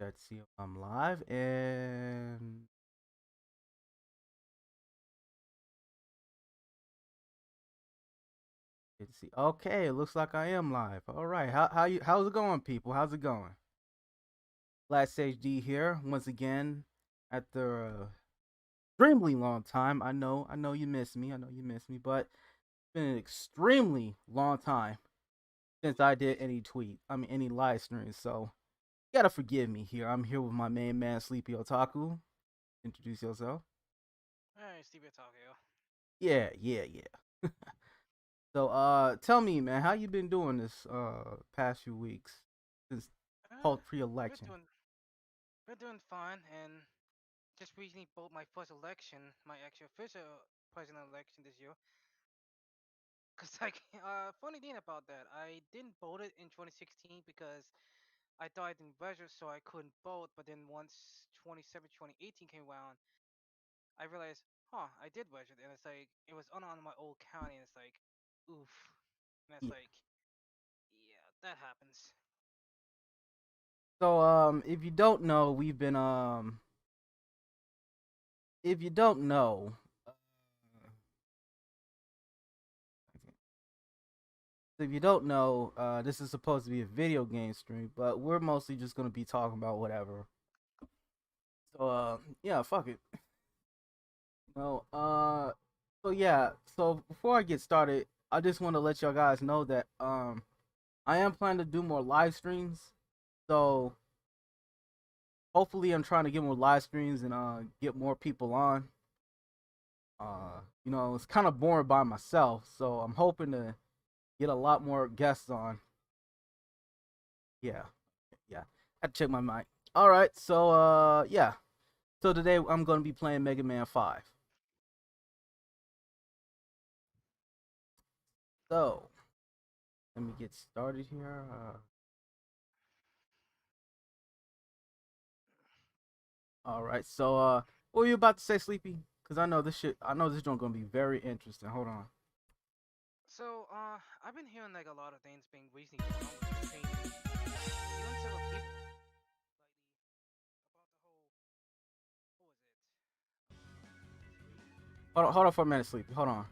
Let's see if I'm live and let's see. Okay, it looks like I am live. All right. How's it going, people? How's it going? Last HD here once again after a extremely long time. I know you miss me. I know you miss me, but it's been an extremely long time since I did any live streams. So you gotta forgive me here. I'm here with my main man, Sleepy Otaku. Introduce yourself. Hey, Steve Tokyo. Yeah. So tell me, man, how you been doing this past few weeks since Uh, post we're pre-election? doing we're doing fine, and just recently voted my first election, my actual official president election this year. Cause like, funny thing about that, I didn't vote it in 2016 because I thought I didn't register, so I couldn't vote. But then once 2018 came around, I realized, I did register, and it's like it was on my old county, and it's like, oof, and it's Yeah. like, yeah, that happens. So if you don't know, if you don't know, uh, if you don't know, this is supposed to be a video game stream, but we're mostly just gonna be talking about whatever. So yeah, fuck it. No, so yeah, so before I get started, I just want to let y'all guys know that I am planning to do more live streams. So hopefully I'm trying to get more live streams and get more people on. It's kind of boring by myself, so I'm hoping to get a lot more guests on. Yeah, yeah. I had to check my mic. All right, so yeah. So today I'm gonna be playing Mega Man 5. So let me get started here. All right, so what were you about to say, Sleepy? Cause I know this joint gonna be very interesting. Hold on. So, I've been hearing like a lot of things being recently going on between even several people, like about the whole, what was it? Hold on for a minute, Sleepy. Hold on.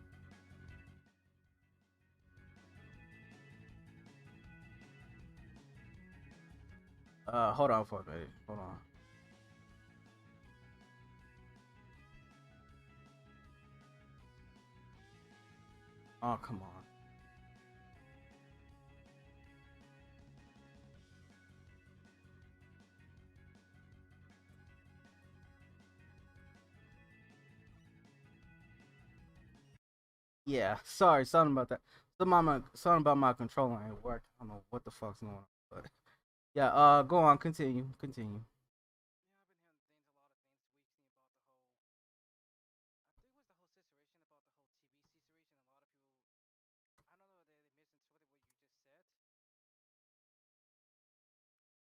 Hold on for a minute. Hold on. Oh, come on. Yeah, sorry, something about that. Something about my controller ain't work. I don't know what the fuck's going on, but yeah. Go on, continue.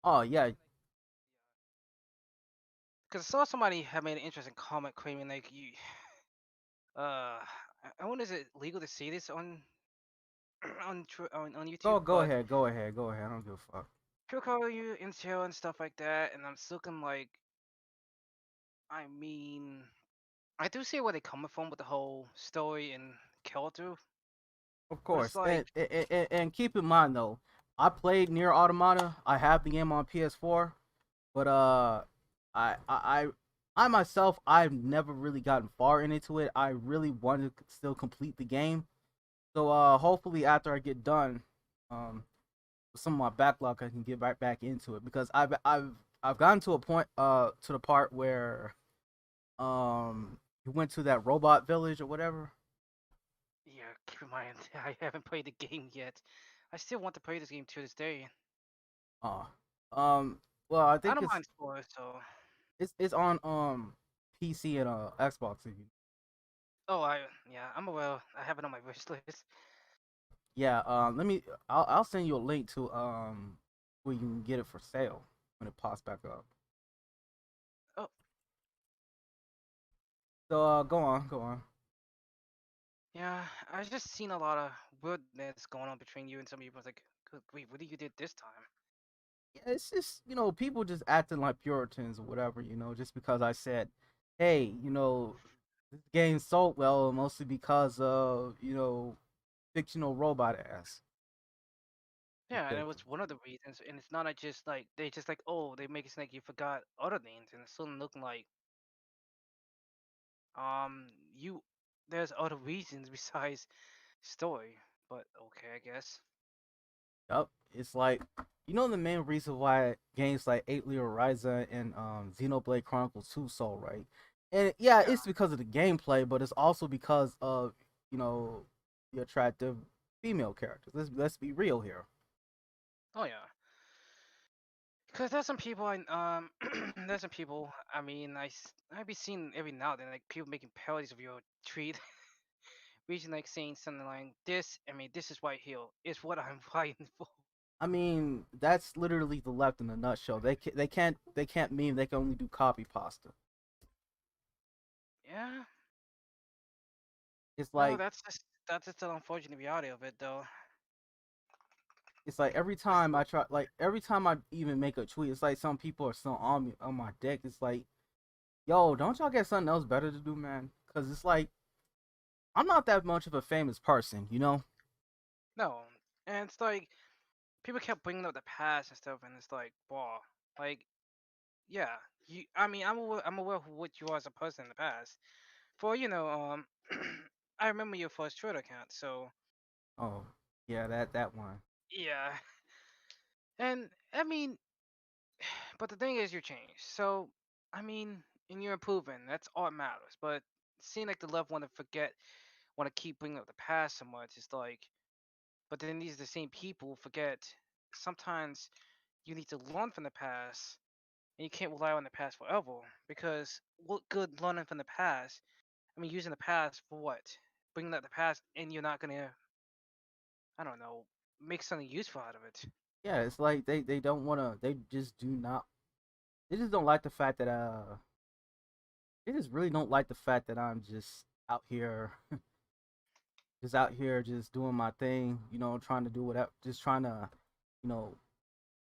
Oh yeah, Because I saw somebody have made an interesting comment claiming like I wonder is it legal to say this on on YouTube, go but ahead, go ahead. I don't give a fuck. people call you incel and stuff like that, and I'm still kind of like, I mean, I do see where they're coming from with the whole story and character, Of but it's course, like, and keep in mind though, I played Near Automata. I have the game on PS4, but I I I, I myself I've never really gotten far into it. I really want to still complete the game. So hopefully after I get done, with some of my backlog, I can get right back into it because I've gotten to a point to the part where you went to that robot village or whatever. yeah, keep in mind, I haven't played the game yet. I still want to play this game to this day. Uh, well, I I think don't mind spoilers, so. it's on PC and Xbox. Oh, yeah, I'm aware. I have it on my wish list. Yeah, I'll send you a link to where you can get it for sale when it pops back up. Oh, So go on. yeah, I just seen a lot of weirdness going on between you and some people. It's like, good grief, what did you did this time? Yeah, it's just people just acting like Puritans or whatever. Just because I said, hey, this game sold well mostly because of fictional robot ass. Yeah, and it was Ridiculous. one of the reasons, and it's not like just like they just like, oh, they make it seem like you forgot other names, and it's still looking like you there's other reasons besides story. But okay, I guess. Yup. It's like the main reason why games like Atelier Horizon and Xenoblade Chronicles 2 sold, right? And yeah, Yeah. it's because of the gameplay, but it's also because of you know the attractive female characters. Let's be real here. Oh yeah. Cause there's some people there's some people I be seeing every now and then like people making parodies of your tweet, reaching like saying something like this. I mean, this is White Hill. Is what I'm fighting for. I mean, that's literally the left in a nutshell. They can't meme. They can only do copy pasta. Yeah. It's No, like that's just the unfortunate reality of it though. it's like every Cause time I try, like every time I even make a tweet, it's like some people are still on me on my dick. It's like, yo, don't y'all get something else better to do, man? Because it's like I'm not that much of a famous person. no, and it's like people kept bringing up the past and stuff, and it's like, wow, like yeah, you. I mean, I'm aware of what you are as a person in the past. For I remember your first Twitter account, so Oh, yeah, that one. yeah. And I mean, but the thing is, you're changed. So I mean, and you're improving. That's all that matters. But seeing like the left want to forget, want to keep bringing up the past so much, it's like. But then these are the same people forget. Sometimes you need to learn from the past, and you can't rely on the past forever. Because what good learning from the past? I mean, using the past for what? Bringing up the past, and you're not gonna, I don't know, make something useful out of it. Yeah, it's like they don't want to. They just do not. They just don't like the fact that They just really don't like the fact that I'm just out here, just doing my thing. Trying to do whatever. Just trying to, you know,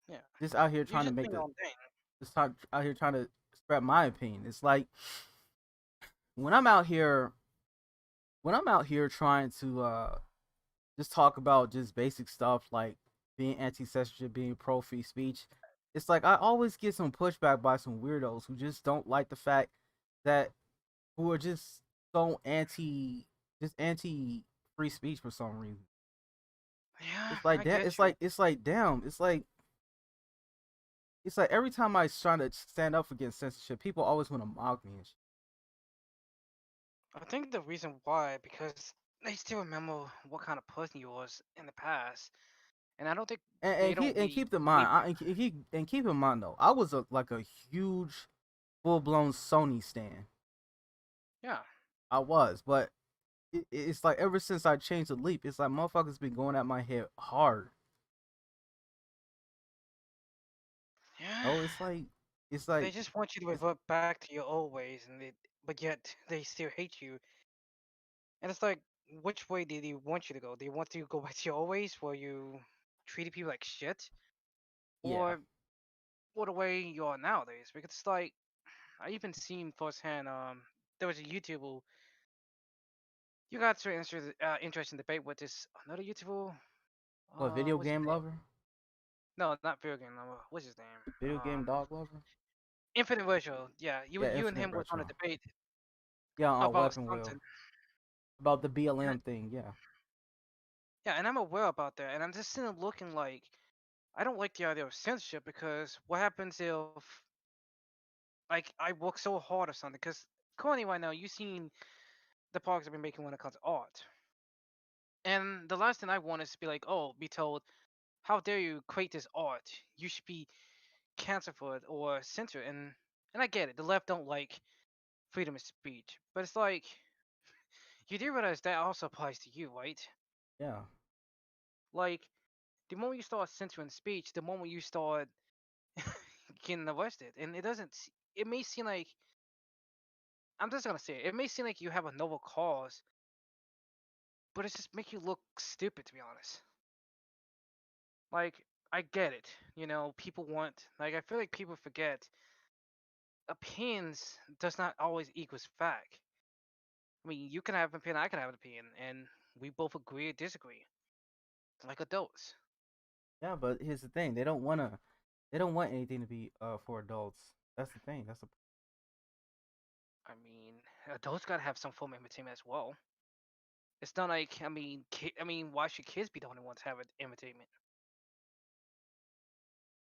Yeah, just out here you're trying to just make doing your the own thing. just out here trying to spread my opinion. It's like when I'm out here trying to just talk about just basic stuff like being anti-censorship, being pro free speech. It's like I always get some pushback by some weirdos who just don't like the fact that who are just so anti free speech for some reason. Yeah, It's like I that. get It's you. like it's like damn. It's like every time I try to stand up against censorship, people always want to mock me and shit. I think the reason why because they still remember what kind of person you was in the past, and I don't think And, they and keep don't and really keep in believe mind, you. keep in mind though, I was like a huge full blown Sony stan. Yeah, I was, but it's like ever since I changed the leap, it's like motherfuckers been going at my head hard. yeah. Oh, it's like They just want you to it's revert back to your old ways, but yet they still hate you. And it's like, which way do they want you to go? Do you want you to go back to your old ways where you treated people like shit, yeah. or what the way you are nowadays? Because it's like I even seen firsthand. There was a YouTuber. You got to interesting debate with this another YouTuber. What, video What's his game name? lover? No, not video game. What's his name? Video game dog lover? Infinite Virtual. Yeah, Yeah, you and Infinite him was on a Retro. debate Yeah, on about Weapon Wheel something. about the And BLM thing. Yeah. yeah, and I'm aware about that, and I'm just sitting there looking like I don't like the idea of censorship because what happens if like I work so hard or something? Because currently right now, you've seen the progress I've been making when it comes to art, and the last thing I want is to be like, oh, be told, how dare you create this art? You should be canceled for it or censored. And I get it, the left don't like freedom of speech, but it's like you do realize that also applies to you, right? Yeah. Like the moment you start censoring speech, the moment you start getting arrested, and it doesn't. It may seem like I'm just gonna say it. It may seem like you have a noble cause, but it just make you look stupid, to be honest. Like I get it. You know, people want like I feel like people forget opinions does not always equals fact. I mean, you can have an opinion, I can have an opinion, and we both agree or disagree, like adults. Yeah, but here's the thing: they don't want anything to be for adults. That's the thing. That's the I mean, adults gotta have some form of entertainment as well. It's not like I mean, why should kids be the only ones to have entertainment?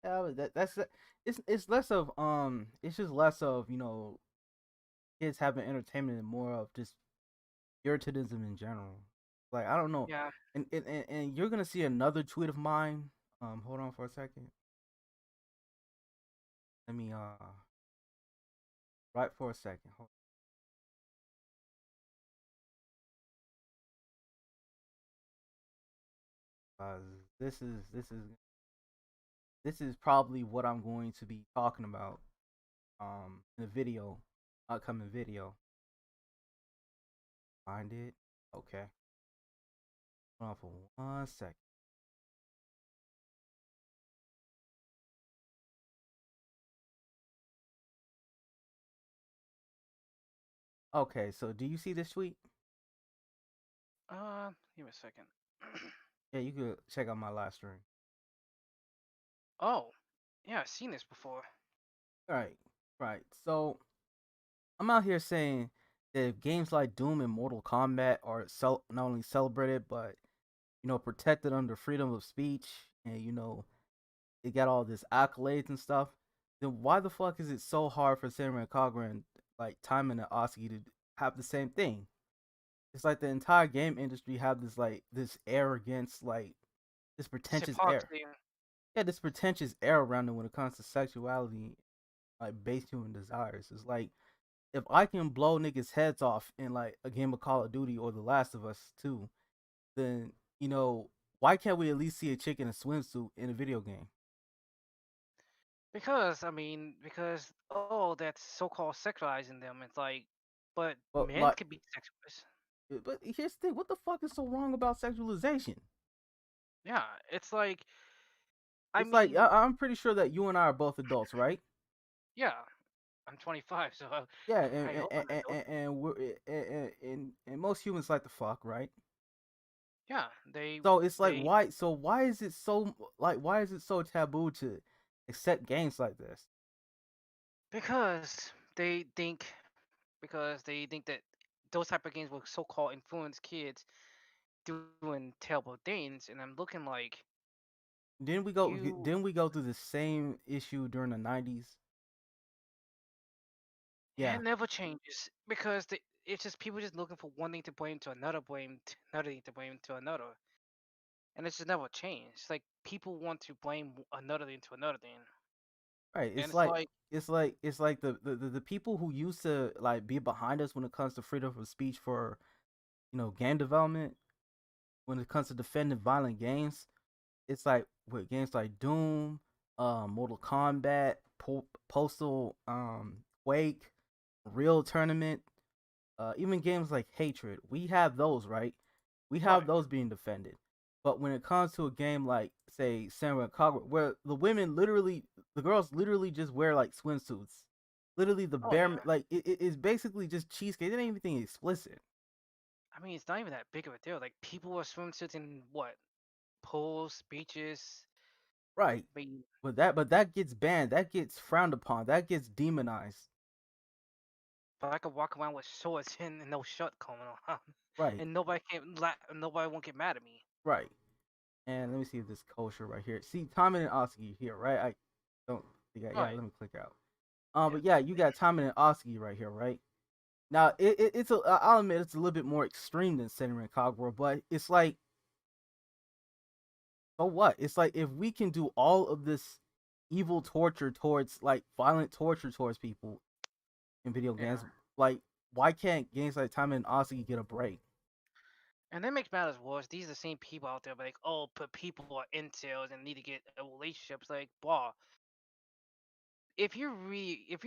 yeah, but it's less of it's just less of kids having entertainment and more of just irritism in general. Like I don't know, Yeah. and you're gonna see another tweet of mine. Hold on for a second. Let me right for a second. Hold this this is probably what I'm going to be talking about in the video, upcoming video. Find it. Okay. Hold on for 1 second. Okay, so do you see this tweet? Give me a second. Yeah, you could check out my live stream. Oh, yeah, I've seen this before. All right, right. So I'm out here saying that if games like Doom and Mortal Kombat are not only celebrated but protected under freedom of speech, and it got all this accolades and stuff, then why the fuck is it so hard for Samurai Kagura and like Timon and Oski to have the same thing? It's like the entire game industry have this air against like this It's pretentious air. hypocrisy Yeah, this pretentious air around it when it comes to sexuality, like base human desires. It's like if I can blow niggas' heads off in like a game of Call of Duty or The Last of Us 2, then why can't we at least see a chick in a swimsuit in a video game? because because that's so-called sexualizing them. It's like, but But men like, can be sexualized. but here's the thing: what the fuck is so wrong about sexualization? Yeah, it's like I It's like mean, I'm pretty sure that you and I are both adults, right? yeah, I'm 25, so Yeah, I hope I'm adult. and most humans like to fuck, right? Yeah, So it's like they why is it so why is it so taboo to accept games like this? because they think that those type of games will so-called influence kids doing terrible things, and I'm looking like you. Didn't we go through the same issue during the 90s? Yeah, It never changes because it's just people just looking for one thing to blame to another, blame to another thing to blame to another, and it's just never changed. Like people want to blame another thing to another thing, right. and it's like It's like the people who used to like be behind us when it comes to freedom of speech for game development, when it comes to defending violent games. It's like with games like Doom, Mortal Kombat, Postal, Quake, Real Tournament, even games like Hatred. We have those, right? We have right. those being defended. But when it comes to a game like, say, Samurai Kagura, where the girls literally just wear like swimsuits, literally the Oh bare, yeah. like it's basically just cheesecake. It ain't anything explicit, I mean, it's not even that big of a deal. Like people wear swimsuits in what pools, beaches. right? I mean, But that gets banned. That gets frowned upon. That gets demonized, but I could walk around with shorts and no shirt coming on, right? and nobody won't get mad at me. Right. And let me see if this kosher right here. See, Tommen and Oski here, right? I don't. Yeah. Right. Let me click out. Yeah. But yeah, you got Tommen and Oski right here, right? Now I'll admit it's a little bit more extreme than Senran Kagura, but it's like, so what? It's like if we can do all of this evil torture towards like violent torture towards people in video Yeah. games, like why can't games like Tommen and Oski get a break? And that makes matters worse. These are the same people out there, like, oh, but people are incels and need to get a relationship. It's like, blah. If you're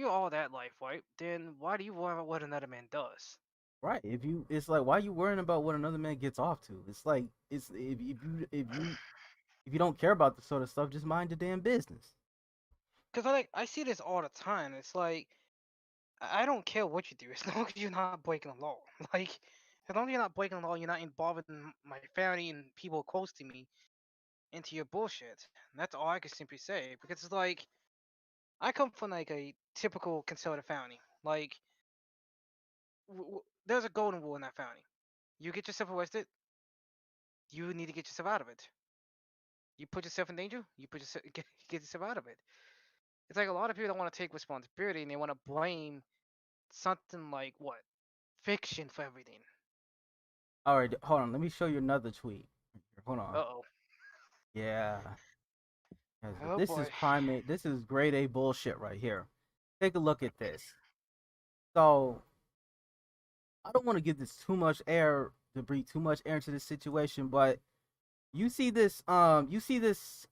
all that life, right? Then why do you worry about what another man does? Right. It's like why are you worrying about what another man gets off to? It's like if you If you don't care about this sort of stuff, just mind the damn business. Cause I see this all the time. It's like I don't care what you do as long as you're not breaking the law. Like as long as you're not breaking the law, you're not involving my family and people close to me into your bullshit. And that's all I can simply say. Because it's like I come from like a typical conservative family. Like there's a golden rule in that family. You get yourself arrested, you need to get yourself out of it. You put yourself in danger, you put yourself get yourself out of it. It's like a lot of people don't want to take responsibility and they want to blame something like what fiction for everything. All right, hold on. Let me show you another tweet. Hold Uh on. oh. Yeah, Oh this is boy. prime. This is grade A bullshit right here. Take a look at this. So I don't want to give this too much air to breathe too much air into this situation, but you see this. You see this.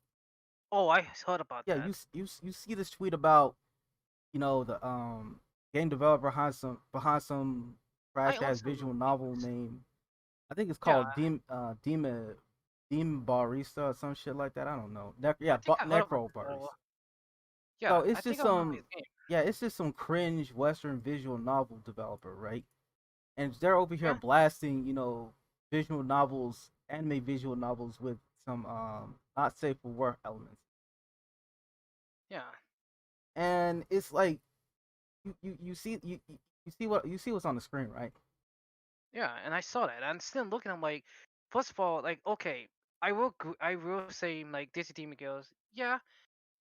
Oh, I heard about Yeah, that. you see this tweet about the game developer behind some I trash ass also visual love novel gamers. name. I think it's Yeah, called Demon Barista or some shit like that. I don't know. I think I heard of him Necro before. Barista. Yeah, So I it's think just I remember his some game. yeah, it's just some cringe Western visual novel developer, right? And they're over here Yeah, blasting, visual novels, anime visual novels with some not safe for work elements. yeah, And it's like you see what's on the screen, right? yeah. And I saw that. I'm still looking. I'm like, first of all, like, okay, I will say like Disney Demon Girls. Yeah,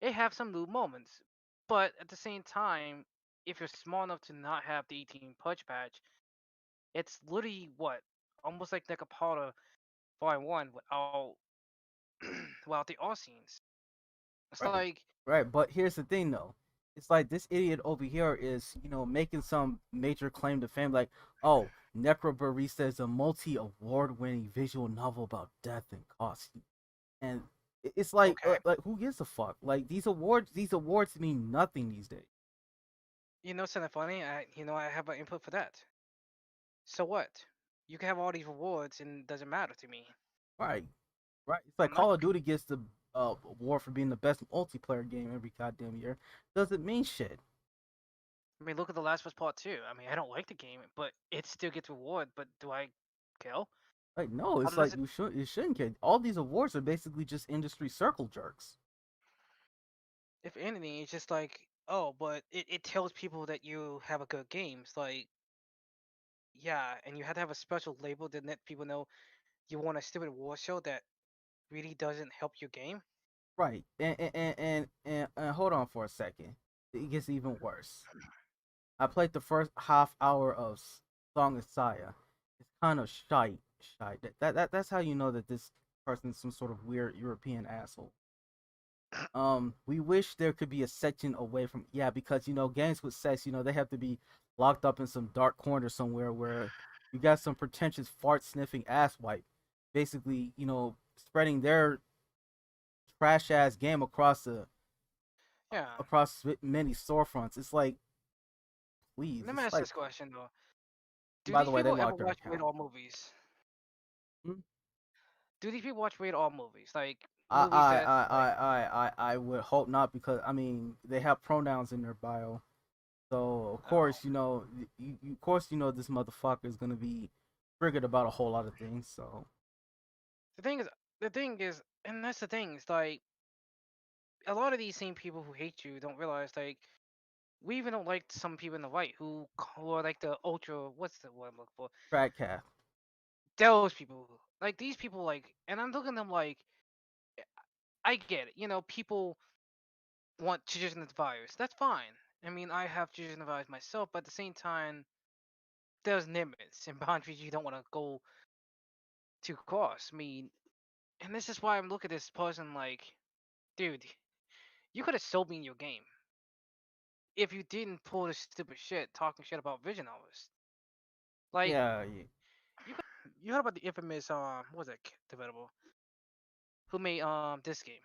it have some new moments, but at the same time, if you're small enough to not have the 18 punch patch, it's literally what almost like a part of Volume One without without the all scenes. It's Right. like, Right. But here's the thing though. It's like this idiot over here is, making some major claim to fame like, oh, Necrobarista is a multi award winning visual novel about death and cost. And it's okay, like who gives a fuck? Like these awards mean nothing these days. you know something funny? I have an input for that. So what? You can have all these rewards and it doesn't matter to me. Right. Right. It's like I'm not. Call of Duty gets the award for being the best multiplayer game every goddamn year. Doesn't mean shit. I mean, look at The Last of Us Part Two. I mean, I don't like the game, but it still gets reward. But do I kill? Like no, it's Unless like you shouldn't care. All these awards are basically just industry circle jerks. if anything, it's just like, oh, but it tells people that you have a good game. It's like, yeah, and you have to have a special label to let people know you want a stupid war show that really doesn't help your game. Right. And hold on for a second. It gets even worse. I played the first half hour of Song of Saya. It's kind of shite. That's how you know that this person's some sort of weird European asshole. We wish there could be a section away from, yeah, because games with sex, they have to be locked up in some dark corner somewhere where you got some pretentious fart sniffing ass wipe, basically, spreading their trash ass game Yeah. across many storefronts. It's like, please, Let me it's ask like. this question though: do By these the way, they people ever locked their watch rated account. R movies? Hmm? Do these people watch rated R movies? Like I movies I that I like I would hope not because I mean they have pronouns in their bio, so of oh, course of course this motherfucker is gonna be triggered about a whole lot of things. So the thing is and that's the thing. It's like a lot of these same people who hate you don't realize like we even don't like some people in the right who are like the ultra. What's the word I'm looking for? track cat. Those people, like these people, like, and I'm looking at them like I get it. People want to just the virus. That's fine. I mean, I have to the virus myself, but at the same time, there's limits and boundaries you don't want to go too cross. I mean, and this is why I'm looking at this person like, dude, you could have sold me in your game if you didn't pull this stupid shit talking shit about vision hours. Like, Yeah, yeah. you heard about the infamous what was that developer who made this game?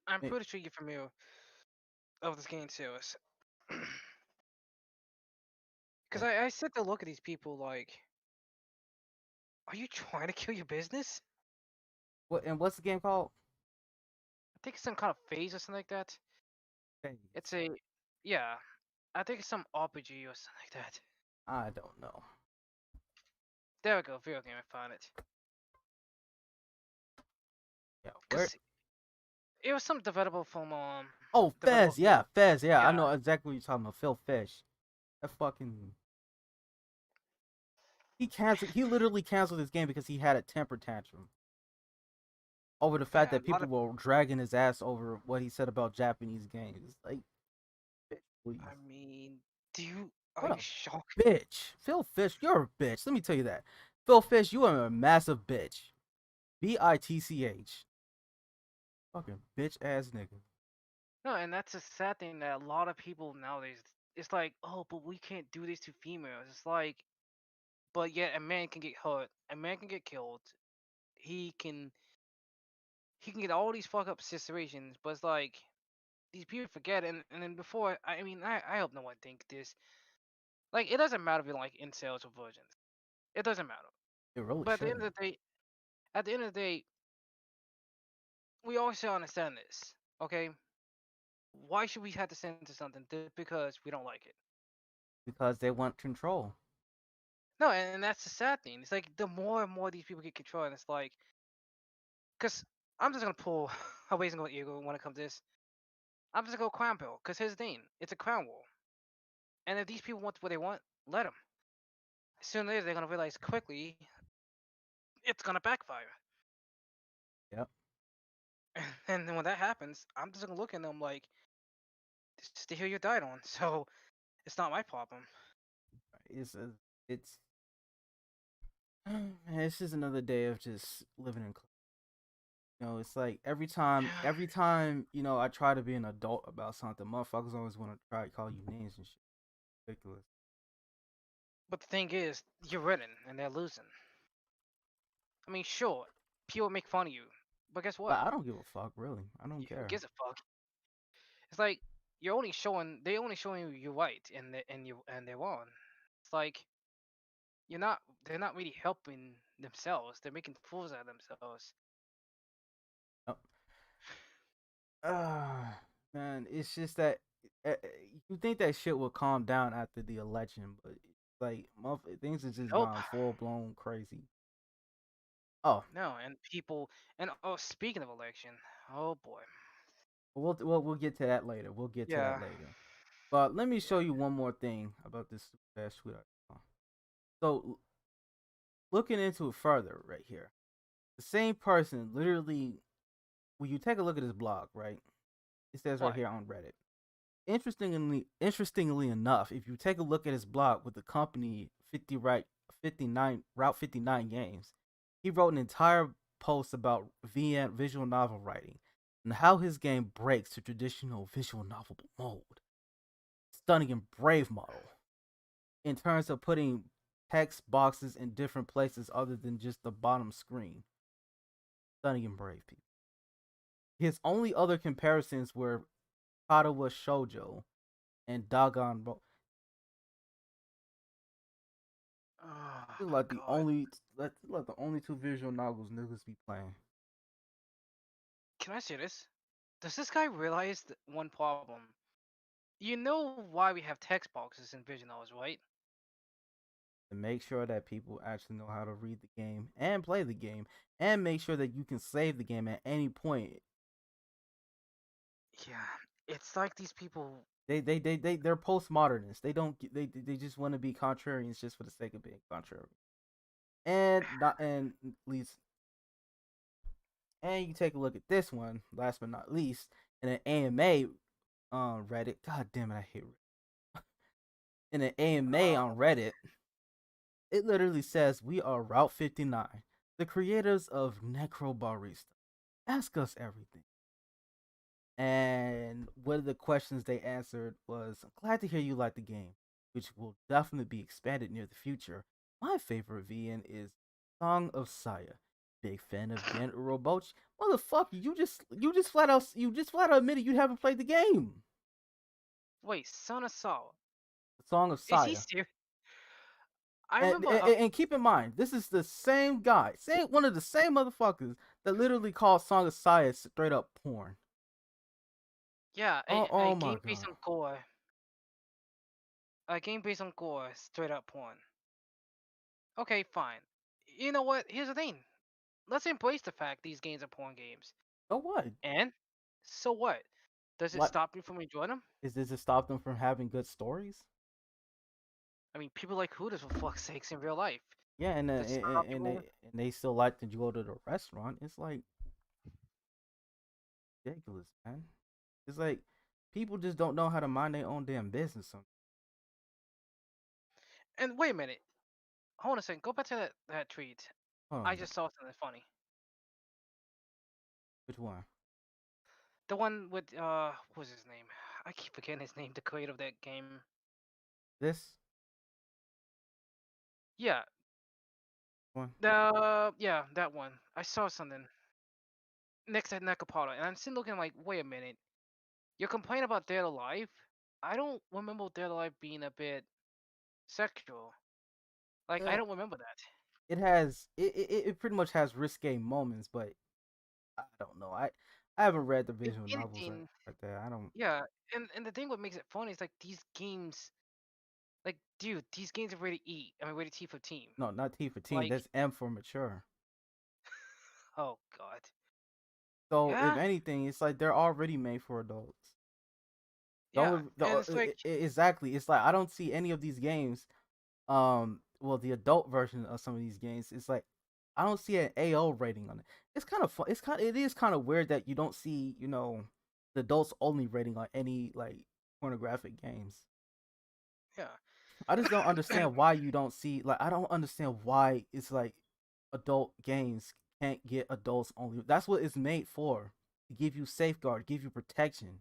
I'm Eh, pretty sure you're familiar of this game series. Because eh, I sit to look at these people like, are you trying to kill your business? what's the game called? I think it's some kind of phase or something like that. Phase. It's a yeah. I think it's some RPG or something like that. I don't know. There we go, video game. I found it. Yeah, where? Cause it was some Oh, developable Fez. from Yeah, Fez. Yeah, I yeah know exactly what you're talking about. Phil Fish. That fucking he canceled. He literally canceled this game because he had a temper tantrum over the fact yeah that a lot people of were dragging his ass over what he said about Japanese games. Like, bitch, please. I mean, do you are What you a shocked? bitch. Phil Fish, you're a bitch. Let me tell you that. Phil Fish, you are a massive bitch. bitch. Fucking bitch ass nigga. No, and that's a sad thing that a lot of people nowadays. It's like, oh, but we can't do this to females. It's like, but yet a man can get hurt, a man can get killed. He can he can get all these fuck up situations, but it's like these people forget. And then before, I mean, I hope no one think this. Like, it doesn't matter if you're like incels or virgins. It doesn't matter. It really But at the end shouldn't. of the day, at the end of the day, we all should understand this. Okay, why should we have to censor something just because we don't like it? Because they want control. No, and that's the sad thing. It's like the more and more these people get control, and it's like, cause I'm just gonna pull a reasonable ego when it comes to this. I'm just gonna go crown pill, cause here's the thing: it's a crown war, and if these people want what they want, let them. Sooner or later, they're gonna realize quickly it's gonna backfire. Yep. And then when that happens, I'm just gonna look at them like, this is the hill you died on, so it's not my problem. It's man, it's just another day of just living in. It's like every time I try to be an adult about something, motherfuckers always want to try to call you names and shit. Ridiculous. But the thing is, you're winning and they're losing. I mean, sure, people make fun of you, but guess But what? I don't give a fuck, really. I don't Who care. gives a fuck? It's like they only showing you you're right and they're wrong. It's like they're not really helping themselves. They're making fools out of themselves. Oh, man, it's just that you think that shit will calm down after the election, but like things have just Nope. gone full blown crazy. Oh, No, and people and oh, speaking of election, oh boy. we'll get to that later. We'll get to that Yeah. later. But let me Yeah. show you one more thing about this super fast sweetheart. So looking into it further, right here, the same person literally. When you take a look at his blog, right, it says right What? here on Reddit. Interestingly enough, if you take a look at his blog with the company 59 Route 59 Games, he wrote an entire post about VN visual novel writing and how his game breaks the traditional visual novel mold, stunning and brave model in terms of putting text boxes in different places other than just the bottom screen. Stunning and brave people. His only other comparisons were Katawa Shoujo and Dagon. Oh This is my like the god. only like the only two visual novels niggas be playing. Can I say this? Does this guy realize one problem? You know why we have text boxes in Vision novels, right? To make sure that people actually know how to read the game and play the game, and make sure that you can save the game at any point. Yeah. It's like these people. They're postmodernists. They don't they just want to be contrarians just for the sake of being contrary. And not and least and you take a look at this one, last but not least, in an AMA on Reddit. God damn it, I hate Reddit. In an AMA Uh, on Reddit, it literally says we are Route 59, the creators of Necrobarista. Ask us everything. And one of the questions they answered was, I'm glad to hear you like the game, which will definitely be expanded near the future. My favorite VN is Song of Saya. Big fan of Gen Urobochi. Motherfucker, you just flat out admitted you haven't played the game. wait, Son of Saul. Song of Is he Saya. serious? I And, remember. and, and keep in mind, this is the same guy, same one of the same motherfuckers That literally calls Song of Saya straight up porn. Yeah, Oh a my game based god. on gore. A game based on gore, straight up porn. Okay, fine. You know what? Here's the thing. Let's embrace the fact these games are porn games. So what? And so what? Does it What stop you from enjoying them? is this to stop them from having good stories? I mean, people like Hooters for fuck's sakes in real life. Yeah, Does it stop people? and they still like to go to the restaurant. It's like ridiculous, man. It's like people just don't know how to mind their own damn business. And wait a minute. Hold on a second. Go back to that tweet. Hold on I a just second. saw something funny. Which one? The one with what was his name? I keep forgetting his name. The creator of that game. This Yeah, one? that one. I saw something next to Necapata, and I'm still looking like, wait a minute. You're complaining about Dead Alive? I don't remember Dead Alive being a bit sexual. Like I Uh, don't remember that. it pretty much has risque moments, but I don't know. I haven't read the If visual novels anything, like that. I don't. yeah. And the thing what makes it funny is like these games, like dude, these games are rated E. I mean rated T for team. No, not T for teen. Like That's M for mature. oh god. So if Yeah, anything, it's like they're already made for adults. The yeah. only And it's like exactly. It's like I don't see any of these games. Well, the adult version of some of these games, it's like I don't see an AO rating on it. It's kind of fun. It is kind of weird that you don't see the adults only rating on any like pornographic games. yeah. I just don't And understand why you don't see like I don't understand why it's like adult games can't get adults only. That's what it's made for. To give you safeguard, give you protection.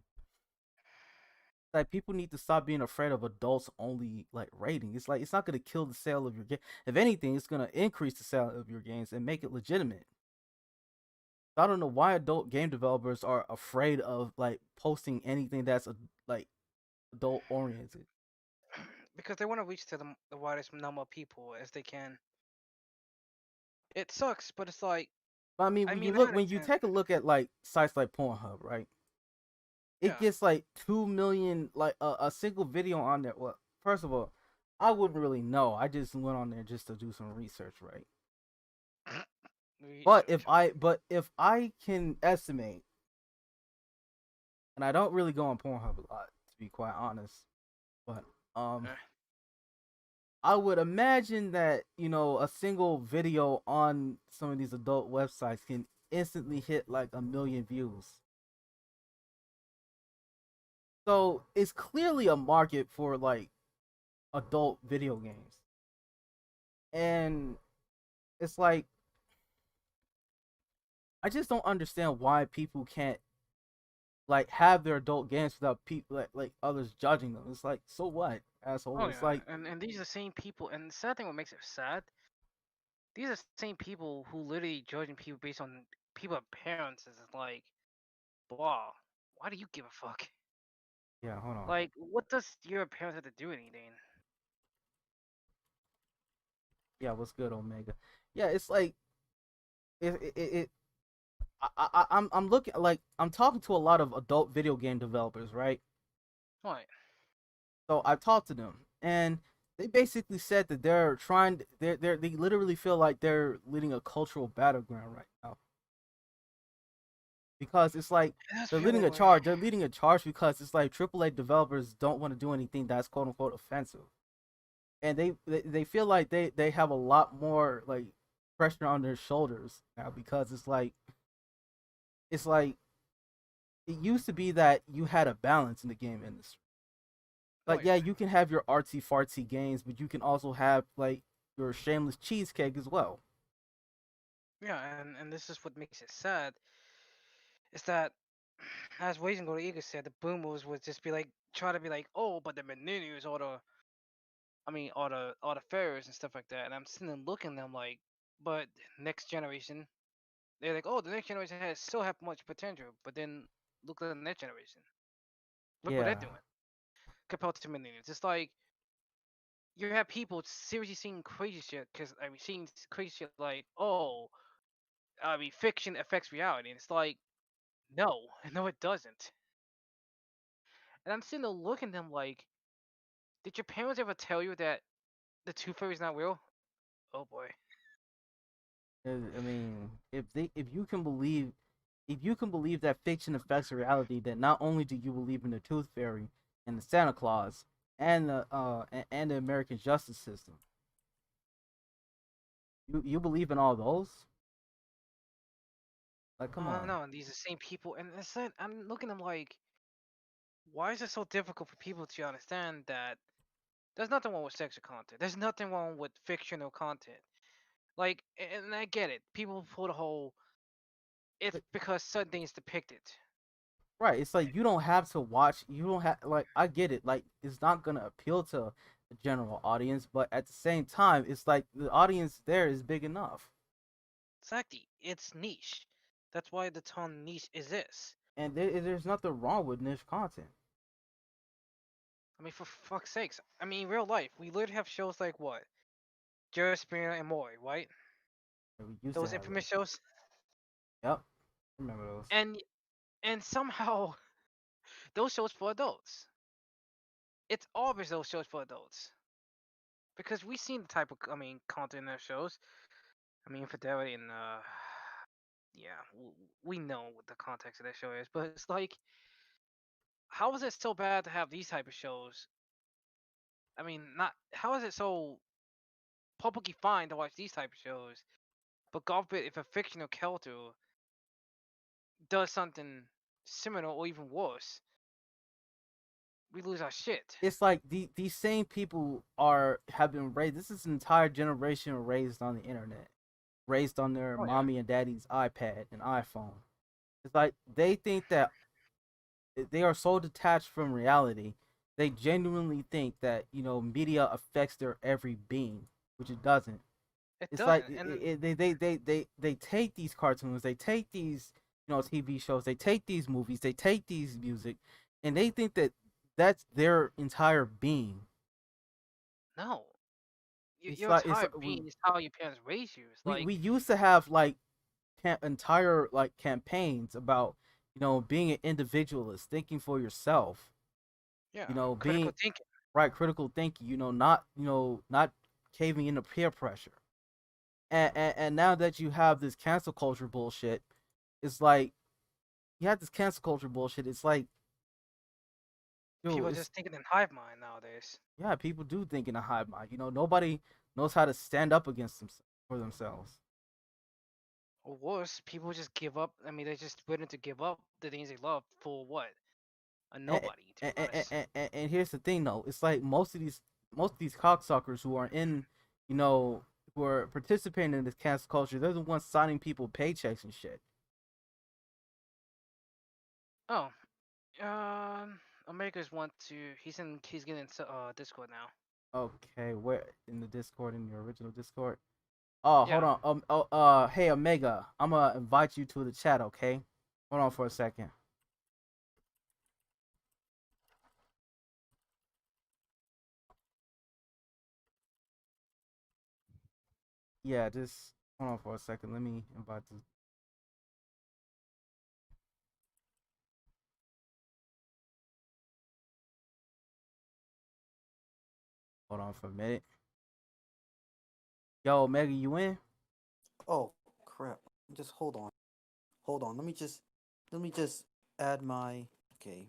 Like people need to stop being afraid of adults only like rating. It's like it's not gonna kill the sale of your game. If anything, it's gonna increase the sale of your games and make it legitimate. I don't know why adult game developers are afraid of like posting anything that's like adult oriented. because they want to reach to the widest number of people as they can. It sucks, but it's like But I mean, I when you mean I look when you understand. take a look at like sites like Pornhub, right? It Yeah. gets like 2 million like a single video on there. Well, first of all, I wouldn't really know. I just went on there just to do some research, right? Research. Okay. But if I can estimate, and I don't really go on Pornhub a lot to be quite honest, but Eh. I would imagine that a single video on some of these adult websites can instantly hit like 1 million views. So it's clearly a market for like adult video games, and it's like I just don't understand why people can't like have their adult games without people like others judging them. It's like so what, asshole? Oh It's yeah, like and these are the same people. And the sad thing, what makes it sad, these are the same people who literally judging people based on people appearances. It's like, wow, why do you give a fuck? yeah, hold on. Like, what does your appearance have to do with anything? Yeah, what's good, Omega? Yeah, it's like it I'm looking like I'm talking to a lot of adult video game developers, right? What? So I talked to them, and they basically said that they're trying. They literally feel like they're leading a cultural battleground right now because it's like That's they're really leading a weird. charge. They're leading a charge because it's like AAA developers don't want to do anything that's quote unquote offensive, and they feel like they have a lot more like pressure on their shoulders now because it's like it used to be that you had a balance in the game industry. Oh Like, yeah, yeah, you can have your artsy fartsy games, but you can also have like your shameless cheesecake as well. yeah, and this is what makes it sad. Is that as Raising Go to Eagle said, the boomers would just be like try to be like, oh, but the millennials or all the fairs and stuff like that. And I'm sitting there looking at them like, but next generation, they're like, oh, the next generation has still have much potential. But then look at the next generation. Look what they're Yeah, doing compared to millennials. It's like you have people seriously seeing crazy shit because I mean seeing crazy shit like, oh, I mean, fiction affects reality, and it's like, no, no, it doesn't. And I'm sitting there looking at them like, did your parents ever tell you that the Tooth Fairy's not real? Oh boy. I mean, if you can believe that fiction affects reality, then not only do you believe in the Tooth Fairy and the Santa Claus and the American justice system, you believe in all those? Like, come Oh on. no, and these are the same people, and it's like, I'm looking at them like, why is it so difficult for people to understand that there's nothing wrong with sexual content. There's nothing wrong with fictional content. Like, and I get it. People pull the whole, it's But, because certain things depicted. right, it's like you don't have to watch. You don't have like I get it. Like it's not gonna appeal to the general audience, but at the same time, it's like the audience there is big enough, Exactly. It's niche. That's why the term niche exists. and there's nothing wrong with niche content. I mean, for fuck's sakes. I mean, real life, we literally have shows like what? Jerry Springer and Maury, right? We used to Those have infamous those. shows. Yep, remember those. And somehow those shows for adults. It's obvious those shows for adults. Because we've seen the type of, I mean, content in those shows. I mean, infidelity and yeah, we know what the context of that show is, but it's like, how is it so bad to have these type of shows? I mean, not how is it so publicly fine to watch these type of shows, but God forbid if a fictional character does something similar or even worse, we lose our shit. It's like these same people are have been raised. This is an entire generation raised on the internet, raised on their Oh yeah, mommy and daddy's iPad and iPhone. It's like they think that they are so detached from reality. They genuinely think that media affects their every being, which it doesn't. it It's like doesn't, and they take these cartoons, they take these TV shows, they take these movies, they take these music, and they think that that's their entire being. no, It's your like it's entire being is how your parents raise you. It's we like, used to have like entire like campaigns about being an individualist, thinking for yourself, yeah, critical being thinking. right, critical thinking, not caving into peer pressure. And now that you have this cancel culture bullshit, it's like you have this cancel culture bullshit. It's like, People dude, are it's just thinking in hive mind nowadays. yeah, people do think in a hive mind. Nobody knows how to stand up against them for themselves. Or worse, people just give up. I mean, they're just willing to give up the things they love for what? A And, nobody, to be honest. and here's the thing, though. It's like most of these cocksuckers who are in, you know, who are participating in this cancel culture. They're the ones signing people paychecks and shit. Oh, America's want to. He's getting into Discord now. Okay, where in the Discord, in your original Discord? Oh, hold Yeah. on. Hey Omega, I'm gonna invite you to the chat. Okay, hold on for a second. Yeah, just hold on for a second. Let me invite this. Hold on for a minute. Yo, Omega, you in? Oh crap. Just hold on. Hold on. Let me just add my okay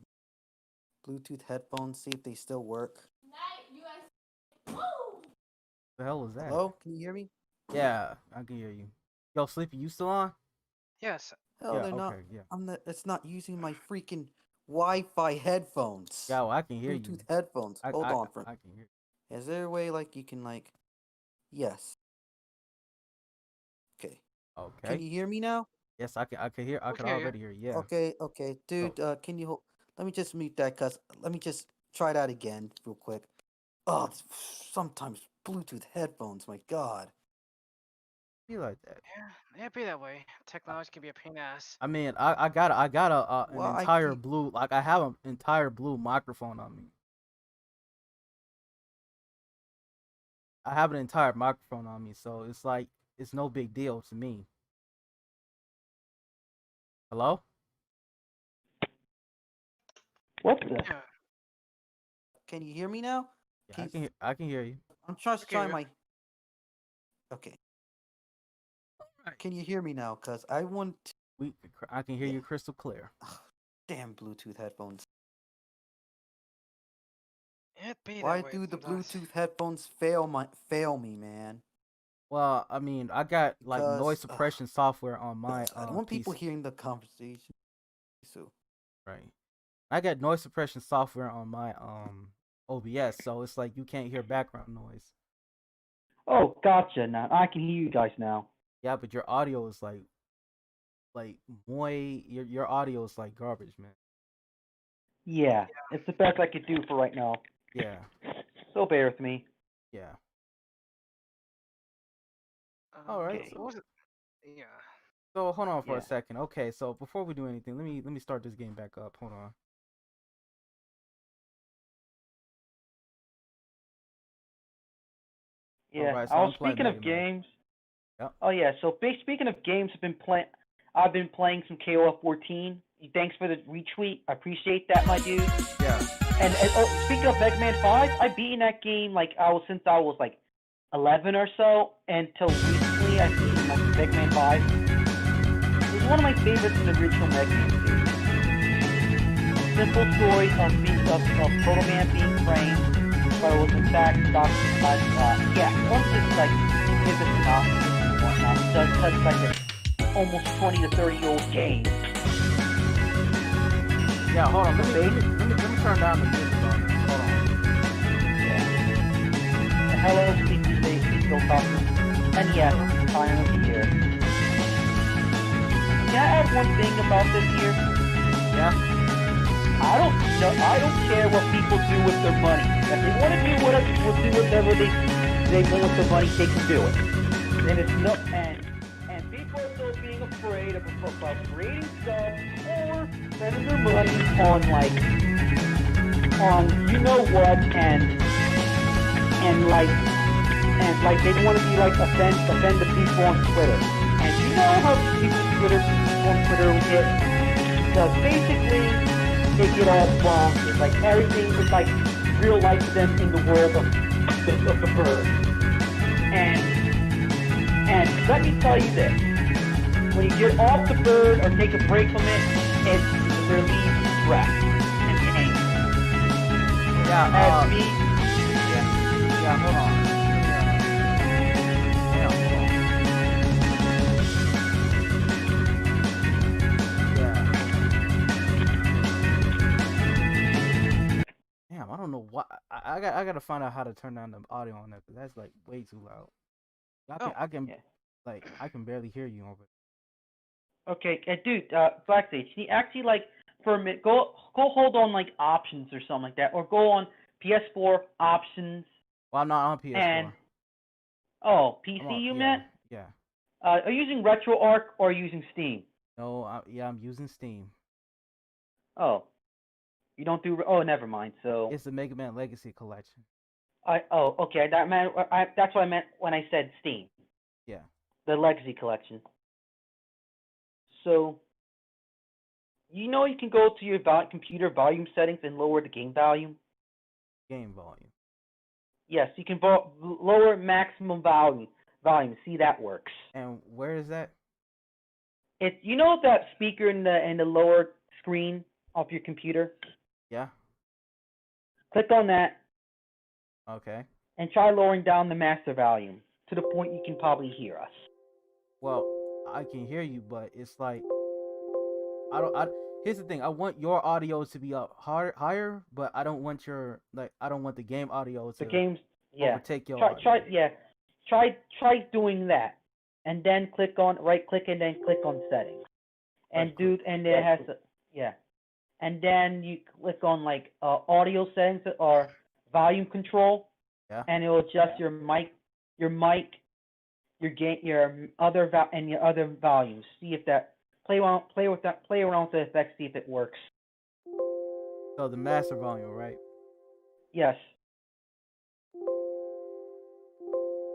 Bluetooth headphones. See if they still work. The hell was that? Hello? Can you hear me? Yeah, I can hear you. Yo, Sleepy, you still on? Yes. Hell, Yeah. they're not. Okay. Yeah. It's not using my freaking Wi-Fi headphones. Yeah. Well, I can hear you. Bluetooth headphones. I Hold I on for. I can hear. Is there a way like you can like? Yes. Okay. Can Okay. you hear me now? Yes, I can. I can hear. I We can can hear you. already hear you. Yeah. Okay. Okay, So dude. Can you hold? Let me just mute that. Cause let me just try that again real quick. Oh, sometimes Bluetooth headphones. My God. be like that. Yeah, it'd be that way. Technology can be a pain in the ass. I mean, I got an Well, I entire can. blue, like I have an entire blue microphone on me. I have an entire microphone on me, so it's like it's no big deal to me. Hello? What the? Yeah. Can you hear me now? Yeah, Can you, I can hear you. I'm trying to Okay. try my. Okay. Right. Can you hear me now? Cause I want. I can hear Yeah. you crystal clear. Damn Bluetooth headphones. It be Why that way do the sometimes. Bluetooth headphones fail me, man? Well, I mean, I got like noise Because suppression software on my I don't want people PC. hearing the conversation. So Right. I got noise suppression software on my OBS, so it's like you can't hear background noise. Oh, gotcha. Now I can hear you guys now. Yeah, but your audio is like your audio is like garbage, man. Yeah, it's the best I could do for right now. Yeah. So bear with me. Yeah. All right. Okay. What was it? Yeah. So hold on for a Yeah. second. Okay, so before we do anything, let me start this game back up. Hold on. All Yeah. right, so I was I'm playing speaking Mega of Man. games. Yep. Oh yeah. So speaking of games, I've been playing some KOF 14. Thanks for the retweet. I appreciate that, my dude. Yeah. And oh, speaking of Mega Man 5, I've beaten that game like since I was like 11 or so, until recently I've beaten like Mega Man 5. It was one of my favorites in the original Mega Man series. Simple story of Proto Man being framed, but it was in fact once it's like give the synopsis and whatnot, it does touch like an almost 20 to 30-year-old game. Yeah, hold on. Let me turn down the music on this. Hold on. And hello, Sleepy Stacy, still talking. And yes, time of the year. Can I add one thing about this year? Yeah. I don't care what people do with their money. If they want to do whatever they want with their money, they can do it. And it's no and people are still being afraid of creating stuff or spending their money on you know what and like they want to be like offend the people on Twitter. And you know how people on Twitter get because basically they get all bonkers. Like everything is like real life to them in the world of the bird. And let me tell you this. When you get off the bird or take a break from it, it relieves stress and pain. Yeah. As me, Yeah. Hold on. Yeah. Hold on. Yeah. Damn, I don't know what I gotta find out how to turn down the audio on that because that's like way too loud. Oh. yeah. I can barely hear you over. Okay, dude, Black Sage, can you actually like for a minute go hold on like options or something like that, or go on PS4 options Well, I'm not on and PS4. I'm PC on. you Yeah. meant? Yeah. Are you using RetroArch or are you using Steam? No. Yeah. I'm using Steam. Oh, you don't do. Oh, never mind. So It's the Mega Man Legacy Collection. okay. That's what I meant when I said Steam, Yeah. the Legacy Collection. So you know you can go to your computer volume settings and lower the game volume. Game volume. Yes, you can lower maximum volume. See that works. And where is that? You know that speaker in the lower screen of your computer? Yeah. Click on that Okay. and try lowering down the master volume to the point you can probably hear us. Well, I can hear you, but it's like I don't. Here's the thing. I want your audio to be up higher, but I don't want I don't want the game audio The to game's overtake your audio. Try doing that, and then right click and then click on settings, and Right click. and it has and then you click on like audio settings or volume control, Yeah. and it will adjust your mic, your other and your other volumes. See if that play around with the effects. See if it works. So the master volume, right? Yes.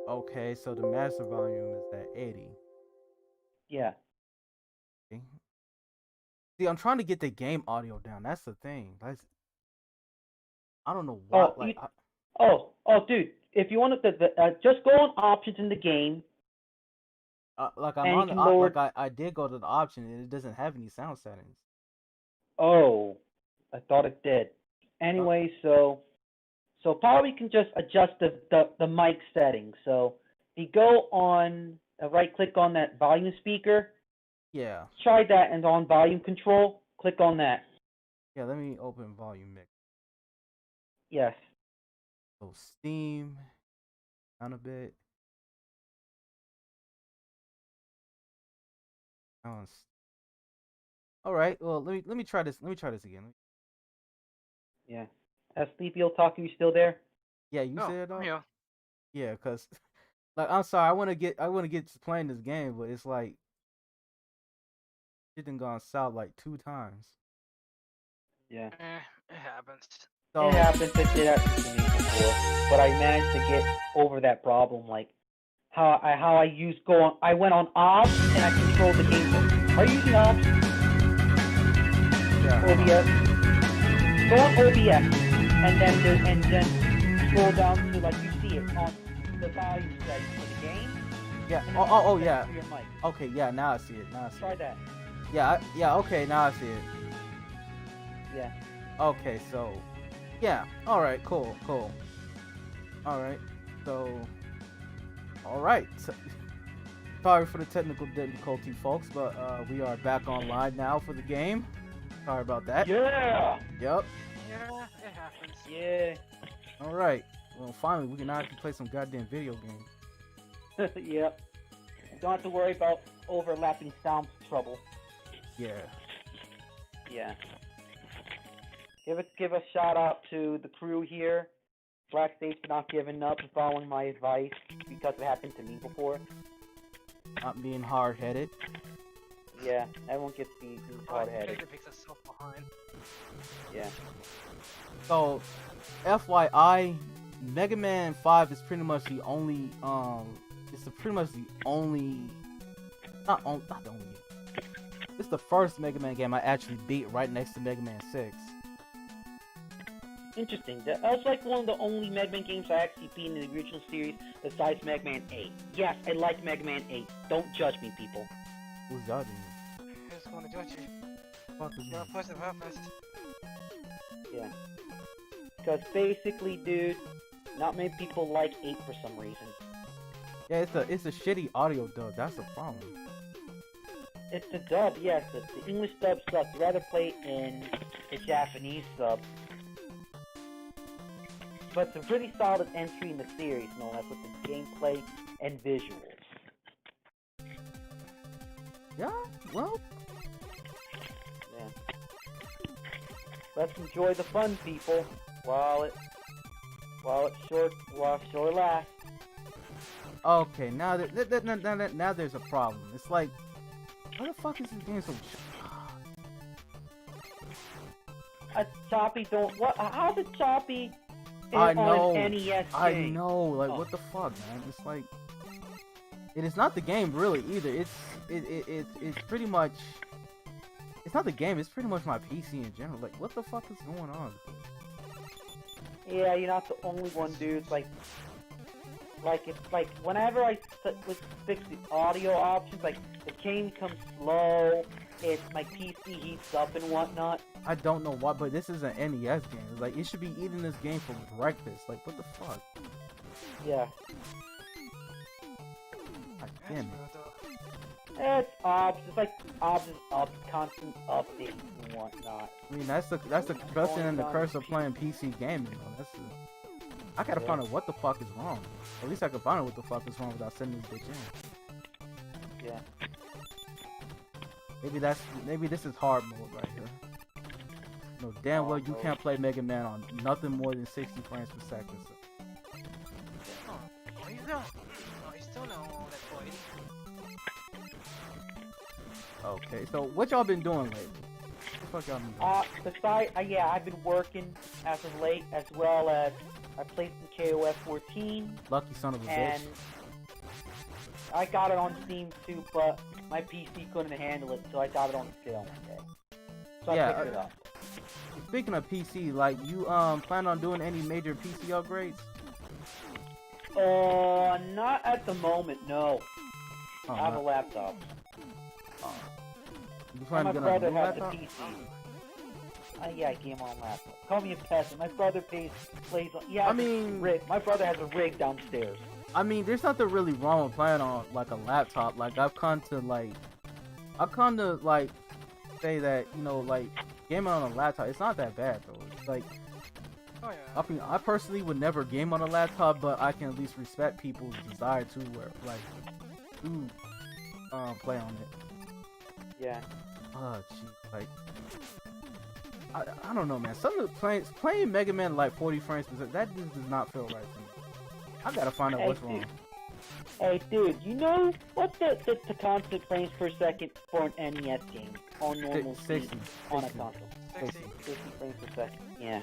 Okay. So the master volume is at 80. Yeah. Okay. See, I'm trying to get the game audio down. That's the thing. I don't know why. Dude, if you want to, just go on options in the game, Like I'm and you on the can lower. like I did go to the option and it doesn't have any sound settings. Oh, I thought it did. Anyway, so probably can just adjust the mic settings. So if you go on, right click on that volume speaker, Yeah. try that, and on volume control, click on that. Yeah, let me open volume mix. Yes. So Steam down a bit. All right. Well, let me try this. Let me try this again. Yeah. Sleepy Otaku, you still there? Yeah, you Oh, said I'm that. here. Yeah, cause like I'm sorry, I want to get to playing this game, but it's like it done gone south like 2 times. Yeah. It happens. It So happened to that to me before, but I managed to get over that problem. Like how I used I went on OBS and I controlled the game. Are you using OBS? yeah, hold on. OBS. Go on OBS and then scroll down to, like, you see it on the volume settings for the game. Yeah. and then Oh set yeah. it to your mic. Okay, yeah. Now I see it. Now I see Try it. that. Yeah, yeah. Okay, now I see it. Yeah. Okay, so yeah. All right. Cool. Cool. All right. So. All right. So, sorry for the technical difficulty, folks, but we are back online now for the game. Sorry about that. Yeah. Yep. Yeah, it happens. Yeah. All right. Well, finally, we can actually play some goddamn video games. Yep. Don't have to worry about overlapping sound trouble. Yeah. Yeah. Give a shout out to the crew here. Black Stage for not giving up and following my advice, because it happened to me before. Not being hard-headed. Yeah, everyone gets these hard-headed. It picks itself behind. Yeah. So, FYI, Mega Man 5 is pretty much the only pretty much the only not the only. It's the first Mega Man game I actually beat right next to Mega Man 6. Interesting. That was like one of the only Mega Man games I actually beat in the original series besides Mega Man 8. Yes, I like Mega Man 8. Don't judge me, people. Who's judging you? Who's going to judge you? Fuck is You're a you? person of reference. Yeah. Because basically, dude, not many people like 8 for some reason. Yeah, it's a shitty audio dub. That's the problem. It's the dub, yes. The English dub sucks. I'd rather play in the Japanese sub. But it's a really solid entry in the series, no less, with the gameplay and visuals. Yeah. Well. Yeah. Let's enjoy the fun, people, while it sure lasts. Okay. Now now there's a problem. It's like, why the fuck is this game so? Choppy don't. What? How's it choppy? I know. On an NES game? I know. Like, Oh. what the fuck, man? It's like, it is not the game really either. It's pretty much. It's not the game. It's pretty much my PC in general. Like, what the fuck is going on? Yeah, you're not the only one, dude. It's like it's like whenever I fix the audio options, like the game comes slow. It's my PC heats up and whatnot. I don't know why, but this is an NES game. It's like, it should be eating this game for breakfast. Like, what the fuck? Yeah. God damn it. It's obs. It's like obs is up, constant updates and whatnot. I mean, that's the blessing and the curse of playing PC gaming. Though. I gotta find out what the fuck is wrong. At least I can find out what the fuck is wrong without sending this bitch in. Yeah. Maybe this is hard mode right here. No, damn well you can't play Mega Man on nothing more than 60 frames per second. So. Oh, you don't. Oh, you still know all that 480. Okay, so what y'all been doing lately? What the fuck y'all been doing? Yeah, I've been working as of late, as well as I played some KOF 14, Lucky son of a and bitch. I got it on Steam too, but my PC couldn't handle it, so I got it on sale instead. So I Yeah, picked it up. Speaking of PC, like you plan on doing any major PC upgrades? Not at the moment, no. Oh, I have a not- laptop. You And plan my to get a brother new has a laptop? PC. Yeah, I game on laptop. Call me a peasant. My brother plays on. Yeah, I mean- my brother has a rig downstairs. I mean, there's nothing really wrong with playing on like a laptop. Like I've come to say that, you know, like gaming on a laptop, it's not that bad though. It's like, Oh I yeah. mean, I personally would never game on a laptop, but I can at least respect people's desire to play on it. Yeah. Oh, gee, like, I don't know, man. Some of the playing Mega Man like 40 frames per second, that just does not feel right to me. I gotta find out Hey, what's wrong. Hey, dude, you know what's the constant frames per second for an NES game on normal speed 60. on a 60. console? 60. 50 frames per second. Yeah.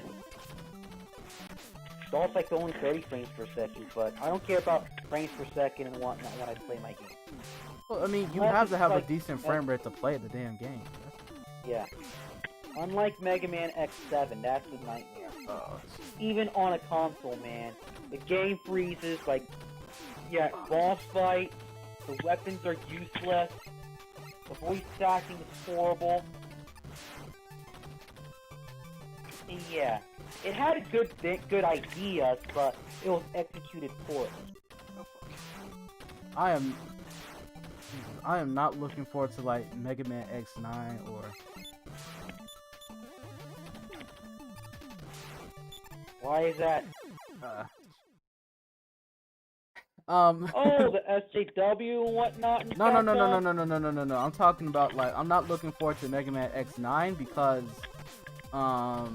It's like only 30 frames per second, but I don't care about frames per second and whatnot when I play my game. Well, I mean, you Unless have to it's have a like- decent frame rate to play the damn game. Yeah. Unlike Mega Man X7, that's a nightmare. Oh, Even on a console, man, the game freezes. Like, yeah, boss fight. The weapons are useless. The voice acting is horrible. Yeah, it had a good ideas, but it was executed poorly. Oh, fuck. I am not looking forward to like Mega Man X9 or Why is that? Oh, the SJW and whatnot. And no. Capcom? I'm talking about like I'm not looking forward to Mega Man X9 because I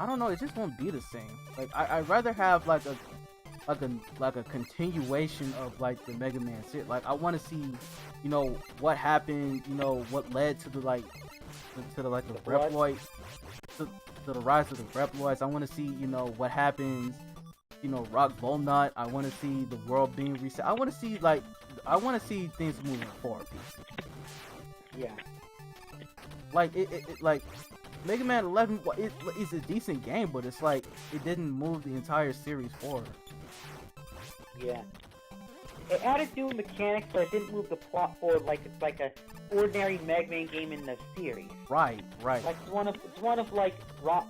don't know, it just won't be the same. Like I'd rather have like a continuation of like the Mega Man series. Like I want to see, you know, what happened, you know, what led to the Reploid, to the rise of the Reploids. I want to see, you know, what happens, you know, Rock Volnut. I want to see the world being reset. I want to see things moving forward. Yeah. Like like Mega Man 11 is a decent game, but it's like it didn't move the entire series forward. Yeah. It added new mechanics, but it didn't move the plot forward like it's like a ordinary Mega Man game in the series. Right. Like it's one of like Rock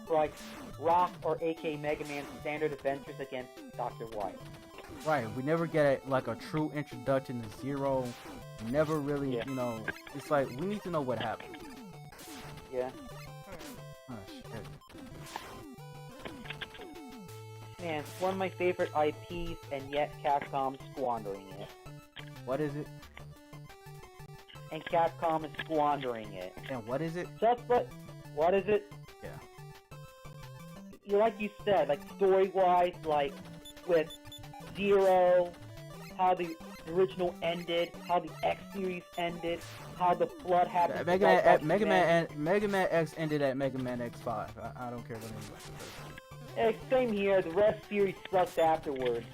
or AK Mega Man's standard adventures against Dr. White. Right. We never get like a true introduction to Zero. Never really, Yeah. you know. It's like we need to know what happened. Yeah. Oh shit. Man, it's one of my favorite IPs, and yet Capcom's squandering it. What is it? And Capcom is squandering it. And what is it? Just but what is it? Yeah. Like you said, like story-wise, like with Zero, how the original ended, how the X series ended, how the flood happened. Mega Man X ended at Mega Man X5. I don't care what anybody says. Same here. The rest series sucked afterwards.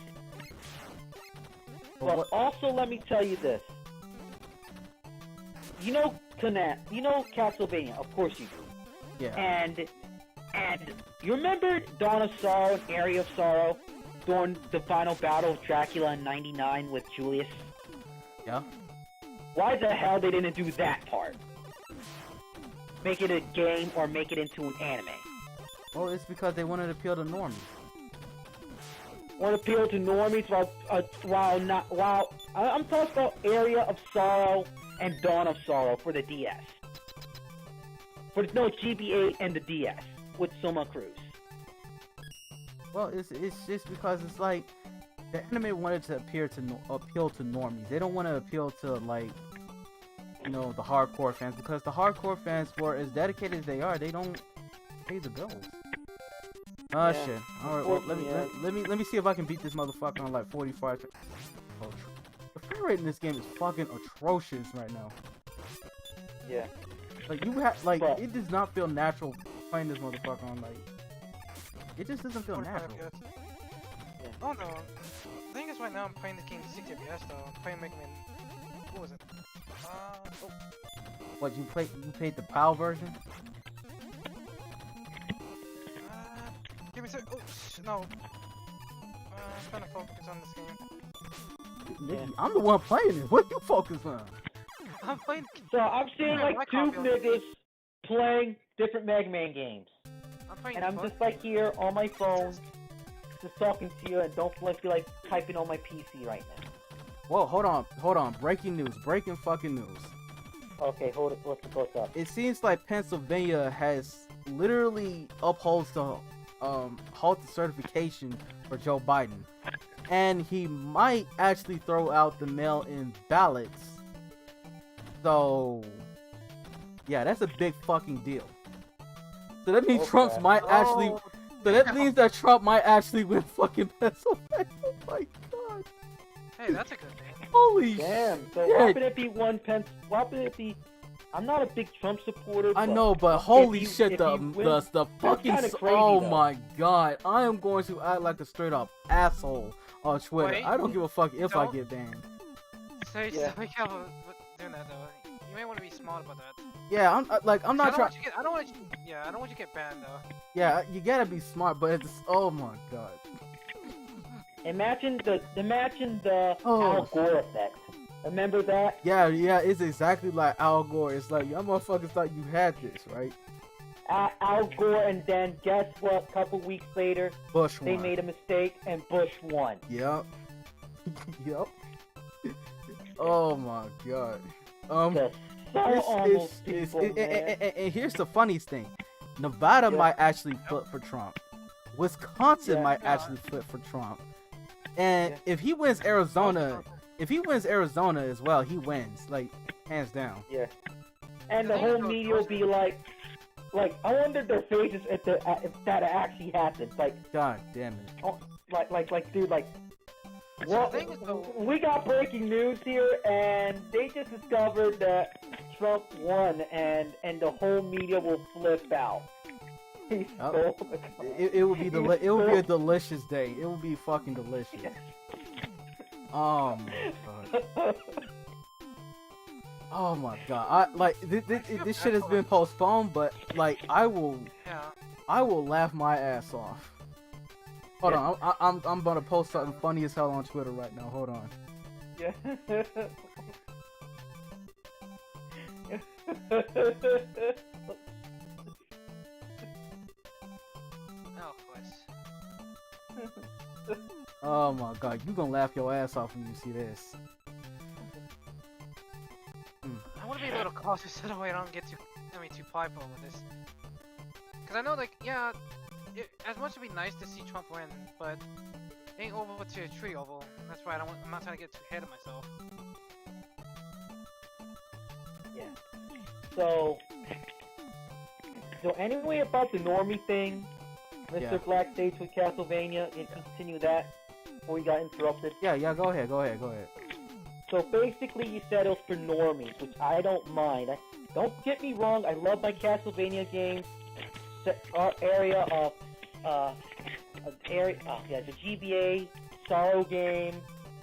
But also, let me tell you this. You know Castlevania, of course you do. Yeah. And you remember Dawn of Sorrow and Area of Sorrow during the final battle of Dracula in '99 with Julius? Yeah. Why the hell they didn't do that part? Make it a game or make it into an anime? Well, it's because they wanted to appeal to normies. Want to appeal to normies while I'm talking about Area of Sorrow and Dawn of Sorrow for the DS. GBA and the DS with Soma Cruz. Well, it's just because it's like the anime wanted to appeal to normies. They don't want to appeal to like, you know, the hardcore fans, because the hardcore fans, for as dedicated as they are, they don't pay the bills. Oh Yeah. shit! All right, well, let me see if I can beat this motherfucker on like 45. Oh, the frame rate in this game is fucking atrocious right now. Yeah. Like it does not feel natural playing this motherfucker on like. It just doesn't feel 45 natural. FPS. Oh no. The thing is, right now I'm playing this game 60 FPS though. I'm playing Mega Man. What was it? What you paid the PAL version? Give me a sec. Oh, no. I'm trying to focus on this game. Nigga, I'm the one playing it. What you focus on? I'm playing. So I'm seeing Yeah, like my two copy of- niggas playing different Mega Man games. I'm playing. And I'm just like here on my phone, just talking to you, and don't feel like typing on my PC right now. Whoa, hold on. Breaking news. Breaking fucking news. Okay, hold it. What's up? It seems like Pennsylvania has literally halt the certification for Joe Biden. And he might actually throw out the mail-in ballots. So, yeah, that's a big fucking deal. So that means Okay. Trump's might actually. Oh, So that means that Trump might actually win fucking Pennsylvania. Oh my god. hey, that's a good thing. Holy Damn. So shit. what happened if he won What happened if he? I'm not a big Trump supporter. I know, but holy shit, if the he wins, fucking kinda crazy, oh though. my god, I am going to act like a straight up asshole on Twitter. Wait, I don't give a fuck if I don't. get banned. So Yeah. be careful with doing that though. You may want to be smart about that. Yeah, I'm not trying. I don't want you. Yeah, I don't want you to get banned though. Yeah, you gotta be smart, but it's oh my god. Imagine the Oh. Al Gore effect. Remember that? Yeah, it's exactly like Al Gore. It's like y'all motherfuckers thought you had this, right? Al Gore, and then guess what? A couple weeks later, Bush they won. made a mistake, and Bush won. Yep. Yep. Oh my god. The so almost people, man. And here's the funniest thing. Nevada Yeah. might actually flip for Trump. Wisconsin Yeah. might Yeah. actually flip for Trump. And Yeah. if he wins Arizona, as well, he wins, like, hands down. Yeah. And The the thing whole about media will be like, I wonder their faces if that actually happens. Like, God damn it. dude, like, So well, the thing is though, we got breaking news here, and they just discovered that Trump won, and the whole media will flip out. He Oh. stole the country. It will be it will be a delicious day. It will be fucking delicious. Oh my god. Oh my god. I like this shit has been postponed, but like I will yeah. laugh my ass off. Hold on, I'm gonna post something funny as hell on Twitter right now. Hold on. Yeah. Oh, please. Oh my god, you gonna laugh your ass off when you see this. I want to be a little cautious so that way I don't get too prideful with this. Cause I know, like, yeah, as much as it'd be nice to see Trump win, but it ain't over to a tree oval. That's why I'm not trying to get too ahead of myself. Yeah. So anyway, about the normie thing, Mr. Yeah. Black states with Castlevania, and continue that before we got interrupted. Yeah, go ahead. So basically, you said it was for normies, which I don't mind. Don't get me wrong, I love my Castlevania games. Our area of the GBA, Sorrow Game,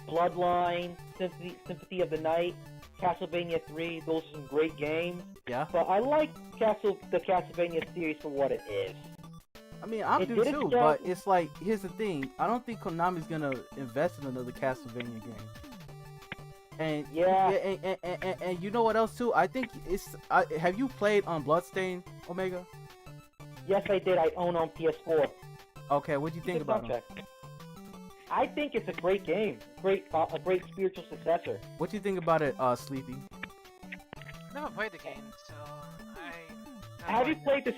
Bloodline, Sympathy of the Night, Castlevania 3. Those are some great games. Yeah. But I like the Castlevania series for what it is. I mean, I It do did its too, job. but it's like, here's the thing. I don't think Konami's gonna invest in another Castlevania game. And Yeah. and you know what else too? I think have you played on Bloodstain, Omega? Yes, I did. I own on PS4. Okay, what'd you think Good about it? soundtrack. I think it's a great game. A great spiritual successor. What you think about it, Sleepy? Never played the game, so I. Have you played the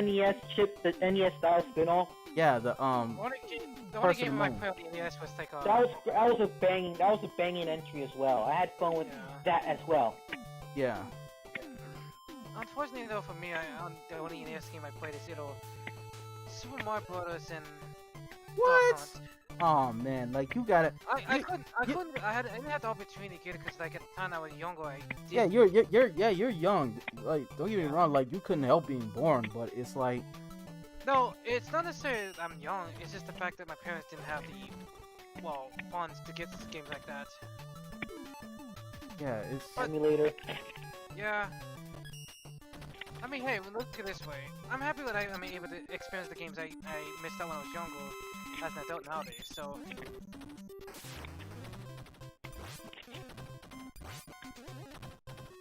NES the NES style spin-off? Yeah, the The only Person game I Moon. played on the NES was like That was a banging entry as well. I had fun with Yeah. that as well. yeah. Unfortunately though, for me, the only NES game I played is Super Mario Brothers and What? Duck Hunt. Oh man, like you gotta. I You- couldn't, I didn't have the opportunity to get it because like at the time I was younger. I did. Yeah, you're young. Like, don't get me wrong. Like, you couldn't help being born, but it's like, No, it's not necessarily that I'm young. It's just the fact that my parents didn't have the funds to get games like that. yeah, it's. But- Emulator. Yeah. I mean, hey, look at it this way. I'm happy that I'm able to experience the games I missed out when I was younger as an adult nowadays. So.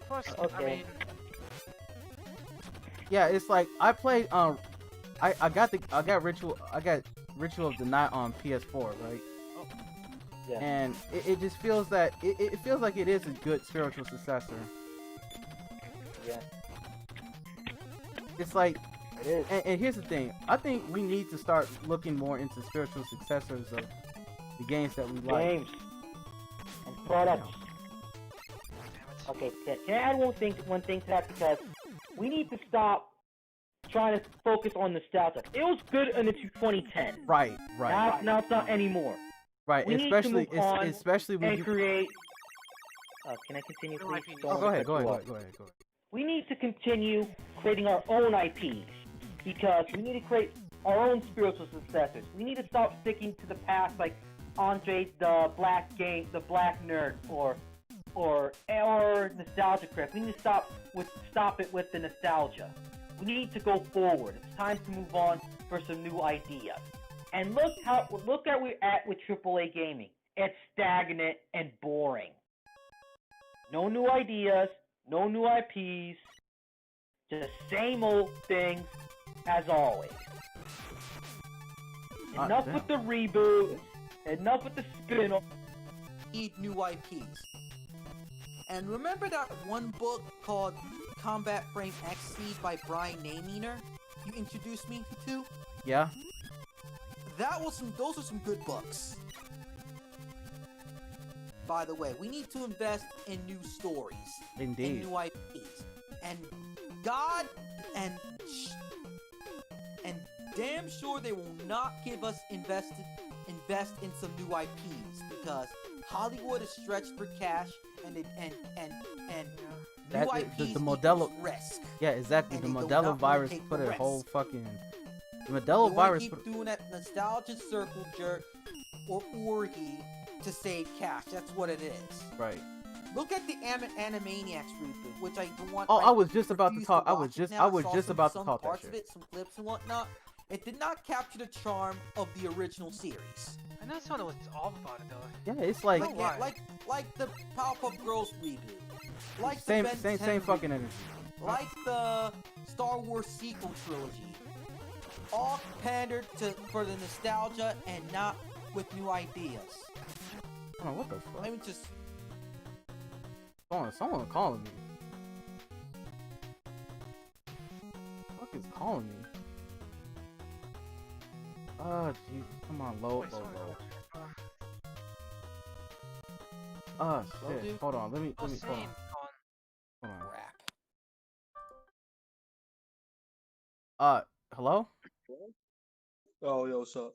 Plus, I Okay. mean, Yeah, it's like I played I got Ritual of the Night on PS4, right? Yeah. And it just feels that it feels like it is a good spiritual successor. Yeah. It's like, It is. and here's the thing, I think we need to start looking more into spiritual successors of the games that we like. Games and products. damn it. Okay, can I add one thing to that? Because we need to stop trying to focus on nostalgia. It was good until 2010. Right. Now it's not anymore. Right, we need to move on especially when And you create. Can I continue, No, please? I can- Don't go wanna ahead, cut you off. go ahead. We need to continue creating our own IPs because we need to create our own spiritual successors. We need to stop sticking to the past, like Andre the Black Nerd, or Nostalgia Crypt. We need to stop it with the nostalgia. We need to go forward. It's time to move on for some new ideas. And look at where we're at with AAA gaming. It's stagnant and boring. No new ideas, no new IPs, just same old things as always. Enough damn. with the reboots, enough with the spin-off. Need new IPs. And remember that one book called Combat Frame X Seed by Brian Naeminer you introduced me to? Yeah. Those are some good books. By the way, we need to invest in new stories. Indeed. And new IPs. And God and damn sure they will not give us invest in some new IPs because Hollywood is stretched for cash and new IPs the Modelo equals risk. Yeah, exactly. And The they do Modelo not virus take put the a whole risk. fucking the You Modelo only virus keep put, doing that nostalgia circle jerk or orgy to save cash. That's what it is. right. Look at the Animaniacs reboot, which I don't want. Oh, I was just about to refuse talk. I watch was it just now. I was saw just some about to talk that parts shit. of it, some clips and whatnot. It did not capture the charm of the original series. I know someone was off about it though. Yeah, it's like Oh, why? Like the Powerpuff Girls reboot, like same the Ben 10 same fucking reboot, energy. like the Star Wars sequel trilogy. All pandered for the nostalgia and not with new ideas. Oh, what the fuck? Let me just. Someone calling me. Fuck is calling me? Oh, jeez. Come on, load. Wait, sorry. Oh, Load, shit. dude. Hold on. Let me, hold Same. on. Hold on. Crap. Hello? Oh, yo, what's up?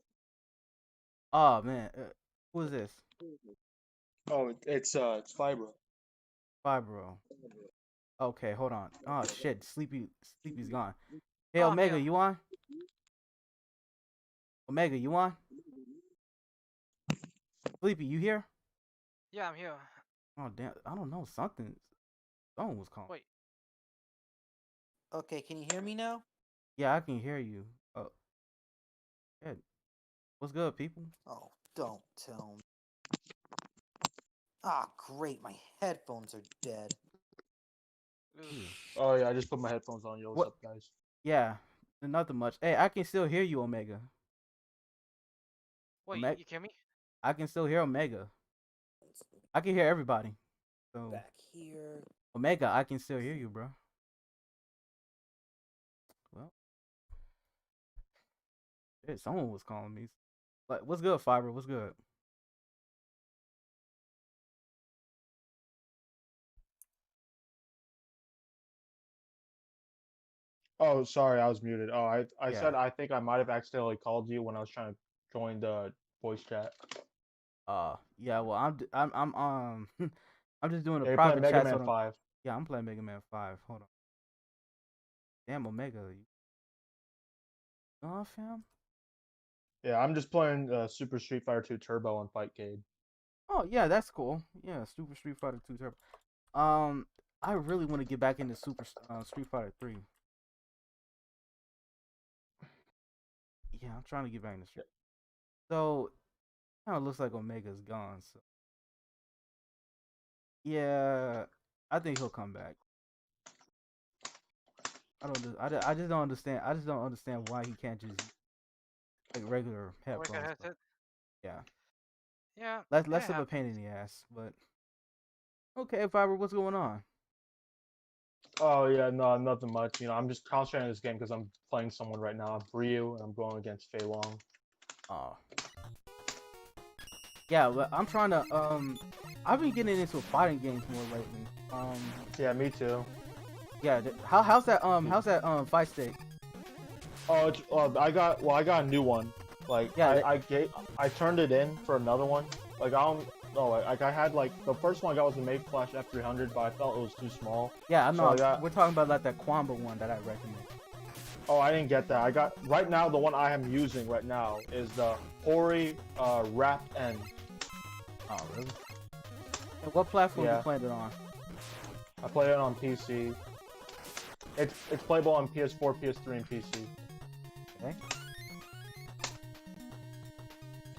Oh, man. Who is this? Oh, it's Fibro. Fibro. Okay, hold on. Oh, shit. Sleepy's gone. Hey, Oh, Omega, yeah. you on? Omega, you on? Sleepy, you here? Yeah, I'm here. Oh, damn. I don't know. Someone was calling. Wait. Okay, can you hear me now? Yeah, I can hear you. Oh, good. What's good, people? Oh, don't tell me. Ah, great, my headphones are dead. Ugh. Oh yeah, I just put my headphones on. Yo, what's What? up, guys? Yeah, nothing much. Hey, I can still hear you, Omega. Wait, Mac- you hear me? I can still hear Omega. I can hear everybody. So, Back here. Omega, I can still hear you, bro. Well, shit, someone was calling me. Like, what's good, Fiber? What's good? Oh, sorry, I was muted. Oh, I Yeah. said I think I might have accidentally called you when I was trying to join the voice chat. Yeah. Well, I'm I'm just doing a Yeah, you're playing private Mega chat. Man So 5. yeah, I'm playing Mega Man 5. Hold on. Damn, Omega. Oh, fam. Yeah, I'm just playing Super Street Fighter 2 Turbo on Fightcade. Oh yeah, that's cool. Yeah, Super Street Fighter 2 Turbo. I really want to get back into Street Fighter 3. Yeah, I'm trying to get back into Street. So, kind of looks like Omega's gone. So, yeah, I think he'll come back. I just don't understand. I just don't understand why he can't just like regular Like I headphones. had But said. yeah, Yeah. less it of a pain in happens. the ass. But okay, Fiber, what's going on? Oh yeah, no, nothing much. You know, I'm just concentrating on this game because I'm playing someone right now. I'm Ryu, and I'm going against Fei Long. Oh, yeah, but I'm trying to I've been getting into fighting games more lately. Yeah, me too. Yeah, how's that fight stick? Oh, I got a new one. Like Yeah, I turned it in for another one. Like I don't know. Like I had like the first one I got was the Make Flash F300, but I felt it was too small. Yeah, I So know. I got- We're talking about like that Quamba one that I recommend. Oh, I didn't get that. I got right now the one I am using right now is the Hori Wrapped End. Oh, really? And what platform Yeah. you playing it on? I play it on PC. It's playable on PS4, PS3, and PC. Okay.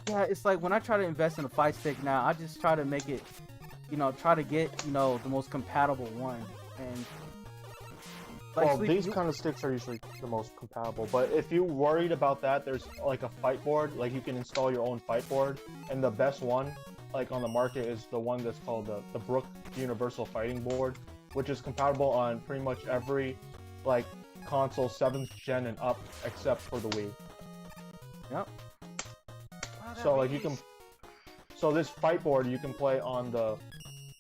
Yeah, it's like when I try to invest in a fight stick now, I just try to make it, try to get, the most compatible one. And like, Well, these kind of sticks are usually the most compatible, but if you're worried about that, there's like a fight board, like you can install your own fight board, and the best one, like on the market, is the one that's called the Brook Universal Fighting Board, which is compatible on pretty much every, like, console 7th gen and up, except for the Wii. Yep. Wow, that So like really you can, is- so this fight board you can play on the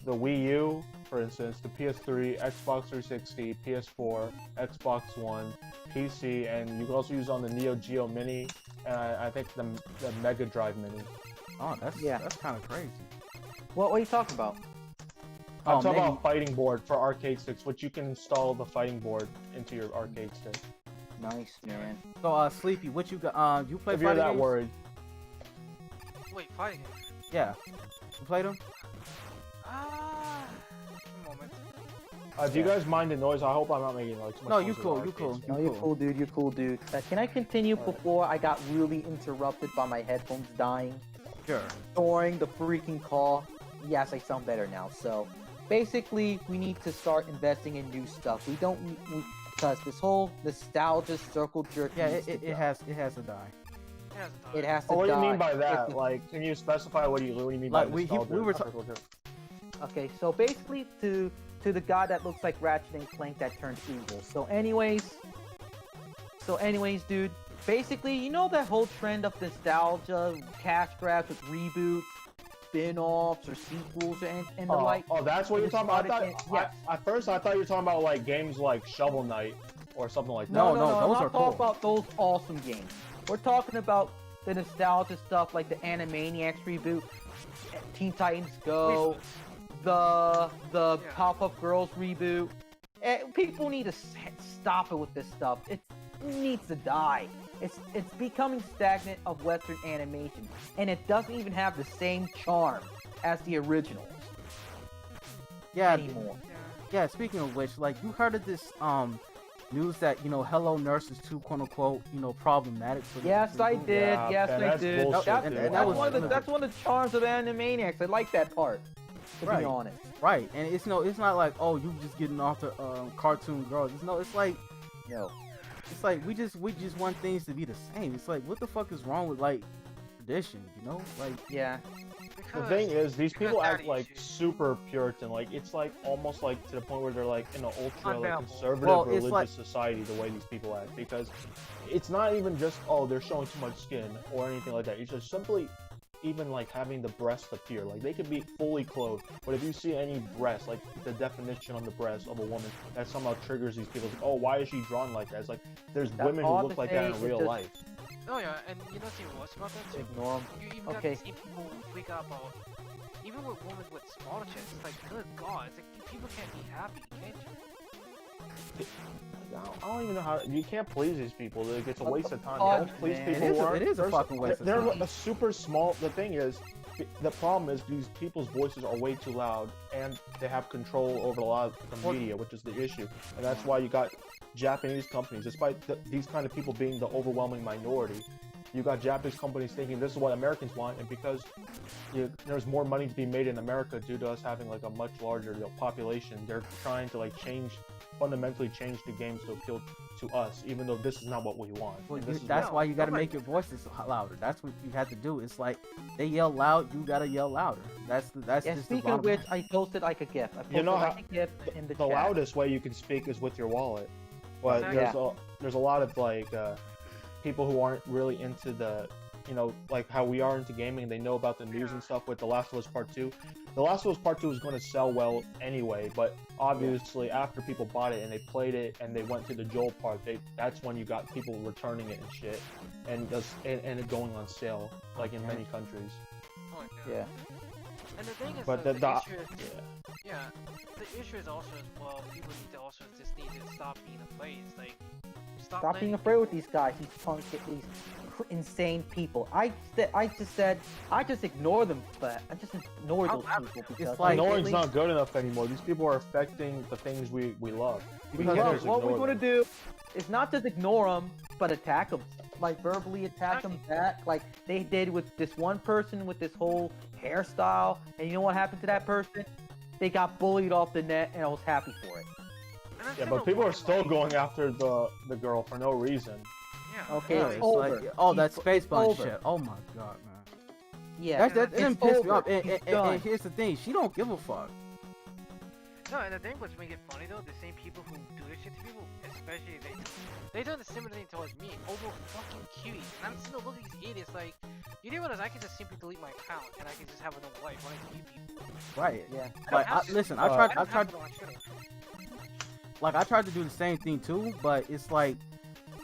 Wii U, for instance, the PS3, Xbox 360, PS4, Xbox One, PC, and you can also use it on the Neo Geo Mini, and I think the Mega Drive Mini. Oh, that's kind of crazy. What are you talking about? I'm Oh, talking maybe- about a fighting board for arcade sticks, which you can install the fighting board into your arcade stick. Nice, man. So, Sleepy, what you got? You play If you're fighting that games? worried. Wait, fighting game. Yeah. You played them? Ah, a moment. Do you guys mind the noise? I hope I'm not making like too much No, noise you with cool, the you cool. arcades. No, you're cool, dude. You're cool, dude. Can I continue before I got really interrupted by my headphones dying Sure. during the freaking call? Yes, I sound better now. So, basically, we need to start investing in new stuff. We don't need because this whole nostalgia circle jerk. Yeah, needs to it go. has to die. It hasn't died. It has to Oh, what do you die. mean by If that? the- Like, can you specify what do you mean Like, by we nostalgia? were Okay, so basically to the guy that looks like Ratchet and Clank that turned evil. So anyways, dude, basically, you know that whole trend of nostalgia, cash grabs with reboots, spin-offs, or sequels, and the like? Oh, that's what you're It talking about. started At first, I thought you were talking about like games like Shovel Knight or something like that. No, I'm those not are talking cool. about those awesome games. We're talking about the nostalgia stuff like the Animaniacs reboot, Teen Titans Go, the Yeah. Pop-Up Girls reboot. People need to stop it with this stuff. It needs to die. It's becoming stagnant of Western animation, and it doesn't even have the same charm as the originals Yeah, anymore. yeah. Speaking of which, like, you heard of this news that Hello Nurse is too quote unquote problematic for the Yes, I reboot? did. Yeah, Yes, and I that's did. bullshit, That's, dude. And that that's was one of the one of that's one of the charms of Animaniacs. I like that part. To be Right. honest. Right, and it's not like, oh, you just getting off the cartoon girls. It's like No. it's like we just want things to be the same. It's like, what the fuck is wrong with like tradition? Like, Yeah. The Because thing is, these people act daddy like issues. super Puritan. Like it's like almost like to the point where they're like in an ultra like, Unbearable. conservative Well, it's religious like- society. The way these people act, because it's not even just they're showing too much skin or anything like that. It's just simply even like having the breast appear. Like they could be fully clothed, but if you see any breast, like the definition on the breast of a woman, that somehow triggers these people. It's like, oh, why is she drawn like that? It's like there's That's women who all look to like that say, in it real just- life. Oh yeah, and you know what's worse about that too? Ignore 'em. You even Okay. got the same people who freak out about, even with women with smaller chests, it's like, good god, it's like, people can't be happy, can't you? I don't even know how you can't please these people. Like, it's a waste of time. fuck, Don't please man? people. It is who a- aren't- it is a first- fucking waste of They're time. a super small. The thing is, the problem is these people's voices are way too loud, and they have control over a lot of the media, which is the issue. And that's why you got Japanese companies, despite these kind of people being the overwhelming minority, you got Japanese companies thinking this is what Americans want, and because there's more money to be made in America due to us having like a much larger population, they're trying to like fundamentally change the game to appeal to us, even though this is not what we want. Well, And this is that's what- why you gotta make your voices louder. That's what you have to do. It's like they yell loud, you gotta yell louder. That's Yeah, just the speaking of bottom which, line. I posted like a GIF. I posted You know like how- a GIF in the the chat. loudest way you can speak is with your wallet, but Exactly. there's a lot of like people who aren't really into the like how we are into gaming. They know about the news and stuff with The Last of Us Part 2. The Last of Us Part 2 was going to sell well anyway, but obviously after people bought it and they played it and they went to the Joel part, that's when you got people returning it and shit, and it going on sale like in many countries. Oh my God. Yeah. And the thing is, But the the issue is, yeah, the issue is also as well. People need to also just need to stop being afraid. It's like Stop letting being afraid with these guys, these insane people. I just ignore them, but I just ignore I'll those laugh at people them. because It's like- Ignoring's lately- not good enough anymore. These people are affecting the things we love. We Because can't Well, just what we're ignore gonna them. do is not just ignore them, but attack them. Like verbally attack them back, like they did with this one person with this whole hairstyle. And you know what happened to that person? They got bullied off the net, and I was happy for it. And I'm Yeah, kinda but people are wondering, still like, going after the girl for no reason. Yeah. Okay, Yeah, it's it's over. like, oh, that It's space bunch over. shit. Oh my god, man. Yeah, That it's didn't piss me over. off. And It's done. here's the thing, she don't give a fuck. No, and the thing which make it funny though, the same people who do this shit to people, especially they done the similar thing towards me over fucking cuties. And I'm still looking at these idiots like, you do realize I can just simply delete my account and I can just have another life running to you people. Right. Yeah. But have to- listen, I I I tried don't have to go on Twitter. like I tried to do the same thing too, but it's like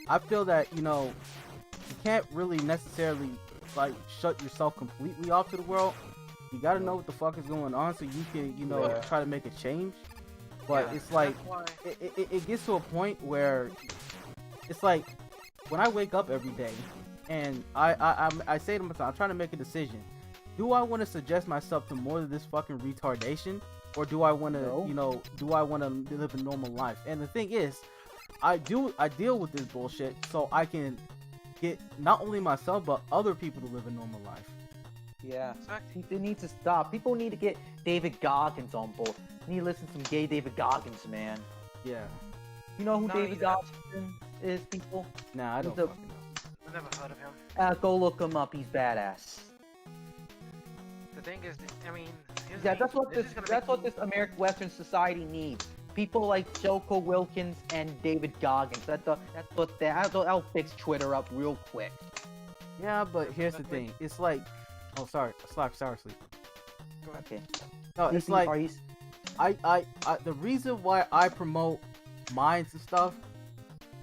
I feel that, you can't really necessarily like shut yourself completely off to the world. You gotta know what the fuck is going on so you can, Yeah. try to make a change. But Yeah, it's and like that's why, it gets to a point where it's like when I wake up every day and I say to myself, I'm trying to make a decision. Do I want to suggest myself to more of this fucking retardation, or do I want to, No. do I want to live a normal life? And the thing is, I deal with this bullshit so I can get not only myself but other people to live a normal life. Yeah. exactly. They need to stop. People need to get David Goggins on board. Need to listen to some gay David Goggins, man. Yeah. You know who Not David either. Goggins is, people? Nah, I don't He's a- fucking know. I've never heard of him. Go look him up. He's badass. The thing is, I mean, here's Yeah, the that's thing, what this this is gonna that's make what me- this American Western society needs. People like Joko Wilkins and David Goggins. That'll fix Twitter up real quick. Yeah, but here's the Definitely. thing. It's like, oh sorry, sorry, sleep. Go ahead. Okay. No, it's Are like you- I the reason why I promote mines and stuff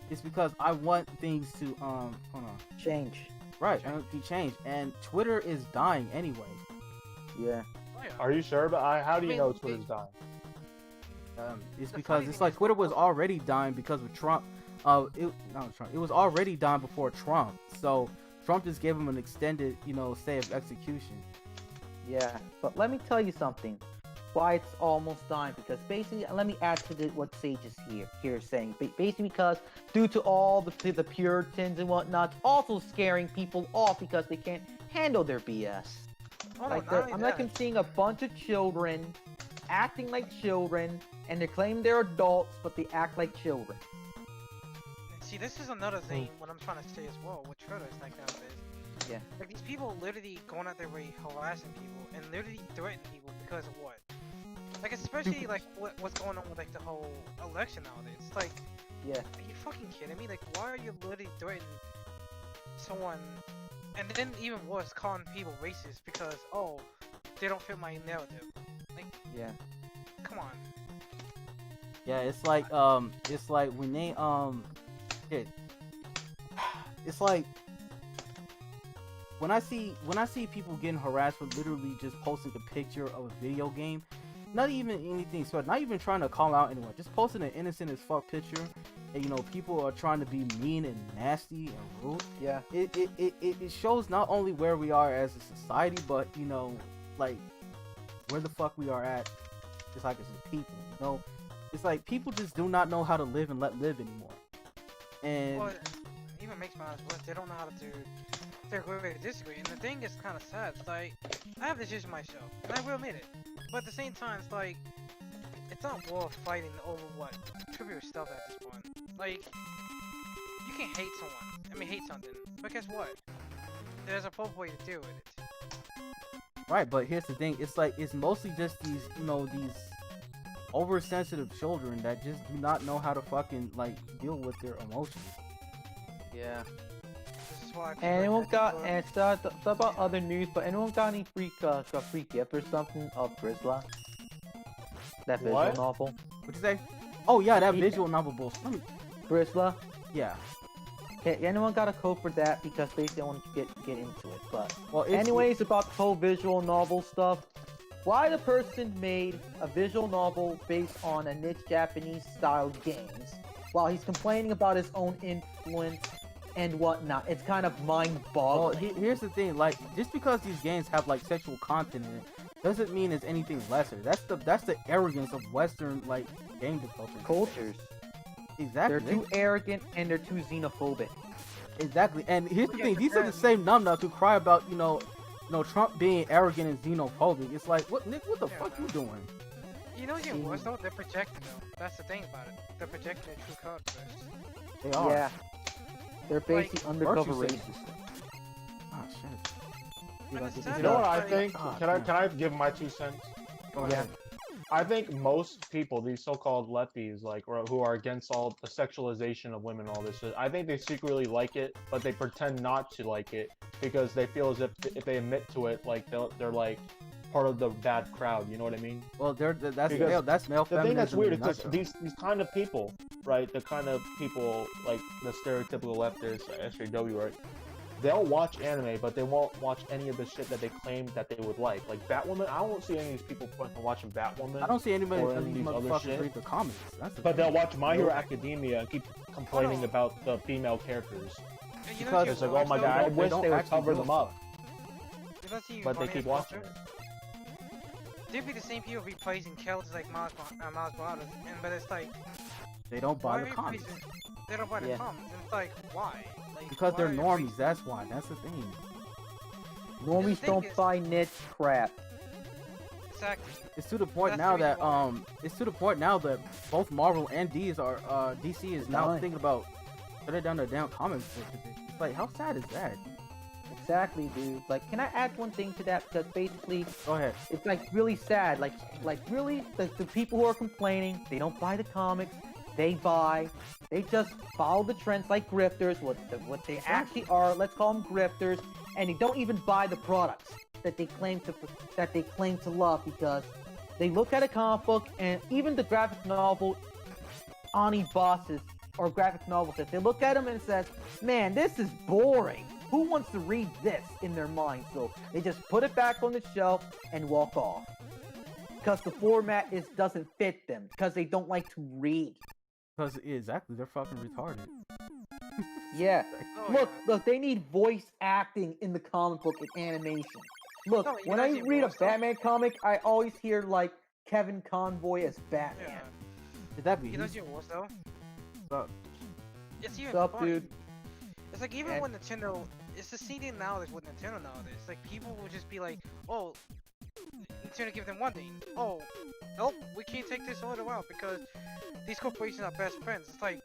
is because I want things to hold on. change. Right, to change. And Twitter is dying anyway. Yeah. Oh, yeah. Are you sure? But how do you I mean, know Twitter's dying? It's The because funny it's thing like is- Twitter was already dying because of Trump. It was already dying before Trump. So Trump just gave him an extended, stay of execution. Yeah. But let me tell you something. Why it's almost dying? Because basically, let me add to what Sage is here is saying. Basically, because due to all the Puritans and whatnot, also scaring people off because they can't handle their BS. Oh, Like not they're- only I'm that, like seeing a bunch of children acting like children, and they claim they're adults, but they act like children. see, this is another thing what I'm trying to say as well. What Twitter is like nowadays. Yeah. Like these people literally going out their way harassing people and literally threatening people because of what? Like especially like what's going on with like the whole election nowadays. It's like, Yeah. are you fucking kidding me? Like why are you literally threatening someone? And then even worse, calling people racist because they don't fit my narrative. Like Yeah. come on. Yeah, it's like when they shit. It's like when I see people getting harassed for literally just posting a picture of a video game, not even anything, so not even trying to call out anyone, just posting an innocent as fuck picture, and, you know, people are trying to be mean and nasty and rude. Yeah. It shows not only where we are as a society, but, you know, like where the fuck we are at. Just like as a people, you know, it's like people just do not know how to live and let live anymore. And Well, it even makes matters worse. They don't know how to agree to disagree. And the thing is kind of sad. It's like, I have this issue myself, and I will admit it. But at the same time, it's like, it's not worth fighting over what trivial stuff at this point. Like, you can hate someone. I mean, hate something. But guess what? There's a proper way to deal with it. right, but here's the thing: it's like it's mostly just these, you know, these oversensitive children that just do not know how to fucking like deal with their emotions. Yeah. This is why I feel like Anyone that got people- and it's about other news, but anyone got any free gift or something of Grizzla? That visual What? novel. What'd you say? Oh yeah, that Yeah. visual novel bullshit. Grizzla. Yeah. Okay, anyone got a code for that? Because basically I want to get into it. But Well, it's, anyways, about the whole visual novel stuff. Why the person made a visual novel based on a niche Japanese style games while he's complaining about his own influence and whatnot? It's kind of well, mind-boggling. here's the thing: like, just because these games have like sexual content in it, doesn't mean it's anything lesser. That's the arrogance of Western like game developers. Cultures. Exactly. They're too arrogant and they're too xenophobic. Exactly. And here's the Yeah, thing: but these are the same numbnuts who cry about, you know, Trump being arrogant and xenophobic. It's like, what, Nick? What the Yeah, fuck man. you doing? You know what's even worse though? They're projecting though. That's the thing about it. They're projecting their true colors first. They are. Yeah. They're basically undercover Virtue racists. signaling. Oh shit. But Like, it's is sad it You know a- what I Like- think? Ah, Can I damn. give my 2 cents? Go Yeah. ahead. I think most people, these so-called lefties, like, or who are against all the sexualization of women, all this shit, I think they secretly like it, but they pretend not to like it because they feel as if they admit to it, like they're like part of the bad crowd. You know what I mean? Well, that's Because male. That's male The thing that's feminism weird in is a because nutshell. these kind of people, right? The kind of people like the stereotypical leftist SJW, right? They'll watch anime, but they won't watch any of the shit that they claim that they would like. Like Batwoman, I don't see any of these people pointing to watching Batwoman. I don't see anybody or of any of these these other motherfuckers shit. read the comics. That's the But they'll thing. watch My Hero Nope. Academia and keep complaining Hold on. about the female characters. And you know Because what's It's even like, oh worse, my though? god, I don't- they wish don't they would actually cover do them it. up, You know what's even but they funnier keep about watching it? it. They'd be the same people replacing characters like Miles Morales, but it's like, They don't why buy are the you comics replacing- They don't buy the Yeah. comics, and it's like, why? Like, because why they're are you normies. replacing- That's why. That's the thing. Normies thing don't is- buy niche crap. Exactly. It's to the point That's now the reason that why. it's to the point now that both Marvel and DC is now Dying. thinking about shutting down their damn comics. It's like, how sad is that? Exactly, dude. Like, can I add one thing to that? Because basically, Go ahead. it's like really sad. Like really, the people who are complaining, they don't buy the comics. They just follow the trends like grifters. What they actually are, let's call them grifters, and they don't even buy the products that they claim to love because they look at a comic book and even the graphic novel Ani bosses or graphic novels, if they look at them and it says, "Man, this is boring. Who wants to read this?" in their mind, so they just put it back on the shelf and walk off because the format doesn't fit them because they don't like to read. Because exactly, they're fucking retarded. Yeah. Oh, Look, yeah. look, they need voice acting in the comic book and animation. Look, No, you when guys I need read a voice stuff. Batman comic, I always hear like Kevin Conroy as Batman. Yeah. Is that be? You know what's even worse though? Suck. It's even What's up, funny. dude? It's like even And- when Nintendo, it's the CD nowadays with Nintendo nowadays. Like people will just be like, oh, Nintendo give them one thing. Oh, nope, we can't take this order out because these corporations are best friends. It's like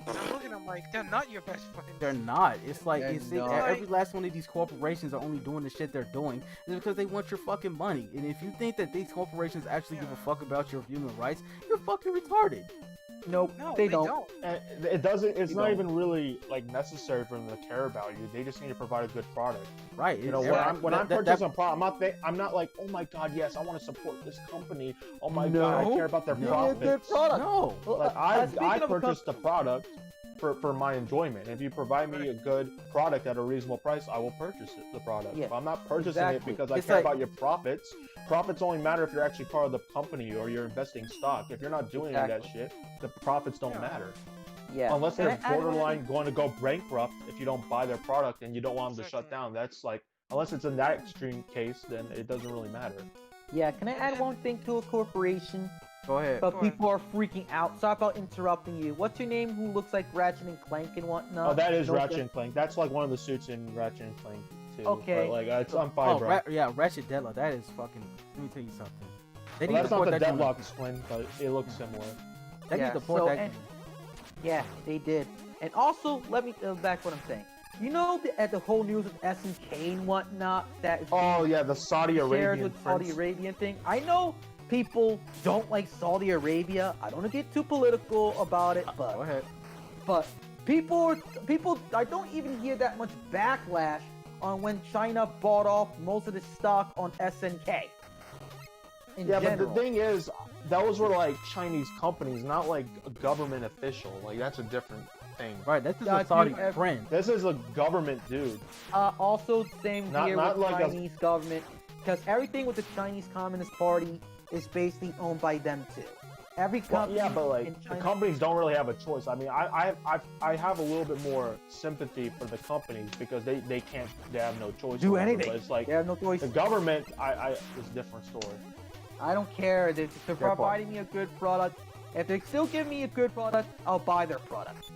I'm looking at them like they're not your best friends. They're not. It's like They're it's not. every last one of these corporations are only doing the shit they're doing is because they want your fucking money. And if you think that these corporations actually give a Yeah. fuck about your human rights, you're fucking retarded. Nope, No, they don't. And it doesn't. It's You not don't. even really like necessary for them to care about you. They just need to provide a good product. Right? You know, it's- when I'm that- purchasing a product, I'm not like, oh my god, yes, I want to support this company. Oh my god, I No. care about their No. profits. Good product. No. Well, Like speaking I of a com- purchased the product for my enjoyment. If you provide me a good product at a reasonable price, I will purchase the product. Yeah, But I'm not purchasing exactly. it because I It's care like- about your profits. Profits only matter if you're actually part of the company or you're investing stock. If you're not doing any of that shit, the profits don't Yeah. matter. Yeah. Unless Can I they're add one borderline thing? going to go bankrupt if you don't buy their product and you don't want them to shut Certainly. down. That's like, unless it's in that extreme case, then it doesn't really matter. Yeah, can I add one thing to a corporation? Go ahead. But Go ahead. people are freaking out. Sorry about interrupting you. What's your name? Who looks like Ratchet and Clank and whatnot? Oh, that is No Ratchet offense. and Clank. That's like one of the suits in Ratchet and Clank too. Okay. But like, I'm fine, Oh, bro. yeah, Ratchet Deadlock. That is fucking. Let me tell you something. They Well, that's not port the that game- Deadlock skin, but it looks similar. They Yeah, need to port so, that and- game. Yeah, they did. And also, let me back what I'm saying. You know, at the whole news with SNK and whatnot that is Oh yeah, the Saudi shared Arabian with Saudi prince. Arabian thing. I know people don't like Saudi Arabia. I don't want to get too political about it, Go but ahead. people, I don't even hear that much backlash on when China bought off most of the stock on SNK. In Yeah, general. but the thing is, those were like Chinese companies, not like a government official. Like that's a different thing. Right, this is Yeah, a Saudi dude, friend. This is a government dude. Also, same Not- here not with like a- Chinese government, because everything with the Chinese Communist Party is basically owned by them too. Every Well, company yeah, but in like the China, companies don't really have a choice. I mean, I have a little bit more sympathy for the companies because they have no choice. do or whatever, anything. But it's like they have no choice. the government, it's a different story. I don't care. They're point. providing me a good product. If they still give me a good product, I'll buy their product.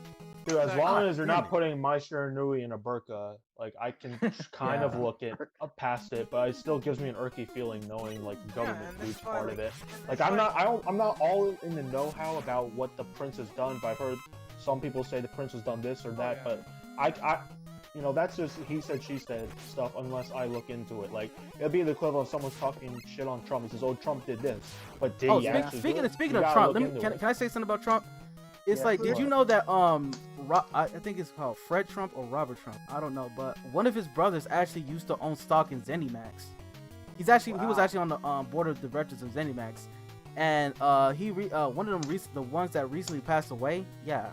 Dude, as Exactly. long as they're damn not it. putting Meister Nui in a burqa, like I can kind of Yeah. look it past it, but it still gives me an irky feeling knowing like the government and dude's that's why, part of it. and Like that's I'm why- I'm not all in the know-how about what the prince has done, but I've heard some people say the prince has done this or that, yeah. but I you know, that's just he said she said stuff unless I look into it. Like it'd be the equivalent of someone talking shit on Trump. He says, "Oh, Trump did this," but did Oh, he actually? speaking do of it? speaking You of gotta Trump, look let me into it. can I say something about Trump? It's Yeah, like, did sure. you know that I think it's called Fred Trump or Robert Trump? I don't know, but one of his brothers actually used to own stock in ZeniMax. He was Wow. actually on the board of directors of ZeniMax, and one of them the ones that recently passed away. Yeah,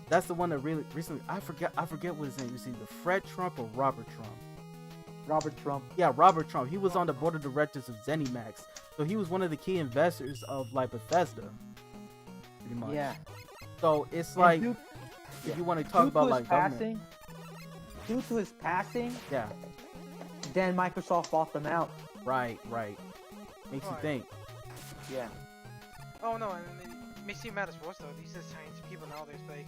that's the one that really recently I forget what his name is, either Fred Trump or Robert Trump. Robert Trump. Yeah, Robert Trump. He was on the board of directors of ZeniMax, so he was one of the key investors of like Bethesda. Pretty much. Yeah. So it's And like due, if you want to talk about like government, due to his passing, yeah, then Microsoft bought them out. right. Makes you Right. think. Yeah. Oh no, and it makes you mad as worse though. These are Chinese people nowadays. Like,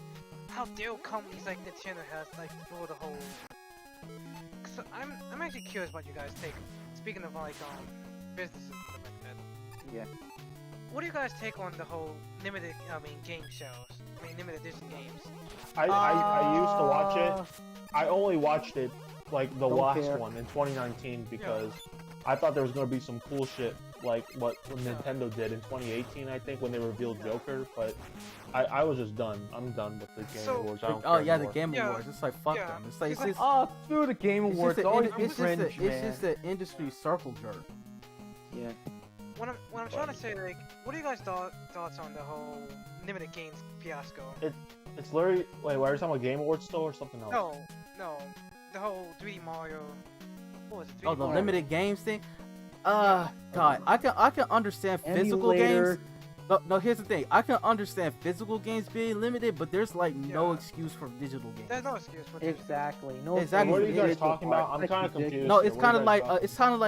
how dare companies like Nintendo has like throw the whole. So I'm actually curious what you guys take. Speaking of like businesses and stuff like that. Yeah. What do you guys take on the whole game shows? I mean limited edition games. I used to watch it. I only watched it like the Don't last care. one in 2019 because I thought there was gonna be some cool shit like what Nintendo did in 2018, I think, when they revealed Joker. But I was just done. I'm done with the Game So- Awards. I don't Oh care yeah, anymore. the Game Yeah. Awards. It's like fuck Yeah. them. It's like It's it's like, just, Oh, through the Game it's Awards, just always the, it's just cringe, the, it's man. just the industry circle jerk. Yeah. What I'm trying to say, like, what are you guys thoughts on the whole limited games fiasco? It's literally wait. Are you talking about Game Awards still or something else? No, the whole 3D Mario. What was it? 3D Oh, the Mario? limited games thing. God, I can understand physical Emulator. games. No, here's the thing. I can understand physical games being limited, but there's like no Yeah. excuse for digital games. There's no excuse for this. Exactly. No. Exactly. What are you guys digital talking about? part. I'm That's kind of ridiculous. confused. No, here. it's What are kind you of guys like talking it's kind of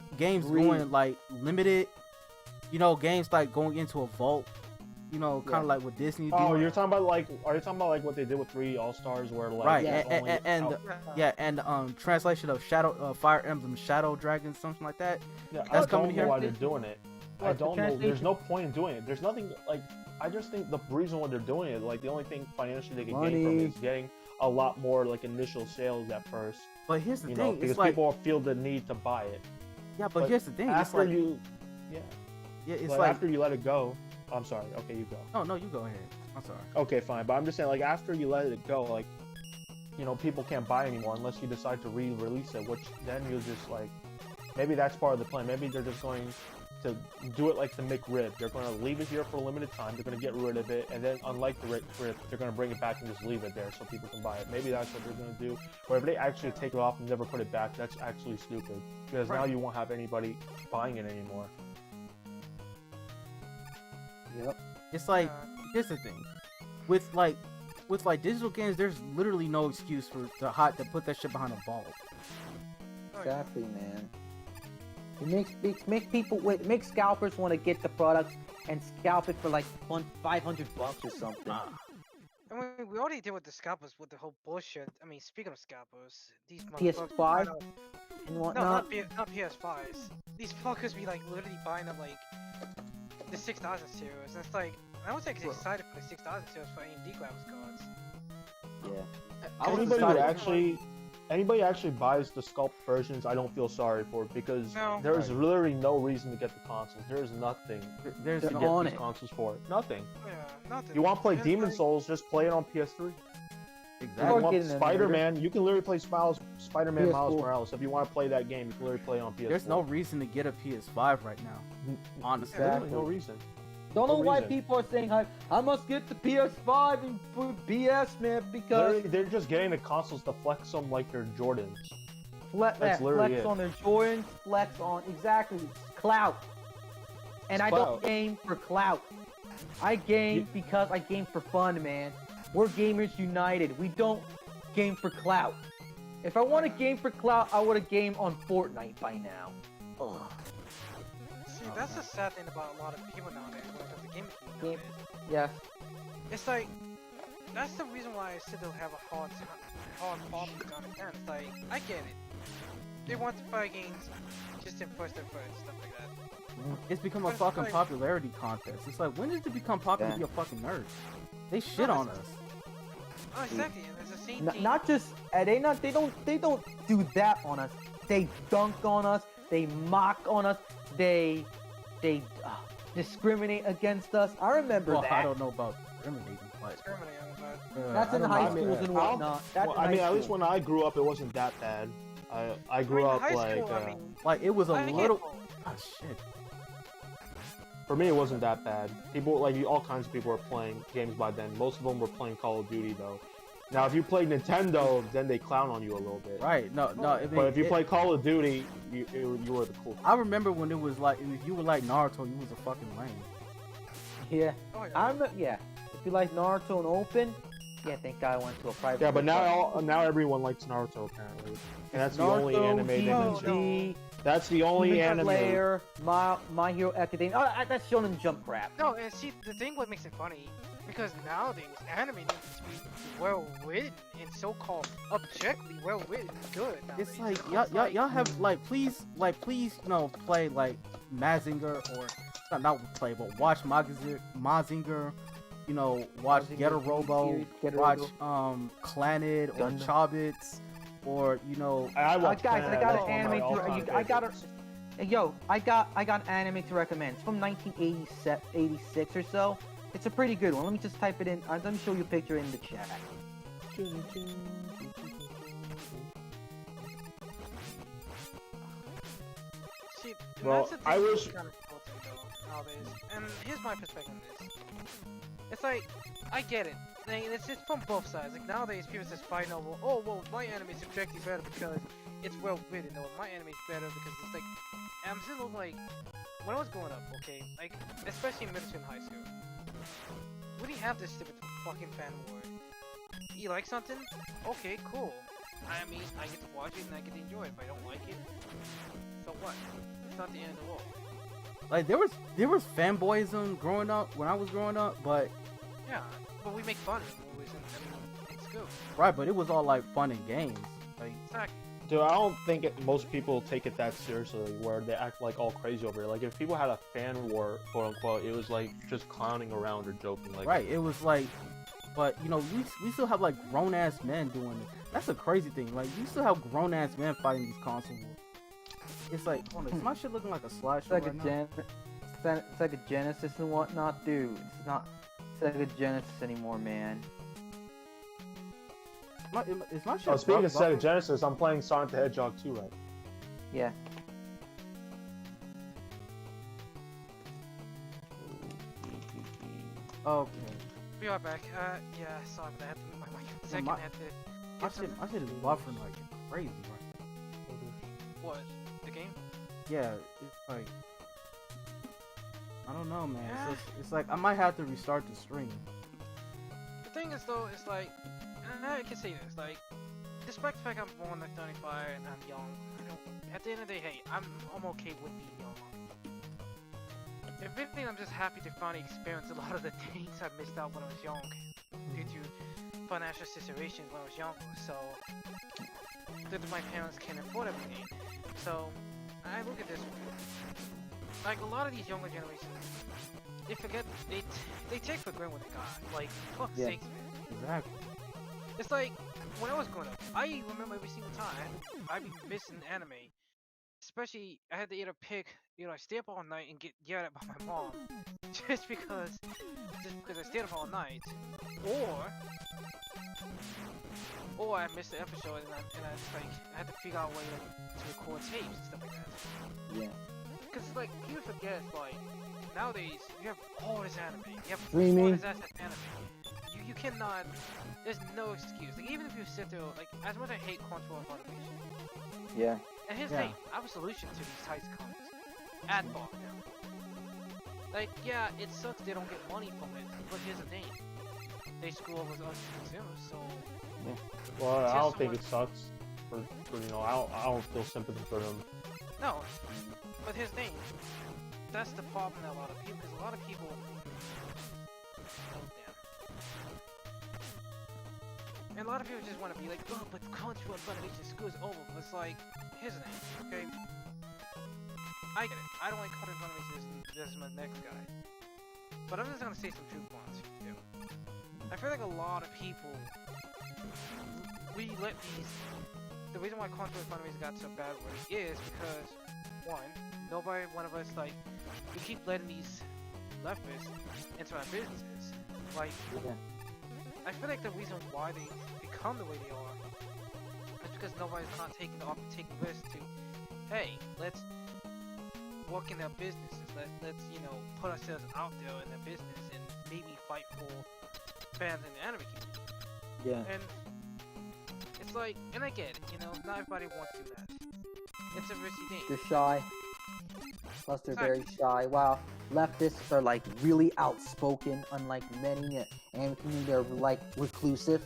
like games Re- going like limited. You know, games like going into a vault. You know, kind of Yeah. like what Disney's Oh, doing. you're talking about like, are you talking about like what they did with 3 All Stars, where like, Right, it's and- only and- out- Yeah, and translation of Fire Emblem Shadow Dragon, something like that. yeah, that's I coming don't here. know why they're doing it. I What, the don't know. There's translation? no point in doing it. There's nothing like. I just think the reason why they're doing it, like the only thing financially they can gain from Money. it is getting a lot more like initial sales at first. But here's the You know, thing. because It's like people feel the need to buy it. yeah, but but here's the thing. It's After like you, yeah, it's like, like after you let it go. I'm sorry. Okay, you go. no, you go ahead. I'm sorry. Okay, fine. But I'm just saying, like, after you let it go, like, you know, people can't buy anymore unless you decide to re-release it, which then you're just like, maybe that's part of the plan. Maybe they're just going to do it like the McRib. They're going to leave it here for a limited time. They're going to get rid of it, and then, unlike the McRib, they're going to bring it back and just leave it there so people can buy it. Maybe that's what they're going to do. Or if they actually take it off and never put it back, that's actually stupid because now Right. you won't have anybody buying it anymore. Yep. It's like Uh, here's the thing. with like digital games, there's literally no excuse for to put that shit behind a bulb. Exactly, man. It makes scalpers want to get the product and scalp it for like $500 or something. I mean, we already did with the scalpers with the whole bullshit. I mean, speaking of scalpers, these PS5 motherfuckers buying up. and No, whatnot. not PS5s. These fuckers be like literally buying up like the 6000 series. And it's like, I was like excited for the 6000 series for AMD graphics cards. Yeah. I was Anybody excited. anybody actually buys the sculpt versions, I don't feel sorry for because No. there's Right. literally no reason to get the consoles. There's nothing There's They're to no, get on these it. consoles for. Nothing. Yeah, nothing. You want to play Just Demon like- Souls? Just play it on PS3. exactly. Or You want get an Spider-Man? You can literally play Spider-Man Miles PS4. Morales. If you want to play that game, you can literally play it on PS4. There's no reason to get a PS5 right now. Honestly. Literally no reason. Don't know No why reason. people are saying I must get the PS5 and put BS, man, because Literally, they're just getting the consoles to flex them like they're Jordans. flex literally it. on their Jordans, flex on exactly clout. And It's I clout. don't game for clout. I game because I game for fun, man. We're gamers united. We don't game for clout. If I want to game for clout, I would have gamed on Fortnite by now. See, that's the sad thing about a lot of people nowadays, when it comes to gaming Game- nowadays. Yeah. It's like, that's the reason why I still have a hard problem to understand. It's like, I get it. They want to play games just in first and first, stuff like that. It's become a But it's fucking like- popularity contest. It's like, when did it become popular to be a fucking nerd? They shit No, on it's- us. Oh, exactly, and it's the same thing. Not just they don't do that on us. They dunk on us. They mock on us. They discriminate against us. I remember Well, that. I don't know about discriminating, but discriminating on that. That's I in don't high know. schools and I'll- whatnot. That's Well, in I mean, high at least school. when I grew up, it wasn't that bad. I grew up high like school, I mean, like it was a I get little. it. Ah, shit. for me, it wasn't that bad. People like all kinds of people were playing games by then. Most of them were playing Call of Duty though. Now, if you play Nintendo, then they clown on you a little bit. Right? No. I mean, But if you play Call of Duty, you were the cool. I remember when it was like, if you were like Naruto, you was a fucking lame. Yeah, Oh, yeah. yeah. If you like Naruto and Open, yeah, thank God I went to a private. Yeah, but school. now everyone likes Naruto apparently, and that's the Naruto, only anime they DBZ, mention. That's the only Demon anime. Slayer, My Hero Academia. Oh, that's Shonen Jump crap. No, and see, the thing what makes it funny, because nowadays, anime needs to be well written and so-called objectively well written and good. It's nowadays. like y'all have like please play like Mazinger or not play but watch Mazinger, watch Mazinger Getter TV Robo, series, Getter watch Robo. Clannad or Gundam. Chobits or I watch Guys, I Clannad, got that's an one of my anime all-time to. I got favorites. a. Yo, I got an anime to recommend. It's from 1986 or so. It's a pretty good one. Let me just type it in. Let me show you a picture in the chat. See, Well, that's the thing I that's wish- kind of tilting though nowadays. And here's my perspective on this. It's like, I get it. Like, it's from both sides. Like nowadays, people just fighting over, oh well, my anime is objectively better because it's well written, or my anime is better because it's like. And I'm still like, when I was growing up, okay, like especially in middle school and high school, we didn't have this stupid fucking fan war. You like something? Okay, cool. I mean, I get to watch it and I get to enjoy it. If I don't like it, so what? It's not the end of the world. like there was fanboyism growing up when I was growing up, but Yeah, but we make fun of movies and it's good. right, but it was all like fun and games. Like Exactly. Dude, I don't think most people take it that seriously, where they act like all crazy over it. Like if people had a fan war, quote unquote, it was like just clowning around or joking. Like right, it was like, but we still have like grown ass men doing it. That's a crazy thing. Like you still have grown ass men fighting these console wars. It's like, hold on, is my shit looking like a slideshow It's like right a now? it's like a Genesis and whatnot, dude. It's not like a Genesis anymore, man. Is my shit? Oh, speaking of buffering? Sega Genesis, I'm playing Sonic the Hedgehog 2 right. Yeah. Okay. Be right back. Yeah, sorry, but I had to move my mic for a second. my- I had to. My Get shit, some... my shit is buffering like crazy right now. What? The game? Yeah, it's like, I don't know, man. It's like I might have to restart the stream. The thing is though, it's like, and I can say this, like, despite the fact I'm born at 35 and I'm young, you know, at the end of the day, hey, I'm okay with being young. If anything, I'm just happy to finally experience a lot of the things I missed out when I was young due to financial situations when I was younger. So, due to my parents can't afford everything. So, I look at this like a lot of these younger generations, they forget they take for granted what they got. Like, fuck's Yeah. sakes, man. Exactly. It's like when I was growing up, I remember every single time I'd be missing anime. Especially, I had to either pick, you know, I stay up all night and get yelled at by my mom, just because I stayed up all night, or I missed the episode and I just like I had to figure out a way to record tapes and stuff like that. Yeah. Because like people forget, like nowadays you have all this anime, you have all Streaming. this anime. You cannot. There's no excuse. Like even if you sit there, like as much as I hate Crunchyroll and Funimation. Yeah. And here's the thing, I have a solution to these sites comics. Ad block them. Like, yeah, it sucks they don't get money from it, but here's the thing. They screw over us consumers, so... Well, I Just don't think someone- it sucks. For you know, I don't feel sympathy for them. No, but here's the thing. That's the problem that a lot of people, because a lot of people... Oh, damn. And a lot of people just want to be like, oh, but Crunchyroll and Funimation screws over, but it's like... Here's the thing, okay? I get it. I don't like Crunchyroll and Funimation, this is my next guy. But I'm just gonna say some truth bombs here, too. I feel like a lot of people... We let these... The reason why Crunchyroll and Funimation got so bad where it is because, one, nobody, one of us, like, we keep letting these leftists into our businesses. Like, Yeah. I feel like the reason why they become the way they are is because nobody's not taking risks to, hey, let's work in their businesses. Let's you know put ourselves out there in their business and maybe fight for fans in the anime community. Yeah. And it's like, and I get it, you know, not everybody wants to do that. It's a risky thing. They're shy. Plus, they're very shy. Wow, leftists are like really outspoken, unlike many anime community. They're like reclusive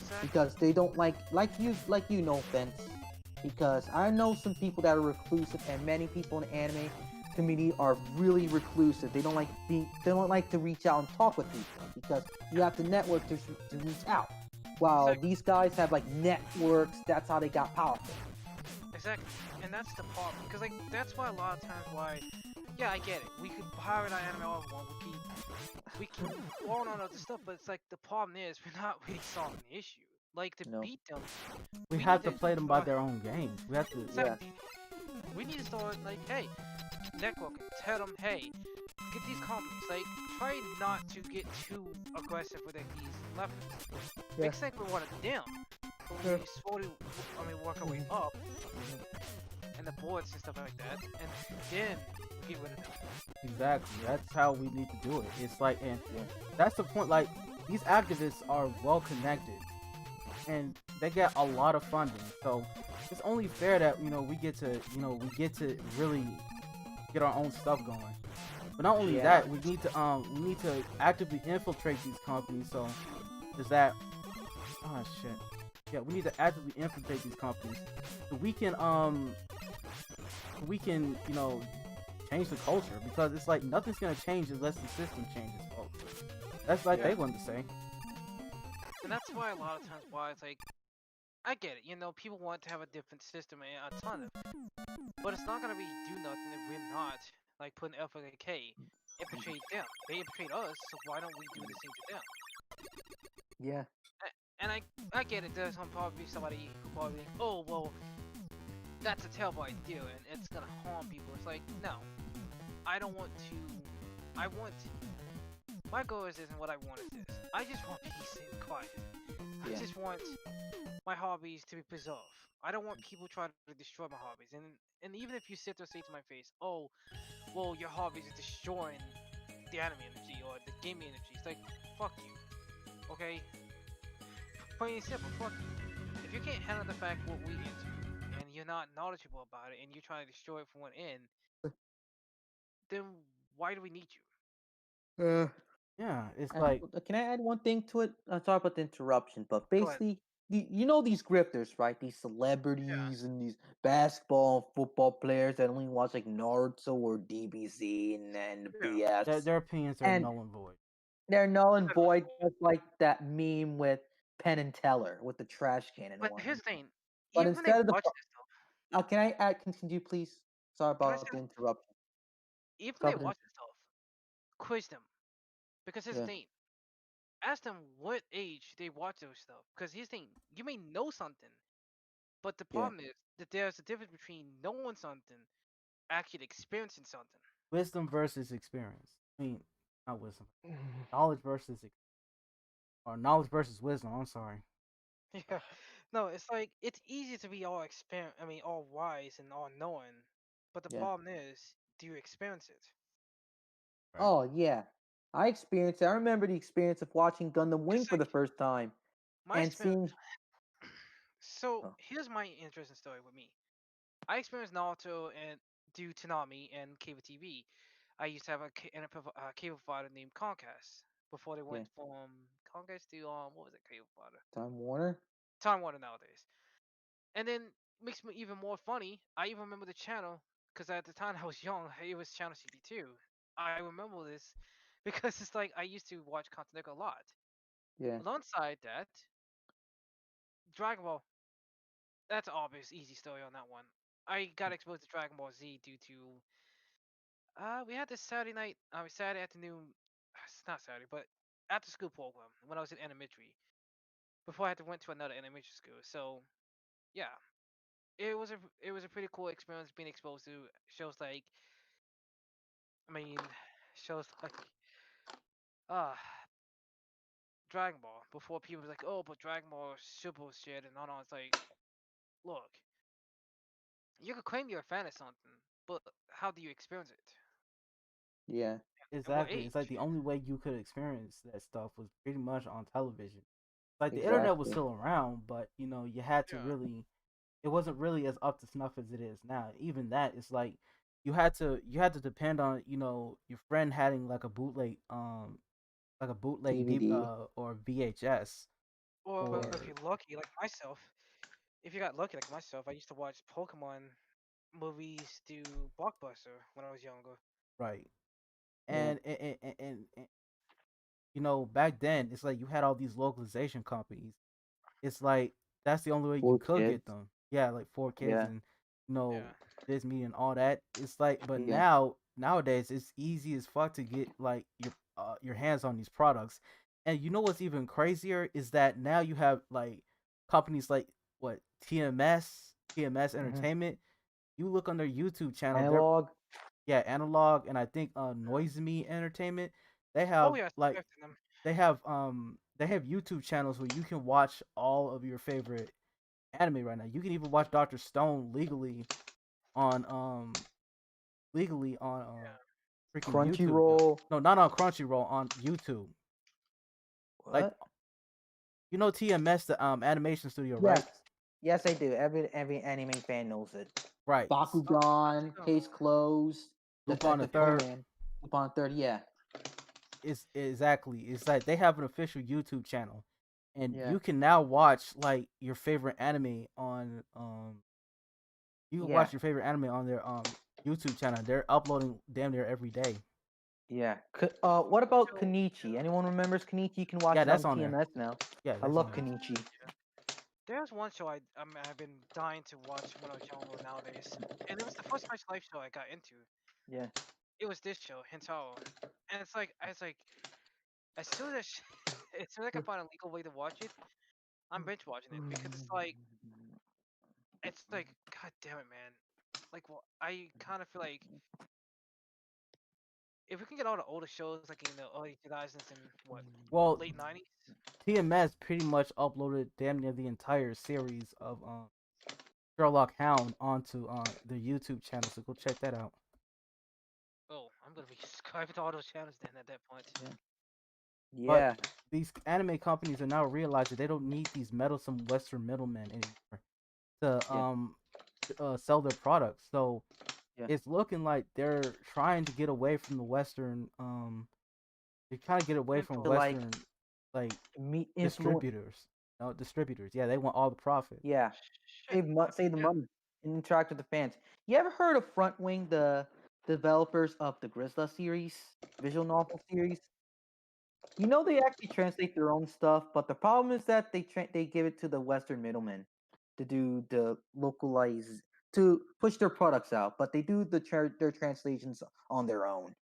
Exactly. because they don't like you. No offense, because I know some people that are reclusive, and many people in the anime community are really reclusive. They don't like to reach out and talk with people because you have to network to reach out. While Exactly. these guys have like networks, that's how they got powerful. Exactly, and that's the problem, because like that's why a lot of times why, yeah, I get it. We could pirate our anime all we want. We keep throwing on other stuff, but it's like the problem is we're not really solving the issue. Like to No. beat them, We We have need to to play them by start- their own games. We have to. exactly. We need to start like, hey, networking. Tell them, hey, get these companies. Like, try not to get too aggressive with like these leftists. Yeah. Makes like we want to them, but we slowly, work our way up, and the boards and stuff like that, and then we get rid of them. Exactly. That's how we need to do it. It's like, and that's the point. Like, these activists are well connected, and they get a lot of funding. So it's only fair that we get to really get our own stuff going. But not only Yeah. that, we need to actively infiltrate these companies. So is that? Oh shit. Yeah, we need to actively infiltrate these companies so we can change the culture, because it's like nothing's gonna change unless the system changes, folks. That's like they wanted to say. And that's why a lot of times why it's like, I get it, you know, people want to have a different system and a ton of it. But it's not gonna be do nothing if we're not like putting effort like, hey, infiltrate them. They infiltrate us, so why don't we do the same to them? Yeah. And I get it, there's probably somebody who probably think, oh well, that's a terrible idea and it's gonna harm people. It's like, no. I don't want to my goal is this and what I want is this. I just want peace and quiet. I Yeah. just want my hobbies to be preserved. I don't want people trying to destroy my hobbies. And even if you sit there and say to my face, oh, well, your hobbies are destroying the anime energy or the gaming energy, it's like, fuck you. Okay? Plain and simple, fuck you. If you can't handle the fact what we into, and you're not knowledgeable about it, and you're trying to destroy it from one end, then why do we need you? Yeah, it's And like can I add one thing to it? Sorry about the interruption, but Go ahead. basically, you know these grifters, right? These Yeah. celebrities and these basketball and football players that only watch like Naruto or DBZ and Yeah. BS, their opinions are and null and void. they're null and Exactly. void, just like that meme with Penn and Teller with the trash can and But one. here's the thing. But Even they instead of the, watch this stuff. can I add? Continue, please. Sorry Can I say about the interruption. even Sorry they about watch this stuff, quiz them. Because here's the yeah, thing. Ask them what age they watch those stuff. Because here's the thing. You may know something, but the yeah, problem is that there's a difference between knowing something, actually experiencing something. Wisdom versus experience. I mean, not wisdom. Knowledge versus or knowledge versus wisdom. I'm sorry. Yeah. No, it's like it's easy to be all wise and all knowing, but the yeah. problem is, do you experience it? Right. Oh yeah, I experienced it. I remember the experience of watching Gundam Wing It's for like the first time my and experience. seeing. So Oh, here's my interesting story with me. I experienced Naruto and due to Nami and cable TV. I used to have a cable provider named Comcast before they yeah, went from Comcast to what was it, cable provider? Time Warner. Time Warner nowadays. And then makes me even more funny. I even remember the channel because at the time I was young. It was channel CP2. I remember this because it's like I used to watch Cartoon Network a lot. Yeah, Alongside that, Dragon Ball. That's obvious, easy story on that one. I got exposed to Dragon Ball Z due to we had this Saturday night, Saturday afternoon. It's not Saturday, but after school program when I was in elementary. Before I had to went to another elementary school. So yeah, it was a pretty cool experience being exposed to shows like I mean shows like uh Dragon Ball before people was like, oh, but Dragon Ball is super shit and all that. It's like, look, you could claim you're a fan of something, but how do you experience it? yeah, At what Exactly. It's like age? the only way you could experience that stuff was pretty much on television. Like the internet was exactly. still around, but you had to Yeah. really. It wasn't really as up to snuff as it is now. Even that, it's like you had to depend on your friend having like a bootleg DVD. or VHS Or Yeah, if or you're lucky, like myself, if you got lucky like myself, I used to watch Pokemon movies to Blockbuster when I was younger. right. yeah. And back then it's like you had all these localization companies. It's like that's the only way you For could get kids. them. Yeah, like 4 kids Yeah, and you know Yeah. this me and all that. It's like, but yeah. nowadays it's easy as fuck to get like your hands on these products. And you know what's even crazier is that now you have like companies like what TMS Hmm. Entertainment. You look on their YouTube channel, they're Analog. yeah, Analog, and I think Noise Me Entertainment. They Oh have yeah, like subscribe to them. they have YouTube channels where you can watch all of your favorite anime right now. You can even watch Doctor Stone on legally on freaking YouTube. Crunchyroll. No, not on Crunchyroll, on YouTube. Like What? TMS, the animation studio, Yes, right? yes, I do. Every anime fan knows it. Right. Oh, Bakugan, no. Case Closed, Lupin the Detective Third Conan, Upon Third. Yeah, is exactly. It's like they have an official YouTube channel, and yeah, you can now watch like your favorite anime on you can yeah, watch your favorite anime on their YouTube channel. They're uploading damn near every day. yeah. What about So Kenichi? Anyone remembers Kenichi? You can watch Yeah, it on that's on there. TMS now. Yeah, I that's on love there. Kenichi. there's one show I've been dying to watch when I was younger nowadays, and it was the first slice of life show I got into. Yeah. It was this show, Hintaro, and it's like as soon as as soon as I can find a legal way to watch it, I'm binge watching it because it's like god damn it, man. Like well, I kind of feel like if we can get all the older shows like in the early 2000s and what Well, late 90s. TMS pretty much uploaded damn near the entire series of Sherlock Hound onto their YouTube channel, so go check that out. Oh, I'm gonna be subscribed to all those channels then at that point. Yeah. But Yeah. these anime companies are now realizing they don't need these meddlesome Western middlemen anymore to Yeah. sell their products. So Yeah. it's looking like they're trying to get away from the Western They kind of get away from influence. like Western like me influence. distributors. No, distributors. Yeah, they want all the profit. Yeah, Shit. I save mean, the yeah. money and interact with the fans. You ever heard of Frontwing, the developers of the Grizzla series, visual novel series? You know they actually translate their own stuff, but the problem is that they give it to the Western middlemen to do the localize to push their products out, but they do their translations on their own.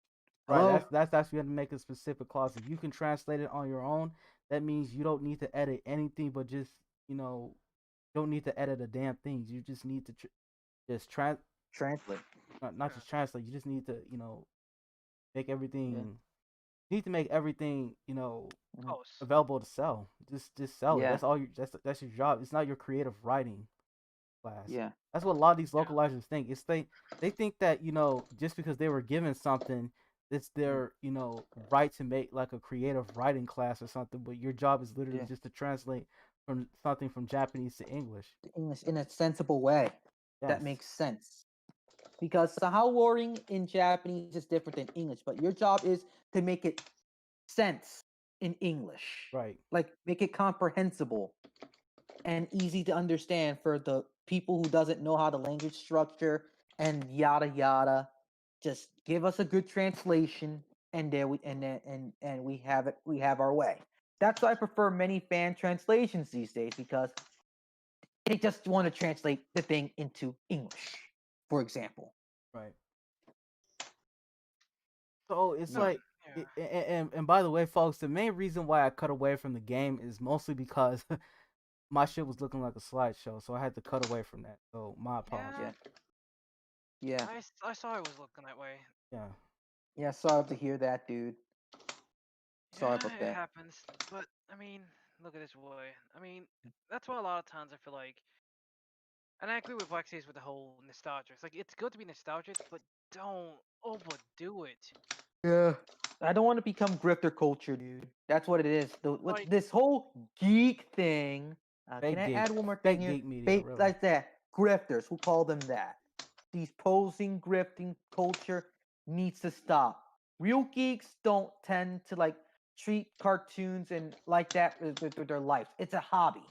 Right. Hello? That's you have to make a specific clause. If you can translate it on your own, that means you don't need to edit anything, but just you know, don't need to edit a damn thing. You just need to just Translate. not Yeah. just translate. You just need to make Yeah. everything. You need to make everything Mhm. Close. available to sell. Just sell it. Yeah. That's all you. That's your job. It's not your creative writing class. Yeah. That's what a lot of these Yeah. localizers think. It's they think that just because they were given something, it's Mm. their right to make like a creative writing class or something. But your job is literally Yeah. just to translate from something from Japanese to English. English in a sensible way that Yes, makes sense. Because Sahau warring in Japanese is different than English, but your job is to make it sense in English. right, Like make it comprehensible and easy to understand for the people who doesn't know how the language structure and yada yada. Just give us a good translation and there we and we have it we have our way. That's why I prefer many fan translations these days because they just want to translate the thing into English, for example. right. So it's No. Yeah. like, Yeah. and by the way, folks, the main reason why I cut away from the game is mostly because my shit was looking like a slideshow, so I had to cut away from that. So my apologies. Yeah. Yeah. Yeah. I saw it was looking that way. Yeah, Yeah, sorry to hear that, dude. Sorry Yeah, about it that. happens. But I mean, look at this way. I mean, that's why a lot of times I feel like, and I agree with Lexi's with the whole nostalgia. It's like it's good to be nostalgic, but don't overdo it. Yeah. I don't want to become grifter culture, dude. That's what it is. With Like, this whole geek thing. Can fake I geek, add one more thing fake here? geek media, Fake really. like that. Grifters, who call them that? These posing grifting culture needs to stop. Real geeks don't tend to like treat cartoons and like that with their lives. It's a hobby.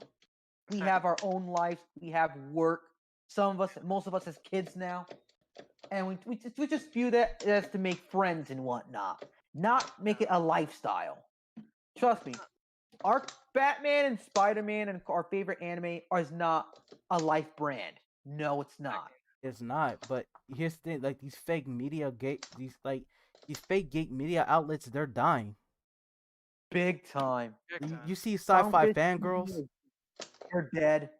We have exactly. our own lives. We have work. Some of us, most of us, as kids now, and we just view that as to make friends and whatnot, not make it a lifestyle. Trust me, our Batman and Spider-Man and our favorite anime is not a life brand. No, it's not. Exactly. It's not. But here's the thing: like these fake media gate, these fake geek media outlets, they're dying. Big time. Big You time. see Some sci-fi bitch fangirls, are dead.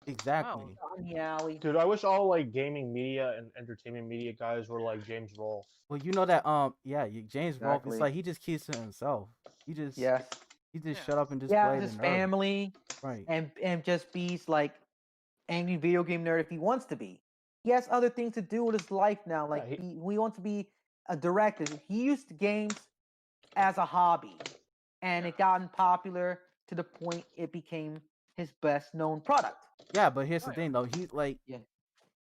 Oh, exactly. On the alley. Dude, I wish all like gaming media and entertainment media guys were like James Rolfe. Well, you know that yeah, James Rolfe. It's Exactly. like he just keeps to himself. He just Yes. he just yeah. shut up and just Yeah, play the his nerd. family Right. and just be like angry video game nerd if he wants to be. He has other things to do with his life now. Yeah, Like he wants to be a director. He used games as a hobby, and Yeah. it gotten popular to the point it became his best known product. Yeah, but here's Oh the yeah. thing though. He's like Yeah,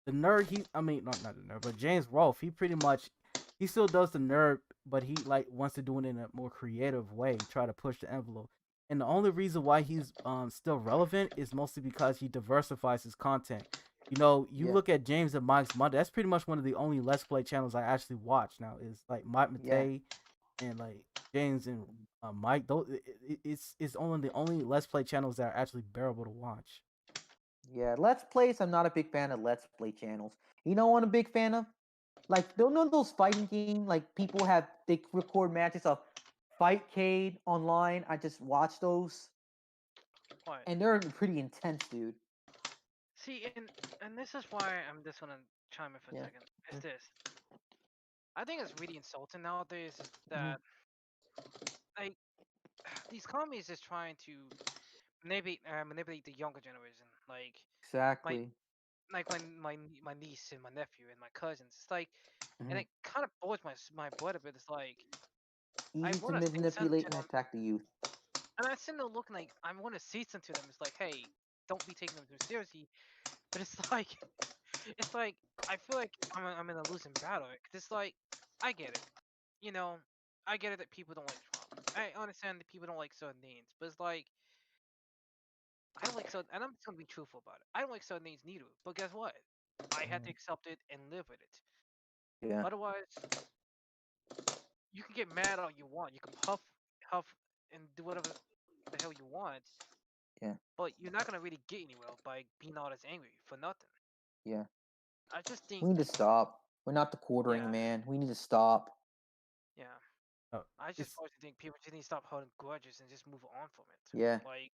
the nerd. I mean, not the nerd, but James Rolfe. He pretty much he still does the nerd, but he like wants to do it in a more creative way, try to push the envelope. And the only reason why he's still relevant is mostly because he diversifies his content. You yeah, look at James and Mike's Monday. That's pretty much one of the only Let's Play channels I actually watch now. Is like Mike yeah, Matei and like James and Mike. Those it's only the only Let's Play channels that are actually bearable to watch. yeah. Let's Plays. I'm not a big fan of Let's Play channels. You know what I'm a big fan of? Like, don't know those fighting game like people have they record matches of Fightcade online. I just watch those, What? and they're pretty intense, dude. See, and this is why I'm just gonna chime in for a Yeah. second. Is this? I think it's really insulting nowadays is Mm-hmm. that like these companies is trying to manipulate the younger generation. My Exactly. like my niece and my nephew and my cousins. It's like, and Hmm. it kind of bores my blood a bit. It's like I Easy to want to say something manipulate to and them, attack the youth. and I sitting there looking like I want to say something to them. It's like, hey, don't be taking them too seriously. But it's like, it's like I feel like I'm in a losing battle. Cause it's like I get it, you know, I get it that people don't like I understand that people don't like certain names, but it's like I don't like certain, and I'm just gonna be truthful about it. I don't like certain names neither. But guess what? I had to accept it and live with it. Yeah. Otherwise, you can get mad all you want. You can huff, and do whatever the hell you want. Yeah. But you're not gonna really get anywhere by being all this angry for nothing. Yeah. I just think, We need to stop. We're not the quartering, yeah, man. We need to stop. yeah. Uh, I just it's personally think people just need to stop holding grudges and just move on from it. Yeah. Like,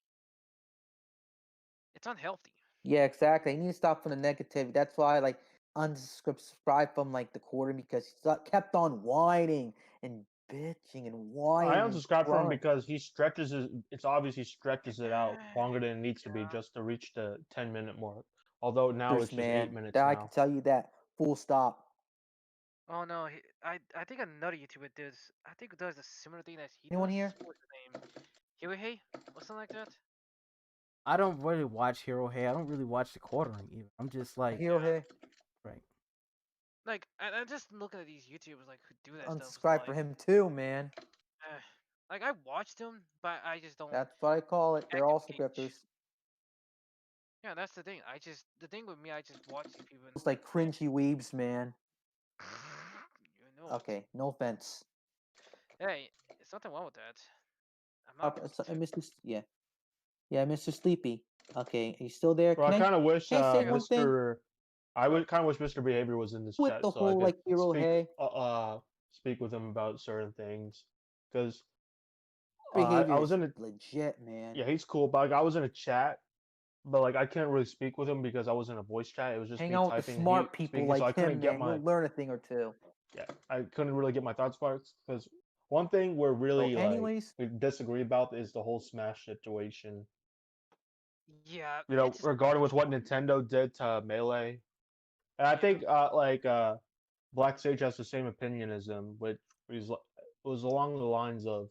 it's unhealthy. Yeah, exactly. You need to stop from the negativity. That's why I like unsubscribe from like the quarter because he kept on whining and bitching and I whining and unsubscribe from him crying. because he stretches it. It's obvious he stretches it out Yeah. longer than it needs to be just to reach the 10-minute mark. Although now There's it's just 8 man. minutes That I can now. tell you that. Full stop. Oh no, I think another YouTuber does. I think does a similar thing that he Anyone does. here? What's the name? Hey, or something like that. I don't really watch Hero Hey. I don't really watch the quartering either. I'm just like Hero Yeah. Hey. right. Like, I'm just looking at these YouTubers like who do that stuff. It's Unsubscribe for like, him too, man. eh. Like I watched them, but I just don't That's what I call it. They're all actively. scripters. Yeah, that's the thing. The thing with me, I just watch these people. It's like cringy weebs, man. You know it. Okay, no offense. Hey, there's nothing wrong with that. I'm not Okay, opposed so, to it. Yeah. Yeah, Mr. Sleepy. Okay, are you still there? Well, I kind of wish Can I say Yeah. one thing? Mr. I What? would kind of wish Mr. Behavior was in this With chat the so I whole could like Hero speak Hey speak with him about certain things because I behavior was is in a legit, man. yeah, he's cool, but like, I was in a chat, but like I couldn't really speak with him because I was in a voice chat. It was just Hang me out with the typing and he smart people speaking, so like I couldn't him, get man. my You'll learn a thing or two. yeah, I couldn't really get my thoughts about it because one thing we're So, really like anyways, we disagree about is the whole Smash situation. Yeah, You it's know, just regarding with what Nintendo did to Melee, and I yeah, think Black Sage has the same opinion as him, which was along the lines of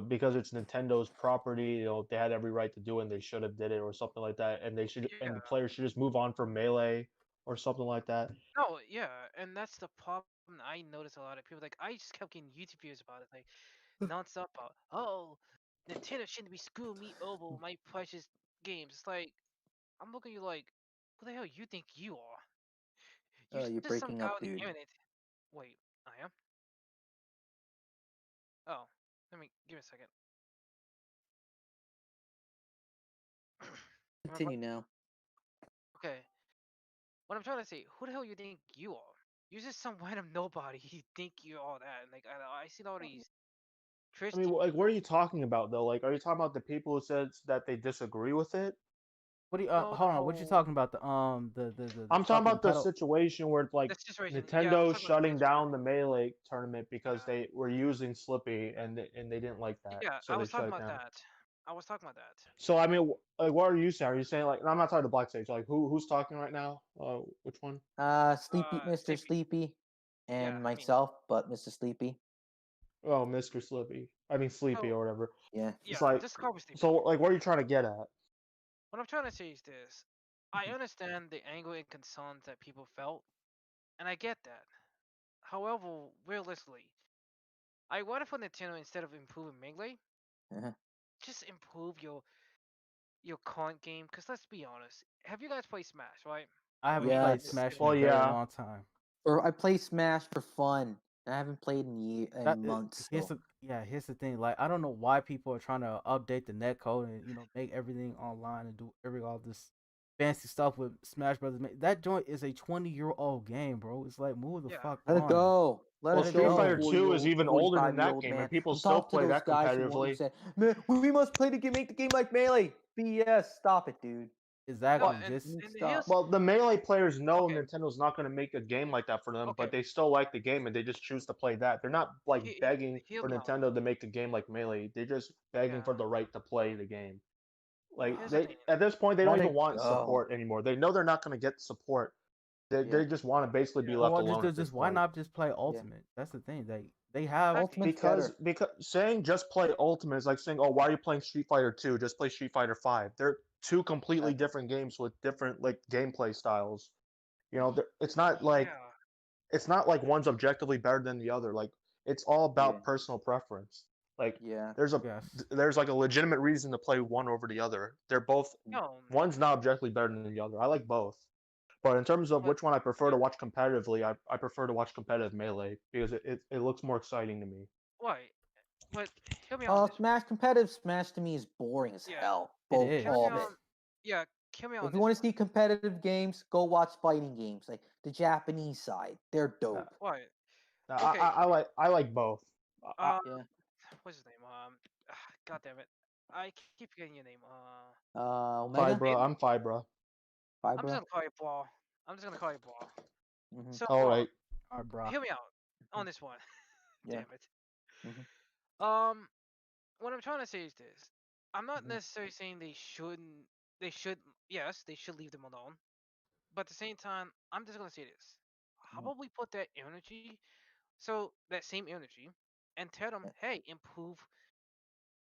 because it's Nintendo's property, they had every right to do it and they should have did it or something like that, and the yeah. players should just move on from Melee or something like that. No, yeah, and that's the problem. I notice a lot of people like I just kept getting YouTube videos about it, like nonstop about, oh, Nintendo shouldn't be screwing me over with my precious games. It's like I'm looking at you like, who the hell you think you are? You you're just some breaking guy up, on the dude. internet. Wait, I am. Oh, let me give me a second. Am I Continue now. okay, what I'm trying to say, who the hell you think you are? You're just some random nobody. You think you're all that. And, like I see all these I mean, Christian. like, what are you talking about though? Like, are you talking about the people who said that they disagree with it? What do you No, the hold on? What you whole talking about? The I'm talking fucking about the pedal. situation where like the situation. Yeah, I was Nintendo talking about the shutting situation. down the Melee tournament because Yeah, they were using Slippy and they didn't like that, yeah, so I they was shut talking it about down. that. I was talking about that. So I mean, like, what are you saying? Are you saying like? And I'm not talking to Black Sage. Like, who's talking right now? Which one? Sleepy, Mr. Sleepy. Sleepy, Yeah, and me. myself, but Mr. Sleepy. Oh, Mr. Slippy. I mean Sleepy So or whatever. Yeah. It's yeah, like, just call me Sleepy. so like, what are you trying to get at? What I'm trying to say is this: I understand the anger and concerns that people felt, and I get that. However, realistically, I wanted for Nintendo instead of improving Melee, Uh-huh. just improve your current game. Cause let's be honest, have you guys played Smash, right? I Or haven't even played Yes. Smash in a Well, very yeah. long time. Or I play Smash for fun. I haven't played That in months. here's So the yeah here's the thing. Like I don't know why people are trying to update the net code and make everything online and do all this fancy stuff with Smash Brothers. That joint is a 20-year-old game, bro. It's like move the yeah, fuck let it on. go. Let Well, Let it it Street go, Fighter go. 2 is 40-year-old, even older than that 45-year-old game, and man. people I'm still talking to play those that guys who competitively. say, man, we must play the game, make the game like Melee. BS. Stop it, dude. no, Exactly. Fuck. and You Just need to and stop. here's Well, the Melee players know okay, Nintendo's not going to make a game like that for them, okay. but they still like the game and they just choose to play that. They're not like begging Hear for me out. Nintendo to make a game like Melee. They're just begging Yeah, for the right to play the game. Like here's the they thing. at this point they don't Let even it want go. support anymore. They know they're not going to get support. They Yeah. they just want to basically be Yeah, well, left alone at this why point. not just play Yeah. Ultimate? That's the thing. They have exactly. Ultimate's better. Because saying just play Ultimate is like saying, oh, why are you playing Street Fighter 2? Just play Street Fighter 5. They're two completely Exactly. different games with different like gameplay styles. It's not like Yeah, one's objectively better than the other. Like it's all Yeah. about personal preference. Like Yeah. Yes. there's like a legitimate reason to play one over the other. They're both No, one's not objectively better than the other. I like both. But in terms of but which one I prefer to yeah. watch competitively, I prefer to watch competitive Melee because it looks more exciting to me. Why? But hear me on this one. Smash competitive Smash to me is boring as Yeah. hell. It Both Hear is. me all of it. on. Yeah. Hear me on If you this want to one. see competitive games, go watch fighting games like the Japanese side. They're Uh, dope. Why? I, Okay. I like both. Um. Yeah. What's his name? God damn it. I keep forgetting your name. Omega, Fibra, I'm Fibra. I'm just Fibra. gonna call you Ball. I'm just gonna call you Ball. Mm-hmm. So, All right. All right, bro. hear me out on this one. Yeah. Damn it. Mm-hmm. Um, what I'm trying to say is this. I'm not Mm-hmm. necessarily saying they shouldn't. They should. Yes, they should leave them alone. But at the same time, I'm just gonna say this. How Mm-hmm. about we put that energy, so that same energy, and tell them, Yeah. hey, improve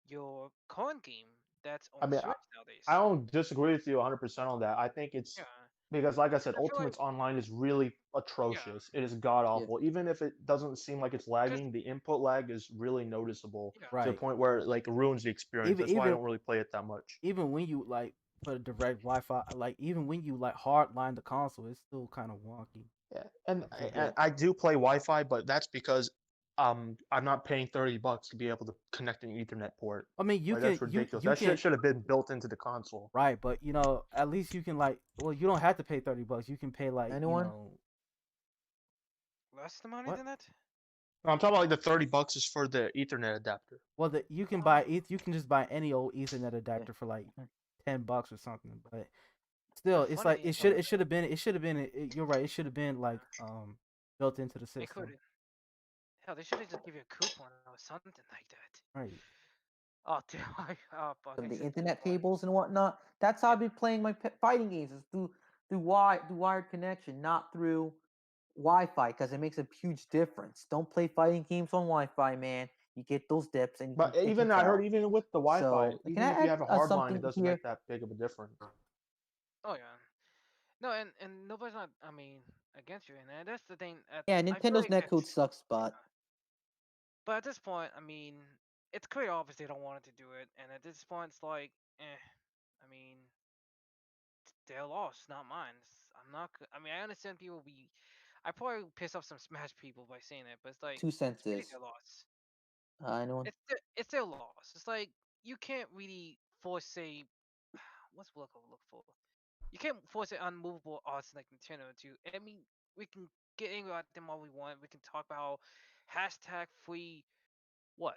your current game that's I on mean, Switch I nowadays. don't disagree with you 100% on that. I think it's Yeah, because, like I said, I feel like Ultimate's Online is really yeah, atrocious. It is god Yeah. awful. Even if it doesn't seem like it's cause lagging, the input lag is really noticeable yeah, to the Right. point where like it ruins the experience. Even That's why I even don't really play it that much. even when you like put a direct Wi-Fi, like even when you like hard line the console, it's still kind of wonky. Yeah, and I feel I, like. I do play Wi-Fi, but that's because I'm not paying $30 to be able to connect an Ethernet port. I mean, you Like can that's ridiculous. you That shit can should have been built into the console. right, but you know, at least you can like, well, you don't have to pay $30. You can pay like, you Anyone? know, less money what? than that. I'm talking about like the $30 is for the Ethernet adapter. Well, you can Uh, you can just buy any old Ethernet Yeah. adapter for like Mhm. $10 or something. But the still, it's funny like thing about it should have been. You're right. It should have been like built into the they could system. hell they should have just give you a coupon or something like that. Right. Oh damn! Oh fuck! Of I the said internet coupon. cables and whatnot. That's how Yeah. I've been playing my fighting games is through wired connection, not through Wi-Fi, because it makes a huge difference. Don't play fighting games on Wi-Fi, man. You get those dips, and But it can even I heard tell. even with the Wi-Fi, So, can even if I you add have a hard line, it something doesn't here? make that big of a difference. Oh yeah. No, and nobody's not. I mean, against you, and that's the thing. Yeah, I feel Nintendo's like netcode it's. sucks, but But at this point, I mean, it's clear obvious they don't want to do it, and at this point, it's like, I mean, their loss, not mine. I'm not. I mean, I understand people be. I probably piss off some Smash people by saying that, but it's like 2 cents it's really is. their loss. Anyone? It's their loss. It's like you can't really force say what's look for. You can't force an unmovable odds like Nintendo to. I mean, we can get angry at them all we want. We can talk about hashtag free what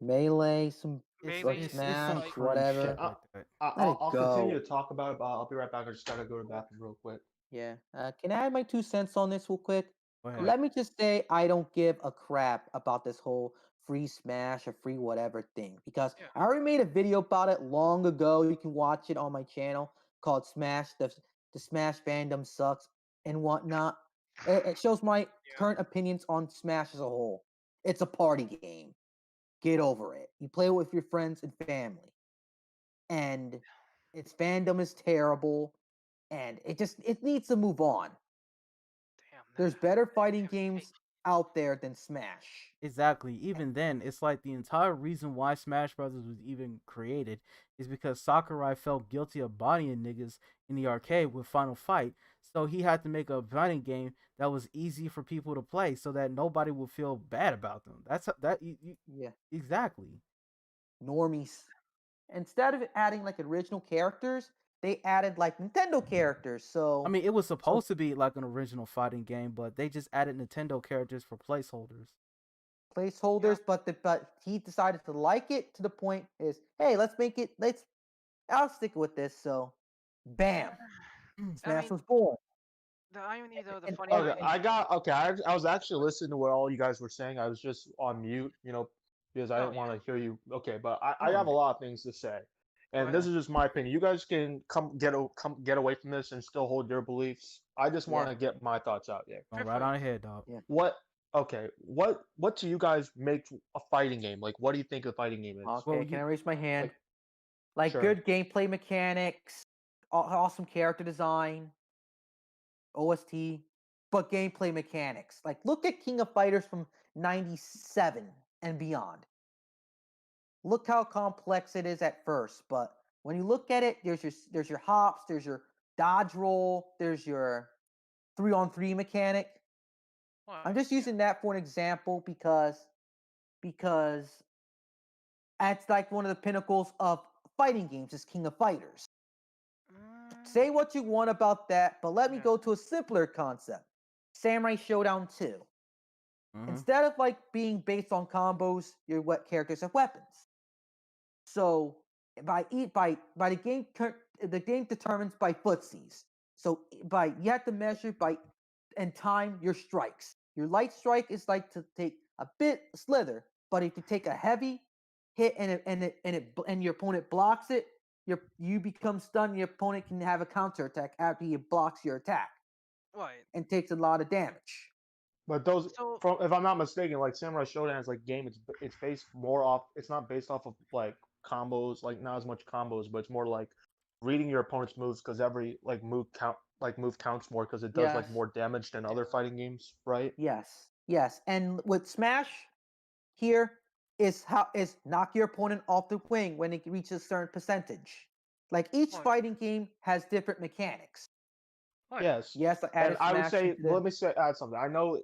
Melee, some melee. It's It's Smash, some like cringe whatever. shit I, like that. Let it I'll continue go. to talk about it, but I'll be right back. I just gotta go to the bathroom real quick. Yeah. Can I add my 2 cents on this real quick? Go go ahead. ahead. Let me just say I don't give a crap about this whole free Smash or free whatever thing because Yeah, I already made a video about it long ago. You can watch it on my channel called Smash. The Smash fandom sucks and whatnot. It shows my yeah. current opinions on Smash as a whole. It's a party game. Get over it. You play it with your friends and family, and its fandom is terrible, and it needs to move on. Damn. There's better fighting Damn. Hey, games out there than Smash. Exactly. Even then, it's like the entire reason why Smash Brothers was even created is because Sakurai felt guilty of bodying niggas in the arcade with Final Fight, so he had to make a fighting game that was easy for people to play, so that nobody would feel bad about them. Yeah, Exactly. normies. Instead of adding like original characters, they added like Nintendo characters. I So, mean, it was so supposed to be like an original fighting game, but they just added Nintendo characters for placeholders. yeah. placeholders. But he decided to like it to the point is, hey, let's make it. I'll stick with this. So, bam, I Smash mean, was born. the irony though, the And, funny and, Okay, irony. and I was actually listening to what all you guys were saying. I was just on mute, because I Oh didn't yeah. want to hear you. Okay, but I have a Alright. lot of things to say, Go and ahead. this is just my opinion. You guys can come get away from this and still hold your beliefs. I just yeah, want to get my thoughts out there. Going Feel right free. on ahead, dog. yeah. What? Okay, what do you guys make a fighting game? Like, what do you think a fighting game is? Well, Okay, can I raise my hand? Like, Like sure. good gameplay mechanics, awesome character design, OST, but gameplay mechanics. Like look at King of Fighters from '97 and beyond. look how complex it is at first, but when you look at it, there's your hops, there's your dodge roll, there's your 3-on-3 mechanic. Well, I'm just yeah. using that for an example because that's like one of the pinnacles of fighting games is King of Fighters. Mm, Say what you want about that, but let me yeah. go to a simpler concept. Samurai Showdown 2. Mm-hmm. Instead of like being based on combos, your what characters have weapons. So by the game determines by footsies. So by you have to measure by and time your strikes. Your light strike is like to take a bit slither, but if you take a heavy hit and your opponent blocks it, you become stunned. Your opponent can have a counter attack after he blocks your attack Right. and takes a lot of damage. But those, So from if I'm not mistaken, like Samurai Showdown is like game. It's based more off. It's not based off of like combos, like not as much combos, but it's more like reading your opponent's moves because every like move counts more because it does Yes, like more damage than other yeah. fighting games, right? yes. And with Smash, here is knock your opponent off the wing when it reaches a certain percentage. Like each Right. fighting game has different mechanics. Right. Yes, Yes, I and added I would Smash say, into let the me say add something. I know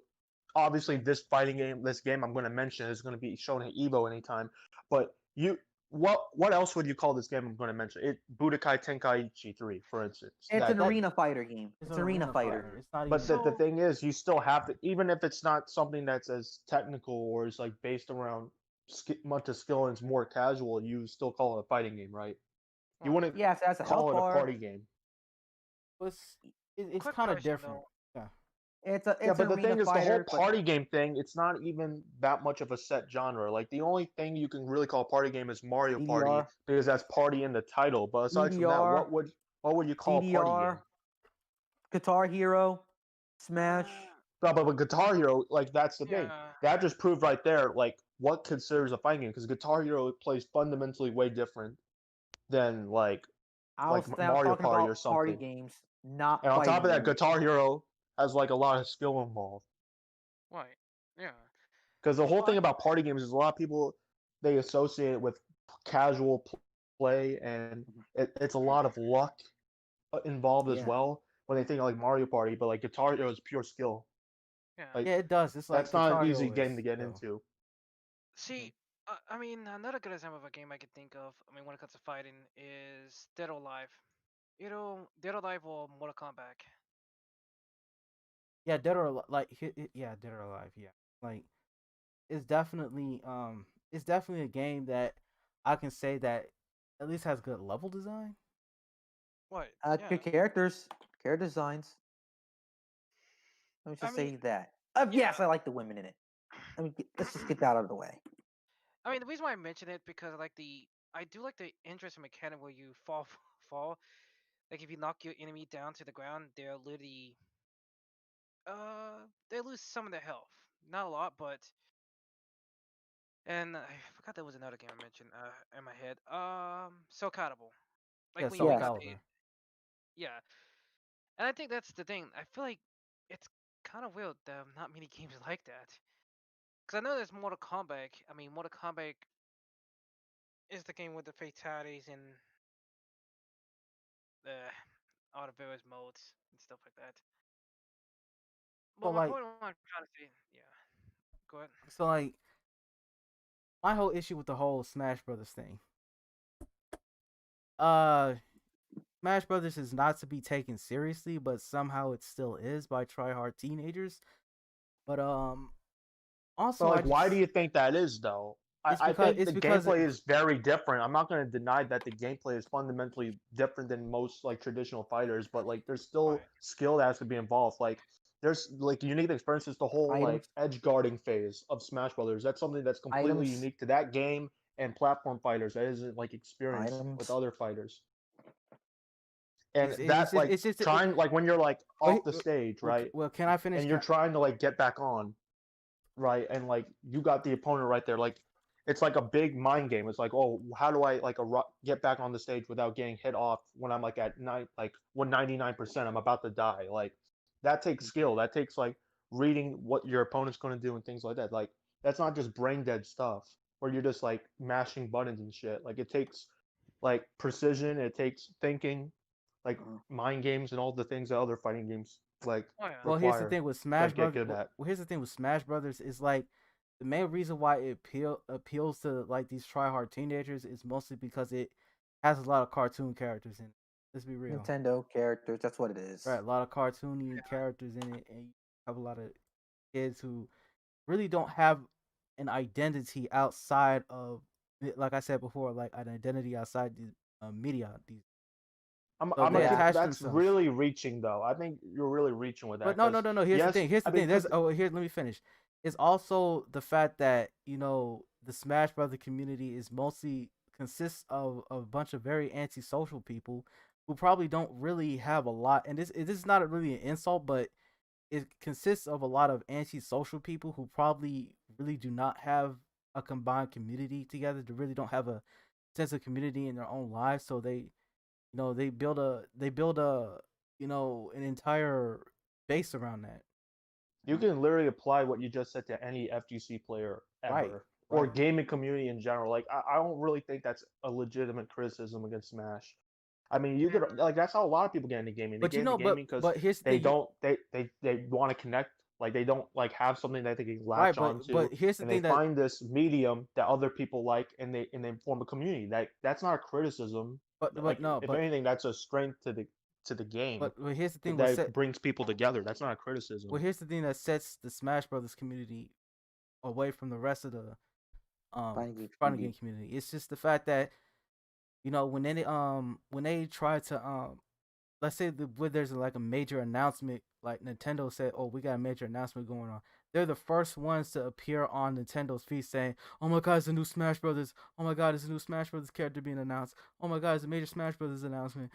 obviously this game I'm going to mention is going to be shown at Evo anytime, but what else would you call this game I'm going to mention? It Budokai Tenkaichi 3, for instance. it's an That arena fighter game. It's It's an an arena arena fighter. fighter. It's not but even. the So thing is, you still have to, even if it's not something that's as technical or is like based around much of skill and it's more casual, you still call it a fighting game, right? You right. wouldn't Yes, it has a health call it a bar. party game. It's Quick kind of question different. though. Yeah. Yeah, It's an but the arena thing is, the whole fighter, but party game thing, it's not even that much of a set genre. Like, the only thing you can really call a party game is Mario Party, DDR, because that's party in the title. But aside from that, DDR, what would you call a party game? DDR, Guitar Hero, Smash. Mm, No, but Guitar Hero, like, that's the thing. yeah. That just proved right there, like, what considers a fighting game, because Guitar Hero plays fundamentally way different than, like Mario Talking Party or about party something. games, not And on top fighting of that, games. Guitar Hero has, like, a lot of skill involved. Right. Yeah. Because the whole Well, thing about party games is a lot of people they associate it with casual play, and it's a lot of luck involved as Yeah. well when they think of, like Mario Party. But like Guitar Hero is pure skill. yeah. Like Yeah, it does. It's like that's not an Guitar easy Hero is game to get still. into. See, I mean, another good example of a game I can think of, I mean, when it comes to fighting, is Dead or Alive. Dead or Alive or Mortal Kombat. Yeah, Dead or yeah, Dead or Alive. Yeah, like it's definitely a game that I can say that at least has good level design. What? Yeah. Good characters, character designs. Let me I just mean, say that. yeah. Yes, I like the women in it. Let's just get that out of the way. I mean, the reason why I mention it because I do like the interesting mechanic where you fall. Like if you knock your enemy down to the ground, they'll literally they lose some of their health. Not a lot, but and I forgot there was another game I mentioned in my head. Soul Calibur. Yeah, Like when you Soul bring Yes. out the Calibur. yeah, and I think that's the thing. I feel like it's kind of weird that not many games like that. Because I know there's Mortal Kombat. I mean, Mortal Kombat is the game with the fatalities and the all the various modes and stuff like that. So But my like, point, what I'm trying to say, yeah, go ahead. so like, my whole issue with the whole Smash Brothers thing. Uh, Smash Brothers is not to be taken seriously, but somehow it still is by tryhard teenagers. But But also I like, why do just you think that is though? I think it's the because gameplay is very different. I'm not going to deny that the gameplay is fundamentally different than most like traditional fighters, but like there's still Right, skill that has to be involved. Like there's like unique experiences, the whole like Items, edge guarding phase of Smash Brothers. That's something that's completely items, unique to that game and platform fighters that isn't like experienced with items. other fighters. And it's that just like it's just trying like when you're like well, off the stage, right? well, can I finish? And you're trying to like get back on, right? And like you got the opponent right there. Like it's like a big mind game. It's like, oh, how do I like get back on the stage without getting hit off when I'm like at 199%? I'm about to die. Like that takes skill. That takes like reading what your opponent's going to do and things like that. Like that's not just brain dead stuff. where you're just like mashing buttons and shit. Like it takes like precision, it takes thinking, like mind games and all the things that other fighting games like Oh yeah. Well, here's the require thing with to Smash like get Brothers. good at. Well, here's the thing with Smash Brothers is like the main reason why it appeals to like these try hard teenagers is mostly because it has a lot of cartoon characters in it. Let's be real. Nintendo characters. That's what it is. Right, a lot of cartoony characters in it, and you have a lot of kids who really don't have an identity outside of, like I said before, like an identity outside the media. These so I'm they gonna Yeah. attach that's themselves. really reaching though. I think you're really reaching with But that no, no, because no, no. Here's the yes, thing. Here's the I mean thing. There's 'cause here. Let me finish. It's also the fact that the Smash Brother community is mostly consists of a bunch of very antisocial people who probably don't really have a lot. And this is not really an insult, but it consists of a lot of antisocial people who probably really do not have a combined community together. They really don't have a sense of community in their own lives. So they build a an entire base around that. you can literally apply what you just said to any FGC player Right. ever or Right. gaming community in general. Like I don't really think that's a legitimate criticism against Smash. I mean, you could like that's how a lot of people get into gaming. They But get into gaming because but here's the they thing. don't they want to connect. Like they don't like have something that they can Right, latch onto, but here's the and they thing that find this medium that other people like, and they form a community. That's not a criticism. but Like no, if anything, that's a strength to the game but here's the thing that brings people together. That's not a criticism. here's the thing that sets the Smash Brothers community away from the rest of the fighting game community. It's just the fact that when they try to let's say where there's like a major announcement, like Nintendo said, "Oh, we got a major announcement going on." They're the first ones to appear on Nintendo's feed saying, "Oh my God, it's a new Smash Brothers! Oh my God, it's a new Smash Brothers character being announced! Oh my God, it's a major Smash Brothers announcement!"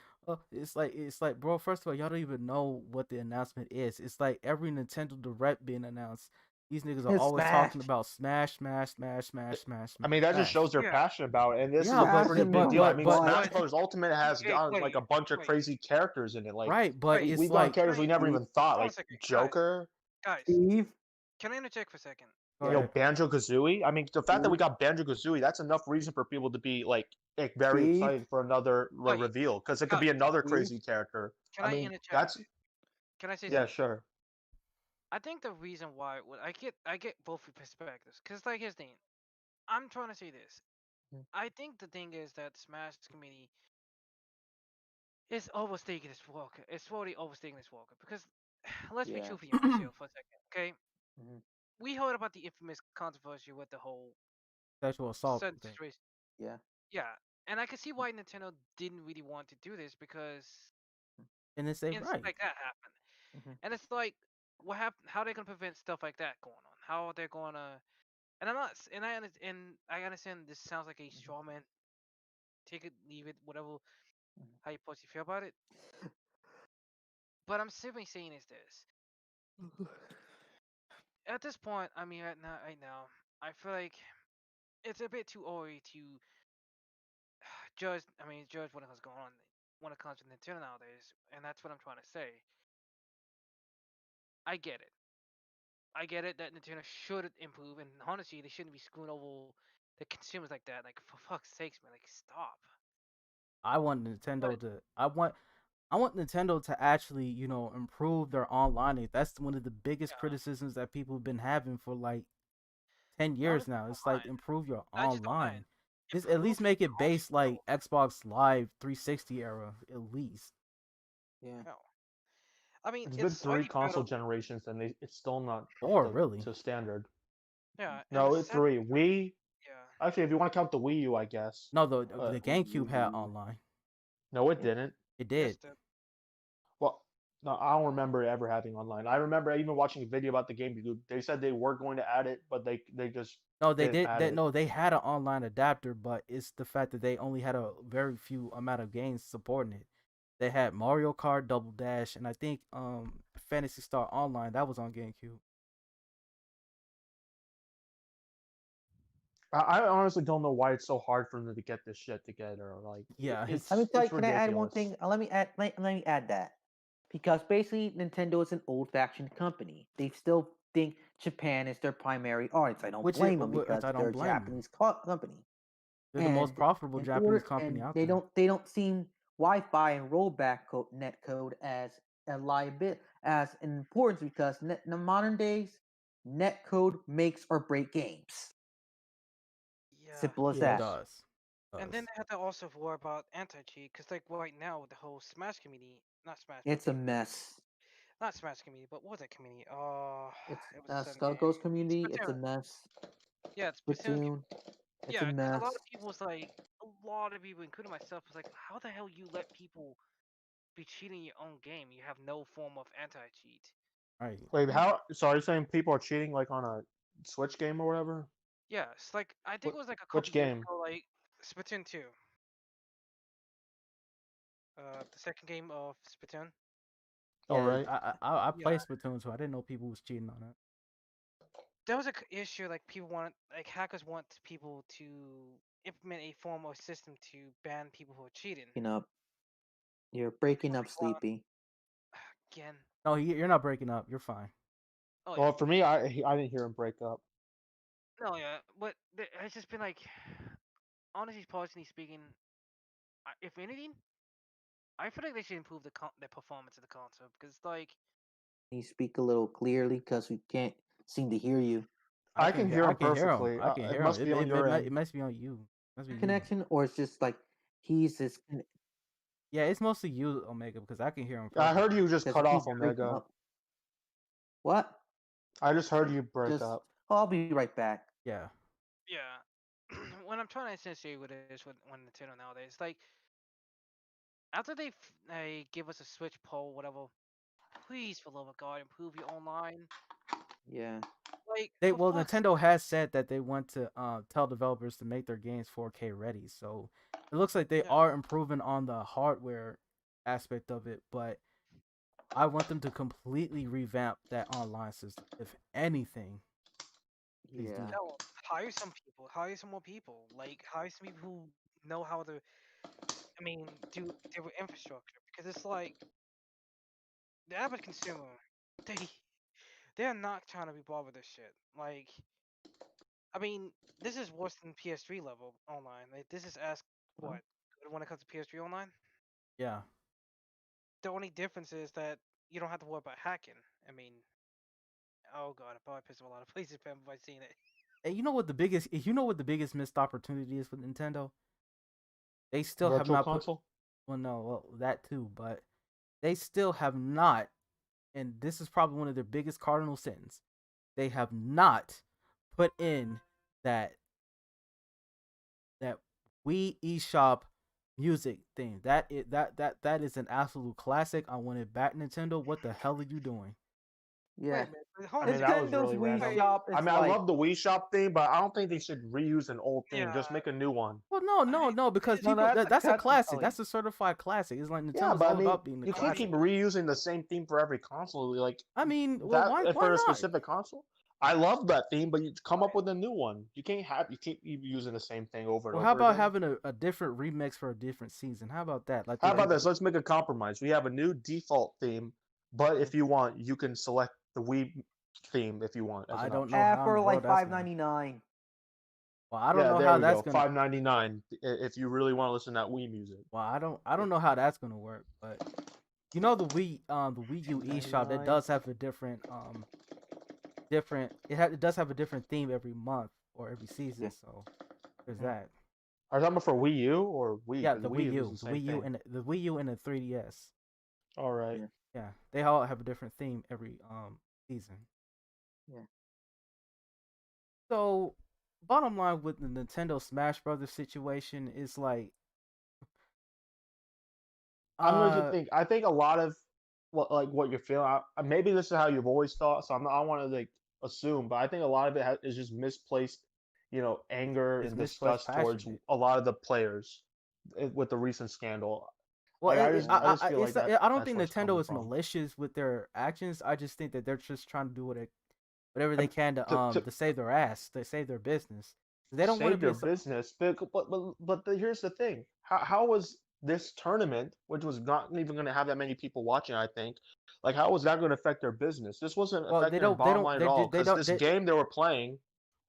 It's like, bro. First of all, y'all don't even know what the announcement is. It's like every Nintendo Direct being announced. These niggas are It's always Smash. talking about Smash, Smash, Smash, Smash, Smash, I mean, that just Smash. shows they're Yeah. passionate about it, and this Yeah, is a but- pretty but- big deal. I but- mean, but- Smash Bros. Ultimate has Wait, got like a wait, bunch of wait. crazy characters in it. Like right, but Wait, it's we've got like, characters we never even thought, Hold on a like second, guys. Joker, Guys, Steve. can I interject for a second? go you know, ahead. Banjo Kazooie. I mean, the fact that we got Banjo Kazooie, that's enough reason for people to be like very Steve? excited for another Wait, reveal because it could be guys, another Steve? crazy character. Can I mean, interject? that's Can I say yeah, something? sure. I think the reason why I get both perspectives, cause like here's the thing. I'm trying to say this. Mhm. I think the thing is that Smash community is overstaking its walker. It's slowly overstaking its walker because let's be Yeah. truthfully honest here for a second, okay? Mhm. We heard about the infamous controversy with the whole Sexual assault Sun thing. situation. Yeah. Yeah, and I can see why Nintendo didn't really want to do this because And it's a incidents right. like that happen, Mhm. and it's like, what happened? How they gonna prevent stuff like that going on? How are they gonna? And I'm not, and I understand this sounds like a straw man. Take it, leave it, whatever. How you supposed to feel about it? But I'm simply saying is this. At this point, I mean, right now, I feel like it's a bit too early to judge. I mean, judge what is going on when it comes to Nintendo nowadays, and that's what I'm trying to say. I get it. I get it that Nintendo should improve, and honestly, they shouldn't be screwing over the consumers like that. Like, for fuck's sakes, man, like, stop. I want Nintendo But to. I want Nintendo to actually, improve their online. That's one of the biggest yeah, criticisms that people have been having for like 10 not years just now. It's like online, improve your not just online. online. Just at Improve least your make it based like console. Xbox Live 360 era, at least. Yeah. No, I mean, It's been it's 3 already console better. generations, and it's still not up Or really. to standard. Yeah, and the No, it's set. 3. Wii. Yeah, Actually, if you want to count the Wii U, I guess. No, the GameCube had Ooh. online. No, it didn't. It yes, did. Well, no, I don't remember it ever having online. I remember even watching a video about the GameCube. They said they were going to add it, but they just No, they didn't did. add They, it. no, they had an online adapter, but it's the fact that they only had a very few amount of games supporting it. They had Mario Kart, Double Dash, and I think Fantasy Star Online that was on GameCube. I honestly don't know why it's so hard for them to get this shit together. Like, Yeah, it's Let me tell you. it's Can I add one ridiculous. thing? Let me add that because basically Nintendo is an old-fashioned company. They still think Japan is their primary audience. I don't Which blame them which because I don't they're a blame 'em. Japanese company, They're the most and profitable in Japanese order company and out they there. don't seem Wi-Fi and rollback net code as a liability as an importance because in the modern days net code makes or break games. Yeah. Simple as It that. Yes. does. And then they have to also worry about anti-cheat, because like right now with the whole Smash community, not Smash, but It's a mess. not Smash community, but what was that community? It's It was a certain Skull game. Ghost community. It's a Splatoon. mess. Yeah, it's Splatoon. Splatoon. It's a Yeah, because a lot mess. of people was like, a lot of people, including myself, was like, how the hell you let people be cheating your own game? You have no form of anti-cheat. Right. Wait, how? So are you saying people are cheating like on a Switch game or whatever? Yeah, it's like I think What? it was like a Which couple years game? ago, like Splatoon 2. The second game of Splatoon. All Yeah, right. I Yeah, played Splatoon, so I didn't know people was cheating on it. there was a issue like people want, like hackers want people to implement a form or system to ban people who are cheating. You know, you're And breaking people up, like, well, Sleepy. again, No, you're not breaking up. You're fine. oh yeah, Well, for me, I didn't hear him break up. no yeah, but it's just been like, honestly, personally speaking, if anything, I feel like they should improve the performance of the console because like Can you speak a little clearly because we can't seem to hear you? I can hear I him can hear him. perfectly. I can It hear him. must be on your It end. must be on you. Must be you. Connection, or it's just like he's just Yeah, it's mostly you, Omega, because I can hear him I heard perfectly. you just because cut he keeps off breaking Omega. up. What? I just heard you break Just up. oh, I'll be right back. Yeah. yeah. When I'm trying to associate with this with when Nintendo nowadays, like after they give us a Switch poll, whatever, please for love of God improve your online. Yeah. Like They for well, fuck's Nintendo has said that they want to tell developers to make their games 4K ready. So it looks like they yeah. are improving on the hardware aspect of it, but I want them to completely revamp that online system. If anything, please do. Yeah. No, hire some people, hire some more people, like hire some people who know how to, I mean, do their infrastructure because it's like the average consumer, they they're not trying to be bothered with this shit. Like, I mean, this is worse than PS3 level online. Like, this is ask Well, what when it comes to PS3 online. Yeah. The only difference is that you don't have to worry about hacking. I mean, oh god, I probably pissed off a lot of places by seeing it. And you know what the biggest missed opportunity is with Nintendo? They still have Virtual not put console. well no, well that too, but they still have not, and this is probably one of their biggest cardinal sins. They have not put in that that Wii eShop music thing. That is an absolute classic. I want it back, Nintendo. What the hell are you doing? Wait yeah. a minute, but hold I on. mean, that was Nintendo's really Wii random. Shop I is mean, I like love the Wii Shop thing, but I don't think they should reuse an old thing. Yeah, Just make a new one. Well, no, because No, people that's a that's a cut. classic. Oh, That's a certified classic. It's like Yeah, Nintendo's but I all mean, about being the you can't classic. keep reusing the same theme for every console. Like I mean, well, that why for a not? specific console. I love that theme, but you come up with a new one. You can't keep using the same thing over and Well, how over about again. having a different remix for a different season? How about that? Like they How do about with this? Let's make a compromise. We have a new default theme, but if you want, you can select the Wii theme if you want as I an don't know option. how in for the world like that's five gonna. 99. Well, I don't Yeah, know there how we that's go. gonna. $5.99 if you really want to listen to that Wii music. Well, I don't know how that's gonna work, but you know the Wii U eShop that 99. does have a different it does have a different theme every month or every season. Yeah. So there's Mm. that. Are you talking about for Wii U or Wii? Yeah, Because the Wii Wii is U, the same thing. the Wii U and the 3DS. All right. Yeah. Yeah, they all have a different theme every season. Yeah. So, bottom line with the Nintendo Smash Brothers situation is like, I'm going to uh, think. I think a lot of what you're feeling. Maybe this is how you've always thought. So I'm not, I don't want to like assume, but I think a lot of it is just misplaced, anger it's and misplaced disgust towards passionate. a lot of the players with the recent scandal. Well, Like I just feel like I don't that's think where it's Nintendo coming is from. malicious with their actions. I just think that they're just trying to do whatever they I'm, can to to save their ass, to save their business. They don't want to save be their business, but here's the thing: how was this tournament, which was not even going to have that many people watching, I think, like how was that going to affect their business? This wasn't Well, affecting their they bottom don't, line at all they because don't, this they, game they were playing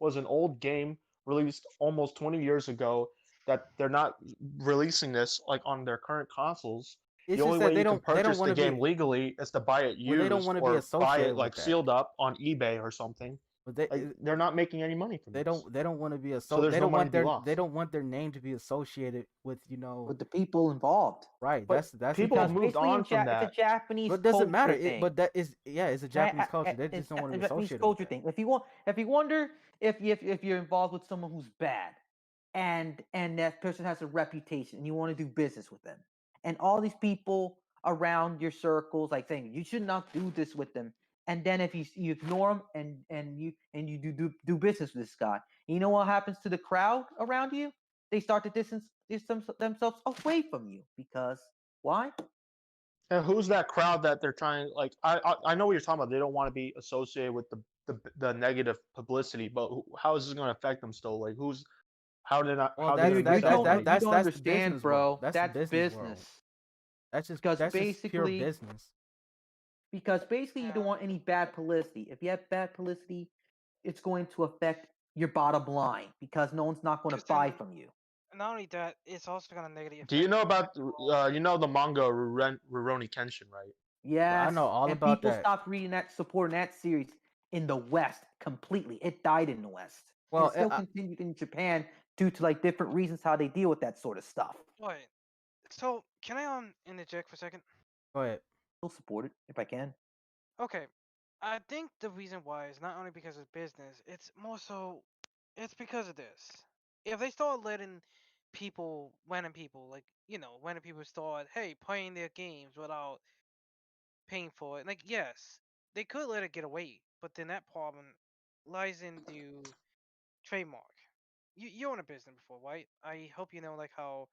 was an old game released almost 20 years ago that they're not releasing this like on their current consoles. The it's only just that way you can they don't purchase want the to be, game legally is to buy it well, they don't used want to be or buy it associated like with that. sealed up on eBay or something. But Like they're not making any money from this, they don't want to be so there's they no don't money to want be they lost. don't want their name to be associated with, with the people involved. right. But That's the people have Because thing. moved basically, on from it's a that. Japanese But it doesn't matter. culture thing. But that is, yeah, it's a Japanese culture. They It's just don't want to a be Japanese associated with culture that. thing. If you wonder if you're involved with someone who's bad, and that person has a reputation, and you want to do business with them, and all these people around your circles like saying you should not do this with them, and then if you ignore them and you do business with this guy, you know what happens to the crowd around you? They start to distance themselves away from you because why? And who's that crowd that they're trying? Like, I know what you're talking about. They don't want to be associated with the negative publicity, but how is this going to affect them still? Like, who's Well, how they going to do something about it? You don't that's the understand, business world. bro. That's the That's business world. business. That's just pure business. Because basically you don't want any bad publicity. If you have bad publicity, it's going to affect your bottom line because no one's not going to 'Cause buy then- from you. Not only that, it's also gonna negatively Do you affect know your about overall- you know the manga Rurouni Kenshin, right? Yes, I know all and about people that. stopped reading that, supporting that series in the West completely. It died in the West, and Well, it still continued in Japan due to like different reasons how they deal with that sort of stuff. Wait. So can I interject for a second? go ahead. Still support it if I can. Okay. I think the reason why is not only because of business, it's more so it's because of this. If they start letting people, random people, like, random people start, hey, playing their games without paying for it, like, yes, they could let it get away, but then that problem lies into trademark. You own a business before, right? I hope you know, like, how.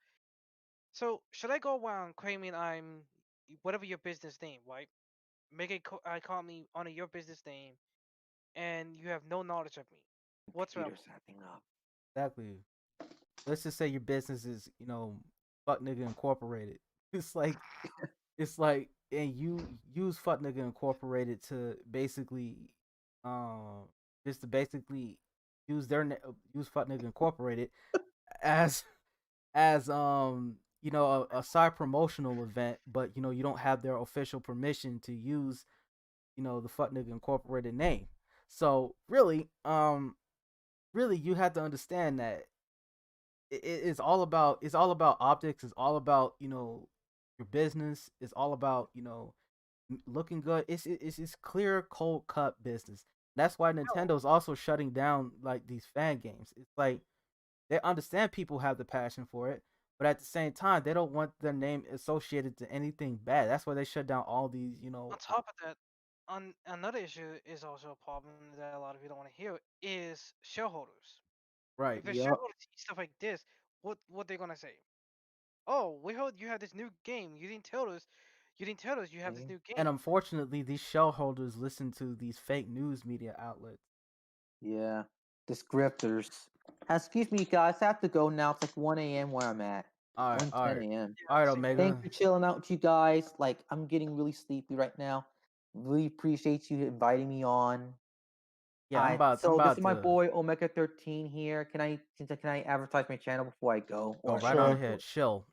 So, should I go around claiming I'm whatever your business name, right? Make it, I call me under your business name, and you have no knowledge of me whatsoever. Computer's acting up. Exactly. Let's just say your business is, fuck nigga incorporated. It's like, and you use fuck nigga incorporated to basically, um, just to basically use use fuck nigga incorporated as a side promotional event, but you don't have their official permission to use the fuck nigga incorporated name. So really you have to understand that it's all about optics. It's all about your business. It's all about looking good. It's clear cold cut business. That's why Nintendo's also shutting down like these fan games. It's like they understand people have the passion for it, but at the same time they don't want their name associated to anything bad. That's why they shut down all these On top of that, on another issue is also a problem that a lot of people don't want to hear is shareholders. right. If the Yep. shareholders see stuff like this, what they gonna say? Oh, we heard you have this new game. You didn't tell us. You didn't tell us you have this new And game. unfortunately, these shareholders listen to these fake news media outlets. Yeah, the scripters. Excuse me, guys. I have to go now. It's like 1 a.m. where I'm at. All right, 1:10 a.m. all right, See, Omega. Thanks for chilling out with you guys. Like, I'm getting really sleepy right now. Really appreciate you inviting me on. Yeah, I'm So this about is my to boy Omega 13 here. Can I advertise my channel before I go? go Or right Sure. on ahead. Chill.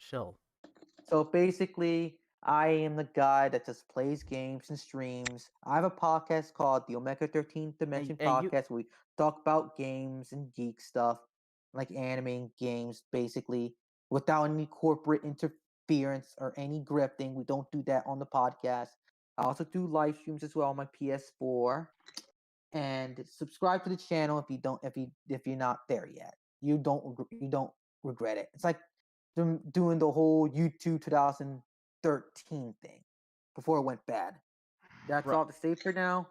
so basically, I am the guy that just plays games and streams. I have a podcast called the Omega 13 Dimension and you Podcast where we talk about games and geek stuff, like anime and games, basically, without any corporate interference or any grifting. We don't do that on the podcast. I also do live streams as well on my PS4. And subscribe to the channel if you're not there yet. You don't regret it. It's like them doing the whole YouTube 2013 thing before it went bad. That's all to say for now.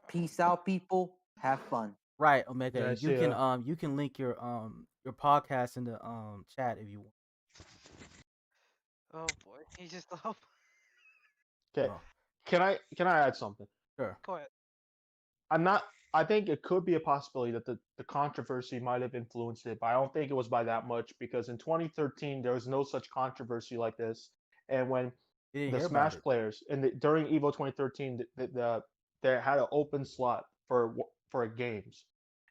Peace out, people. Have fun. right, Omega. Yeah, I And see ya. you can link your podcast in the chat if you want. oh boy, he just love. Okay. Oh, Can I add something? sure. Go ahead. I'm not I think it could be a possibility that the controversy might have influenced it, but I don't think it was by that much because in 2013 there was no such controversy like this, and when You didn't the hear about Smash it. players during Evo 2013, they had an open slot for games,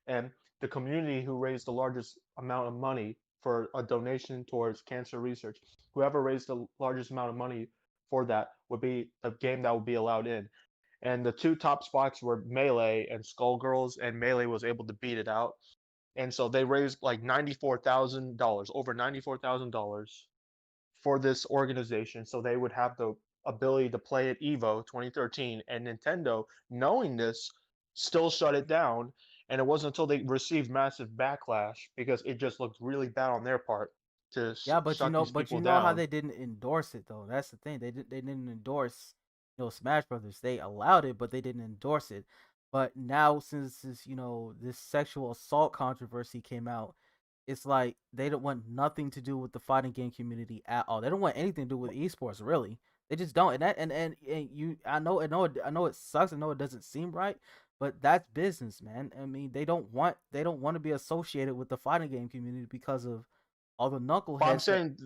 and the community who raised the largest amount of money for a donation towards cancer research, whoever raised the largest amount of money for that would be the game that would be allowed in. And the two top spots were Melee and Skullgirls, and Melee was able to beat it out. And so they raised like $94,000, over $94,000 for this organization, so they would have the ability to play at Evo 2013. And Nintendo, knowing this, still shut it down. And it wasn't until they received massive backlash because it just looked really bad on their part to Yeah, shut these but people you know how down. they didn't endorse it though. That's the thing. They didn't endorse, Smash Brothers. They allowed it, but they didn't endorse it. But now since this, this sexual assault controversy came out, it's like they don't want nothing to do with the fighting game community at all. They don't want anything to do with esports, really. They just don't. And that and you I know it sucks. I know it doesn't seem right, but that's business, man. I mean, they don't want to be associated with the fighting game community because of all the But I'm knuckleheads that. saying,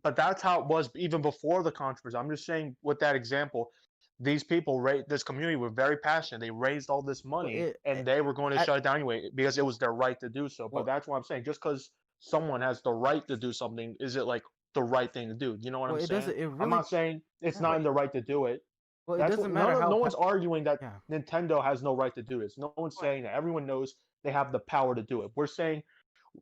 but that's how it was even before the controversy. I'm just saying, with that example, these people, this community, were very passionate. They raised all this Well, money, and they were going to at, shut it down anyway because it was their right to do so. But well, that's what I'm saying. Just because someone has the right to do something, is it like the right thing to do? You know what I'm it saying? doesn't. It I'm really. not saying it's Yeah. not in the right to do it. Well, it That's what doesn't matter how. no one's arguing that Yeah. Nintendo has no right to do this. No one's Right. saying that. Everyone knows they have the power to do it. We're saying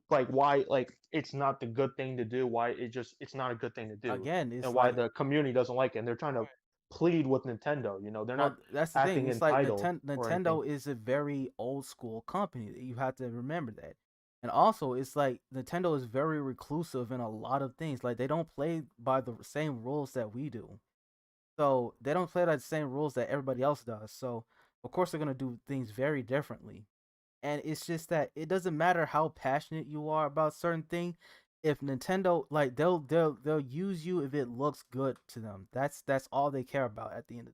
like why like it's not the good thing to do, why it's not a good thing to do, Again, and it's why like. the community doesn't like it, and they're trying to Right. plead with Nintendo. They're not Well, that's the thing. acting It's like entitled or anything. Nintendo is a very old school company. You have to remember that. And also, it's like Nintendo is very reclusive in a lot of things. Like they don't play by the same rules that we do. So they don't play by the same rules that everybody else does. So of course they're gonna do things very differently. And it's just that it doesn't matter how passionate you are about certain thing. If Nintendo, like, they'll use you if it looks good to them. That's all they care about at the end of.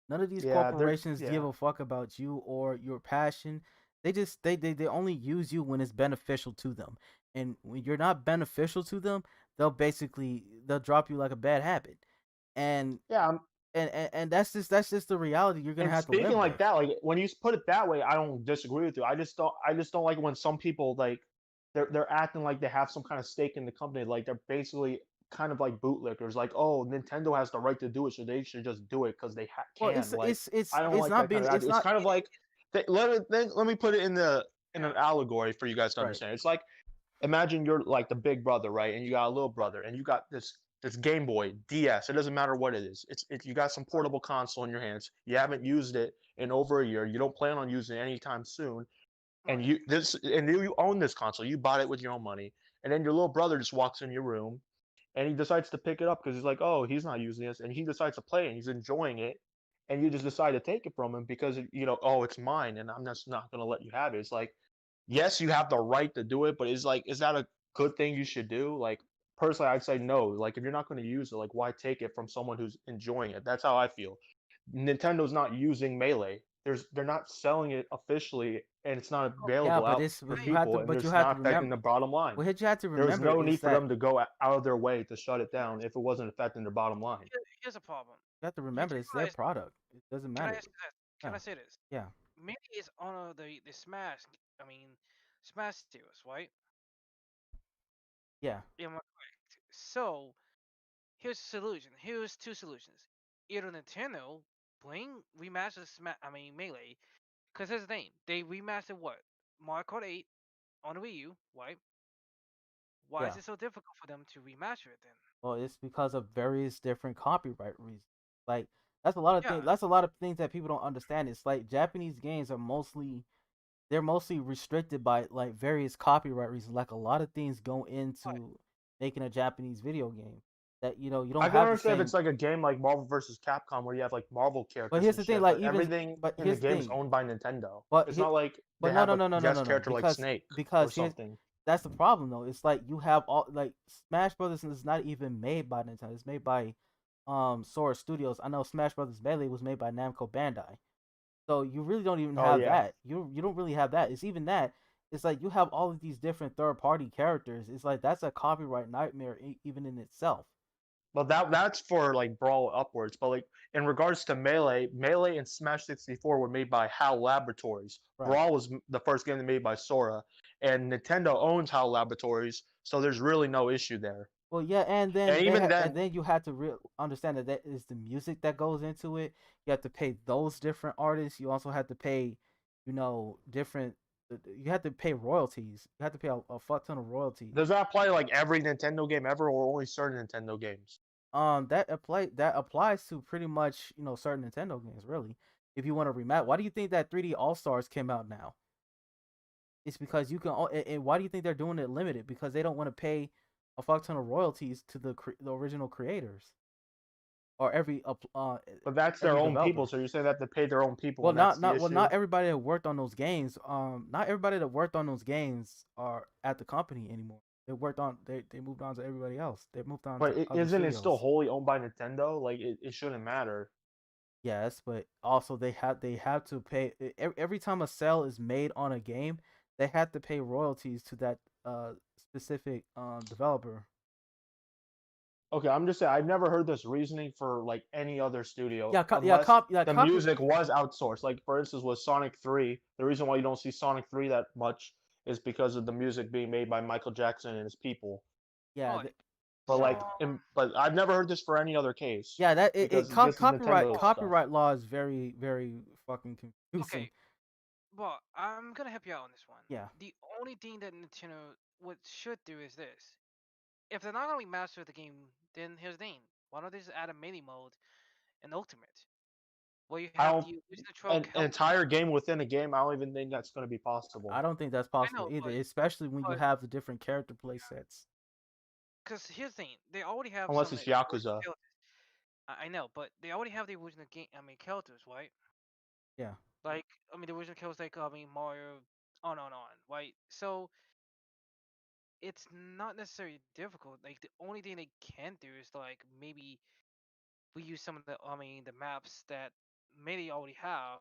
None of these Yeah, they're corporations give yeah. a fuck about you or your passion. They just they only use you when it's beneficial to them. And when you're not beneficial to them, they'll drop you like a bad habit. And Yeah, and that's just the reality you're gonna and have to speaking live like with. that, like when you put it that way, I don't disagree with you. I just don't like when some people like they're acting like they have some kind of stake in the company, like they're basically kind of like bootlickers, like, oh, Nintendo has the right to do it, so they should just do it because they Well, can. it's Like, it's it's I don't it's like not that kind being of it's attitude. It's not kind of like let me put it in Yeah. an allegory for you guys to right. understand. It's like, imagine you're like the big brother, right? And you got a little brother, and you got this Game Boy DS. It doesn't matter what it is. It's you got some portable console in your hands. You haven't used it in over a year. You don't plan on using it anytime soon. And Right. you own this console. You bought it with your own money. And then your little brother just walks in your room, and he decides to pick it up because he's like, oh, he's not using this, and he decides to play it, and he's enjoying it, and you just decide to take it from him because oh, it's mine, and I'm just not gonna let you have it. It's like, yes, you have the right to do it, but is that a good thing you should do? Like, personally, I'd say no. Like, if you're not going to use it, like, why take it from someone who's enjoying it? That's how I feel. Nintendo's not using Melee. They're not selling it officially, and it's not Oh, Yeah, available but out it's for but I people, and but you there's have to not affecting remember. the bottom line. What you have to There was remember no is need for that them to go out of their way to shut it down if it wasn't affecting their bottom line. here's a problem. you have to You remember do it's their realize? product. It doesn't Can I matter. ask you this? Can Yeah, I say this? yeah, Mini is on the Smash. I mean, Smash series, right? yeah, Am I correct? So here's a solution. Here's two solutions. Either Nintendo bring remaster Smash. I mean Melee, because here's the thing. They remastered what Mario Kart 8 on the Wii U, right? Why is yeah. it so difficult for them to remaster it then? Well, it's because of various different copyright reasons. Like that's a lot of Yeah, things. That's a lot of things that people don't understand. It's like Japanese games are mostly restricted by like various copyright reasons. Like a lot of things go right. into making a Japanese video game that you don't I can have the understand if same. it's like a game like Marvel versus Capcom where you have like Marvel But characters here's and the thing, shit, like but even everything but in the here's the game is thing. owned by Nintendo. But It's here, not like but they no have no a no no no no guest no character like Snake or because here's something. that's the problem though. It's like you have all like Smash Brothers is not even made by Nintendo. It's made by Sora Studios. I know Smash Brothers Melee was made by Namco Bandai. So you really don't even Oh have yeah. that. You don't really have that. It's even that. It's like you have all of these different third party characters. It's like that's a copyright nightmare even in itself. Well, that's for like Brawl upwards, but like in regards to Melee and Smash 64 were made by HAL Laboratories. Right. Brawl was the first game they made by Sora, and Nintendo owns HAL Laboratories, so there's really no issue there. Well, yeah, and then And even and then, then you have to understand that that is the music that goes into it. You have to pay those different artists. You also have to pay, different. You have to pay royalties. You have to pay a fuck ton of royalties. does that apply to like every Nintendo game ever, or only certain Nintendo games? That applies to pretty much certain Nintendo games. Really, if you want to rematch, why do you think that 3D All Stars came out now? It's because you can. And why do you think they're doing it limited? Because they don't want to pay a fuck ton of royalties to the original creators or But that's their every own people, developer. so you're saying they have to pay their own people, Well, and that's the not issue. everybody that worked on those games. Not everybody that worked on those games are at the company anymore. They moved on to everybody else. They moved on But to other isn't it still studios. wholly owned by Nintendo? Like it shouldn't matter. Yes, but also they have to pay every time a sale is made on a game. They have to pay royalties to that specific developer. Okay, I'm just saying I've never heard this reasoning for like any other studio Yeah, unless the copy. music was outsourced. Like for instance with Sonic 3, the reason why you don't see Sonic 3 that much is because of the music being made by Michael Jackson and his people. Yeah, Right. But So like but I've never heard this for any other case yeah. That because this is Nintendo stuff. copyright law is very very fucking confusing. okay, well, I'm gonna help you out on this one. Yeah, The only thing that Nintendo what should do is this: if they're not gonna remaster the game, then here's the thing: why don't they just add a mini mode and Ultimate, where you I have don't the original troll an character? entire game within a game, I don't even think that's going to be possible. I don't think that's I possible know, either, especially when you but have the different character play sets. because here's the thing: they already have Unless some it's original Yakuza. characters. I know, but they already have the original game. I mean, characters, right? Yeah, Like, I mean, the original characters like Mario, on, right? So it's not necessarily difficult. Like the only thing they can do is like maybe we use some of the the maps that maybe already have.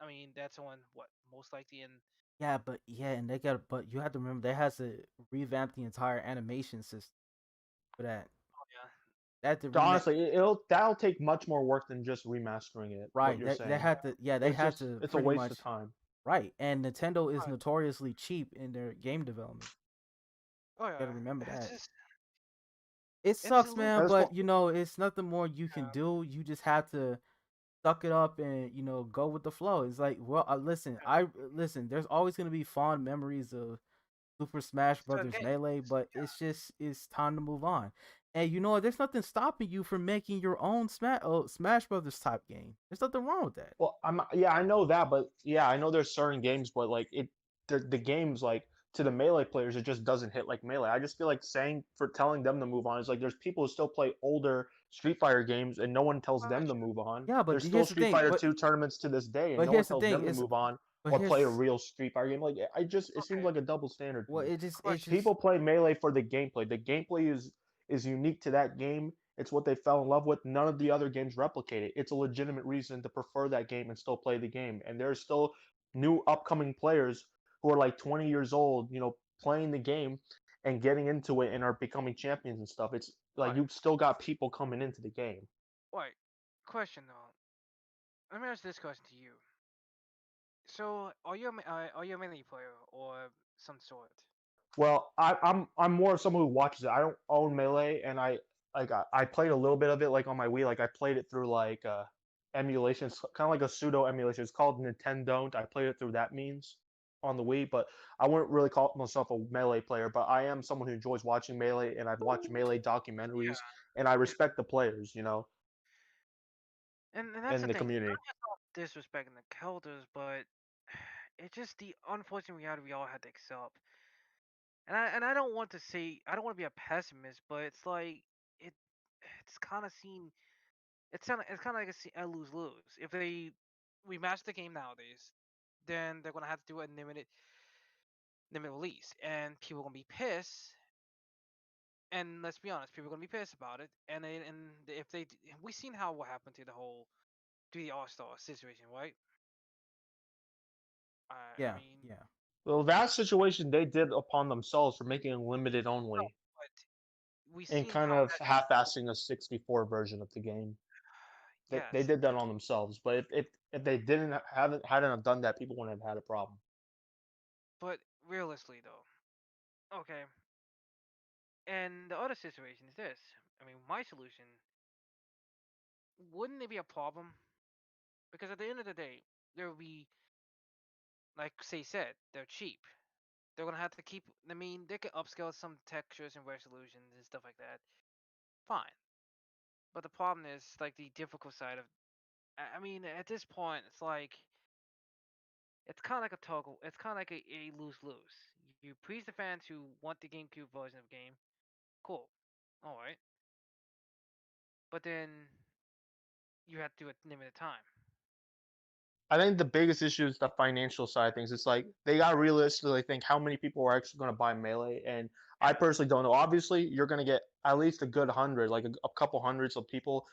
I mean that's on what most likely in and but you have to remember they has to revamp the entire animation system for that. oh yeah. That to remake. Honestly, that'll take much more work than just remastering it. What Right. you're They saying, had to. Yeah, they it's had just to it's a pretty waste much. of time. Right, and Nintendo is Right. notoriously cheap in their game development. Oh You gotta yeah. remember It's that. just It it's a sucks, little man, As for but it's nothing more you can do. You just have to suck it up and go with the flow. It's like, well, listen. There's always gonna be fond memories of Super Smash it's a Brothers game. Melee, but it's time to move on. And you know what? There's nothing stopping you from making your own Smash Brothers type game. There's nothing wrong with that. well, I know that, but yeah, I know there's certain games, but like the games like to the melee players, it just doesn't hit like melee. I just feel like saying for telling them to move on is like there's people who still play older Street Fighter games and no one tells Well, them that's to true. move on. Yeah, but There's still here's the Street thing. Fighter 2 tournaments to this day and But no one here's the tells thing. them to move on But or play a here's real Street Fighter game. Like I just it seems Okay. like a double standard to well, me. it Question. just People play melee for the gameplay. The gameplay is unique to that game. It's what they fell in love with. None of the other games replicate it. It's a legitimate reason to prefer that game and still play the game. And there's still new upcoming players who are like 20 years old, playing the game and getting into it and are becoming champions and stuff. It's like Right. you've still got people coming into the game. Right. Question though. Let me ask this question to you. So, are you a melee player or some sort? Well, I'm more of someone who watches it. I don't own Melee, and I played a little bit of it like on my Wii. Like I played it through like emulations, kind of like a pseudo emulation. It's called Nintendo. I played it through that means on the Wii, but I wouldn't really call myself a Melee player. But I am someone who enjoys watching Melee, and I've watched Melee documentaries, Yeah. and I Yeah. respect the players, And that's the in the thing. community. Not just all disrespecting the Kelders, but it's just the unfortunate reality we all had to accept. And I don't want to say I don't want to be a pessimist, but it's like it it's kind of seen it's kind of like a lose lose. If they remaster the game nowadays, then they're gonna have to do a limited release, and people are gonna be pissed. And let's be honest, people are gonna be pissed about it. And if they we seen how what happened to the whole 3D All Star situation, right? I Yeah, mean, yeah. Well, that situation they did upon themselves for making it limited no, only but we and seen kind how of that. half-assing a 64 version of the game. They Yes, did that on themselves. But if they didn't hadn't have done that, people wouldn't have had a problem. but realistically though, okay. And the other situation is this. I mean, my solution wouldn't it be a problem? Because at the end of the day, there will be, like say said, they're cheap. They're gonna have to keep. I mean, they can upscale some textures and resolutions and stuff like that. Fine. But the problem is like the difficult side of. I mean, at this point, it's kind of like a toggle. It's kind of like a lose lose. You please the fans who want the GameCube version of the game. Cool. All right. But then you have to do it limited time. I think the biggest issue is the financial side of things. It's like they got to realistically think how many people are actually going to buy Melee, and I personally don't know. Obviously, you're going to get at least a good hundred, like a couple hundreds of people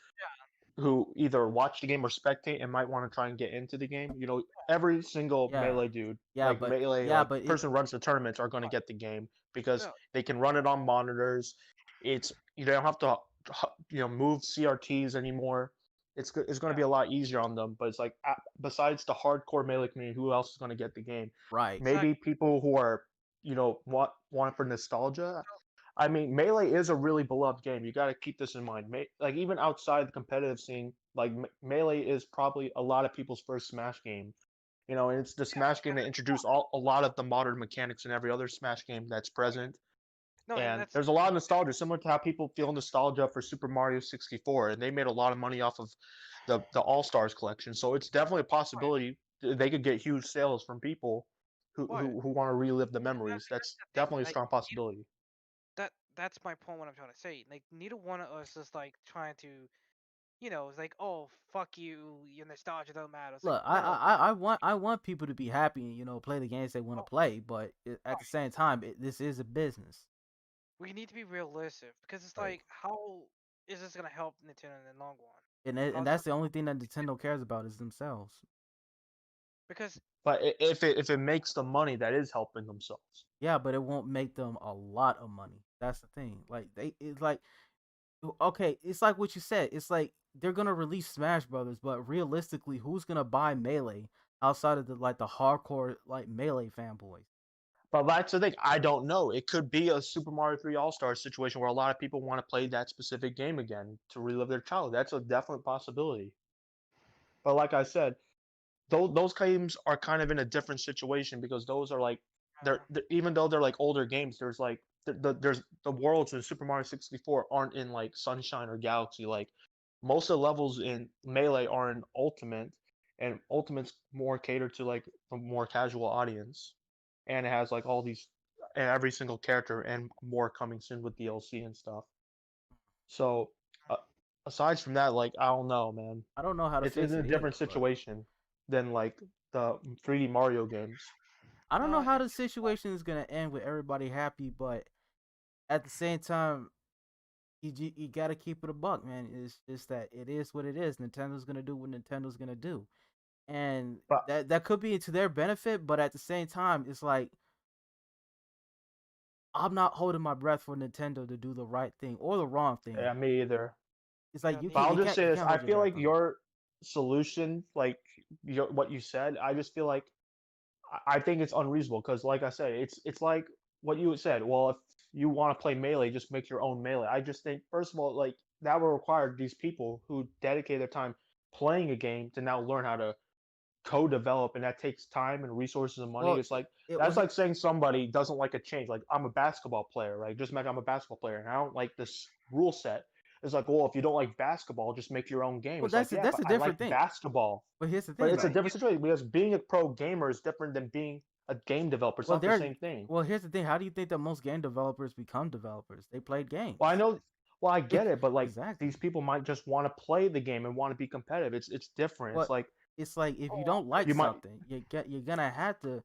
who either watch the game or spectate and might want to try and get into the game. You know, every single Yeah. Melee dude, Yeah, like but Melee, yeah, like but it person who runs the tournaments, are going to get the game because No, they can run it on monitors. It's you don't have to move CRTs anymore. It's going to be yeah, a lot easier on them. But it's like besides the hardcore Melee community, who else is going to get the game? right. Maybe exactly. people who are want it for nostalgia. I mean, Melee is a really beloved game. You got to keep this in mind. Like even outside the competitive scene, like Melee is probably a lot of people's first Smash game. You know, and it's the Yeah, Smash game because that introduced a lot of the modern mechanics in every other Smash game that's present. no, and And that's there's a lot of nostalgia, similar to how people feel nostalgia for Super Mario 64, and they made a lot of money off of the All Stars collection. So it's definitely a right. possibility they could get huge sales from people But who want to relive the that's memories. that's That's the thing. definitely a Like strong possibility. that's my point. What I'm trying to say. Like neither one of us is like trying to. It's like, oh fuck you, your nostalgia don't matter. It's like Look, no, no. I want people to be happy and play the games they want to Oh, play, but at the right. same time, this is a business, We need to be realistic because it's right? like, how is this gonna help Nintendo in the long run? And How's it that's gonna? the only thing that Nintendo cares about is themselves. Because But if it makes the money, that is helping themselves. Yeah, but it won't make them a lot of money. That's the thing. Like it's like okay, it's like what you said. It's like they're gonna release Smash Brothers, but realistically, who's gonna buy Melee outside of the hardcore like Melee fanboys? But that's the thing. I don't know. It could be a Super Mario 3 All Stars situation where a lot of people want to play that specific game again to relive their childhood. That's a definite possibility. But like I said, those games are kind of in a different situation because those are like they're even though they're like older games, there's like there's the worlds in Super Mario 64 aren't in like Sunshine or Galaxy. Like most of the levels in Melee are in Ultimate, and Ultimate's more catered to like a more casual audience, and it has like all these and every single character and more coming soon with DLC and stuff. So uh, aside from that, like I don't know, man. I don't know how to It's in fix a it different either, but situation than like the 3D Mario games. I don't know no, how the situation is gonna end with everybody happy, but at the same time, you gotta keep it a buck, man. It's just that it is what it is. Nintendo's gonna do what Nintendo's gonna do, and But that could be to their benefit, but at the same time, it's like I'm not holding my breath for Nintendo to do the right thing or the wrong thing. yeah, me either. It's like yeah, you But me. can't I'll you just can't say you this: can't I hold your feel breath like on it. your solution, like what you said, I just feel like I think it's unreasonable because, like I said, it's like what you said. Well, if you want to play melee, just make your own melee. I just think, first of all, like that will require these people who dedicate their time playing a game to now learn how to co-develop, and that takes time and resources and money. Well, It's like it that's was like saying somebody doesn't like a change. Like I'm a basketball player, right? Just like I'm a basketball player, and I don't like this rule set. It's like, well, if you don't like basketball, just make your own game. well It's like, yeah, that's but a I like different thing. basketball. But here's the But thing it's a though. different situation because being a pro gamer is different than being a game developer. It's Well, not the they're same thing. well. Here's the thing. How do you think that most game developers become developers? They played games. Well, I know, well, I get it, but like Exactly. these people might just want to play the game and want to be competitive. It's different. It's What like it's like if you Oh, don't like you might. something, you're gonna have to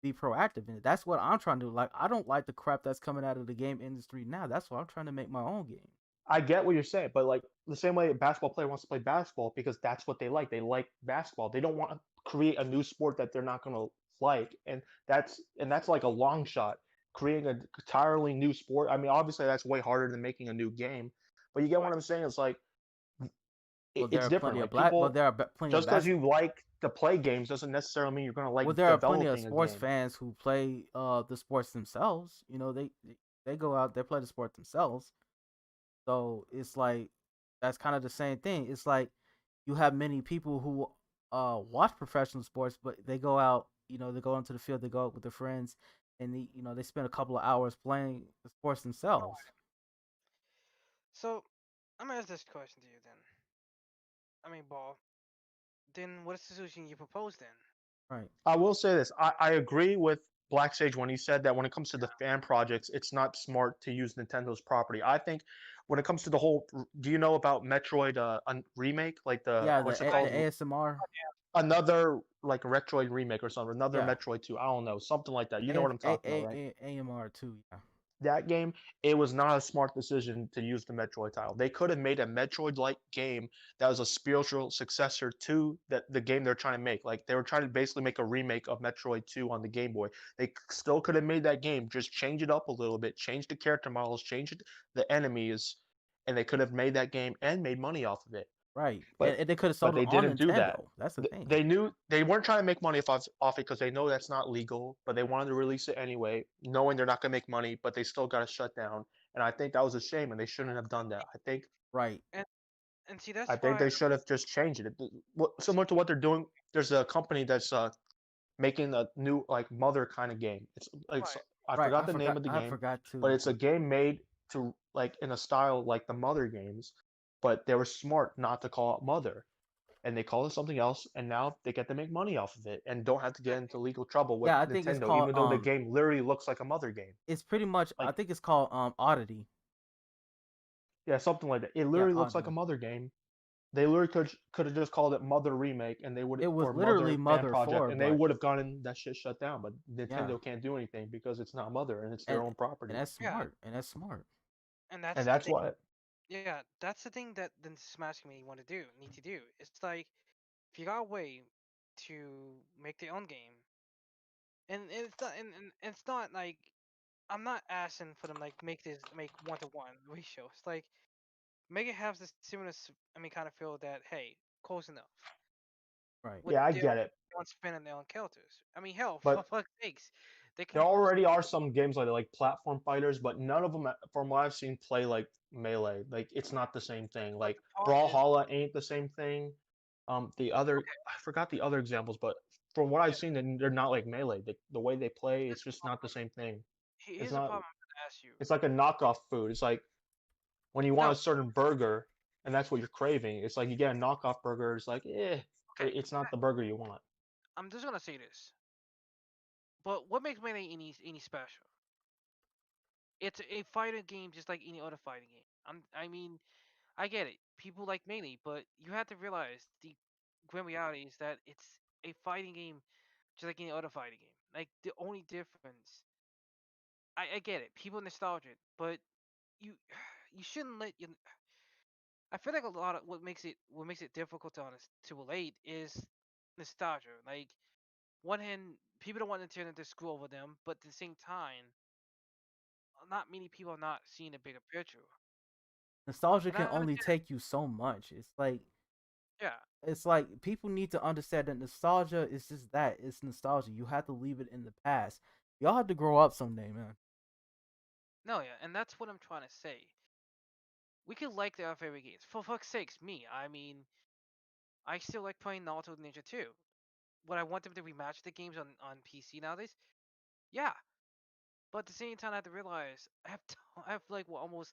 be proactive in it. That's what I'm trying to do. Like I don't like the crap that's coming out of the game industry now. That's why I'm trying to make my own game. I get what you're saying, but like the same way a basketball player wants to play basketball because that's what they like. They like basketball. They don't want to create a new sport that they're not going to like, and that's like a long shot. Creating an entirely new sport. I mean, obviously that's way harder than making a new game, but you get what Right. I'm saying. It's like Well, there it's are different. plenty of Like black. Well, people, there are plenty of just because bas. you like to play games doesn't necessarily mean you're gonna like Well, there are plenty of developing a sports game. fans who play the sports themselves. They go out, they play the sport themselves. So it's like that's kind of the same thing. It's like you have many people who watch professional sports, but they go out, they go into the field, they go out with their friends, and they spend a couple of hours playing the sports themselves. So I'm gonna ask this question to you then. I mean, Ball. Then what is the solution you propose then? Right. I will say this. I agree with Black Sage when he said that when it comes to the fan projects, it's not smart to use Nintendo's property. I think when it comes to the whole, do you know about Metroid remake? Like the Yeah, what's it the called? ASMR. Another like Retroid remake or something. Another Yeah. Metroid 2. I don't know, something like that. You know what I'm talking about, right? AMR too. Yeah. That game, it was not a smart decision to use the Metroid title. They could have made a Metroid-like game that was a spiritual successor to the game they're trying to make. Like they were trying to basically make a remake of Metroid 2 on the Game Boy. They still could have made that game, just change it up a little bit, change the character models, change the enemies, and they could have made that game and made money off of it. Right. But And they could have but sold it they on didn't do that. Nintendo. That's the thing. They knew they weren't trying to make money off it because they know that's not legal, but they wanted to release it anyway, knowing they're not going to make money, but they still got to shut down. And I think that was a shame, and they shouldn't have done that. Right. And and see I that's think why. they should have just changed it. Similar to what they're doing, there's a company that's making a new like Mother kind of game. It's Right. I Right. forgot the name of the I game, forgot but to. it's a game made to like in a style like the Mother games, but they were smart not to call it Mother and they call it something else, and now they get to make money off of it and don't have to get into legal trouble with Yeah, I think it's Nintendo, called even though the game literally looks like a Mother game. it's pretty much I Like, think it's called Oddity. yeah, something like that. It Yeah, literally looks like a Oddity. Mother game. They literally could have just called it Mother Remake, and they would It was or literally Mother Fan Mother Project, 4, and they but would have gotten that shit shut down. But yeah. Nintendo can't do anything because it's not Mother and it's their And own property, that's Yeah. smart. And that's smart. And and that's the that's thing. why. Yeah, that's the thing that the Smash Committee need to do. It's like if you got a way to make their own game, and it's not like I'm not asking for them like make 1-to-1 ratio. It's like make it have the similar, I mean, kind of feel that hey, close enough Right. with Yeah, I their get it, own spin and their own characters. I mean, hell, for but fuck's sakes, they there can use already are some games like platform fighters, but none of them, from what I've seen, play like Melee. Like it's not the same thing. but Like the problem is Brawlhalla ain't the same thing. The other okay. I forgot the other examples, but from what I've seen, they're not like Melee. The way they play, Here's it's the just not the problem. same thing. It's Here's the not. problem I'm gonna ask you. It's like a knockoff food. It's like when you want No, a certain burger, and that's what you're craving. It's like you get a knockoff burger. It's like but okay. it's not the burger you want. I'm just gonna say this. But what makes Melee any special? It's a fighting game just like any other fighting game. I mean, I get it. People like Melee, but you have to realize the grim reality is that it's a fighting game just like any other fighting game. Like the only difference, I get it. People nostalgic, but you you shouldn't let you. I feel like a lot of what makes it difficult to relate is nostalgia. Like one hand, people don't want Nintendo to screw over them, but at the same time, not many people are not seeing the bigger picture. Nostalgia And can I only understand. take you so much. Yeah, It's like people need to understand that nostalgia is just that. It's nostalgia. You have to leave it in the past. Y'all have to grow up someday, man. no, yeah, and that's what I'm trying to say. We could like our favorite games. For fuck's sakes, me. I mean, I still like playing Naruto Ninja 2. Would I want them to rematch the games on PC nowadays? Yeah, but at the same time, I have to realize I have like what, almost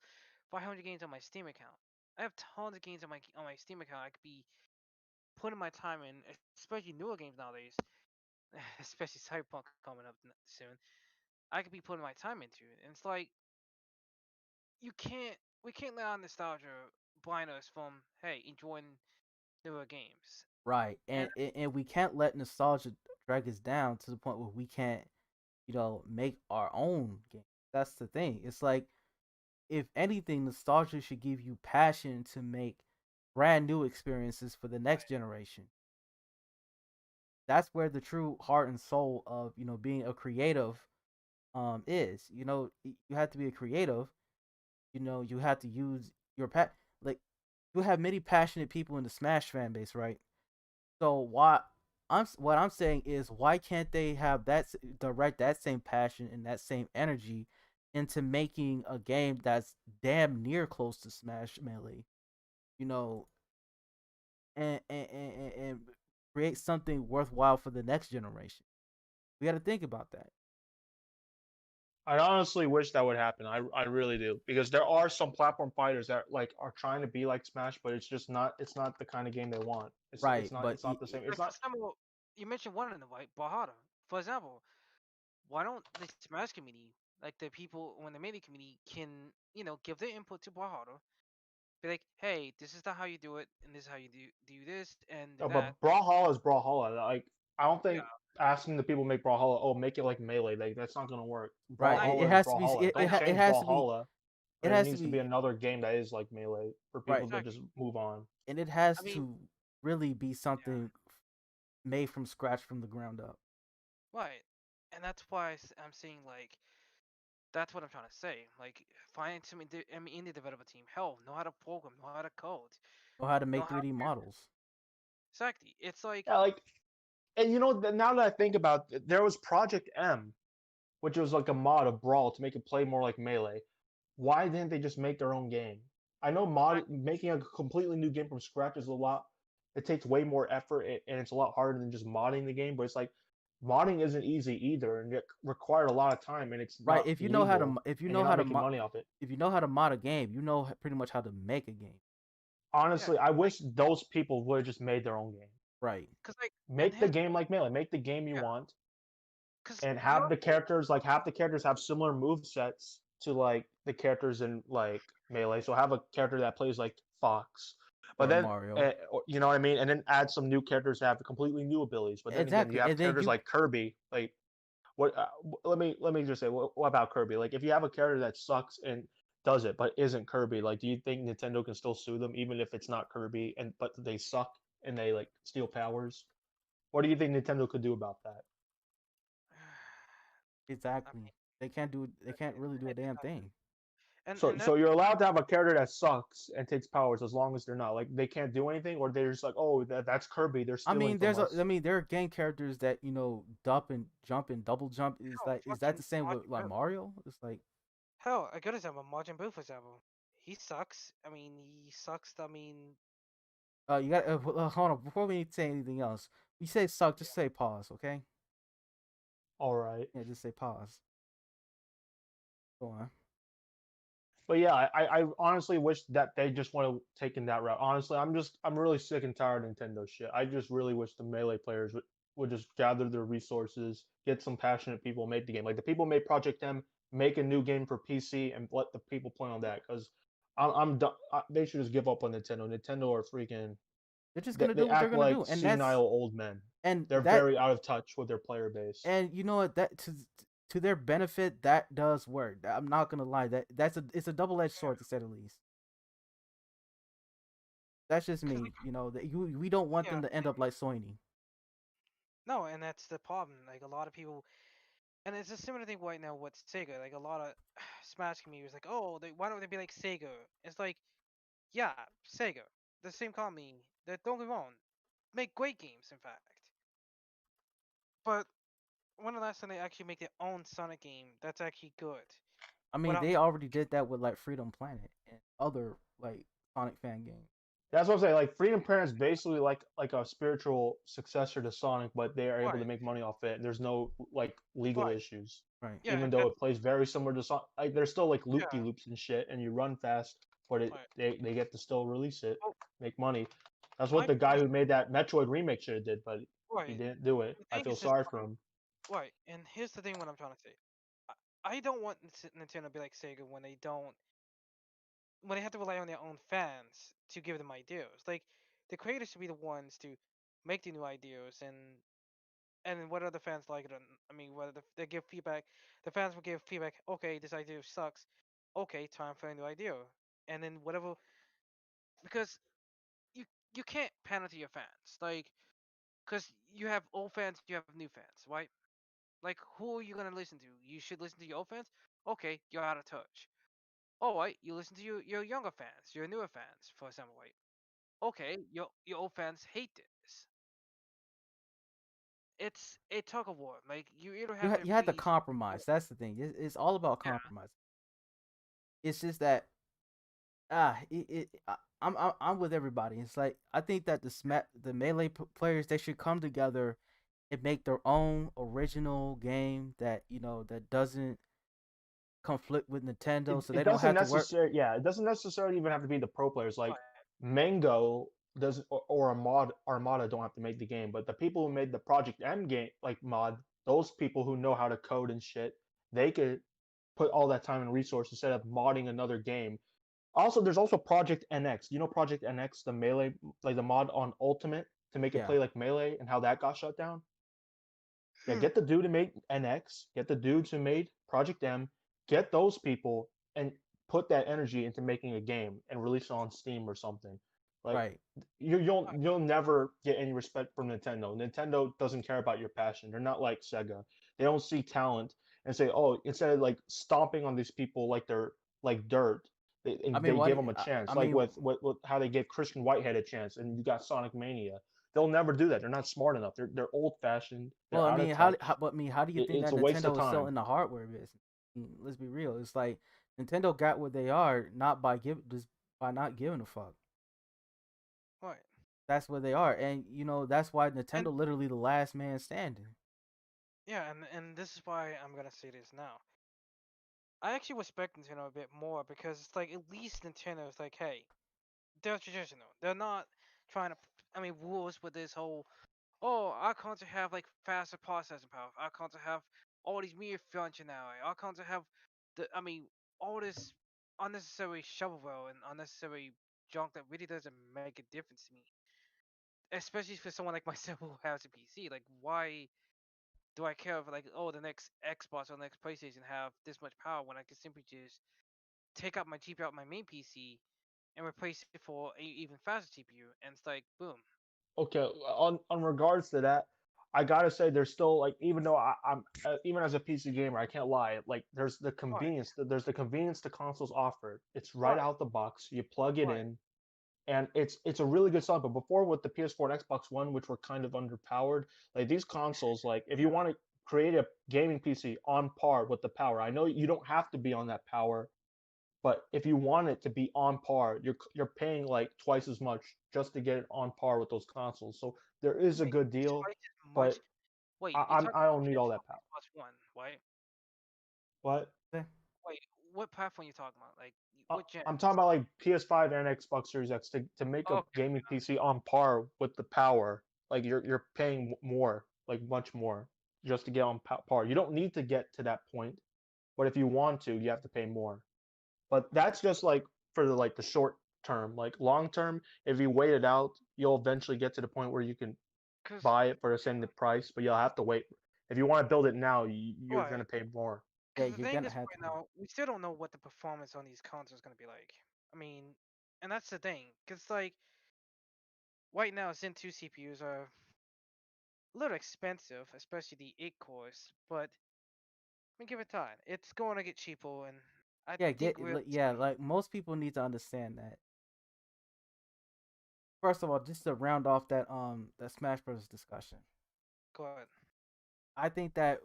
500 games on my Steam account. I have tons of games on my Steam account. I could be putting my time in, especially newer games nowadays, especially Cyberpunk coming up soon. I could be putting my time into it, and it's like you can't we can't let our nostalgia blind us from hey enjoying newer games. Right. And And we can't let nostalgia drag us down to the point where we can't, make our own game. That's the thing. It's like if anything, nostalgia should give you passion to make brand new experiences for the next generation. that's where the true heart and soul of being a creative is. You have to be a creative. You have to use your like you have many passionate people in the Smash fan base, right? So what I'm saying is, why can't they have direct that same passion and that same energy into making a game that's damn near close to Smash Melee, you know, and create something worthwhile for the next generation. We got to think about that. I honestly wish that would happen. I really do because there are some platform fighters that like are trying to be like Smash, but it's not the kind of game they want. Right, but It's not the same. It's Like for not example, you mentioned one in the white, Bahada. For example, why don't the Smash community, like the people when the media community, can give their input to Bahada, be like, hey, this is the how you do it, and this is how you do this and do no, that. but Brawlhalla is Brawlhalla. Like I don't Yeah, think asking the people who make Brawlhalla, oh, make it like Melee, like that's not gonna work. right, I it Brawlhalla is has to be Brawlhalla. I Don't know it change has to be Brawlhalla, it but it has to needs to be be another game that is like Melee for right, people to just exactly. move on. and it has I mean, to really be yeah, something made from scratch from the ground up. right, and that's why I'm saying like that's what I'm trying to say. Like, find some indie developer team. Hell, know how to program, know how to code, Know how to know make how 3D models. exactly. It's like, Yeah, like and now that I think about it, there was Project M, which was like a mod of Brawl to make it play more like Melee. Why didn't they just make their own game? I know I, making a completely new game from scratch is a lot. It takes way more effort and it's a lot harder than just modding the game. But it's like modding isn't easy either, and it required a lot of time, and it's Right, not legal, and you're not making money off it. if you know how to mod a game, pretty much how to make a game. yeah, Honestly, I like, wish those people would have just made their own game. Right. cause like, and Make the his, game like Melee. Make the game you yeah, want, cause and the have other the thing, characters have the characters have similar move sets to like the characters in like Melee. So have a character that plays like Fox, but Or then Mario. you know what I mean, and then add some new characters that have completely new abilities. But then again, you Exactly. have And then characters you like Kirby. Like what? Let me just say, what about Kirby? Like if you have a character that sucks and does it but isn't Kirby, like do you think Nintendo can still sue them even if it's not Kirby and but they suck and they like steal powers? What do you think Nintendo could do about that? I exactly. mean, They can't really do a damn exactly. thing. And So that's you're allowed to have a character that sucks and takes powers as long as they're not like they can't do anything or they're just like oh that's Kirby they're stealing from I us. mean there are game characters that, dump and jump and double jump. hell, Is that fucking the same with Majin like Buu. Mario? It's like Hell, a good example, Majin Buu, for example. He sucks. I mean, he sucks. I mean, you got hold on before we say anything else. You say suck, just say pause, okay? All right. Yeah, just say pause. Go on. But yeah, I honestly wish that they just would have taken that route. Honestly, I'm really sick and tired of Nintendo shit. I just really wish the Melee players would just gather their resources, get some passionate people, make the game. Like the people who made Project M, make a new game for PC and let the people play on that. Because I'm done. They should just give up on Nintendo. Nintendo are freaking. They're just gonna They do what they're act gonna like do, senile old men. and They're that very out of touch with their player base. and you know what, that to their benefit, that does work. I'm not gonna lie, it's a double edged sword to say the least. That's just cause me. like, We don't want yeah, them to end up like Sony. no, and that's the problem. Like a lot of people, and it's a similar thing right now with Sega. Like a lot of Smash community was like, oh, why don't they be like Sega? It's like, yeah, Sega, the same company that, don't get me wrong, make great games, in fact. But when the last time they actually make their own Sonic game that's actually good? I mean, Without, they already did that with like Freedom Planet and other like Sonic fan games. That's what I'm saying. Like Freedom Planet is basically like a spiritual successor to Sonic, but they are able to right, make money off it. And there's no like legal right, issues, Right. yeah, even and though that's it plays very similar to Sonic. Like there's still like loop de yeah, loops and shit, and you run fast, but right. they get to still release it, Oh, make money. That's what my the point guy is who made that Metroid remake should have did, but he right. didn't do it. The I thing feel is this sorry for point, him. right. And here's the thing: what I'm trying to say, I don't want Nintendo to be like Sega when they don't, when they have to rely on their own fans to give them ideas. Like the creators should be the ones to make the new ideas, and whether the fans like it, or I mean, whether they give feedback, the fans will give feedback. Okay, this idea sucks. Okay, time for a new idea, and then whatever, because you you can't pander to your fans. Like, Because you have old fans, you have new fans, right? Like, who are you gonna listen to? You should listen to your old fans. Okay, you're out of touch. Oh, right, you listen to your younger fans, your newer fans, for example, right? Okay, your old fans hate this. It's a tug of war. Like, you either have to You had to please. compromise. That's the thing. It's all about Yeah, compromise. It's just that I'm with everybody. It's like I think that the melee players they should come together and make their own original game that that doesn't conflict with Nintendo, so It they don't doesn't have to work. necessarily, yeah, it doesn't necessarily even have to be the pro players. Like right. Mango does, or a mod Armada don't have to make the game, but the people who made the Project M game, like mod, those people who know how to code and shit, they could put all that time and resource instead of modding another game. Also, there's also Project NX. You know Project NX, the melee, like the mod on Ultimate to make it Yeah, play like melee, and how that got shut down. Yeah, Hmm. get the dude who made NX, get the dudes who made Project M, get those people and put that energy into making a game and release it on Steam or something. Like right. you'll never get any respect from Nintendo. Nintendo doesn't care about your passion. They're not like Sega. They don't see talent and say, "Oh, instead of like stomping on these people like they're like dirt, I and mean, they give what them a chance." I Like mean, with how they gave Christian Whitehead a chance, and you got Sonic Mania. They'll never do that. They're not smart enough. They're old fashioned. They're well, I out mean, of touch. but I mean, how do you think It's that a waste of Nintendo is still time. in the hardware business? Let's be real. It's like Nintendo got where they are not by just by not giving a fuck. Right. That's where they are, and that's why And Nintendo literally the last man standing. yeah, and this is why I'm gonna say this now. I actually respect Nintendo a bit more because it's like at least Nintendo is like, hey, they're traditional. They're not trying to, rules with this whole, oh, our console have like faster processing power. Our console have all these mere functionality. Our console have all this unnecessary shovelware and unnecessary junk that really doesn't make a difference to me. Especially for someone like myself who has a PC. Like, why do I care if like, oh, the next Xbox or the next PlayStation have this much power when I can simply just take out my GPU out my main PC and replace it for a even faster GPU, and it's like, boom. Okay, on regards to that, I gotta say there's still like, even though I'm even as a PC gamer, I can't lie. Like Right, there's the convenience the consoles offer. It's right right, out the box. You plug it right. in, and it's a really good setup. But before, with the PS4 and Xbox One, which were kind of underpowered, like these consoles, like if you Yeah, want to create a gaming PC on par with the power, I know you don't have to be on that power, but if you want it to be on par, you're paying like twice as much just to get it on par with those consoles. So there is a wait, good deal, twice as much. but Wait, you're talking I about don't need all PS4, that power. Xbox One, right? But Eh, Wait, what platform you talking about? Like, what gen? I'm talking about like PS5 and Xbox Series X to make a Okay, gaming PC on par with the power. Like you're paying more, like much more, just to get on par. You don't need to get to that point, but if you want to, you have to pay more. But that's just like for the short term. Like long term, if you wait it out, you'll eventually get to the point where you can cause buy it for the same price, but you'll have to wait. If you want to build it now, you're right, gonna pay more. yeah, cause the you're thing gonna is, have to right pay. now we still don't know what the performance on these consoles is gonna be like. I mean, and that's the thing, cause like right now Zen 2 CPUs are a little expensive, especially the 8 cores, but give it time. It's going to get cheaper, and I Yeah, think we're yeah. Like most people need to understand that. First of all, just to round off that Smash Bros discussion, go ahead. I think that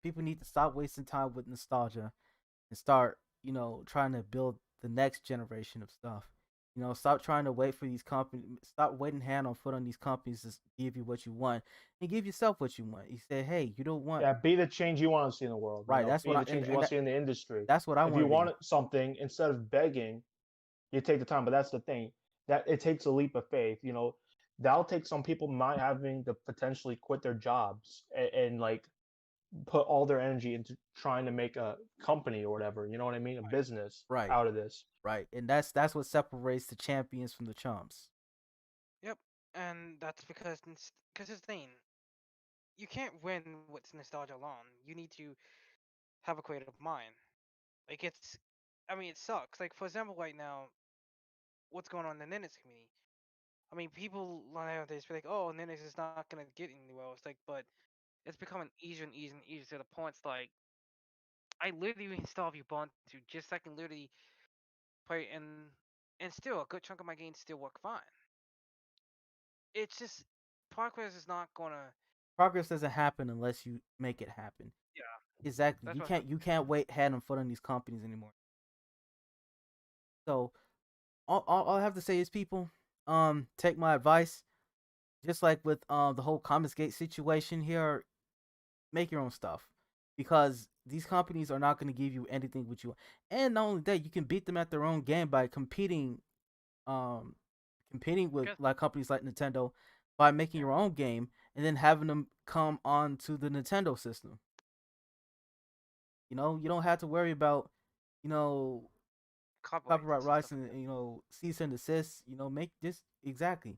people need to stop wasting time with nostalgia and start, trying to build the next generation of stuff. Stop trying to wait for these companies. Stop waiting hand on foot on these companies to give you what you want and give yourself what you want. You say, hey, you don't want Yeah, be the change you want to see in the world. right. That's Be what I the change you and want to see in the industry. that's what I If want you to be. want something, instead of begging, you take the time. But that's the thing, that it takes a leap of faith. That'll take some people not having to potentially quit their jobs and like put all their energy into trying to make a company or whatever. You know what I mean? A business Right, out of this. right, and that's what separates the champions from the chumps. Yep, and that's because it's the thing. You can't win with nostalgia alone. You need to have a creative mind. Like it sucks. Like for example, right now, what's going on in the Linux community? I mean, people nowadays be like, "Oh, Linux is not gonna get any well." It's like, but it's becoming easier and easier and easier to the point. It's like I literally install Ubuntu just so I can literally play, and still a good chunk of my games still work fine. It's just progress is not gonna. Progress doesn't happen unless you make it happen. Yeah, Exactly. that's You what. can't wait hand and foot on these companies anymore. So all I have to say is people, take my advice. Just like with the whole Commonsgate situation here, make your own stuff because these companies are not going to give you anything with you. And not only that, you can beat them at their own game by um competing with Because like companies like Nintendo by making yeah, your own game and then having them come on to the Nintendo system. You don't have to worry about, you know, copyrights copyright and rights stuff like and, that. cease and desist. Make this exactly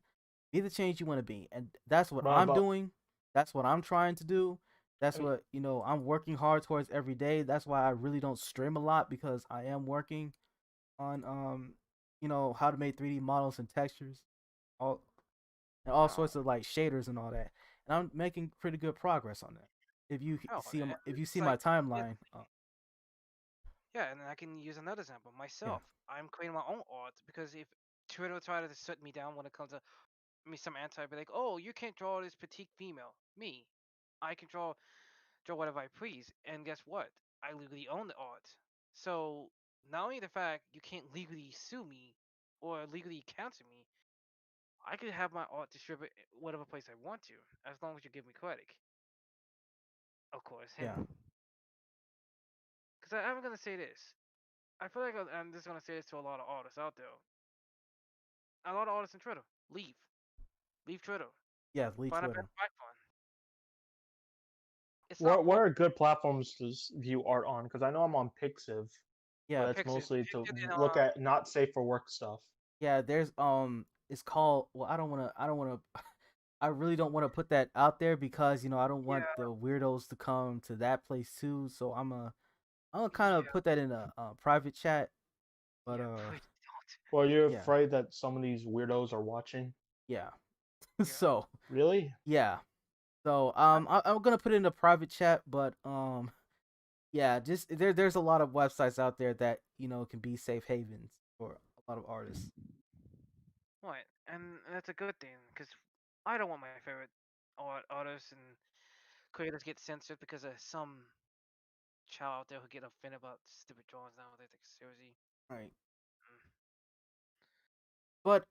be the change you want to be, and that's what But I'm about doing. That's what I'm trying to do. That's I mean, what I'm working hard towards every day. That's why I really don't stream a lot because I am working on how to make 3D models and textures, all all Oh, sorts of like shaders and all that, and I'm making pretty good progress on that. If you oh, see and if you it's see my like yeah, timeline, yeah, and I can use another example yeah, myself. I'm creating my own art because if Twitter tried to shut me down when it comes to me, some anti be like, "Oh, you can't draw this petite female." Me, I can draw whatever I please, and guess what? I legally own the art. So not only the fact you can't legally sue me or legally counter me, I could have my art distributed whatever place I want to, as long as you give me credit, of course. And yeah, because I'm gonna say this, I feel like I'm just gonna say this to a lot of artists out there. A lot of artists in Twitter, leave Twitter, yeah. Leave find a better Twitter. platform. It's not what worth are good platforms to view art on? Because I know I'm on Pixiv, but Yeah, that's Pixie. mostly to And, look at not safe for work stuff. yeah. There's it's called. Well, I don't wanna. I really don't want to put that out there because I don't want yeah, the weirdos to come to that place too. So I'm gonna kind of yeah, put that in a, private chat. But yeah. Please don't. Well, you're yeah, afraid that some of these weirdos are watching. yeah. Yeah. So Really? yeah. So I, I'm gonna put it in a private chat, but yeah, just there's a lot of websites out there that can be safe havens for a lot of artists. Right, and that's a good thing because I don't want my favorite artists and creators get censored because of some child out there who get offended about stupid drawings nowadays. Like seriously. Right. Mm. But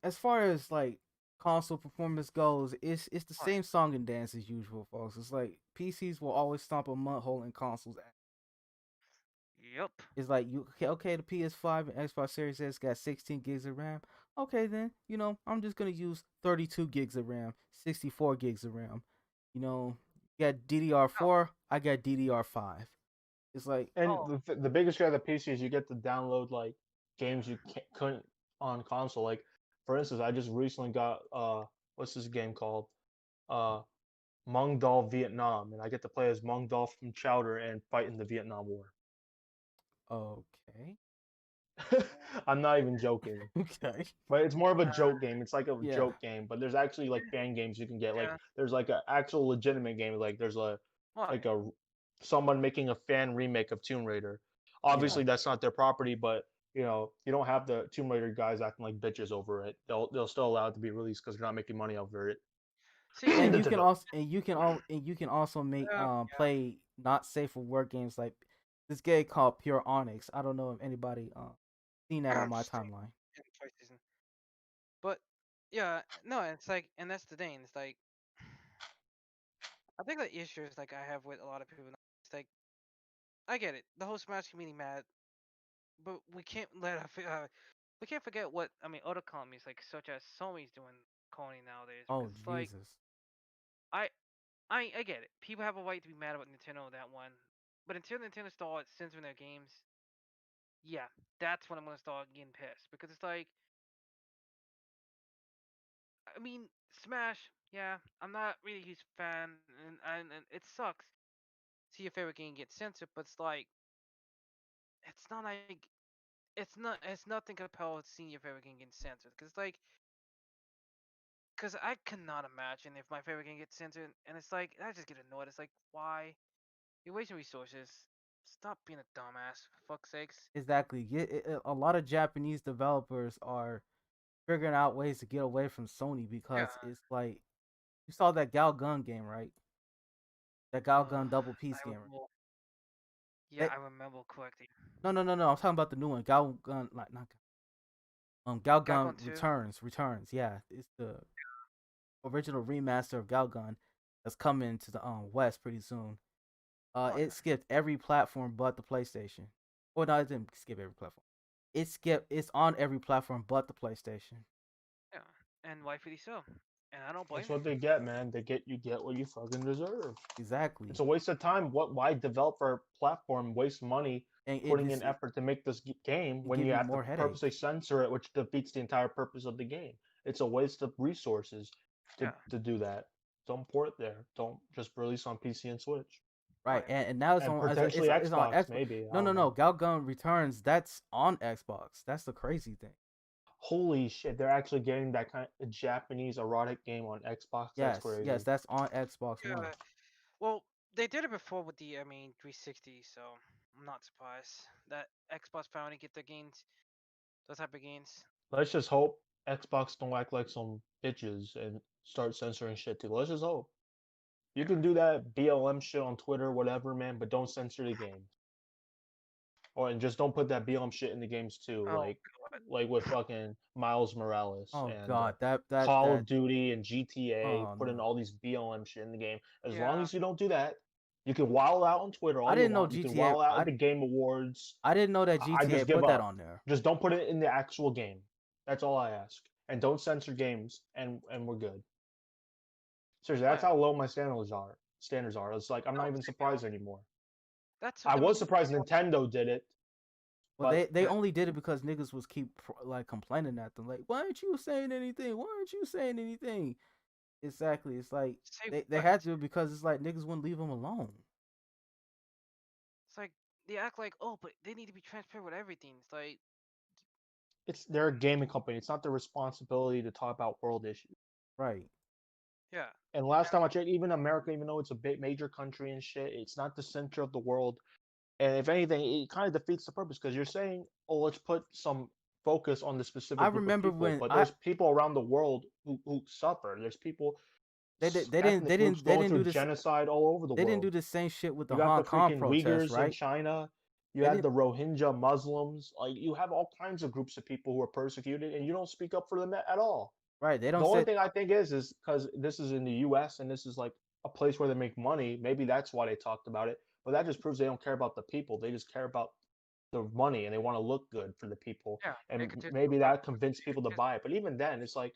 as far as like console performance goes, it's the Right. same song and dance as usual, folks. It's like PCs will always stomp a mud hole in consoles. Yup. It's like okay, the PS5 and Xbox Series S got 16 gigs of RAM. Okay, then I'm just gonna use 32 gigs of RAM, 64 gigs of RAM. You got Oh. DDR4, I got DDR5. It's like And Oh. the biggest guy of the PC is you get to download like games you couldn't on console. Like for instance, I just recently got what's this game called? Uh Mong Dal Vietnam, and I get to play as Mong Dal from Chowder and fight in the Vietnam War. okay, I'm not even joking. okay, But it's more of a Uh, joke game. It's like a yeah, joke game, but there's actually like fan games you can get. Like yeah. there's like an actual legitimate game. Like there's like Right. a someone making a fan remake of Tomb Raider. yeah. Obviously, that's not their property, but you don't have the Tomb Raider guys acting like bitches over it. They'll still allow it to be released because they're not making money over it. See. And you can Nintendo. also make Yeah. play not safe for work games like this game called Pure Onyx. I don't know if anybody seen that on Yeah. my Same timeline. in PlayStation. But yeah, no, it's like, and that's the thing. It's like I think the issue is like I have with a lot of people. It's like I get it. The whole Smash community mad, but we can't forget what I mean. Other companies like such as Sony's doing cloning nowadays Oh because it's like Jesus. I I get it. People have a right to be mad about Nintendo on that one, but until Nintendo starts censoring their games, yeah, that's when I'm gonna start getting pissed because it's like I mean Smash. Yeah, I'm not really a huge fan, and it sucks. See your favorite game get censored, but it's like it's not like it's nothing compelled to seeing your favorite game get censored because like Cause I cannot imagine if my favorite game gets censored, and it's like I just get annoyed. It's like, why? You're wasting resources. Stop being a dumbass, for fuck's sakes. Exactly. A lot of Japanese developers are figuring out ways to get away from Sony Yeah. because it's like you saw that Gal Gun game, right? That Gal Gun double piece I game. remember. Yeah, They, I remember correctly. no. I'm talking about the new one. Gal Gun, like not Gal Gun Galgun 2. Returns. Yeah, it's the original remaster of Gal Gun that's coming to the West pretty soon. Oh, It skipped every platform but the PlayStation. Well, no, it didn't skip every platform. It's on every platform but the PlayStation. yeah, and rightfully so. And I don't blame That's what they him. get, man. You get what you fucking deserve. Exactly. It's a waste of time. Why develop for a platform, waste money And putting in effort to make this game it when give you you have to more headache. purposely censor it, which defeats the entire purpose of the game. It's a waste of resources Yeah. to do that. Don't port it there. Don't just release on PC and Switch. Right. Right. And now it's And on potentially it's on Xbox, Xbox. maybe. I No, don't know. Gal Gun Returns, that's on Xbox. That's the crazy thing. Holy shit, they're actually getting that kind of Japanese erotic game on Xbox. That's Yes, crazy. that's on Xbox One. Yeah. Well, they did it before with the 360, so I'm not surprised that Xbox finally get the gains, those type of gains. Let's just hope Xbox don't act like some bitches and start censoring shit too. Let's just hope. You Yeah. can do that BLM shit on Twitter, whatever, man, but don't censor the game. Or and just don't put that BLM shit in the games too, Oh God. like with fucking Miles Morales Oh and god, Call that of Duty and GTA, oh putting no. all these BLM shit in the game. As long Yeah. as you don't do that, you can wild out on Twitter I all you didn't know want. You can GTA wild out at the Game Awards. I didn't know that I GTA just give put that up. on there. Just don't put it in the actual game. That's all I ask. And don't censor games, and we're good. Seriously, that's But how low my standards are. Standards are. It's like I'm not oh, even same here. surprised anymore. That's I I was mean, surprised Nintendo did it, Well, but they yeah, only did it because niggas was like complaining at them, like, why aren't you saying anything? Why aren't you saying anything? Exactly. It's like say they what? had to because it's like niggas wouldn't leave them alone. It's like they act like, oh, but they need to be transparent with everything. It's like, they're a gaming company. It's not their responsibility to talk about world issues. Right. yeah, And last time I checked, even America, even though it's a big major country and shit, it's not the center of the world. And if anything, it kind of defeats the purpose because you're saying, oh, let's put some focus on the I specific group of remember people, when but I there's people around the world who suffer. There's people, ethnic groups they going didn't through do this genocide all over the they didn't do world. the same shit with You the got Hong the Kong freaking protests, Uyghurs in right? China. You They had didn't the Rohingya Muslims. Like you have all kinds of groups of people who are persecuted, and you don't speak up for them at all. right. They The don't only say thing I think is because this is in the U.S. and this is like a place where they make money. Maybe that's why they talked about it. But that just proves they don't care about the people. They just care about the money and they want to look good for the people. yeah. They And could just maybe grab that more convinced people to just buy it. But even then, it's like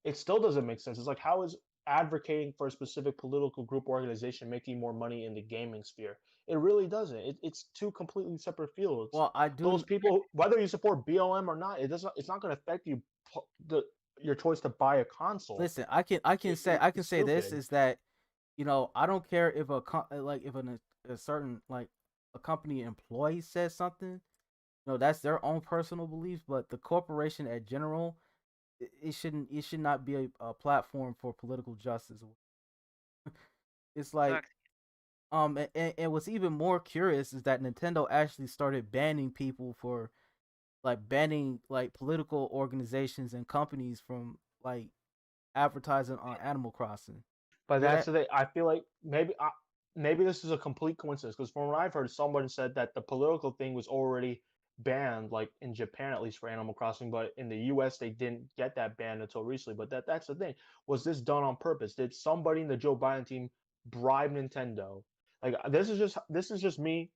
it still doesn't make sense. It's like how is advocating for a specific political group or organization making more money in the gaming sphere? It really doesn't. It's two completely separate fields. well, I Those do people, whether you support BLM or not, it doesn't. It's not going to affect you the your choice to buy a console. listen. I can It's say this stupid. is that I don't care if like if a certain like a company employee says something. That's their own personal beliefs, but the corporation at general, it should not be a platform for political justice. It's like exactly. and what's even more curious is that Nintendo actually started banning people for like banning like political organizations and companies from like advertising on Animal Crossing. But Hear that's that? the thing. I feel like maybe this is a complete coincidence because from what I've heard, someone said that the political thing was already banned, like in Japan at least for Animal Crossing, but in the U.S. they didn't get that ban until recently. But that's the thing. Was this done on purpose? Did somebody in the Joe Biden team bribe Nintendo? Like this is just me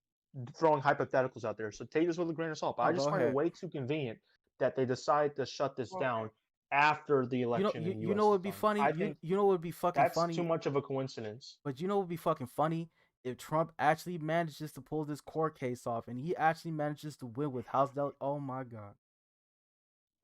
throwing hypotheticals out there. So take this with a grain of salt. But Oh, I go just find it ahead. way too convenient that they decide to shut this Okay. down after the election in the You know U.S. what is would be done. funny? I think You know what would be fucking that's too funny? much of a coincidence. But you know what would be fucking funny if Trump actually manages to pull this court case off and he actually manages to win with House Del. Oh my god.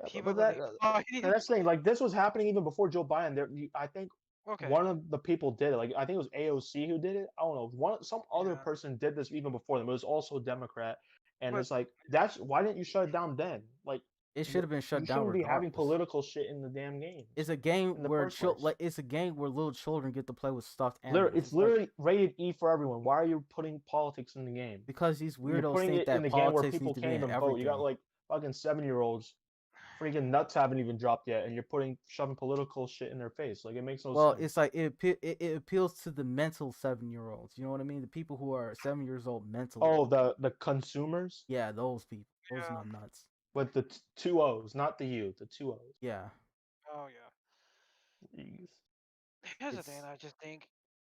Yeah, People but gonna that be fighting. that's the thing. Like this was happening even before Joe Biden. I think Okay. one of the people did it. Like I think it was AOC who did it. I don't know. Some other Yeah. person did this even before them. It was also a Democrat, and But it's like that's why didn't you shut it down then? Like It should have been shut You down shouldn't be having regardless. political shit in the damn game. It's a game in the where first place. it's a game where little children get to play with stuffed animals. It's literally rated E for everyone. Why are you putting politics in the game? because these You're weirdos putting think it in that the game where politics people needs to can't be in even vote. You got everything. like fucking 7-year-olds, freaking nuts haven't even dropped yet, and you're shoving political shit in their face. Like it makes no Well, sense. it's like it appeals to the mental 7-year-olds. You know what I mean? The people who are 7 years old mentally. Oh, the consumers Yeah, those people. Those Yeah. numbnuts. with the two O's, not the U, the two O's. Yeah. Oh yeah. Jeez. Here's the thing. It's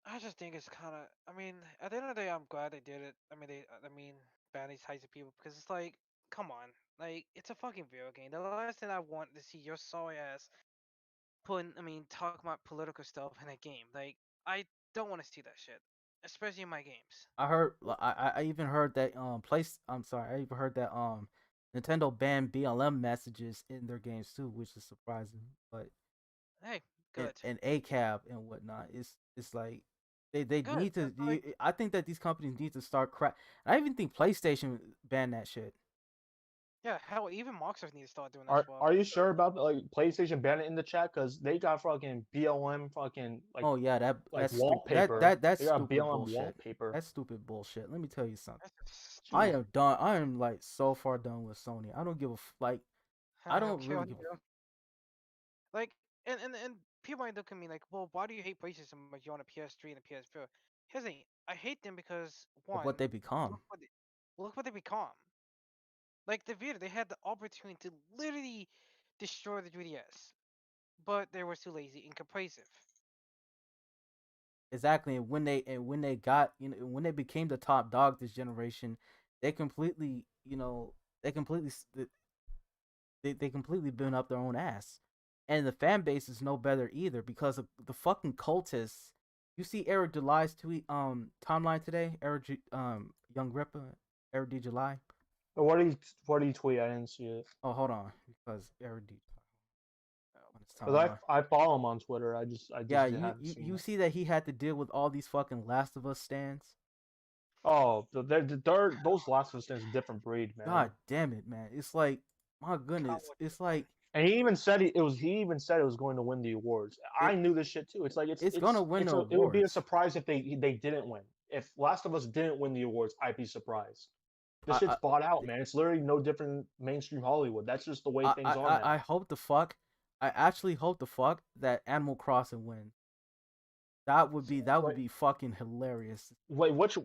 I just think it's kind of. I mean, at the end of the day, I'm glad they did it. I mean, I mean, ban these types of people because it's like, come on, like it's a fucking video game. The last thing I want to see your sorry ass talking about political stuff in a game. Like, I don't want to see that shit, especially in my games. I heard I even heard that I'm sorry, I even heard that Nintendo banned BLM messages in their games too, which is surprising. But Hey, good. and ACAB and whatnot. It's like they Good. need to. But, like, I think that these companies need to start crack. I even think PlayStation banned that shit. yeah, hell, even Microsoft need to start doing that as well. Are you sure about like PlayStation banning in the chat? Because they got fucking BLM fucking like Oh yeah, like that's wallpaper. that's They got stupid BLM bullshit. wallpaper. That's stupid bullshit. Let me tell you something. That's just I stupid. am done. I am like so far done with Sony. I don't give a like. I don't Okay, really I'll give. do. Like, and people might look at me like, well, why do you hate PlayStation so much? You on a PS3 and a PS4. Here's the thing. I hate them because Of one, what they become. look what they become. Like the Vita, they had the opportunity to literally destroy the 3DS, but they were too lazy and complacent. Exactly, and when they got when they became the top dog this generation, they completely they completely they completely been up their own ass, and the fan base is no better either because of the fucking cultists. You see Eric July's tweet timeline today. Young Ripper, Eric D July. But what do you tweet? I didn't see it. Oh, hold on, because Eric D on his Cause timeline. I follow him on Twitter. I just Yeah, haven't seen you it. see that he had to deal with all these fucking Last of Us stands. Oh, those Last of Us is a different breed, man. God damn it, man! It's like my goodness. It's like And he even said it was going to win the awards. I it, knew this shit too. It's like it's gonna win the it would be a awards. surprise if they didn't win. If Last of Us didn't win the awards, I'd be surprised. This shit's I, bought out, man. It's literally no different than mainstream Hollywood. That's just the way things are now. I hope the fuck. I actually hope the fuck that Animal Crossing win. That would be fucking hilarious. Wait, which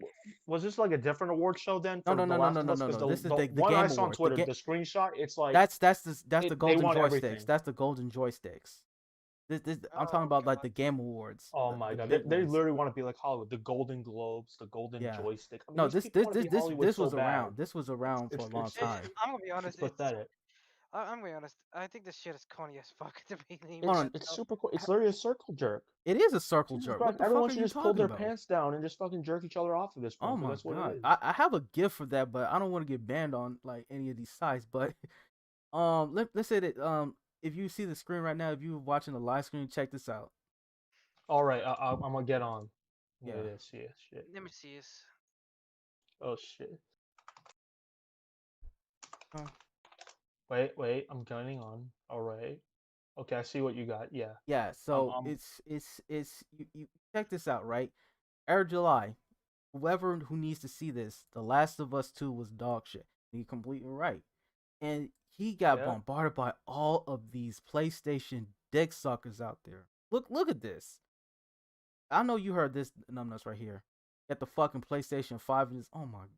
was this like a different award show then No for no The no no Last no of no Us? no Because no. This is the the one I Game saw on Awards. Twitter, the screenshot, it's like that's the they golden won joysticks. everything. That's the golden joysticks. I'm talking Oh about like god. the Game Awards. Oh my The god, big they ones. literally want to be like Hollywood, the Golden Globes, the Golden Yeah. Joystick. I mean, No, these people want to be Hollywood this so was bad. around. This was around for a long time. I'm gonna be It's honest. pathetic. I'm gonna be honest. I think this shit is corny as fuck to be named. Hold on. It's super cool. It's literally a circle jerk. It is a circle Jesus jerk. Christ, What the everyone fuck are should you just pull talking their about? pants down and just fucking jerk each other off at this point. Oh 'Cause my that's what god, it is. I have a gift for that, but I don't want to get banned on like any of these sites. But let's say that if you see the screen right now, if you're watching the live screen, check this out. All right, I'm gonna get on. Yeah. Yeah, shit. Let me see this. Oh shit. Huh. Wait, I'm getting on. All right. Okay, I see what you got. Yeah. Yeah, so I'm- it's you check this out, right? Air July, whoever who needs to see this, The Last of Us 2 was dog shit. You're completely right. And he got Yeah. bombarded by all of these PlayStation dick suckers out there. Look at this. I know you heard this numbness right here. Got the fucking PlayStation 5 and this. Oh my.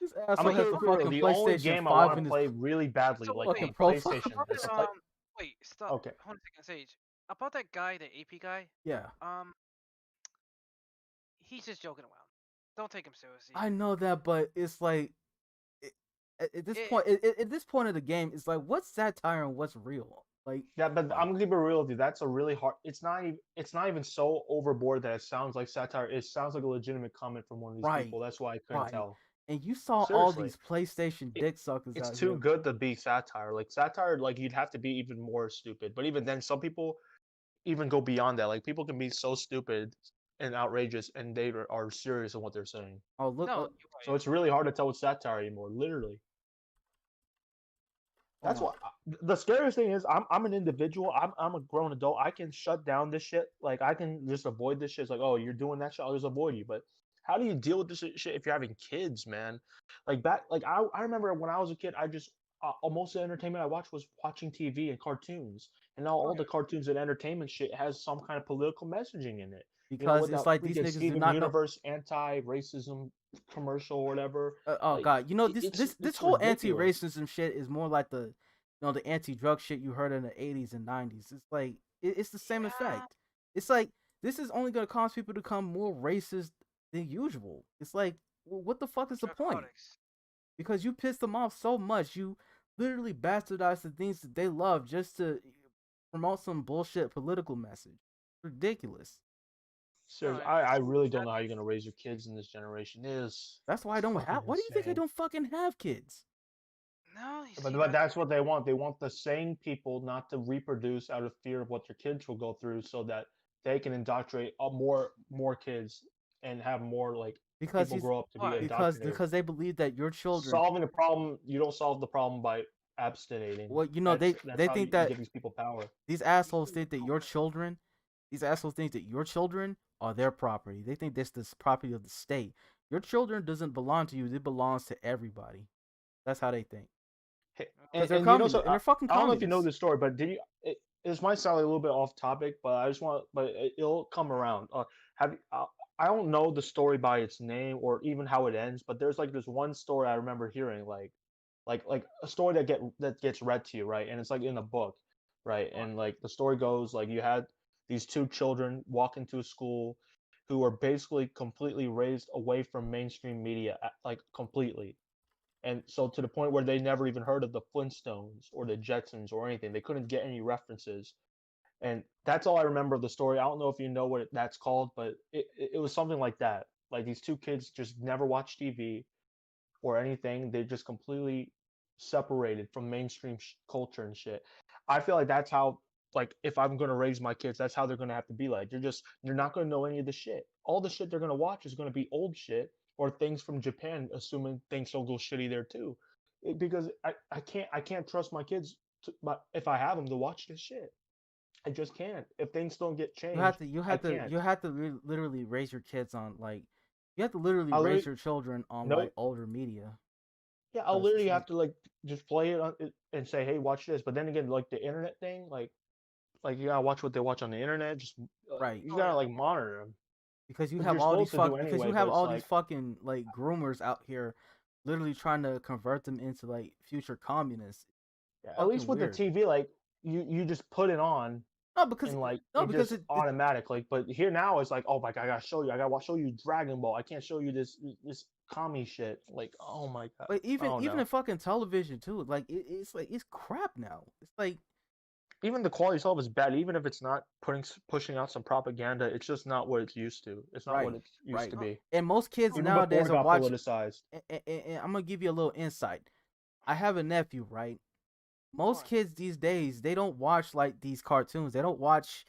This I'm asshole gonna has keep the it real. fucking The only PlayStation game I 5 want in to his play really badly, So like wait, fucking on profile. PlayStation, about is that, play. wait, stop. Okay. Hold on a second, Sage. About that guy, the AP guy. Yeah. He's just joking around. Don't take him seriously. I know that, but it's like at this It- point, at this point of the game, it's like what's satire and what's real. Like Yeah, but I'm gonna keep it real with you. That's a really hard. It's not even so overboard that it sounds like satire. It sounds like a legitimate comment from one of these Right, people. That's why I couldn't right. tell. And you saw all Seriously. these PlayStation It- dick suckers It's out too here. good to be satire. Like satire, like you'd have to be even more stupid. But even then, some people even go beyond that. Like people can be so stupid and outrageous, and they are serious in what they're saying. Oh look, no, oh, you're So right. it's really hard to tell what's satire anymore. Literally. Oh That's my. what the scariest thing is. I'm an individual. I'm a grown adult. I can shut down this shit. Like I can just avoid this shit. It's like, oh, you're doing that shit. I'll just avoid you. But how do you deal with this shit if you're having kids, man? Like back, like I remember when I was a kid, I just most of the entertainment I watched was watching TV and cartoons. And now Oh all yeah. the cartoons and entertainment shit has some kind of political messaging in it. You know, Because with it's that like these freaking niggas do Steven not know. Universe anti-racism commercial or whatever. Oh Like god, you know it's this it's whole ridiculous. anti-racism shit is more like the, the anti-drug shit you heard in the 80s and 90s. It's like it's the same Yeah. effect. It's like this is only gonna cause people to become more racist than usual. It's like, well, what the fuck is the point? Narcotics. Because you piss them off so much, you literally bastardize the things that they love just to promote some bullshit political message. Ridiculous. No, Seriously, and I it's really don't know how you're sadly gonna raise your kids in this generation. That's why I It's don't fucking have. Why do you think I insane. don't fucking have kids? no. You But see but that? that's what they want. They want the same people not to reproduce out of fear of what their kids will go through, so that they can indoctrinate more kids and have more like Because people he's grow up to be Why? indoctrinated. because they believe that your children. Solving the problem, you don't solve the problem by abstinating. Well, That's they how think you that give these people power. these assholes think that your children, these assholes think that your children are their property. They think this property of the state. Your children doesn't belong to you. It belongs to everybody. That's how they think. Hey, Because they're and you know, communists so and they're fucking I don't know if you know communists. this story, but did you? This might sound like a little bit off topic, but I just want, but it'll come around. Have you? I don't know the story by its name or even how it ends, but there's like this one story I remember hearing, like a story that gets read to you, right? And it's like in a book, right? What? And like the story goes, like you had these two children walk into a school who were basically completely raised away from mainstream media, like completely, and so to the point where they never even heard of the Flintstones or the Jetsons or anything. They couldn't get any references, and that's all I remember of the story. I don't know if you know what that's called, but it was something like that. Like these two kids just never watched TV or anything. They just completely separated from mainstream culture and shit. I feel like that's how, like, if I'm gonna raise my kids, that's how they're gonna have to be like. They're not gonna know any of the shit. All the shit they're gonna watch is gonna be old shit or things from Japan, assuming things don't go shitty there too. Because I can't trust my kids but if I have them to watch this shit. I just can't. If things don't get changed, I can't. You have to literally raise your kids on like, you have to literally I raise literally your children on no like older media. Yeah, I'll Cause literally it's have like, to like just play it and say, "Hey, watch this." But then again, like the internet thing, like you gotta watch what they watch on the internet. Just right. you Oh gotta yeah. like monitor them, Because you which have you're all supposed these to do because you anyway. But have it's all these like, fucking like groomers out here literally trying to convert them into like future communists. yeah, at Fucking least with the weird. TV, like you just put it on No, because and like no, it because just automatic. Like, but here now it's like, oh my god, I gotta show you. I gotta show you Dragon Ball. I can't show you this commie shit. Like, oh my god, but I don't even know. in fucking television too, like it's like it's crap now. It's like Even the quality itself is bad. Even if it's not pushing out some propaganda, it's just not what it's used to. It's not what right, it used right. to Oh, be. And most kids oh, Even before nowadays it are got watching. politicized. And I'm gonna give you a little insight. I have a nephew, right? Most what? kids these days they don't watch like these cartoons. They don't watch,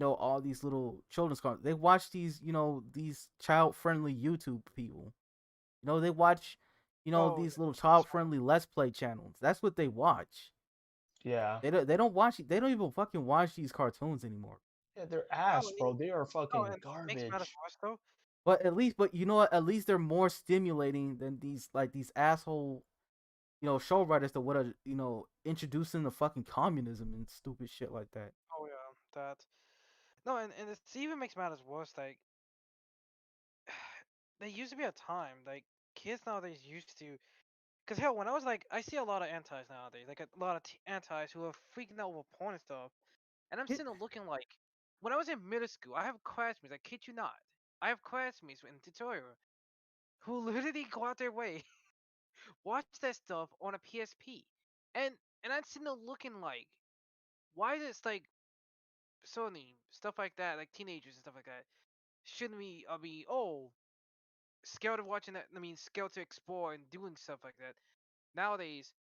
all these little children's cartoons. They watch these, these child-friendly YouTube people. They watch, Oh these yeah. little That's right. child-friendly Let's Play channels. That's what they watch. Yeah. They don't watch. They don't even fucking watch these cartoons anymore. Yeah, they're Oh, ass, bro. They are oh, fucking and makes matters garbage. worse though. But you know what? At least they're more stimulating than these asshole, show writers that would have, introducing the fucking communism and stupid shit like that. Oh yeah. That. No, and it even makes matters worse. Like there used to be a time like kids nowadays used to. Cause hell, when I was like, I see a lot of antis nowadays, like a lot of antis who are freaking out over porn and stuff, and I'm It, sitting there looking like, when I was in middle school, I have classmates, I kid you not, I have classmates in tutorial who literally go out their way, watch that stuff on a PSP, and and I'm sitting there looking like, why is like Sony stuff like that, like teenagers and stuff like that, shouldn't we be scared of watching that? I mean, scared to explore and doing stuff like that. Nowadays,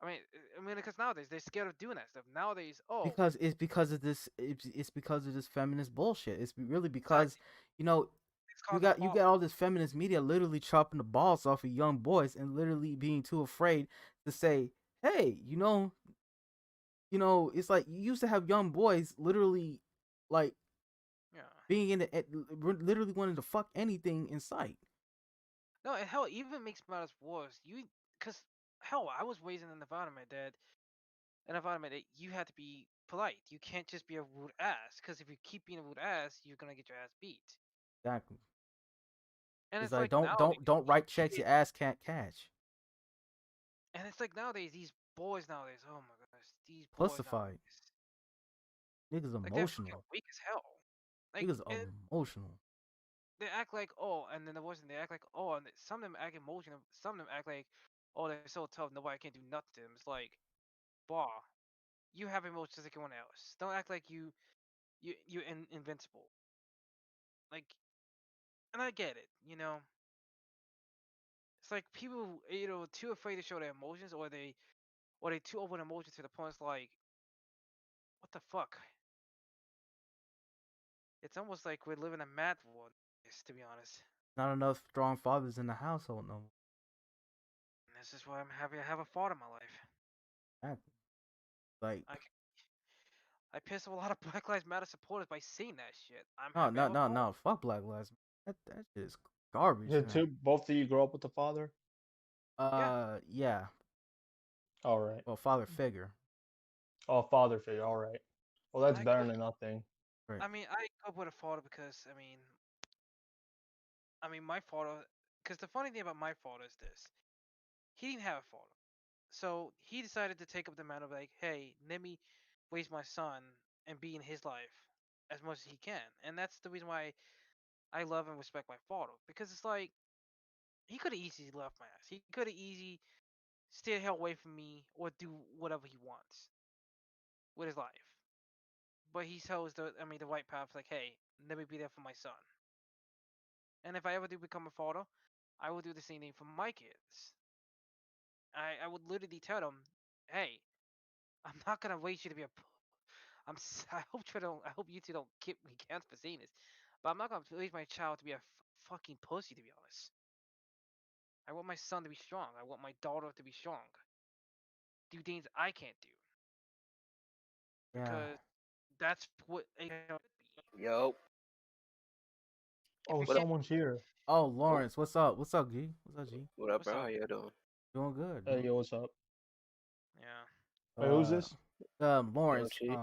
because nowadays they're scared of doing that stuff. Nowadays, because it's because of this. It's because of this feminist bullshit. It's really because, exactly, you know, it's causing you problems. got all this feminist media literally chopping the balls off of young boys and literally being too afraid to say, hey, it's like you used to have young boys literally like Yeah. being literally wanting to fuck anything in sight. No, and hell, even makes matters worse. Cause hell, I was raised in an environment that you had to be polite. You can't just be a rude ass. Cause if you keep being a rude ass, you're gonna get your ass beat. Exactly. And It's it's like like don't nowadays, write checks your ass can't catch. these boys nowadays. Oh my gosh, these boys Pussified. nowadays. Niggas Like they're fucking emotional. weak as hell. Like Niggas emotional. they act like oh, and then the voice they act like oh, and some of them act emotional. Some of them act like oh, they're so tough, nobody can do nothing to them. It's like, bah, you have emotions like everyone else. Don't act like you're invincible. Like, and I get it, you know. It's like people, too afraid to show their emotions, or they too open emotions to the point it's like, what the fuck? It's almost like we're living a mad world, to be honest. Not enough strong fathers in the household no more. And this is why I'm happy I have a father in my life. Exactly. Like I, I piss off a lot of Black Lives Matter supporters by seeing that shit. I'm no happy I no have a no father. no fuck Black Lives Matter. That shit is garbage, Did man. both of you grow up with a father? Yeah, Yeah. All right. Well, father figure. Oh, father figure. All right. Well, that's I grew better up. than nothing. Right. I mean, I grew up with a father because my father. Because the funny thing about my father is this: he didn't have a father, so he decided to take up the mantle of like, hey, let me raise my son and be in his life as much as he can, and that's the reason why I love and respect my father because it's like he could have easily left my ass. He could have easily stayed hell away from me or do whatever he wants with his life, but he chose the right path. Like, hey, let me be there for my son, and if I ever do become a father, I will do the same thing for my kids. I would literally tell them, hey, I'm not gonna raise you to be a. I hope you don't. I hope you two don't kick me cancer for saying this, but I'm not gonna raise my child to be a fucking pussy. To be honest, I want my son to be strong. I want my daughter to be strong. Do things I can't do Yeah. because that's what a should be. Yo, If Oh, you what up? can't, someone's here. Oh, Oh, Lawrence, what's up? What's up, G? What's up, G? what up, what's bro? How up? you doing? Doing good, Hey, bro. yo, what's up? Yeah. Wait, who's Uh, this? Lawrence, LG,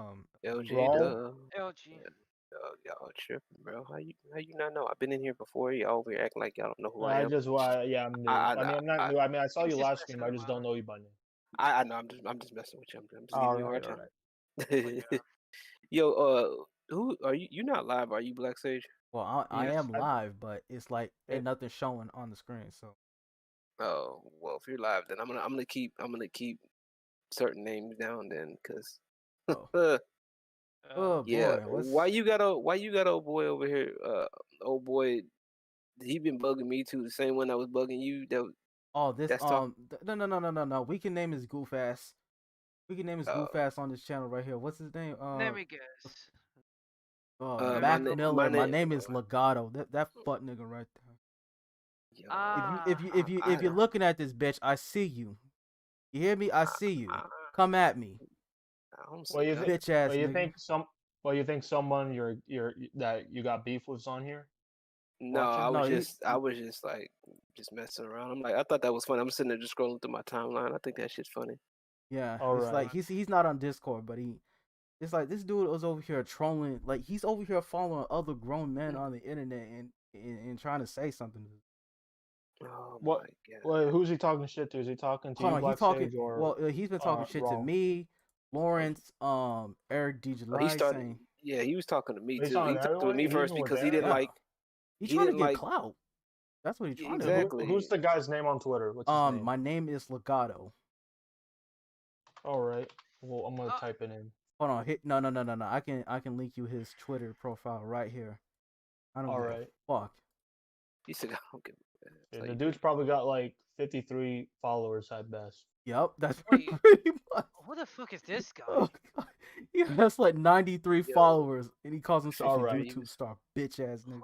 LG, Brawl? duh. LG. Yeah, y'all tripping, bro. How you not know? I've been in here before. Y'all over here acting like y'all don't know who I I am. just, well, yeah, I'm new. I, I I, mean, I'm not I, new. I mean, I saw He was you just last messing stream. I just don't around. know you by name. I know. I'm just messing with you. I'm just giving All you a right, hard all time. right. But yeah. Yo, who are you? You not live? Are you, Black Sage? well, I Yes. am live, but it's like It, ain't nothing showing on the screen. So, Oh, well, if you're live, then I'm gonna keep certain names down then, cause oh, oh yeah. boy, Why you got old boy over here? Old boy, he been bugging me too. The same one that was bugging you. oh this That's talk. no no no no no no. We can name his goof ass. We can name his Uh, goof ass on this channel right here. What's his name? Let me guess. my Mac name, my Miller. My name. name is Legato. That butt nigga right there. Yo, If you're I, looking at this bitch, I see you. You hear me? I I, see you. I, Come at me, I don't well, see you think, nothing. bitch ass well, you nigga. think some, well, you think someone you're that you got beef with on here No, watching? I was just like, just messing around. I'm like, I thought that was funny. I'm sitting there just scrolling through my timeline. I think that shit's funny. Yeah, All it's like right. he's not on Discord, but it's like this dude was over here trolling. Like he's over here following other grown men on the internet and trying to say something. Oh What? my god. Wait, who's he talking shit to? Is he talking to Hold you, on, he Black talking. Sage, or Well, he's been talking shit to Raw? me, Lawrence, Eric D. Oh, he July started. saying, Yeah, he was talking to me He's too. talking He to talked to everyone, me first even with because he didn't Eric. yeah, like. he's He trying to didn't get like. clout. That's what he's trying to do. Who's Exactly. the guy's name on Twitter? What's his name? My name is Legato. All right. Well, I'm gonna Uh, type it in. Hold on, hit no. I can link you his Twitter profile right here. I don't All give a right. fuck. He said, "I don't give a." That's Yeah, how the you dude's feel. probably got like 53 followers at best. Yep, that's wait, pretty much. who the fuck is this guy? Oh, God. He has like 93 Yo, followers, and he calls himself All a right. he YouTube was. star, bitch ass nigga.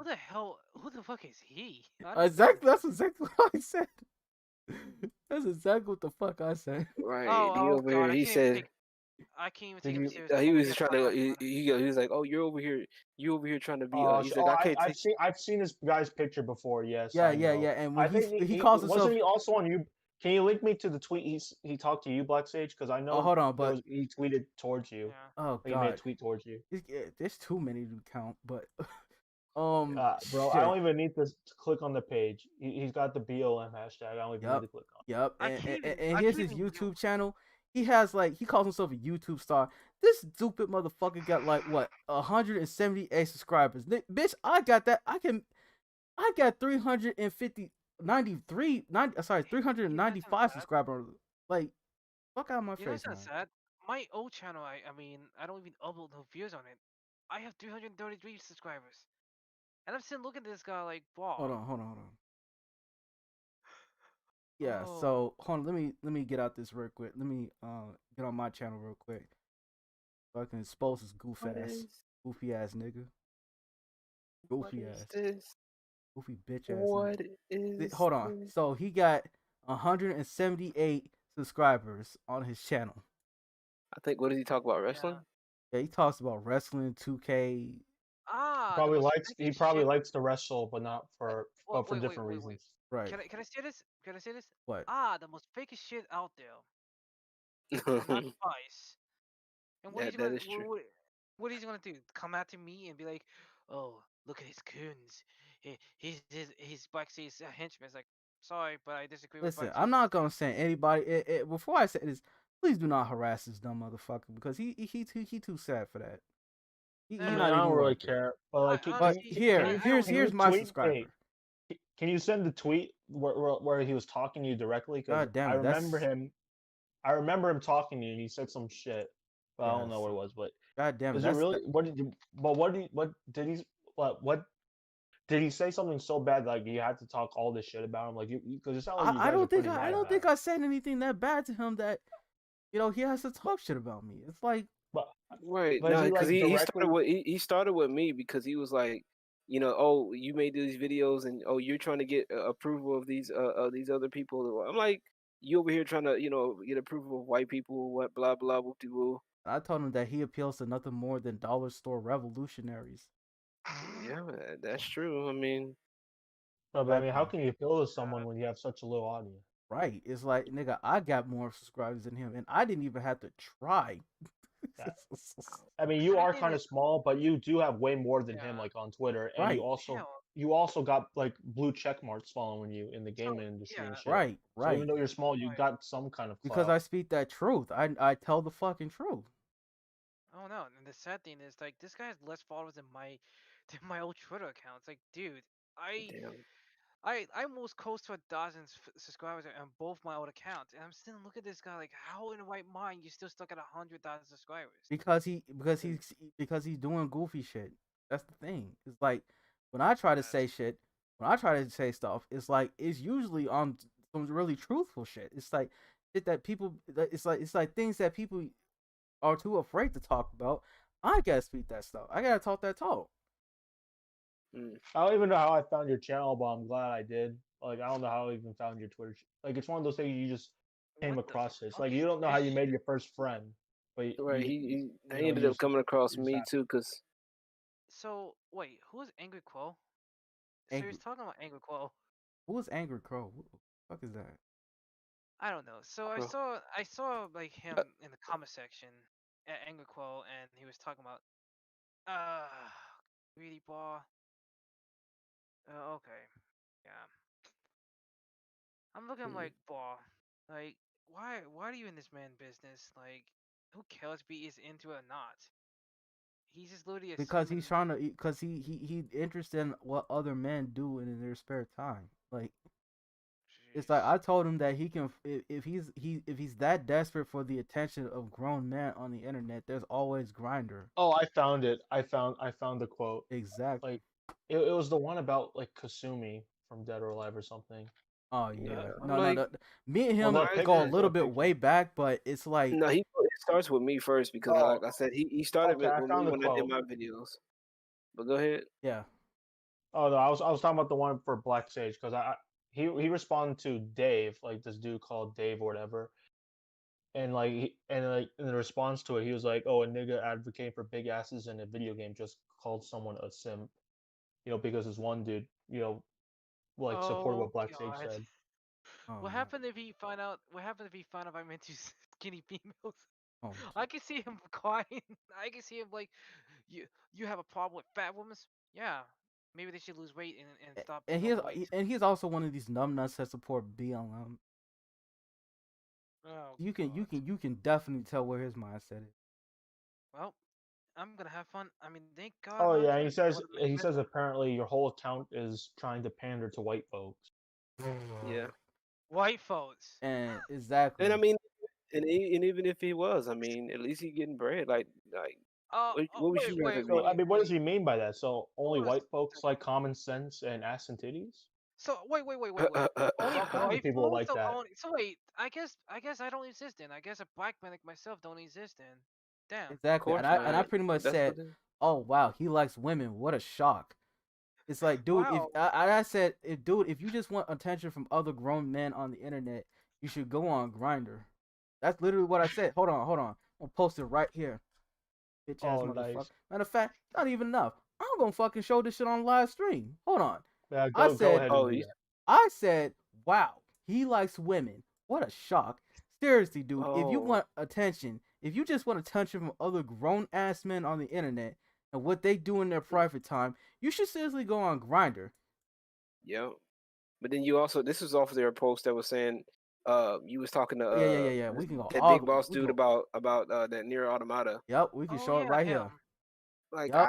Who the fuck is he? I don't know Exactly, this that's guy. exactly what I said. That's exactly what the fuck I said. Right. He Oh over God, here. He said. I can't even Did take him you? serious. He Over was here trying talking to. about money. He was like, "Oh, you're over here. You over here trying to be." He's like, Oh, "I can't take." I've seen this guy's picture before. Yes, Yeah, I yeah, know. yeah. And when I think he he calls himself, wasn't he also on you. Can you link me to the tweet he talked to you, Black Sage? Because I oh, know hold on, there but was he tweeted towards you. Yeah. oh He made a god, tweet towards you. there's too many to count. But Bro, I shit. don't even need to click on the page. He's got the BOM hashtag. I don't even need Yep, to click on. yep. And I here's can't his even view. YouTube channel. He has like he calls himself a YouTube star. This stupid motherfucker got like what 178 subscribers. Bitch, I got that. I got 350 93 90 sorry You know what's 395 sad? subscribers. Like fuck out of my You know face, what's man. sad? My old channel, I mean, I don't even upload no videos on it. I have 333 subscribers, and I'm still looking at this guy like, wow. Hold on. Yeah, Oh, so hold on, let me get out this real quick. Let me get on my channel real quick so I can expose this What is? goofy ass nigga. What Goofy is ass. this? Goofy bitch ass nigga. What is Hold on. this? So he got 178 subscribers on his channel. I think. What did he talk about? yeah. Wrestling? Yeah, he talks about wrestling, 2K. Ah, the Probably most likes he fakest probably shit. likes to wrestle, but not for but for different Wait. reasons. Right. Can I say this? Can I say this? What? Ah, the most fakest shit out there, and not twice. And what he's That gonna is true. what he's gonna do? Come out to me and be like, "Oh, look at his goons. He's backstage a henchman." It's like, sorry, but I disagree with Listen, I'm backstage. not gonna say anybody. Before I say this, please do not harass this dumb motherfucker because he too sad for that. I He mean, not I even don't really worth it. care. But like, But Honestly, here, I don't can here's you my tweet? Hey, subscriber. can you send the tweet where he was talking to you directly? Because God damn it, that's I remember him talking to you, and he said some shit. But I don't know yes. what it was. But God damn it, is it that's really? that. What did you? But what did he? What did he say something so bad like you had to talk all this shit about him? Like you because it sounds like you I guys are don't think pretty I mad don't about think him. I said anything that bad to him that he has to But talk shit about me. It's like but Right. but is No, he because like he started directly? with he started with me because he was like, oh, you made these videos and oh, you're trying to get approval of these other people. I'm like, you over here trying to get approval of white people, what blah blah whoop de woo. I told him that he appeals to nothing more than dollar store revolutionaries. Yeah, that's true. I mean, But I God mean, how damn. can you appeal to someone when you have such a low audience? Right. It's like nigga, I got more subscribers than him, and I didn't even have to try. That I mean, the you funny are thing kind is, of small, but you do have way more than him, yeah, like on Twitter, and Right. hell, you also got like blue check marks following you in the so gaming industry and yeah, shit. Right. So even Right. though you're small, you right. got some kind of Because clout. I speak that truth. I tell the fucking truth. Oh no, and the sad thing is, like, this guy has less followers than my than my old Twitter account. It's like, dude, I damn. I'm almost close to 1,000 subscribers on both my old accounts, and I'm still looking at this guy like, how in the right mind you still stuck at 100,000 subscribers? Mm. Because he's doing goofy shit. That's the thing. It's like when I try to Yes. say shit, when I try to say stuff, it's like it's usually on some really truthful shit. It's like shit that people. It's like things that people are too afraid to talk about. I gotta speak that stuff. I gotta talk that talk. Mm. I don't even know how I found your channel, but I'm glad I did. Like I don't know how I even found your Twitter. Like it's one of those things you just came What the across this. fuck Like is you don't know how this you made shit? your first friend, but Right. He ended you up coming across you just me too, cause So wait, who's Angry Quo? So you're Angry. talking about Angry Quo? Who is Angry Crow? Who the fuck is that? I don't know. So bro. I saw like him in the comment section at Angry Quo, and he was talking about uh greedy ball. Okay, yeah. I'm looking Mm. like ball. Like why are you in this man business? Like who cares if he is into it or not? He's just literally Because assuming. he's trying to. Because he interested in what other men do in their spare time. Like it's like Jeez. I told him that he can if he's that desperate for the attention of grown men on the internet, there's always Grinder. Oh, I found it. I found the quote. Exactly. Like it was the one about like Kasumi from Dead or Alive or something. Oh Yeah, yeah. I'm No. like, Me and Well, him the why is go a there? picture, little the bit picture. way back, but it's like No, it starts with me first because, Oh, like I said, he started okay. I with me found the when I did quote. my videos. But go ahead. yeah. Oh no, I was talking about the one for Black Sage because he responded to Dave, like this dude called Dave or whatever, and like in response to it, he was like, "Oh, a nigga advocating for big asses in a video game just called someone a simp, because this one dude, like supported Oh what Black Sage God. said." Oh What no. happened if he find out? What happened if he found out I'm into skinny females? Oh. I can see him crying. I can see him like, you have a problem with fat women? Yeah, maybe they should lose weight and stop And being overweight. he's also one of these numbnuts that support BLM. Oh You can you God. can you can definitely tell where his mindset is. Well, I'm gonna have fun. I mean, thank God I'm Oh not yeah, gonna he be says one of he the says apparently your whole account is trying to pander to white folks. Yeah, white folks. And and I exactly. mean, and even if he was, I mean, at least he getting bread. Like, what would you rather So I be? mean, what does he mean by that? So only Hold on a white folks second. like common sense and ass and titties? So wait. Only All kinds of white people folks? like that. So wait. I guess I don't exist then. I guess a black man like myself don't exist then. Damn. Of Exactly. And course I not. pretty much That's said, what. It, "Oh wow, he likes women. What a shock." It's like, dude, if Wow. I said, if you just want attention from other grown men on the internet, you should go on Grinder. That's literally what I said. Hold on. I'll post it right here. Bitch ass Oh, motherfucker. nice. Matter of fact, not even enough. I'm gonna fucking show this shit on live stream. Hold on. Yeah, I go said, ahead and oh, do you. that. wow, he likes women. What a shock. Seriously, dude, if you Oh, want attention, if you just want attention from other grown ass men on the internet and what they do in their private time, you should seriously go on Grinder. yeah. But then you also, this was off their post that was saying, you was talking to Yeah. We can go that all big boss we can dude go. about that near automata. Yep, we can Oh show it yeah, right here. him. Like Yep.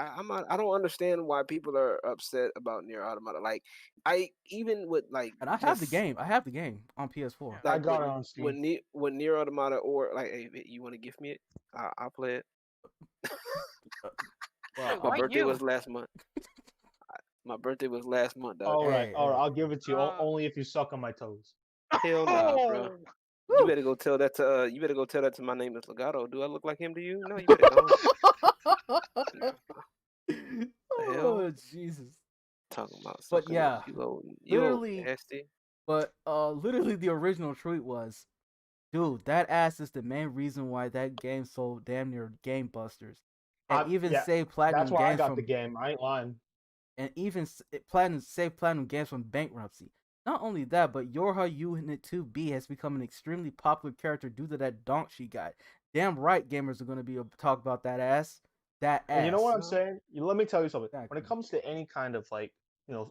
I don't understand why people are upset about near automata. Like I even with like And I have the just game. I have the game on PS4. Yeah. I like got it on Steam. when near automata or like, hey, you want to gift me it? I'll play it. Uh, Wait, My well, why birthday you? was last month. My birthday was last month, dog. All right, hey. I'll give it to you Uh. only if you suck on my toes. Hell nah, bro. Oh. You Woo! better go tell that to you better go tell that to my name is Legato. Do I look like him to you? No, you better go. The hell? Oh Jesus! Talking about But sucking it. yeah, You old literally. nasty. But literally, the original tweet was, "Dude, that ass is the main reason why that game sold damn near game busters, and even Yeah, saved that's platinum why I games got the from game. I ain't lying. and even platinum saved platinum games from bankruptcy. Not only that, but Yorha Unit 2B has become an extremely popular character due to that donk she got. Damn right, gamers are gonna be able to talk about that ass. That And you know what ass. I'm saying? Let me tell you something. When it Exactly. comes to any kind of like,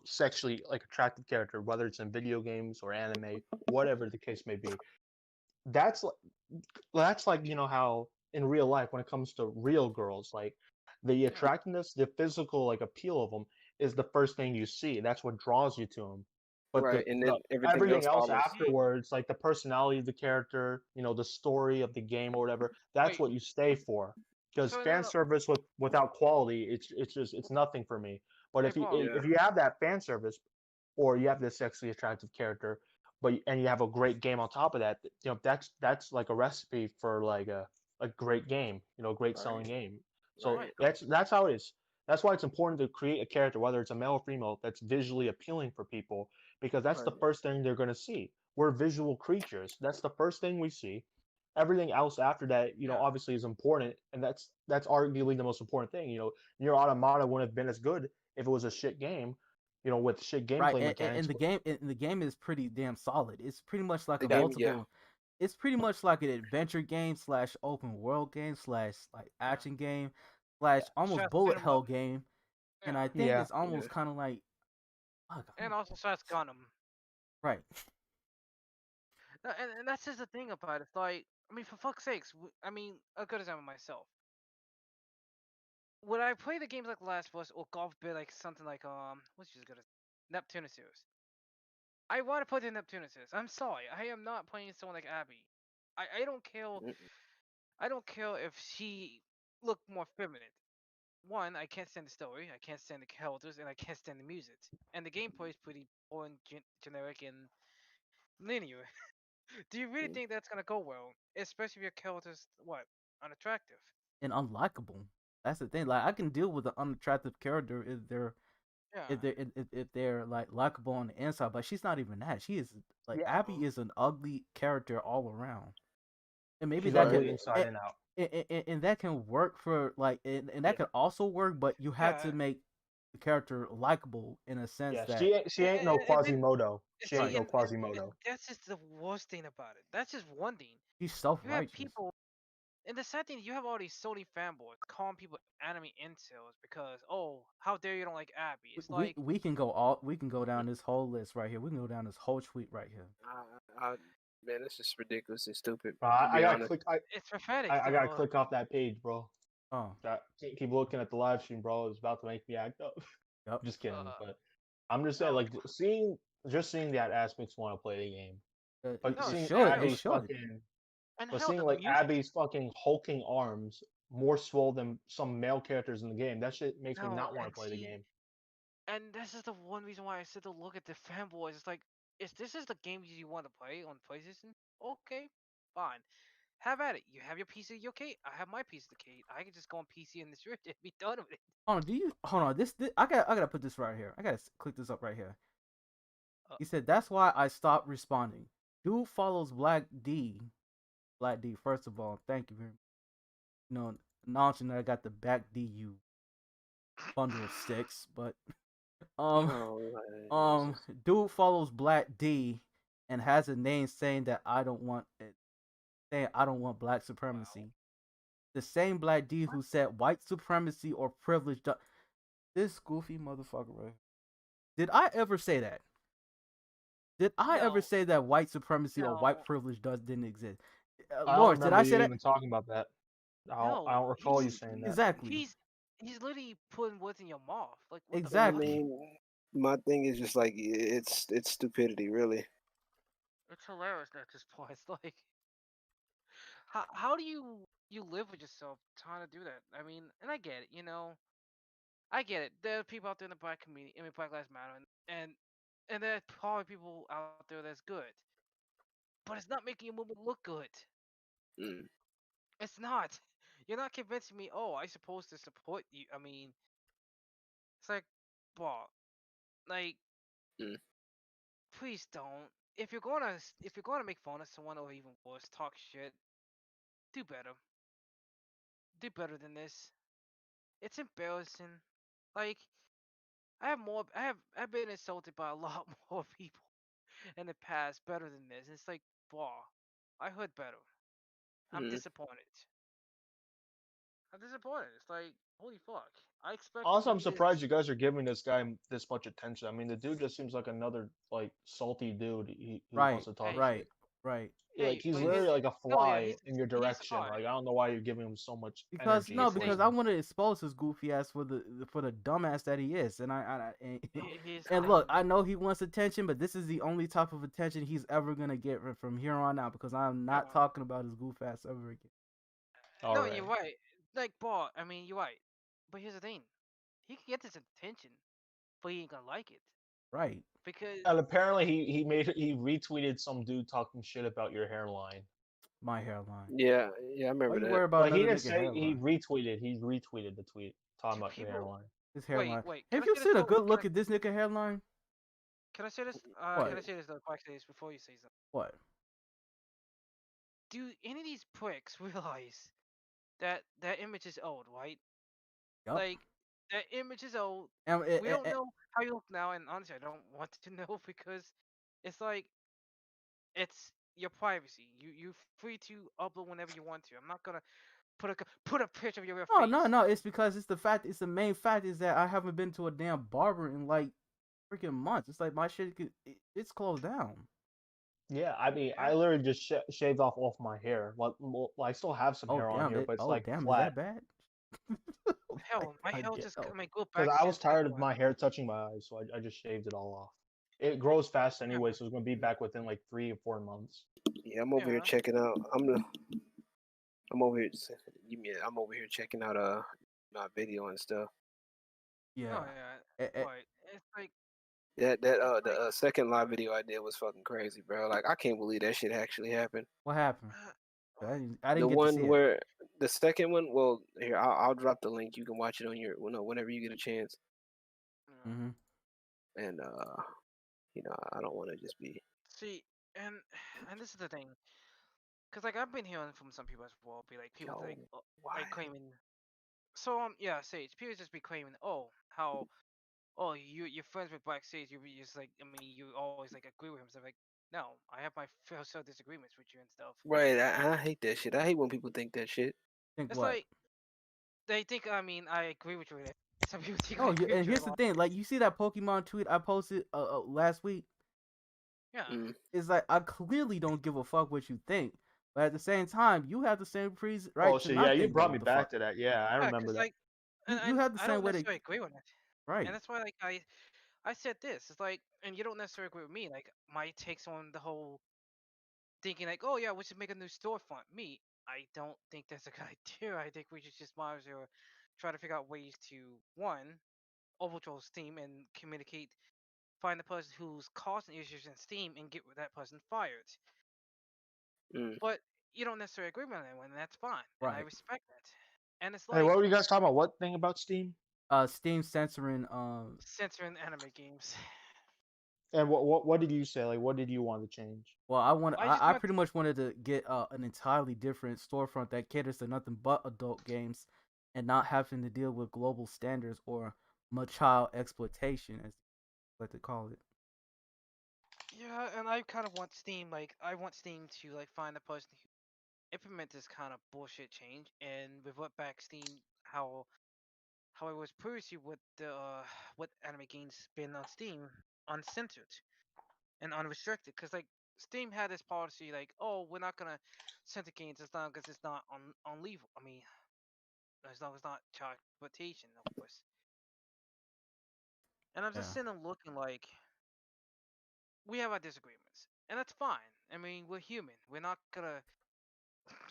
sexually like attractive character, whether it's in video games or anime, whatever the case may be, that's like how in real life when it comes to real girls, like the Yeah. attractiveness, the physical like appeal of them is the first thing you see. That's what draws you to them. But Right, and the then everything everything else else follows. afterwards, like the personality of the character, the story of the game or whatever, that's Wait. what you stay for. Because So fan no. service without quality, it's nothing for me. But Hey if you Paul. Yeah, if you have that fan service, or you have this sexually attractive character, and you have a great game on top of that, that's like a recipe for like a great game, a great selling right, game. So right, Right. that's how it is. That's why it's important to create a character, whether it's a male or female, that's visually appealing for people, because that's the right. first thing they're going to see. We're visual creatures. That's the first thing we see. Everything else after that, Yeah. obviously is important, and that's arguably the most important thing. Your Automata wouldn't have been as good if it was a shit game, with shit Right, gameplay and mechanics. the game is pretty damn solid. It's pretty much like The a game, yeah, multiple. It's pretty much like an adventure game slash open world game slash like Yeah. action game slash yeah, almost Shots bullet beat 'em up. hell game, and Yeah. I think Yeah, it's yeah. almost kind of like, fuck, And also shots gun 'em. right. No, and that's just the thing about it. It's like, I mean, for fuck's sakes. I mean, a good example myself. Would I play the games like Last of Us or Golf Bit like something like what's just good as Neptune series? I want to play the Neptune series. I'm sorry, I am not playing someone like Abby. I don't care. Mm, I don't care if she looked more feminine. One, I can't stand the story, I can't stand the characters, and I can't stand the music. And the gameplay is pretty boring, generic, and linear. Do you really mm. think that's gonna go well? Especially if your character's what? Unattractive. And unlikable. That's the thing. Like I can deal with an unattractive character if they're Yeah. if they're like likable on the inside, but she's not even that. She is like Yeah, Abby is an ugly character all around, and maybe she's that can ugly inside and out. and that can work for like and that Yeah, could also work, but you have Yeah. to make the character likable in a sense yeah. that She ain't no And Quasimodo. She ain't see, no and Quasimodo. that's just the worst thing about it. That's just one thing. she's self You have righteous. people, and the sad thing, you have all these Sony fanboys calling people anime incels because, oh, how dare you don't like Abby? It's like, We can go down this whole list right here. We can go down this whole tweet right here. I, man, it's just ridiculous and stupid. Bro, To I be gotta honest. click. it's pathetic, I gotta though. click off that page, bro. Oh, Keep looking at the live stream, bro. It's about to make me act up. yep. Just kidding, Uh, but I'm just saying, no, like, seeing that ass makes me want to play the game. But no, It seeing should. It hell, Abby's should. fucking, and but hell, seeing the like music. Abby's fucking hulking arms more swole than some male characters in the game, that shit makes me No, not want and to play the see, game. and this is the one reason why I said to look at the fanboys. It's like, is this is the game you want to play on PlayStation? Okay, fine. Have at it. You have your piece of your cake. I have my piece of the cake. I can just go on PC and this and be done with it. Hold on. Hold on? This I gotta put this right here. I gotta click this up right here. Uh, He said that's why I stopped responding. Dude follows Black D. Black D. First of all, thank you very much. You know, acknowledging that I got the back DU bundle of sticks, but um Oh, Jesus. dude follows Black D and has a name saying that I don't want it, saying I don't want black supremacy. The same Black D who said white supremacy or privilege. This goofy motherfucker, right? Did I ever say that? Did I ever no, say that white supremacy or white no, privilege didn't exist? I don't Lawrence, did I remember say you that? even talking about that. I no. don't recall you saying that. Exactly. He's literally putting words in your mouth. Like, what the I fuck? Exactly. mean, my thing is just like it's stupidity, really. It's hilarious at this point. It's like, how do you live with yourself trying to do that? I mean, and I get it, I get it. There are people out there in the black community, I mean, Black Lives Matter, and there are probably people out there that's good, but it's not making your movement look good. Mm, It's not. You're not convincing me. Oh, I supposed to support you. I mean, it's like, well, like, mm, please don't. If you're gonna make fun of someone or even worse, talk shit, do better. Do better than this. It's embarrassing. Like, I've been insulted by a lot more people in the past better than this. It's like, wow, I heard better. I'm mm. disappointed. I'm disappointed. It's like, holy fuck. I expected Also, to I'm be surprised this. you guys are giving this guy this much attention. I mean, the dude just seems like another like salty dude who wants Right. to talk Hey, Right. shit. Right. Like hey, he's but literally here's like a no, yeah, fly in your he's direction. fine. Like I don't know why you're giving him so much Because energy no, and Here's the because thing. I forcing. want to expose his goofy ass for the dumbass that he is, Here's the and thing. look, I know he wants attention, but this is the only type of attention he's ever gonna get from here on out because I'm not No, talking about his goof ass ever again. All no, you're right. right. Like, Ball, I mean, you're right. But here's the thing. He can get this attention, but he ain't gonna like it Right, because And apparently he retweeted some dude talking shit about your hairline. my hairline. Yeah, I Why remember you that. worry about Like he another didn't nigga say he hairline? retweeted. He retweeted the tweet talking do about your people. hairline. His Wait, hairline. wait. Can Have I you say this seen a though? good look at this nigga hairline? Can I say this? Can What? I say this though? Before I say this, before you say something. What? Do any of these pricks realize that that image is old, right? Yup. Like, that image is old. And, We don't know how you look now, and honestly, I don't want to know because it's like it's your privacy. You free to upload whenever you want to. I'm not gonna put a picture of your no, face. no, no. It's because it's the fact. It's the main fact is that I haven't been to a damn barber in like freaking months. It's like my shit. It's closed down. Yeah, I mean, Yeah. I literally just shaved off my hair. Like, well, I still have some Oh hair on damn here, it! but it's Oh like damn, is flat that bad? Like, Hell, my I hair get. just Oh, my go because back I was since like tired of what? my hair touching my eyes, so I just shaved it all off. It grows fast Yeah, anyway, so it's gonna be back within like 3 or 4 months. Yeah, I'm over here yeah. checking out. I'm over here. You mean I'm over here checking out my video and stuff. yeah. Oh yeah. Eh, eh, But it's like That like the second live video I did was fucking crazy, bro. Like I can't believe that shit actually happened. what happened? I The didn't get to one see it. where the second one, well, here I'll drop the link. You can watch it on your, well, no, whenever you get a chance. you know, Mm-hmm. and I don't want to just be. See, and and this is the thing, cause like I've been hearing from some people as well, be like people Yo, like why? claiming. So yeah, Sage. People just be claiming, oh, how, oh, you're friends with Black Sage. You be just like, I mean, you always like agree with him. So like, no, I have my fair share of disagreements with you and stuff. Right, I hate that shit. I hate when people think that shit. Think It's what? like they think, I mean, I agree with you with it. Some people think I No, agree and with you a here's the lot. thing. Like, you see that Pokemon tweet I posted last week? Yeah. Mm. It's like I clearly don't give a fuck what you think, but at the same time, you have the same right Oh to shit, yeah, not you think brought me what the back fuck. to that. Yeah, I Yeah, remember cause that. like, You and have the I same don't way to necessarily agree with it, and right. that's why like I said this. It's like, and you don't necessarily agree with me. Like my takes on the whole thinking like, oh yeah, we should make a new storefront. Me, I don't think that's a good idea. I think we should just monitor, try to figure out ways to one overthrow Steam and communicate, find the person who's causing issues in Steam and get that person fired. Mm. But you don't necessarily agree with that one, and that's fine, and I Right. respect that. And it's Hey, what like were you guys talking about? What thing about Steam? Steam censoring censoring anime games. And what did you say? Like, what did you want to change? well, I just I want, pretty much wanted to get an entirely different storefront that caters to nothing but adult games and not having to deal with global standards or child exploitation as they like to call it. yeah, and I kind of want Steam, like I want Steam to like find the person who implement this kind of bullshit change and revert back Steam how it was previously with the what anime games been on Steam uncensored and unrestricted. Because like Steam had this policy like, oh, we're not gonna censor games as long as it's not on legal. I mean, as long as it's not child exploitation, of course. And I'm just Yeah. sitting there looking like we have our disagreements, and that's fine. I mean, we're human. We're not gonna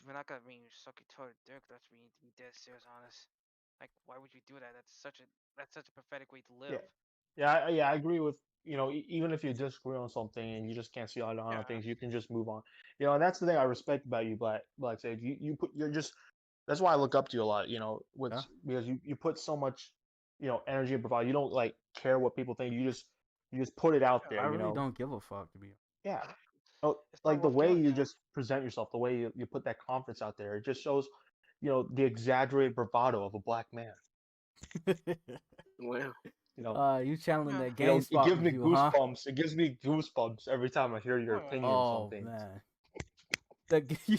I mean suck each other dick. That's me to be dead serious honest. Like, why would you do that? That's such a pathetic way to Yeah, live. yeah, I agree with even if you disagree on something and you just can't see eye to eye on Yeah, things, you can just move on. And that's the thing I respect about you, Black Sage. You're just that's why I look up to you a lot. With Yeah. because you put so much energy and provide. You don't like care what people think. You just put it out yeah. there. I really don't give a fuck to be. Yeah. Oh, It's not like the worth way doing you that. just present yourself, the way you put that confidence out there, it just shows the exaggerated bravado of a black man. Well, You know, You channeling Yeah. that It GameSpot gives me review, huh? goosebumps. It gives me goosebumps every time I hear your Well, opinions on Oh things. man,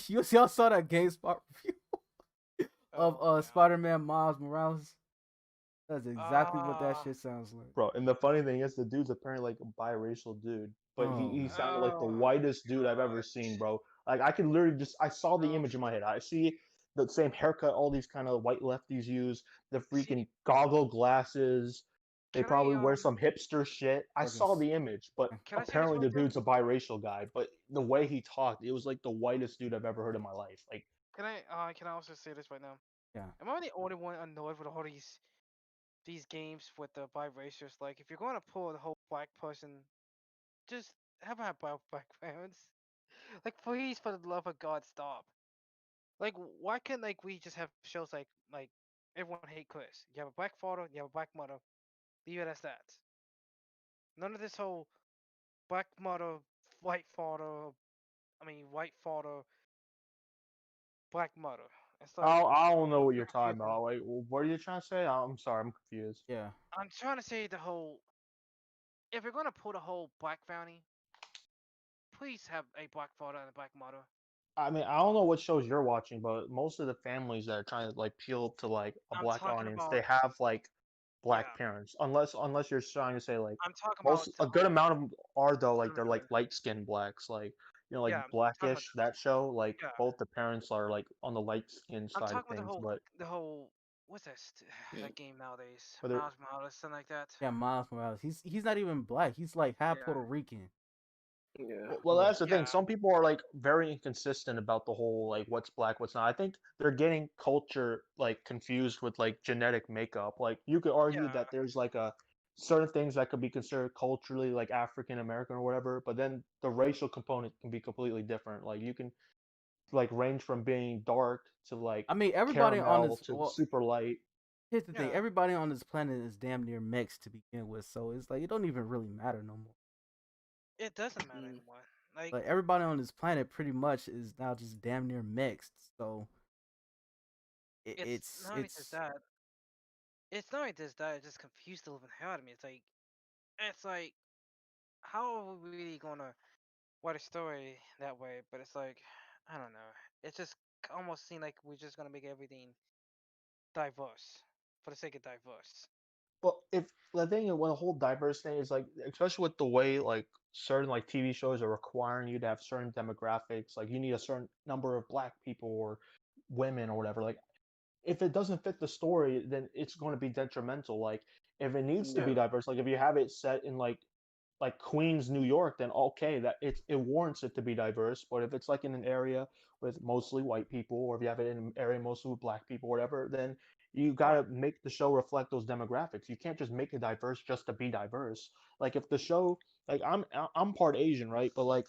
y'all saw that GameSpot review of oh man. Spider-Man Miles Morales? That's exactly what that Ah. shit sounds like. Bro, and the funny thing is the dude's apparently like a biracial dude, but he, Oh he man. sounded like the Oh whitest dude I've ever god. seen, bro. Like I could literally I saw the Oh. image in my head. I see the same haircut all these kind of white lefties use, the See, freaking goggle glasses. They can I probably wear some hipster shit. I Fucking. saw the image, but can I say this apparently one the thing? dude's a biracial guy. But the way he talked, it was like the whitest dude I've ever heard in my life. Like, Can I also say this right now? Yeah. Am I the only one annoyed with all these games with the biracials? Like, if you're going to pull the whole black person, just have black parents. Like, please, for the love of God, stop. Like, why can't like we just have shows like everyone hate Chris? You have a black father, you have a black mother. Leave it as that. None of this whole black mother, white father. I mean, white father, black mother. It's like I don't know it's what so you're talking confusing. about. Like, what are you trying to say? I'm sorry, I'm confused. Yeah. I'm trying to say the whole. If you're gonna put a whole black family, please have a black father and a black mother. I mean, I don't know what shows you're watching, but most of the families that are trying to like appeal to like a I'm black talking audience, about they have like black yeah. parents. Unless you're trying to say like I'm talking most about the a good whole amount of them are though like they're like cinnamon. light skinned blacks, like like Yeah, I'm talking about Blackish that show. Like yeah. both the parents are like on the light skinned I'm side of talking about the things, whole but the whole what's mm, that game nowadays? whether Miles Morales, something like that. Yeah. Miles Morales. He's not even black. He's like half Yeah, Puerto Rican. yeah. well, Ugh. that's the thing. yeah, Some people are like very inconsistent about the whole like what's black, what's not. I think they're getting culture like confused with like genetic makeup. Like you could argue yeah, that there's like a certain things that could be considered culturally like African American or whatever, but then the racial component can be completely different. Like you can like range from being dark to like I mean, everybody on caramel this. to Well, super light. here's the thing: Yeah, everybody on this planet is damn near mixed to begin with, so it's like it don't even really matter no more. it doesn't matter Mm. anymore. Like, Like everybody on this planet pretty much is now just damn near mixed. So it, it's it's not only just it's that. It's not only just that. It just confused the living hell out of me. It's like, how are we really gonna write a story that way? But it's like, I don't know. It just almost seemed like we're just gonna make everything diverse for the sake of diverse. Well, if the thing when the whole diverse thing is like, especially with the way like certain like TV shows are requiring you to have certain demographics, like you need a certain number of black people or women or whatever. Like if it doesn't fit the story, then it's going to be detrimental. Like if it needs to be Yeah. diverse, like if you have it set in like Queens, New York, then okay, that it warrants it to be diverse. But if it's like in an area with mostly white people, or if you have it in an area mostly with black people, whatever, then you Right. gotta make the show reflect those demographics. You can't just make it diverse just to be diverse. Like if the show, like I'm part Asian, right? But like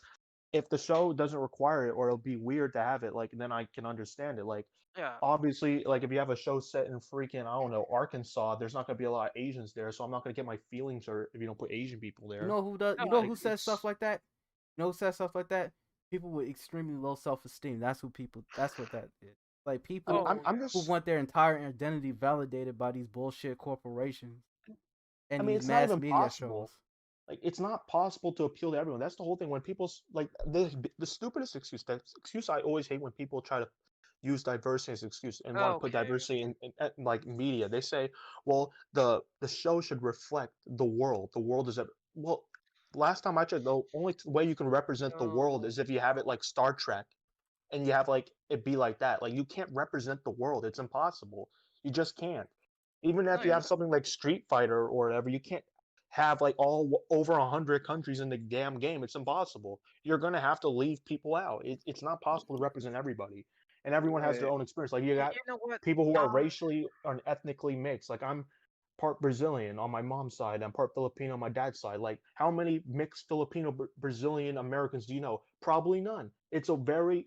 if the show doesn't require it, or it'll be weird to have it, like then I can understand it. Like Yeah. obviously, like if you have a show set in freaking I don't know Arkansas, there's not gonna be a lot of Asians there, so I'm not gonna get my feelings hurt if you don't put Asian people you there. know who does, No, you know Like who says stuff it's, like that. You know who says stuff like that? People with extremely low self esteem. That's who people. That's what that is. Like I mean, people I'm Oh I'm yeah. who just, want their entire identity validated by these bullshit corporations I and mean, these it's not mass even media shows. possible. Like it's not possible to appeal to everyone. That's the whole thing. When people like the stupidest excuse, the excuse I always hate when people try to use diversity as an excuse and want to put Okay. diversity in like media. They say, well, the show should reflect the world. The world is a well. Last time I checked, the only way you can represent the world So is if you have it like Star Trek, and you have like it be like that. Like you can't represent the world. It's impossible. You just can't. Even no, if you yeah. have something like Street Fighter or whatever, you can't have like over 100 countries in the damn game. It's impossible. You're gonna have to leave people out. It's not possible to represent everybody, and everyone has their Right. own experience. Like you You, got you know what? people who are Um. racially and ethnically mixed. Like I'm part Brazilian on my mom's side. I'm part Filipino on my dad's side. Like how many mixed Filipino Brazilian Americans do you know? Probably none. It's a very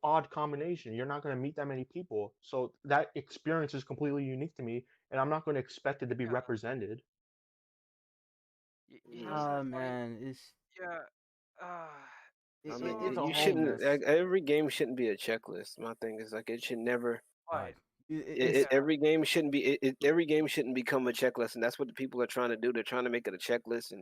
odd combination. You're not going to meet that many people, so that experience is completely unique to me, and I'm not going to expect it to be Yeah. represented. You know Mm. something funny? Man, it's Yeah. Uh. I I mean, it's a So you whole shouldn't. mess. Every game shouldn't be a checklist. My thing is like it should never. God, what? it's Yeah. Every game shouldn't be. Every game shouldn't become a checklist, and that's what the people are trying to do. They're trying to make it a checklist,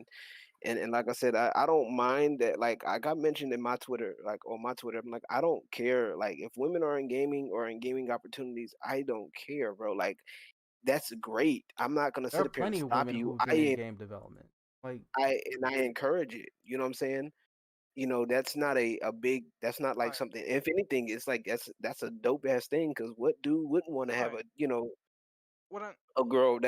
and like I said, I don't mind that. Like I got mentioned in my Twitter, like on my Twitter, I'm like I don't care. Like if women are in gaming or in gaming opportunities, I don't care, bro. Like that's great. I'm not gonna there are sit up here and plenty of stop women you. who have been in game development. Like I encourage it. You know what I'm saying? That's not a big. That's not like Right. something. If anything, it's like that's a dope ass thing. Because what dude wouldn't want to have Right. What I'm. a girl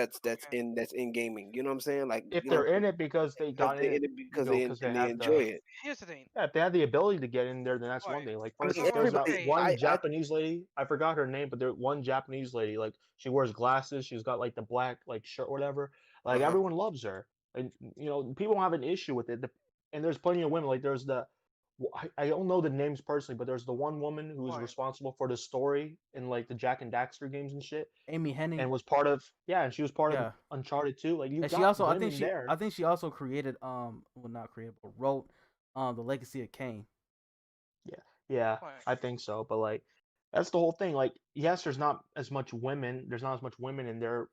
Okay. that's in gaming? You know what I'm saying? Like if they're in it because they because got they in in it, it because because they they have enjoy the it. Here's the thing. yeah, if they have the ability to get in there, then that's one Right. thing. Like I for mean, instance, So there's that everybody. okay. one I Japanese lady. I forgot her name, but there one Japanese lady. Like she wears glasses. She's got like the black like shirt, or whatever. Like uh-huh. everyone loves her, and people don't have an issue with it. And there's plenty of women. Like there's I don't know the names personally, but there's the one woman who was Right. responsible for the story in like the Jack and Daxter games and shit, Amy Hennig. and was part of yeah, and she was part of Yeah. Uncharted too. Like you And she got also women there. I think she also created well not created but wrote the Legacy of Kain. Yeah, yeah, Right. I think so. But like, that's the whole thing. Like, yes, there's not as much women. There's not as much women in there,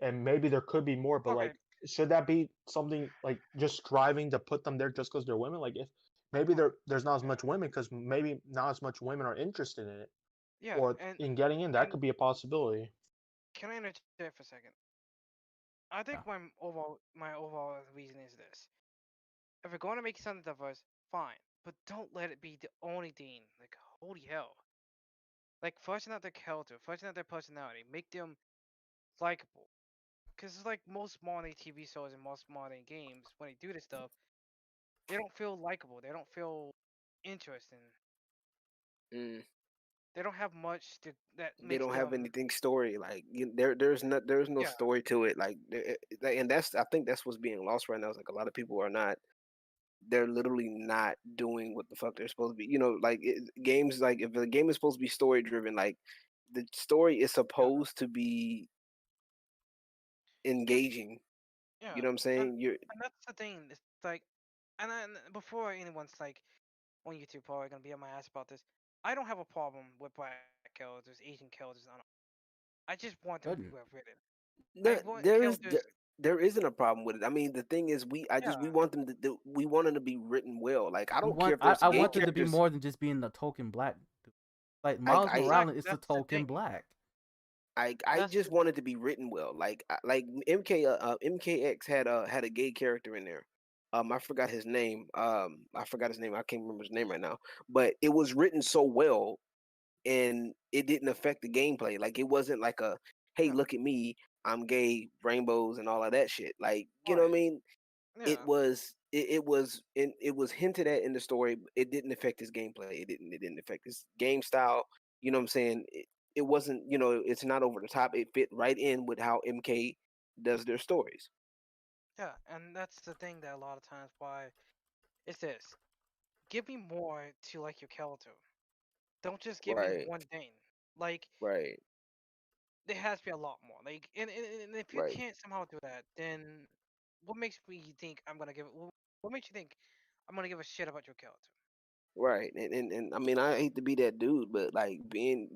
and maybe there could be more. But Okay. like, should that be something like just striving to put them there just because they're women? Like, if maybe Right. there's not as much women because maybe not as much women are interested in it Yeah. or in getting in. That And could be a possibility. can I interject for a second? I Yeah. think my overall reason is this: if we're going to make something diverse, fine, but don't let it be the only thing. Like holy hell! Like fleshing out their character, fleshing out their personality, make them likable. Because it's like most modern TV shows and most modern games, when they do this stuff, they don't feel likable. They don't feel interesting. Mm. They don't have much that They makes don't have them. anything story like there's no Yeah, story to it and that's I think that's what's being lost right now is like a lot of people are not they're literally not doing what the fuck they're supposed to be like games like if the game is supposed to be story driven like the story is yeah, supposed to be engaging. You Yeah, know what I'm and saying? You're and that's the thing. It's like, and then before anyone's like on YouTube probably gonna be on my ass about this, I don't have a problem with black characters, Asian characters. I don't. I just want them to be Good. well written. I there, want there is characters. there isn't a problem with it. I mean, the thing is, we Yeah, want them we want them to be written well. Like I We don't care want if there's I gay want it to be characters. more than just being the token black. Like I Miles I Morales exactly. is the That's the token thing. black. I That's just want it to be written well. Like MKX had a gay character in there. I forgot his name. I forgot his name. I can't remember his name right now. But it was written so well, and it didn't affect the gameplay. Like it wasn't like a, hey, yeah, look at me, I'm gay, rainbows, and all of that shit. Like you know what I right. mean? Yeah, It was hinted at in the story. It didn't affect his gameplay. It didn't affect his game style. You know what I'm saying? It wasn't, it's not over the top. It fit right in with how MK does their stories. yeah, and that's the thing that a lot of times why it's this. Give me more to like your character. Don't just give me Right, one thing. Like right, there has to be a lot more. Like, and if you right. can't somehow do that, then what makes me think I'm gonna give it? What makes you think I'm gonna give a shit about your character? Right, and I mean, I hate to be that dude, but like being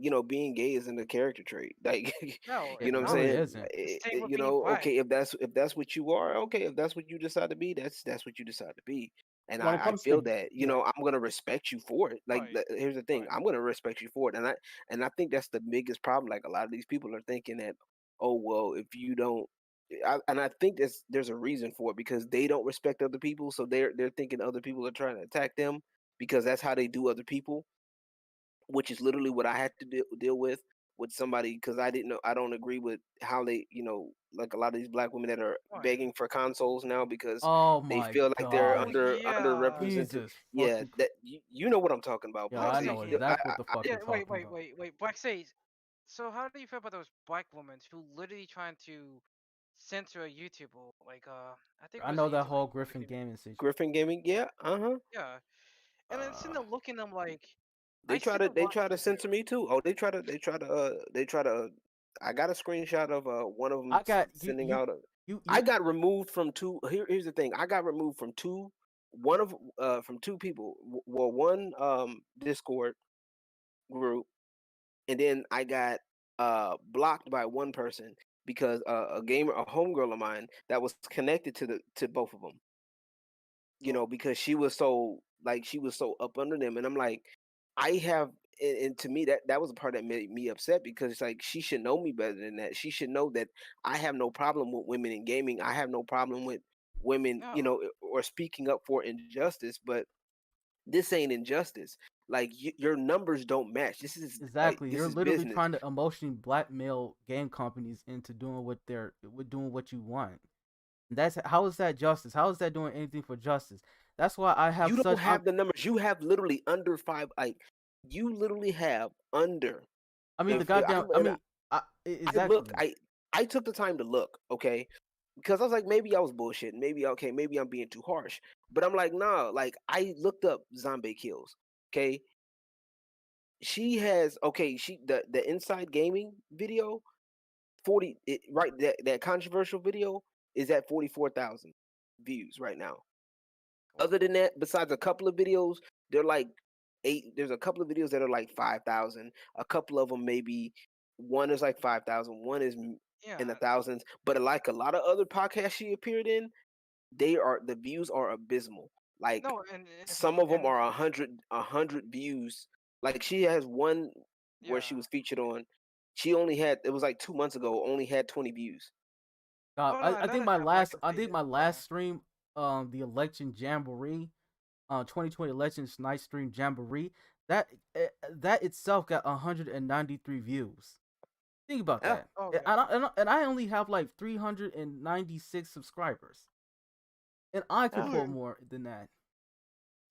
gay isn't a character trait. Like, No, It it's what I'm not. really saying? isn't. Same with being black. Okay, if that's what you are, okay, if that's what you decide to be, that's what you decide to be. And When it I comes feel to that, yeah, I'm gonna respect you for it. Like, Right, here's the thing, right, I'm gonna respect you for it, and I think that's the biggest problem. Like, a lot of these people are thinking that, oh well, if you don't. And I think there's a reason for it because they don't respect other people, so they're thinking other people are trying to attack them because that's how they do other people, which is literally what I had to deal with somebody because I don't agree with how they, like a lot of these black women that are right. begging for consoles now because Oh they my feel like they're Oh god. yeah. underrepresented. Jesus Yeah, fucking. that you know what I'm talking about, Yo, Black I Black know Sage. Sage. exactly what the fuck Yeah. you're Wait. talking Wait. about. Wait. Wait. Wait. Black Sage. So how do you feel about those black women who literally trying to censor a YouTuber? Like I think it I was a know that YouTuber. whole Griffin gaming situation. Griffin Gaming, yeah, Yeah. And then sitting Uh, there looking them like I sit and they watch try to the video. censor me too. Oh, they try to. I got a screenshot of one of them I got sending out a. I you. got removed from two. Here's the thing. I got removed from two. One of from two people. Well, one Discord group, and then I got blocked by one person because a homegirl of mine that was connected to both of them. Because she was so up under them, and I'm like, I have, and to me that was a part that made me upset because it's like she should know me better than that. She should know that I have no problem with women in gaming. I have no problem with women, No. or speaking up for injustice. But this ain't injustice. Like your numbers don't match. Exactly. This You're is literally business. trying to emotionally blackmail game companies into doing what with doing what you want. That's how is that justice? How is that doing anything for justice? That's why I have You don't such. have the numbers. You have literally under five. Like you literally have under I mean the. the goddamn. I And mean, I looked. exactly. I took the time to look, okay, because I was like, maybe I was bullshitting. Maybe I'm being too harsh. But I'm like, nah. Like I looked up Zombie Kills. Okay, she has the Inside Gaming video that controversial video is at 44,000 views right now. Other than that, besides a couple of videos, they're like eight. There's a couple of videos that are like 5,000. A couple of them maybe one is like 5,000. One is in the Yeah. thousands. But like a lot of other podcasts she appeared in, the views are abysmal. Like No, some of them and are a hundred views. Like she has one where she yeah. was featured on. She only had it was like 2 months ago. Only had 20 views. Oh no, and I that think is I can I see think it. my Yeah. last stream, the election jamboree, 2020 elections night stream jamboree, that that itself got 193 views. Think about Yeah, that. Oh And yeah. I only have like 396 subscribers, and I could yeah, pull Dude, more than that.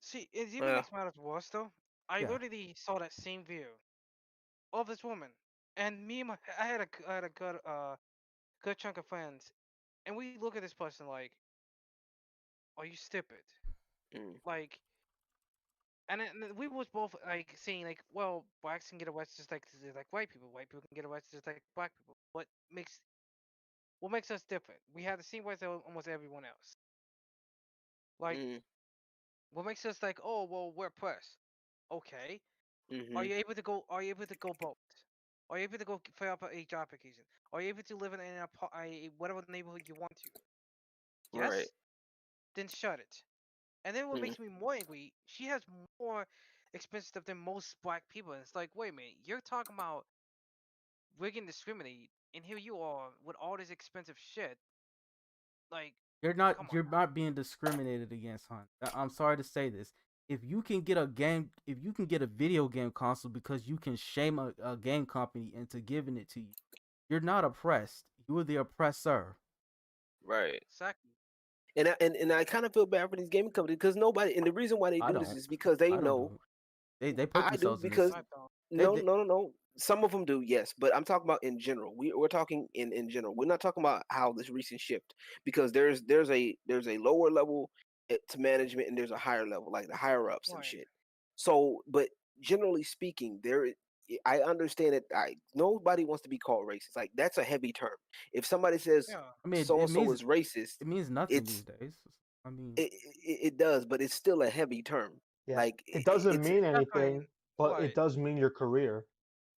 see, it even yeah. makes matters worse though. I Yeah. literally saw that same view of this woman, and me and I had I had a good chunk of friends, and we look at this person like, are you stupid? Mm. Like, and we was both like saying like, well, blacks can get arrested just like white people. White people can get arrested just like black people. What makes what makes us different? We have the same rights as almost everyone else. Like, Mm, what makes us like, oh well, we're press. Okay, are mhm. you able to go? Are you able to go both? Are you able to go fill out a job application? Are you able to live in whatever neighborhood you want to? Right. Yes, then shut it. And then what Mm. makes me more angry, she has more expensive stuff than most black people. And it's like, wait a minute, you're talking about we can discriminate, and here you are with all this expensive shit. Like, come on You're now. not being discriminated against, hon. I'm sorry to say this. If you can get a video game console because you can shame a game company into giving it to you, you're not oppressed. You are the oppressor. Right. Exactly. And I kind of feel bad for these gaming companies because nobody. And the reason why they I do this don't. is because they I don't know. do it. They put I do themselves in this. because I don't. no, They no, no, no. Some of them do, yes, but I'm talking about in general. We're talking in general. We're not talking about how this recent shift because there's a lower level to management and there's a higher level, like the higher ups and Right. shit. So, but generally speaking, I understand that nobody wants to be called racist. Like that's a heavy term. If somebody says Yeah. I mean, so and so is racist, it means nothing these it's days. I mean, it does, but it's still a heavy term. Yeah, Like it doesn't it's mean That's why. anything, but it Right. does mean your career.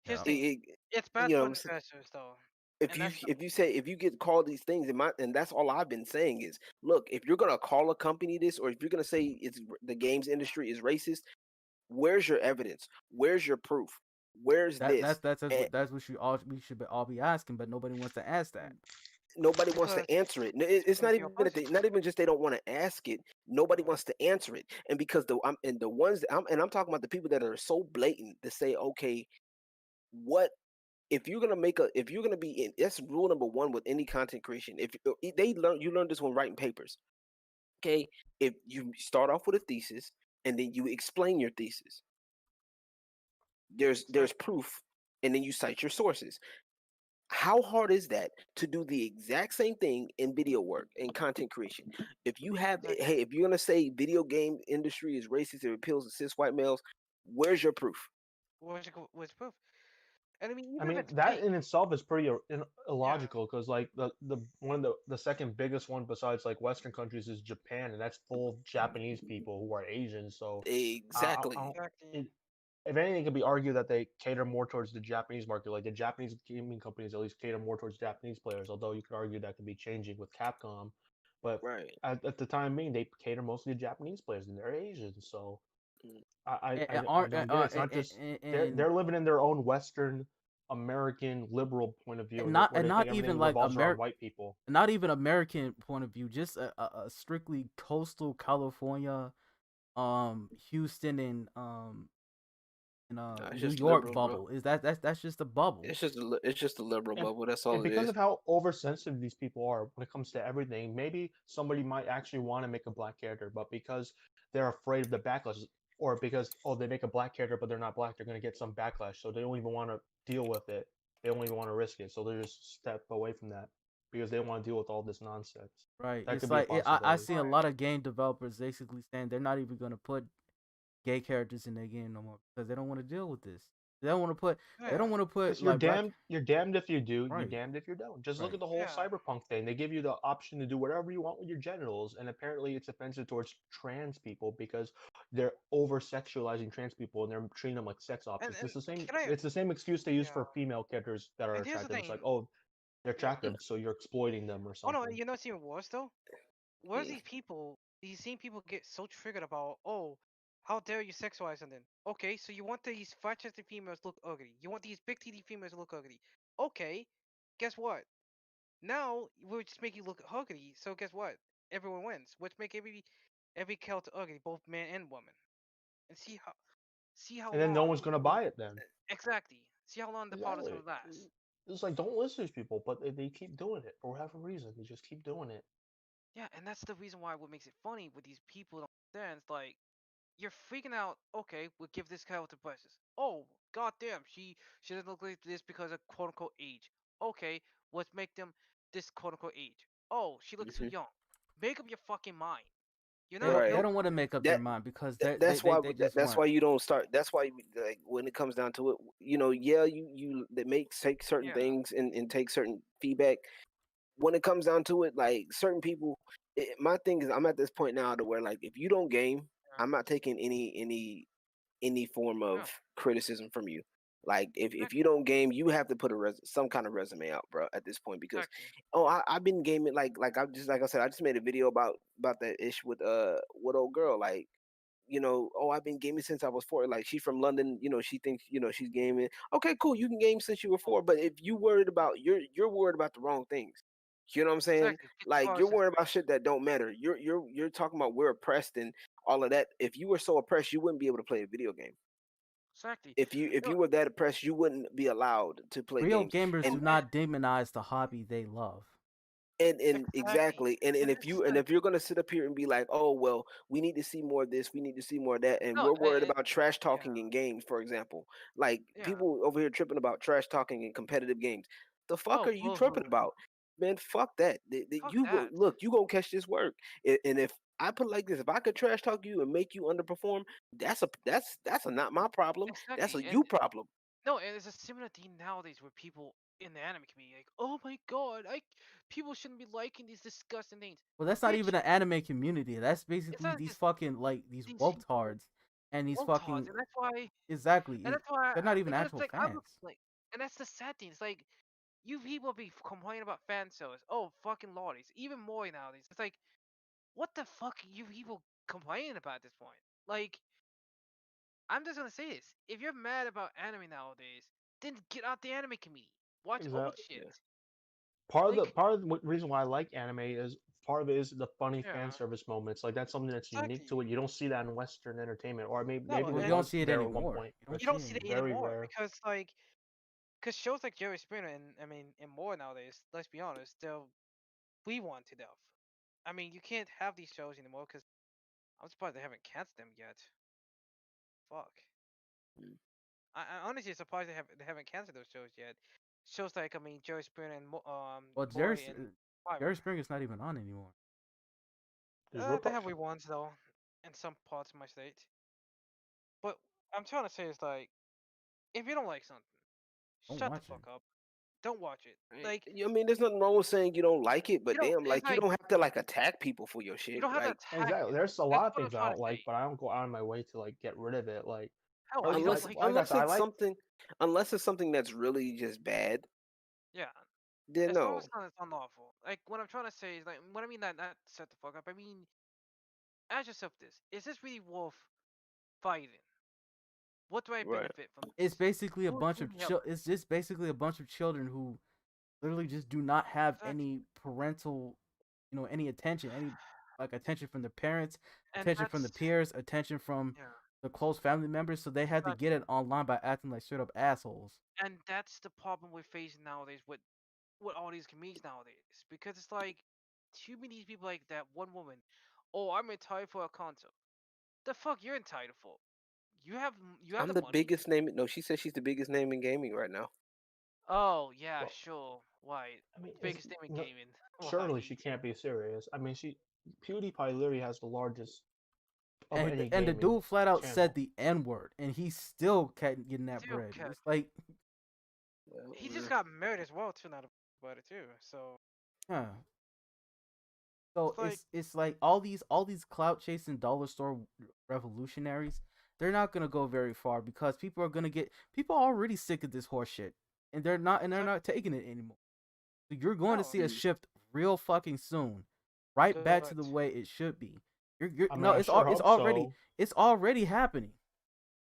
Here's yeah. the thing. it, It's bad you know for what I'm saying? investors though, if and you that's the if you say if you get called these things and that's all I've been saying is look, if you're gonna call a company this or if you're gonna say the games industry is racist, where's your evidence? Where's your proof? Where's this? And That's what we should all be asking, but nobody wants to ask that. nobody wants because to answer it. It's because not the even that opposite. not even just they don't want to ask it. Nobody wants to answer it, and because the ones that I'm talking about the people that are so blatant to say, okay, what if you're gonna be in that's rule number one with any content creation. If you learn this when writing papers. Okay, if you start off with a thesis and then you explain your thesis, there's Exactly. proof, and then you cite your sources. How hard is that to do the exact same thing in video work and content creation? If you have Exactly. hey, if you're gonna say video game industry is racist, it appeals to cis white males, where's your proof? What's proof? And I mean, I even if mean, it's that fake, in itself is pretty yeah, illogical because like the one of the second biggest one besides like Western countries is Japan, and that's full of Japanese people who are Asian. So, I Exactly. don't, exactly. it, if anything, it could be argued that they cater more towards the Japanese market. Like the Japanese gaming companies at least cater more towards Japanese players. Although you could argue that could be changing with Capcom, but Right. at the time being, they cater mostly to Japanese players, and they're Asian. So Mm. I don't get it. It's not just And they're living in their own Western American liberal point of view, where and they think not even everything like revolves around white people. not even American point of view, just a strictly coastal California, Houston and It's New just York liberal, bro. bubble. Is that's just a bubble. It's just a liberal And bubble. That's and all it because is. of how oversensitive these people are when it comes to everything, maybe somebody might actually want to make a black character, but because they're afraid of the backlash, or because they make a black character but they're not black, they're gonna get some backlash, so they don't even want to deal with it. They don't even want to risk it, so they just step away from that because they don't want to deal with all this nonsense. Right. That It's could be a like I possibility. see a Right. lot of game developers basically saying they're not even gonna put gay characters in their game no more because they don't want to deal with this. They don't want to put. They Yeah. don't want to put Because you're like black. damned, you're damned if you do, you're Right. damned if you don't. Just look Right. at the whole Yeah. cyberpunk thing. They give you the option to do whatever you want with your genitals, and apparently it's offensive towards trans people because they're over sexualizing trans people and they're treating them like sex objects. And It's the same. can I? It's the same excuse they use Yeah. for female characters that are And here's the attractive. It's like, thing. oh, they're Yeah. attractive, so you're exploiting them or Oh no, something. you know what's even worse though? Where's Mm. these people? These same people get so triggered about, oh, how dare you sexualize something? Okay, so you want these fat-chested females look ugly. You want these big titty females to look ugly. Okay, guess what? Now we're just making you look ugly. So guess what? Everyone wins. Which make every character ugly, both man and woman. And see how And then no long one's gonna buy it then. exactly. See how long the product's Exactly. gonna last. It's like don't listen to these people, but they keep doing it for whatever reason. They just keep doing it. Yeah, and that's the reason why what makes it funny with these people don't understand. It's like you're freaking out. Okay, we'll give this character prices. Oh, goddamn, she doesn't look like this because of quote unquote age. Okay, let's make them this quote unquote age. Oh, she looks too Hmm. young. Make up your fucking mind. You're They not don't. Right. They no don't want to good. make up their That mind because that's why just that's want. why you don't start. That's why like when it comes down to it, yeah, you they make take certain Yeah, things and take certain feedback. when it comes down to it, like certain people, my thing is I'm at this point now to where like if you don't game, Yeah. I'm not taking any form Yeah. of criticism from you. Like if you Exactly. don't game, you have to put some kind of resume out, bro. At this point, because Exactly. I've been gaming like I just like I said, I just made a video about that ish with old girl like. I've been gaming since I was 4. Like she's from London, she thinks, she's gaming. Okay, cool. You can game since you were 4, but if you worried about you're worried about the wrong things. You know what I'm saying? Exactly. Get your Like you're policies worried about straight. shit that don't matter. You're talking about we're oppressed and all of that. If you were so oppressed, you wouldn't be able to play a video game. Exactly. If No, you were that oppressed, you wouldn't be allowed to play Real games. gamers no, do And not demonize the hobby they love. and exactly. exactly and And if it's you and like if you're gonna sit up here and be like, oh well, we need to see more of this, we need to see more of that, and no, we're worried and about trash yeah, talking in games, for example, like yeah. people over here tripping about trash talking in competitive games. The fuck Oh, are you tripping boo-hoo. about? Man, fuck that. Fuck You go that. look, you gonna catch this work. And if I put it like this, if I could trash talk you and make you underperform, that's a not my problem. That's Exactly. a And you problem. no, and it's a similar thing nowadays where people in the anime community like, oh my god, people shouldn't be liking these disgusting things. Well, that's not Bitch, even an anime community. That's it's basically not these just fucking like these these woke people tards and these woke talks, fucking exactly. and that's why, They're not even because actual like I look fans. like, and that's the sad thing. It's like you people be complaining about fan shows. Oh, fucking lordies, even more nowadays. It's like, what the fuck are you people complaining about at this point? Like, I'm just gonna say this: if you're mad about anime nowadays, then get out the anime community. Watch old Exactly. shit. Yeah. Like, Part of the reason why I like anime is part of it is the funny fan yeah, service moments. Like that's something that's unique to exactly. it. You don't see that in Western entertainment, or No, maybe Well, there you and don't was see it there at one anymore. point, You but don't you see don't it see it anymore. very anymore rare. because because shows like Jerry Springer and I mean and more nowadays. Let's be honest, they'll we want to death. I mean, you can't have these shows anymore because I'm surprised they haven't canceled them yet. Fuck. Mm. I honestly surprised they haven't canceled those shows yet. Shows like I mean Jerry Springer and Well, Mori and Jerry Fiverr. Springer's not even on anymore. These They rip-offs. have reruns though, in some parts of my state. But I'm trying to say is like, if you don't like something, Don't shut the watch it. fuck up. Don't watch it. Like I mean, there's nothing wrong with saying you don't like it, you but don't. damn, It's like you like don't have to like attack people for your you shit. don't have to Like attack Exactly. it. There's a That's lot of what I'm things I trying don't to like, say. but I don't go out of my way to like get rid of it. Like, Hell, or I you don't unless got, like. I got unless that. I it's like. something unless it's something that's really just bad, Yeah, then as long as no. it's not unlawful. Like what I'm trying to say is like what I mean that not shut the fuck up. I mean, ask yourself this: is this really worth fighting? What do I Right. benefit from It's this? basically a bunch Who of can help? It's just basically a bunch of children who literally just do not have Exactly. any parental, any attention, any like attention from the parents, And attention from that's the peers, attention from yeah, the close family members. So they had to get exactly. it online by acting like straight up assholes. And that's the problem we're facing nowadays with all these comedians nowadays. Because it's like too many these people like that one woman. Oh, I'm entitled for a console. The fuck you're entitled for? You have I'm the the money. biggest name. No, she says she's the biggest name in gaming right now. Oh yeah, Well, sure. Why? I mean, it's Biggest name in no, gaming. Why? surely she can't be serious. I mean, PewDiePie literally has the largest of And any and the gaming dude flat out said channel. the N word, and he still can't getting that Still bread. cat. It's like, Well, He just got married as well too. Not about it too. So huh. So it's like it's like all these clout chasing dollar store revolutionaries, they're not gonna go very far because people are already sick of this horse shit, and they're exactly not taking it anymore. So you're going to no. see a mm, shift real fucking soon, right back to Good. the way it should be. You're I mean, no, I sure hope so. it's already happening.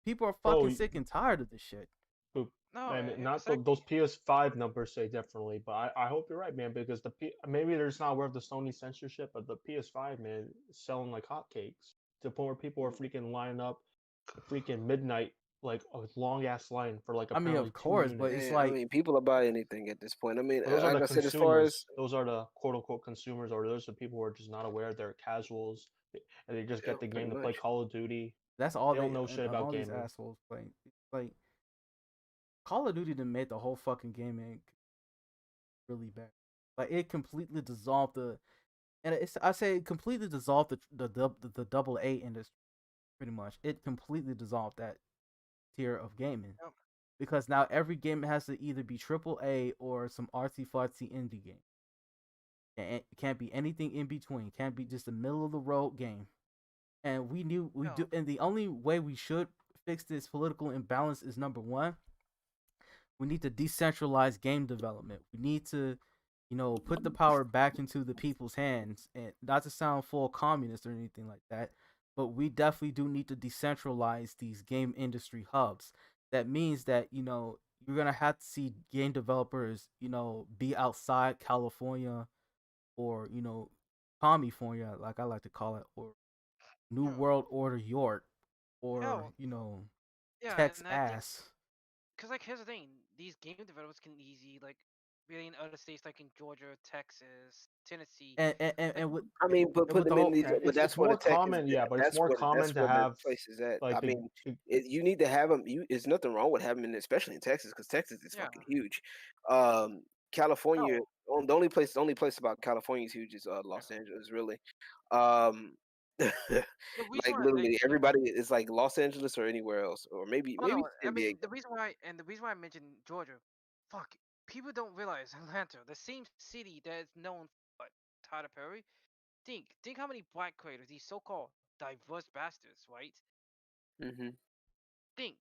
People are Bro, fucking sick and tired of this shit. Boop. No, I mean, not those exactly. PS5 numbers say differently, but I hope you're right, man, because maybe there's not worth the Sony censorship, but the PS5, man, is selling like hotcakes to the point where people are freaking lining up at freaking midnight, like a long ass line for like I mean, apparently of two course, but it's units. yeah, I like, mean, people will buy anything at this point. I mean, But those are like the I said, as far as consumers. Those are the quote unquote consumers, or those are people who are just not aware. They're casuals, and they just yeah, get the pretty game to play much. Call of Duty. that's all They don't they know shit and about all these gaming. assholes playing. Like Call of Duty done made the whole fucking gaming really bad. Like it completely dissolved and I say it completely dissolved the double A industry. Pretty much, it completely dissolved that tier of gaming Yep. because now every game has to either be triple A or some artsy fartsy indie game. And it can't be anything in between. It can't be just a middle of the road game. And we knew we do. No. And the only way we should fix this political imbalance is number one, we need to decentralize game development. We need to, put the power back into the people's hands. And not to sound full communist or anything like that, but we definitely do need to decentralize these game industry hubs. That means that, you're gonna have to see game developers, be outside California or, California, like I like to call it, or New Yo, World Order York, or, hell, yeah, Tex and I think Ass. because like here's the thing, these game developers can easy like really in other states like in Georgia, Texas, Tennessee, like And with I mean, but and put with the them in whole these. Yeah, But it's that's where the more tech is. common. Yeah, but it's more common That's to where the have place is at. like I the, mean, the you need to have them. There's nothing wrong with having them, especially in Texas, because Texas is yeah, fucking huge. California, hell, the only place about California is huge is Los Angeles, really. Um, the reason like why like literally everybody is like Los Angeles or anywhere else, or oh maybe no, I San mean Diego. the reason why I mentioned Georgia, fuck, people don't realize Atlanta, the same city that is known for what, Tyler Perry. Think how many black creators, these so-called diverse bastards, right? Hmm. Think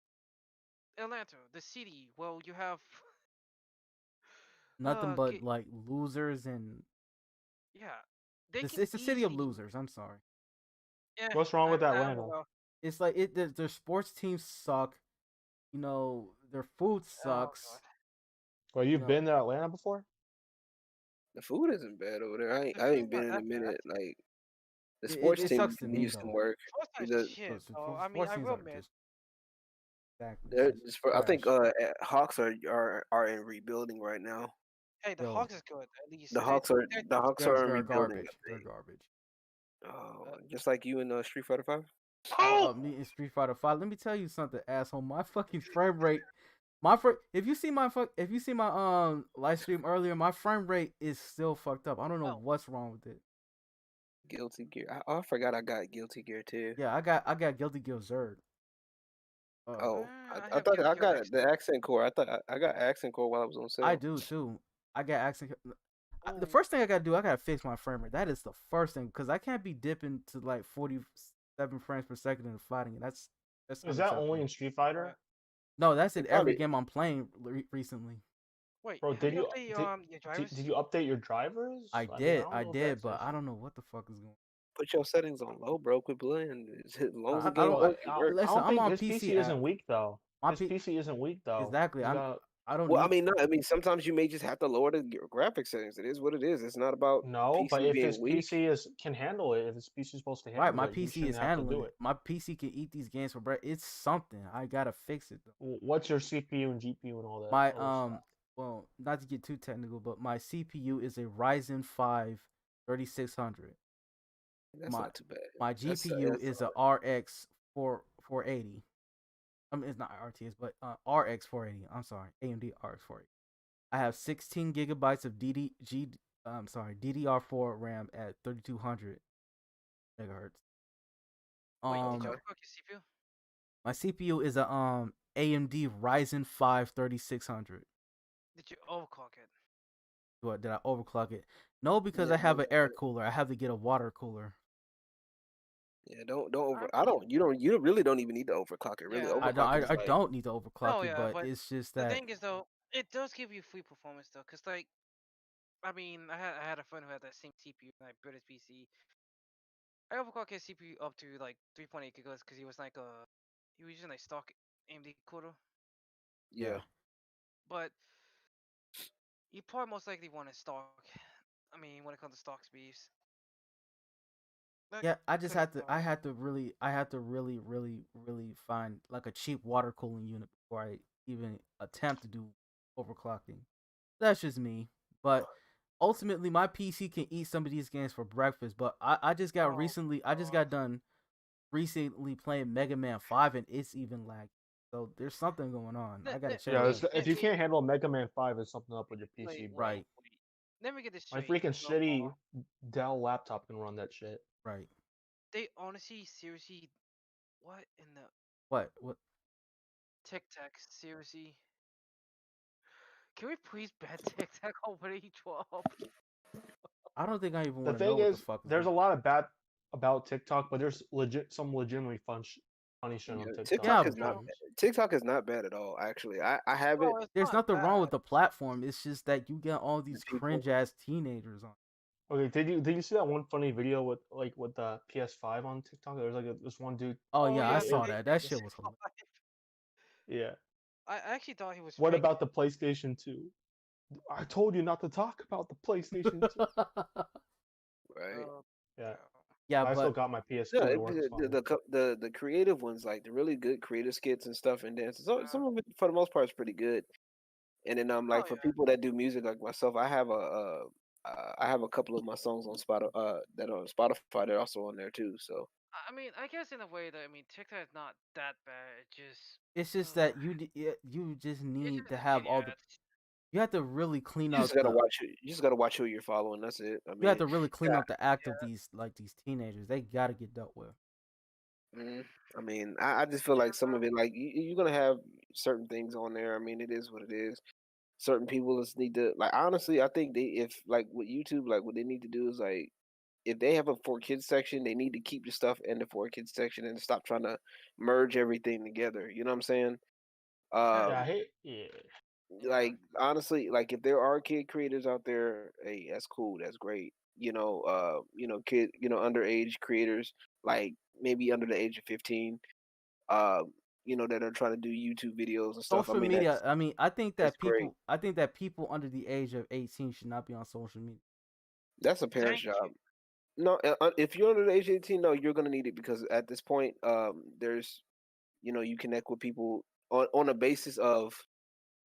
Atlanta, the city. Well, you have nothing but okay, like losers, and yeah, they this can it's a city of easily, losers. I'm sorry. yeah, what's wrong with I don't Atlanta? know. It's like their sports teams suck. Their food Oh god, sucks. Well, You you've know, been to Atlanta before? The food isn't bad over there. the I food's ain't not been in a that bad. minute. Like the it sports it team sucks to me needs some though. work. Sports It not does. shit. Those So I mean, sports I teams will are admit, just exactly. It's They're just just for, I think trash. Hawks are in rebuilding right now. hey, the Yo, Hawks is good. At least The Hawks are they're the Hawks they're are in they're rebuilding. garbage. They're garbage. Oh, uh, just like you in Street Fighter Five. oh, Me in Street Fighter Five. Let me tell you something, asshole. My fucking frame rate. If you see my live stream earlier, my frame rate is still fucked up. I don't know oh, what's wrong with it. Guilty Gear. I forgot I got Guilty Gear too. Yeah, I got Guilty Gear Zerd. Oh, I I have thought Guilty I Gear got X. the accent core. I got accent core while I was on I sale. do too. I got accent. The Oh, first thing I gotta do, I gotta fix my frame rate. That is the first thing, because I can't be dipping to like 47 frames per second in fighting. That's Is that only in unacceptable. Street alright. Fighter? No, that's It in every probably game I'm playing recently. Wait, Bro, have you updated your did drivers? you update your drivers? I I mean, I did, don't I know if did, that's an but I issue. don't know what the fuck is going. put your settings on low, bro. Quit playing. As long as the I game don't. Bro, I, works, it works. I listen, don't I'm think on his PC PC app. isn't weak though. My His P PC isn't weak though. exactly. He's got I don't Well, I need. mean, no, I mean sometimes you may just have to lower the graphic settings. It is what it is. It's not about no, but PC if being his weak. PC is can handle it, if his PC is supposed to Right, handle my it, you PC is shouldn't have to handling do it. it. My PC can eat these games for bread. It's something. I gotta fix it though. What's your CPU and GPU and all that My other stuff? well, not to get too technical, but my CPU is a Ryzen 5 3600. That's My not too bad. my GPU is a RX 480. I mean, it's not RTS, but RX 480. I'm sorry, AMD RX 480. I have 16 gigabytes of DDR4 RAM at 3200 megahertz. Wait, did you Um, overclock your CPU? my CPU is a AMD Ryzen 5 3600. Did you overclock it? What did I overclock it? No, because Yeah, I have an air cooler. I have to get a water cooler. yeah. Don't over. I I mean, don't. You really don't even need to overclock it. Really, yeah. I don't. overclocking is I like don't need to overclock Oh it, yeah, but but it's just the that. thing is though, it does give you free performance though, cause like I mean, I had a friend who had that same CPU, like British PC. I overclocked his CPU up to like 3.8 gigahertz because he was like he was using like stock AMD cooler, yeah. Yeah, but you probably most likely want to stock. I mean, when it comes to stock speeds, that yeah. I just could have had to. caused. I had to really find like a cheap water cooling unit before I even attempt to do overclocking. That's just me, but ultimately my PC can eat some of these games for breakfast. But Oh I just god. got done recently playing Mega Man 5, and it's even lag. So there's something going on. I gotta check Yeah, it Wait, out. if you can't handle Mega Man 5, there's something up with your wait, PC, bro. wait, Right, wait. Let me get this My straight. freaking So, shitty Dell laptop can run that shit. right. they honestly, seriously, what in the What? What? Tic Tac? Seriously, can we please ban Tic Tac over 12? I don't think I even The want to know thing what the is, fuck is there's going. a lot of bad about TikTok, but there's some legitimately funny shit Yeah, on TikTok. Yeah, TikTok is not bad at all. Actually, I have it. No, it's there's not nothing wrong with bad. the platform. It's just that you get all The these people. cringe ass teenagers on. Okay, did you see that one funny video with the PS5 on TikTok? There was like this one dude. Oh Oh yeah, I yeah, It, saw the that. That PS5. shit was hilarious. yeah. I actually thought he was What faking about it. the PlayStation 2? I told you not to talk about the PlayStation 2. Right. Yeah, Yeah. Yeah, but I still but got my PS2 No, and it works fine. the creative ones, like the really good creative skits and stuff and dances. Some Uh, of it, for the most part, is pretty good. And then oh like for yeah. people that do music like myself, I have a couple of my songs on Spotify that are on Spotify. They're also on there too. So I mean, I guess in a way that TikTok is not that bad. It just it's just uh, that you just it's need just to the have all the. idiots. You have to really clean you just up gotta the. watch it. You just gotta watch who you're following. That's it. I You have mean, to really clean yeah. up the act of Yeah. these teenagers. They gotta get dealt with. Mhm. I mean, I just feel like some of it, like you're gonna have certain things on there. I mean, it is what it is. Certain people just need to, like, honestly, I think if like with YouTube, like what they need to do is like if they have a for kids section, they need to keep the stuff in the for kids section and stop trying to merge everything together. You know what I'm saying? Yeah, I Um, hate. Yeah, Yeah. like honestly, like if there are kid creators out there, hey, that's cool, that's great. Kid, underage creators, like maybe under the age of 15, uh, that are trying to do YouTube videos and stuff. I Social mean, media. I mean, that's great. I think that people under the age of 18 should not be on social media. That's a parent's Thank you. job. No, if you're under the age of 18, no, you're gonna need it because at this point, there's, you connect with people on a basis of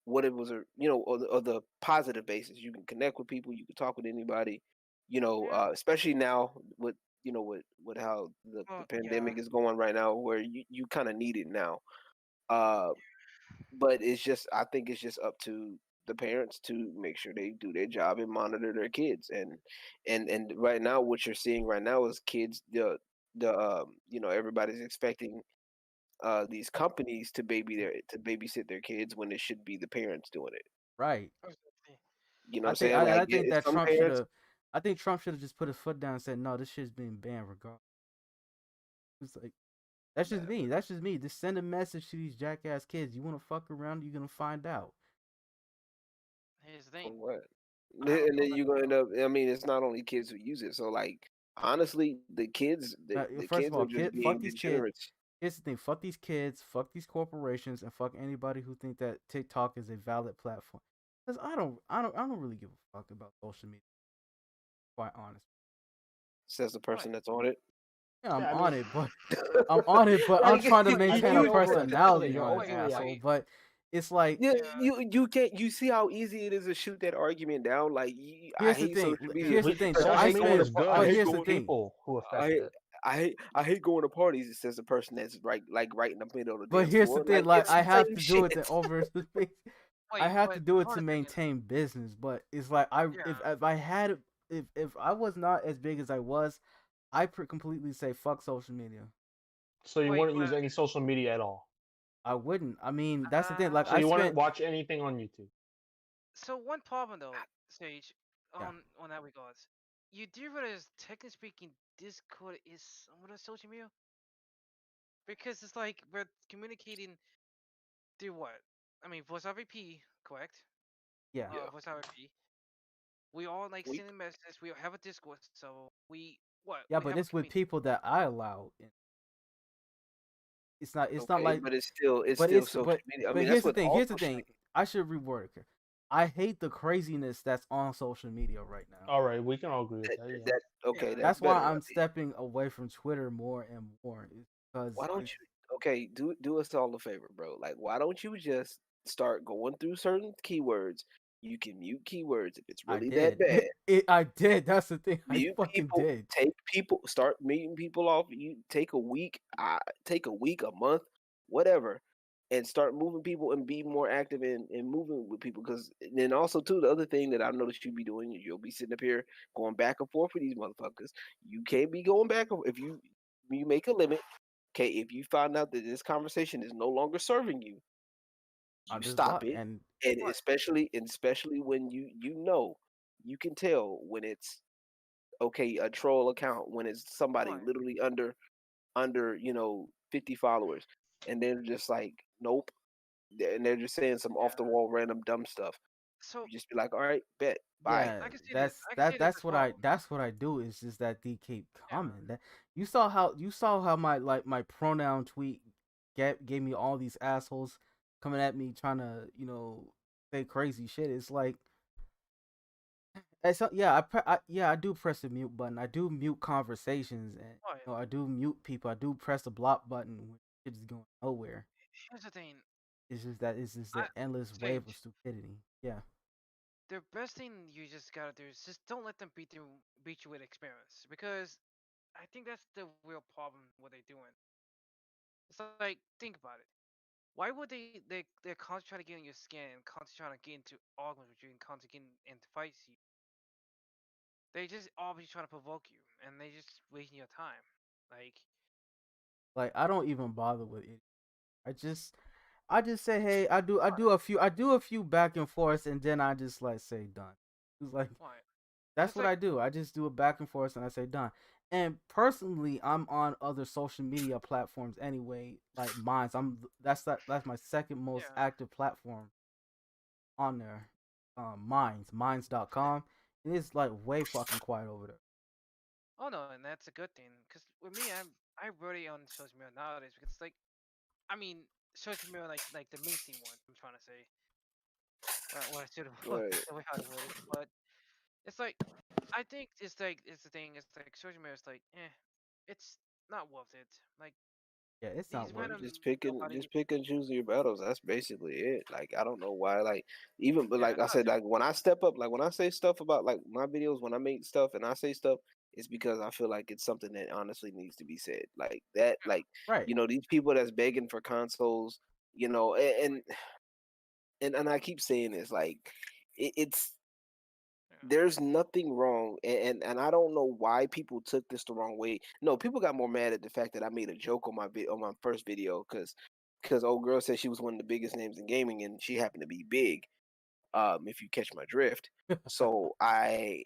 what it was, or the positive basis. You can connect with people, you can talk with anybody, Yeah. especially now with how the Well, yeah. pandemic is going right now, where you kind of need it now. Uh, but I think it's just up to the parents to make sure they do their job and monitor their kids. And right now, what you're seeing right now is kids. Everybody's expecting these companies to babysit their kids when it should be the parents doing it. Right. Exactly. You know what I'm saying? And Like, I think that some Trump should parents. have. I think Trump should have just put his foot down and said, "No, this shit's being banned regardless." It's like that's just me. That's just me. Just send a message to these jackass kids. You want to fuck around, you're gonna find out. Here's the For thing. what? I don't And know then that. you're gonna end up. I mean, it's not only kids who use it. So, like, honestly, the kids, the First of kids are all, just fuck being these kids. degenerates. Here's the thing: fuck these kids, fuck these corporations, and fuck anybody who think that TikTok is a valid platform. Because I don't really give a fuck about social media. Quite honest. Says the Right. person that's on it. Yeah, I'm yeah. I on mean, it, but I'm on it, but I'm Like, trying to I maintain know a you're personality overreacting. You're on it, Wait. asshole. overreacting. Wait. But it's like, yeah, Yeah. you can't. You see how easy it is to shoot that argument down. Like, I here's the hate thing. social media. Here's the We thing. So I I social hate media going to. spend, is I good. but hate It's here's the the going. thing. people who I affect hate. it. I hate going to parties. It says the person that's right in the middle of the But dance here's the floor. thing. Like, Like it's I the have same to do it shit. to over. I Wait. have to But do it hold to on a second. maintain business. But it's like Yeah. if I had if I was not as big as I was, I completely say fuck social media. So you Wait. wouldn't use any social media at all. I wouldn't. I mean, that's the thing. Like So I you wouldn't spent. watch anything on YouTube. So one problem though, Sage, Yeah. on that regards, you do realize technically speaking, Discord is somewhat a social media because it's like we're communicating through what? I mean, voice over IP, correct? Yeah. Yeah, Voice over IP. We all like we sending messages. We have a Discord, so we what? Yeah, We but have a it's with community. people that I allow. It's not okay, like but it's but still it's social media. I but mean, that's here's the what thing. all Here's the social thing. I should reword it. Here. I hate the craziness that's on social media right now. All right, we can all agree with that, that. Yeah. that okay, Yeah. that's That's why better. I'm stepping away from Twitter more and more. Why Because don't you? Okay, do us all a favor, bro. Like, why don't you just start going through certain keywords? You can mute keywords if it's I really that did. bad. I did. That's the thing. I Mute fucking people, did. start meeting people off. You take a week, a month, whatever, and start moving people and be more active in moving with people. Because then also too, the other thing that I noticed you be doing, you'll be sitting up here going back and forth with these motherfuckers. You can't be going back if you make a limit. Okay, if you find out that this conversation is no longer serving you, I you just stop block it, and and Right. especially when you can tell when it's okay a troll account when it's somebody Right. literally under 50 followers, and they're just like nope, and they're just saying some off the Yeah. wall random dumb stuff. So You just be like, all right, bet, bye. Yeah, I can see this. that's I can see that this that's as what I well. that's what I do is just that they keep Yeah. coming. That you saw how my pronoun tweet gave me all these assholes coming at me trying to say crazy shit. It's like I do press the mute button. I do mute conversations and Right. I do mute people. I do press the block button when shit is going nowhere. Here's the thing. It's just I the endless wave of Sage. stupidity. Yeah. The best thing you just gotta do is just don't let them beat you with experience because I think that's the real problem what they're doing. It's like think about it. Why would they're constantly trying to get in your skin and constantly trying to get into arguments with you and constantly getting into fights you? They just always trying to provoke you and they just wasting your time. Like Like I don't even bother with it. I just say, hey, I why? do a few back and forths, and then I just like say done. It's like Why? that's It's what like I do. I just do a back and forth, and I say done. And personally, I'm on other social media platforms anyway, like Minds. That's my second most yeah. active platform on there. Minds.com. It is like way fucking quiet over there. Oh no, and that's a good thing. Cause with me, I really on social media nowadays because it's like I mean social media like the mainstream one. I'm trying to say what I should have Right. the way how to word it, but it's like I think it's the thing. It's like social media is like it's not worth it. Like Yeah, it's these not worth random it. nobody. Just pick and choose your battles. That's basically it. Like I don't know why. Like even but Yeah, like I not said, like when I step up, like when I say stuff about like my videos, when I make stuff and I say stuff, it's because I feel like it's something that honestly needs to be said. Like that, like Right. these people that's begging for consoles, and I keep saying this, like it's yeah, there's nothing wrong, and I don't know why people took this the wrong way. No, people got more mad at the fact that I made a joke on on my first video because old girl said she was one of the biggest names in gaming and she happened to be big. If you catch my drift, so I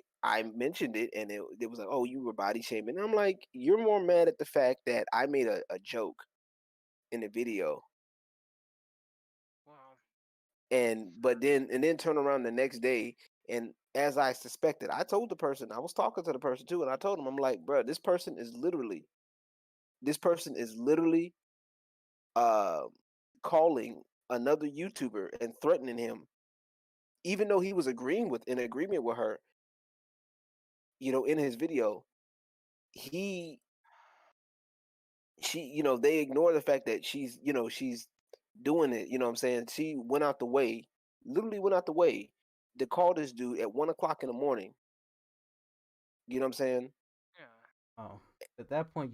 mentioned it and it was like, oh, you were body shaming. And I'm like, you're more mad at the fact that I made a joke in the video wow, and then turn around the next day and as I suspected, I told the person, I was talking to the person too, and I told him, I'm like, bro, this person is literally uh calling another YouTuber and threatening him, even though he was agreeing with in agreement with her, in his video, he she, they ignore the fact that she's doing it, you know what I'm saying? She went out the way, literally went out the way to call this dude at 1 o'clock in the morning. You know what I'm saying? yeah, Oh, at that point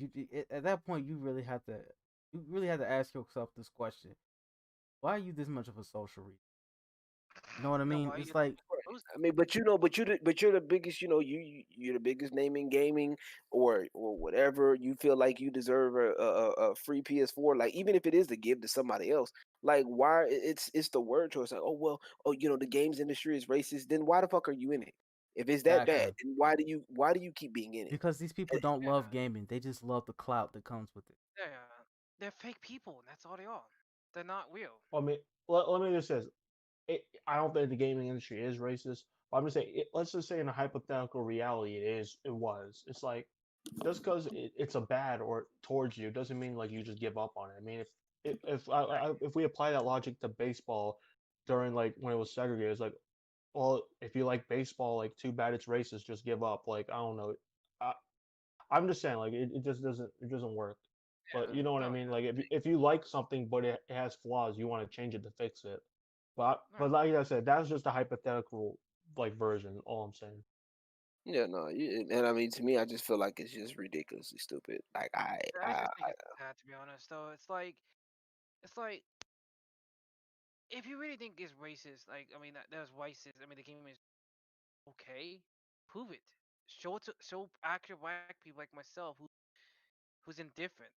you really have to ask yourself this question: why are you this much of a social reader? You know what I yeah. mean? Why you It's just like I mean, but you're the biggest. You're the biggest name in gaming, or whatever. You feel like you deserve a free PS4. Like even if it is to give to somebody else, like why it's the word choice. Like oh the games industry is racist. Then why the fuck are you in it? If it's that bad, exactly then why do you keep being in it? because these people don't love yeah, gaming; they just love the clout that comes with it. yeah. They're fake people. And that's all they are. They're not real. I mean, let me just say, I don't think the gaming industry is racist. But I'm just saying, let's just say in a hypothetical reality, it was. It's like just because it's a bad or towards you doesn't mean like you just give up on it. I mean, Right. if we apply that logic to baseball during like when it was segregated, it's like, well, if you like baseball, like too bad it's racist, just give up. Like I don't know, I, I'm just saying like it just doesn't work. But Yeah. you know what I No. mean? Yeah. Like if you like something but it has flaws, you want to change it to fix it. But Right. like I said, that's just a hypothetical like version. All I'm saying. Yeah, no, and I mean to me, I just feel like it's just ridiculously stupid. Like I just think it's sad to be honest. Though it's like if you really think it's racist, like I mean that there's racist. I mean the game is okay. Prove it. Show actual black people like myself who's indifferent,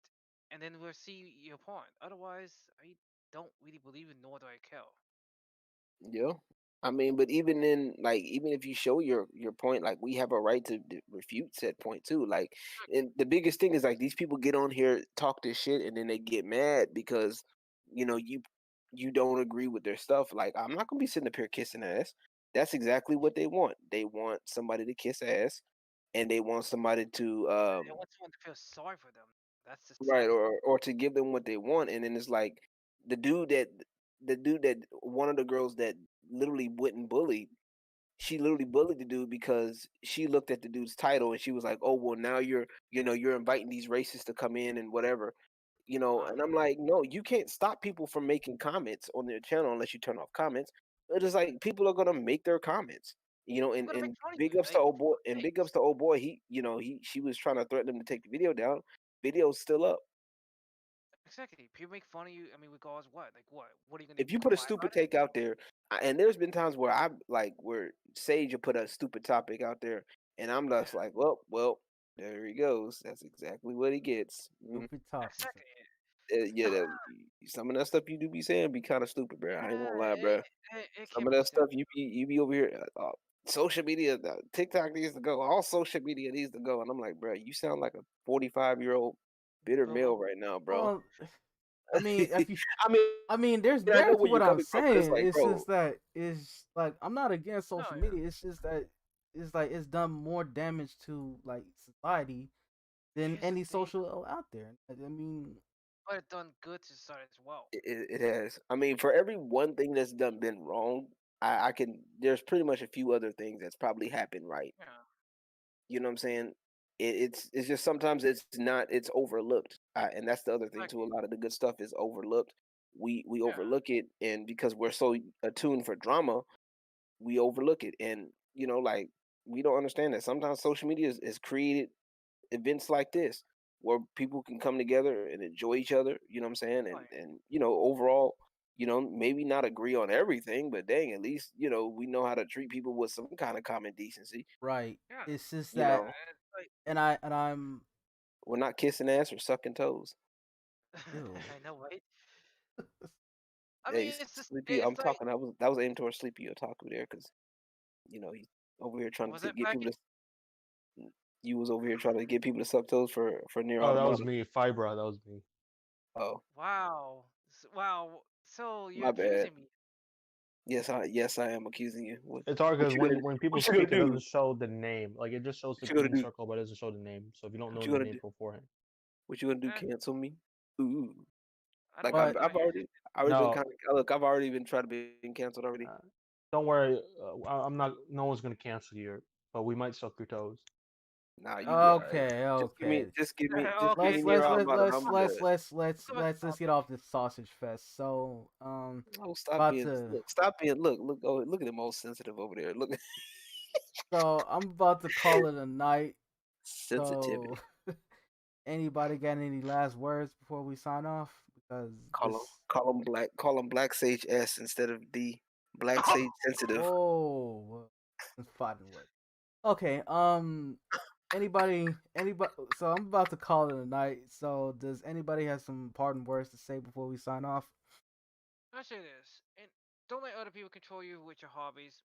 and then we'll see your point. Otherwise, I don't really believe it, nor do I care. yeah. I mean, but even in like, even if you show your point, like we have a right to refute said point too. Like, and the biggest thing is like these people get on here, talk this shit, and then they get mad because you don't agree with their stuff. Like, I'm not gonna be sitting up here kissing ass. That's exactly what they want. They want somebody to kiss ass, and they want somebody to They want someone to feel sorry for them. That's the right, sad thing. or to give them what they want, and then it's like the dude that one of the girls that literally wouldn't bully, she literally bullied the dude because she looked at the dude's title and she was like, "Oh, well, now you're inviting these racists to come in and whatever." And I'm like, "No, you can't stop people from making comments on their channel unless you turn off comments." It is like people are gonna make their comments. I'm gonna make And fun of big you. ups to Like, old boy, for and big ups sakes. to old boy. She was trying to threaten him to take the video down. Video's still up. Exactly. People make fun of you. I mean, regardless what? Like what? What are you gonna If do? you put a Cry stupid about it? take out there, and there's been times where I like where Sage will put a stupid topic out there, and I'm Yeah. just like, well, there he goes. That's exactly what he gets. Stupid topics. Exactly. Yeah, some of that stuff you do be saying be kind of stupid, bro. I ain't gonna Yeah. lie, bro. It Some can of be that stuff simple. you be over here. Social media, TikTok needs to go. All social media needs to go. And I'm like, bro, you sound like a 45-year-old bitter Boomer. male right now, bro. Well, I mean, if you, I mean, I mean, there's I know merit to where you're what I'm coming from, but it's saying. like, It's bro, just that it's like I'm not against No, social yeah. media. It's just that it's like it's done more damage to like society than Here's the any thing. social out there. I mean, But it done good to society as well. it has. I mean, for every one thing that's done been wrong, I can. There's pretty much a few other things that's probably happened right. Yeah. You know what I'm saying? It's just sometimes it's overlooked, and that's the other thing too. A Exactly. lot of the good stuff is overlooked. We Yeah. overlook it, and because we're so attuned for drama, we overlook it, and like we don't understand that sometimes social media is created events like this where people can come together and enjoy each other, you know what I'm saying? Oh, And yeah. overall, maybe not agree on everything, but dang, at least, we know how to treat people with some kind of common decency. right. Yeah. It's just You that, know, It's like I'm we're not kissing ass or sucking toes. ew. I know, right? I Hey, mean, it's just Sleepy, it's I'm like talking. That was aimed towards Sleepy Otaku there, because he's over here trying was to it get back? people to. You was over here trying to get people to suck toes for near Oh, that was automata. me, Fibra. That was me. Oh, Wow. Wow. So you're my bad. accusing me. Yes, I am accusing you. What It's hard what because you gonna when people what you gonna speak, it do? doesn't show the name. Like it just shows the What you gonna green do? circle, but it doesn't show the name. So if you don't What know you the gonna name do? beforehand, What you gonna do? Eh, Cancel me? Ooh. I Like don't I've But I I've don't usually already I already been no, kind of look. I've already been trying to be canceled already. uh, don't worry. I'm not. No one's gonna cancel you, but we might suck your toes. Nah, you be all right. okay, Just give me okay. just give me just give me okay, Let's near let's so let's automata and let's I'm let's good. let's let's go back let's to let's get topic. off this sausage fest. So Oh, stop about being to look. Stop being look at him all sensitive over there. Look at so I'm about to call it a night. So sensitivity. anybody got any last words before we sign off? Because Call him this Black Sage S instead of D. Black Sage sensitive. oh it's fighting word. Okay, anybody so I'm about to call it a night. So does anybody have some parting words to say before we sign off? I say this, and don't let other people control you with your hobbies.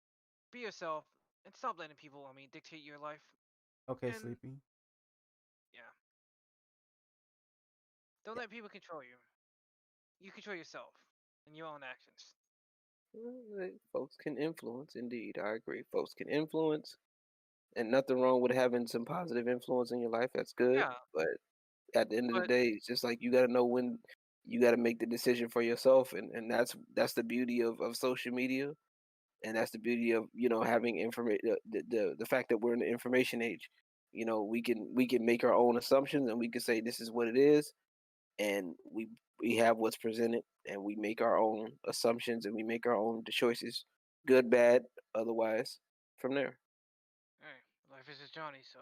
Be yourself, and stop letting people, I mean, dictate your life. Okay, And sleepy. yeah, don't let people control you. You control yourself and your own actions. Folks can influence, indeed. I agree. Folks can influence, and nothing wrong with having some positive influence in your life. That's good. Yeah, But at the end of the but day, it's just like you got to know when you got to make the decision for yourself, and that's the beauty of social media, and that's the beauty of having information. The fact that we're in the information age, we can make our own assumptions, and we can say this is what it is, and we have what's presented, and we make our own assumptions, and we make our own choices, good, bad, otherwise, from there. hey, life is just Johnny, so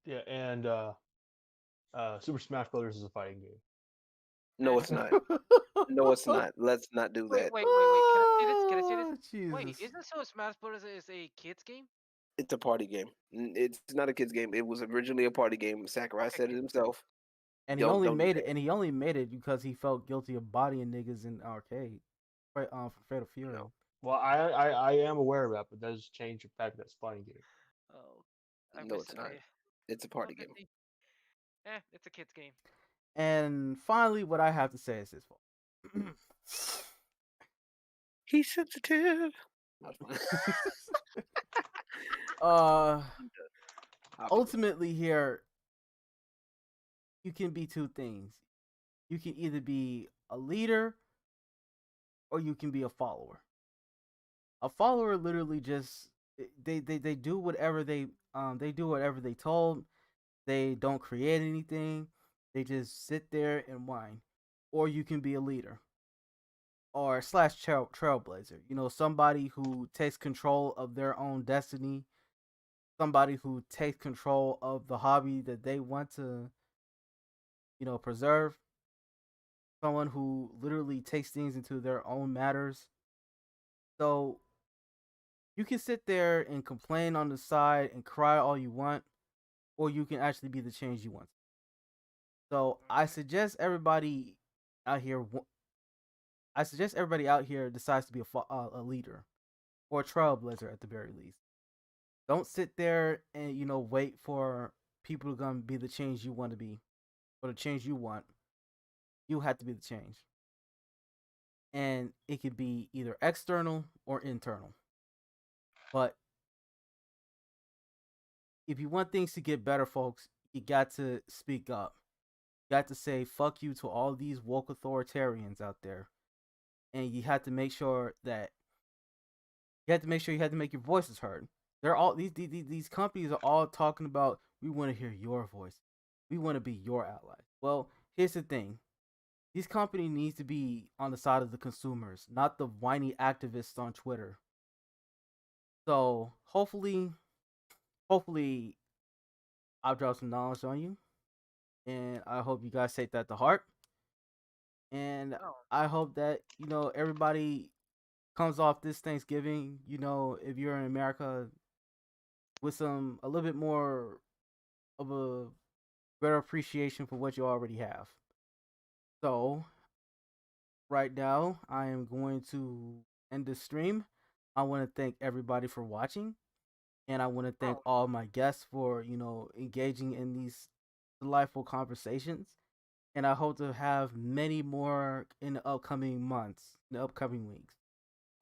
Yeah, and Super Smash Brothers is a fighting game. No, it's not. No, it's not. Let's not do wait, that. wait, wait, wait. Can I see this? Can I see this? Oh, Wait, Jesus. isn't so Smash Bros. Is a kids game? It's a party game. It's not a kids game. It was originally a party game. Sakurai Okay, said it okay. himself. And he Don't only don't do made it. that. And he only made it because he felt guilty of bodying niggas in arcade. For Fatal No, Fury. Well, I am aware of that, but does change the fact that it's fighting game. Oh, I No, wish it's not. I. It's a Well, party game. it's a kids game. And finally, what I have to say is this, folks. He's sensitive. Not fun. uh, Obstacle. ultimately, here you can be two things. You can either be a leader or you can be a follower. A follower literally just they do whatever they do whatever they told. They don't create anything. They just sit there and whine. Or you can be a leader or slash trailblazer. You know, somebody who takes control of their own destiny. Somebody who takes control of the hobby that they want to, preserve. Someone who literally takes things into their own matters. So you can sit there and complain on the side and cry all you want, or you can actually be the change you want. So I Mhm. suggest everybody out here. I suggest everybody out here decides to be a leader or a trailblazer at the very least. Don't sit there and wait for people to come be the change you want to be or the change you want. You have to be the change, and it could be either external or internal. But if you want things to get better, folks, you got to speak up. You got to say fuck you to all these woke authoritarians out there, and you have to make sure that you have to make your voices heard. They're all these companies are all talking about we want to hear your voice. We want to be your ally. Well, here's the thing. These companies needs to be on the side of the consumers, not the whiny activists on Twitter. So hopefully I've dropped some knowledge on you, and I hope you guys take that to heart. And Oh, I hope that everybody comes off this Thanksgiving. If you're in America, with a little bit more of a better appreciation for what you already have. So right now, I am going to end the stream. I want to thank everybody for watching, and I want to thank oh, all my guests for engaging in these delightful conversations. And I hope to have many more in the upcoming months, in the upcoming weeks.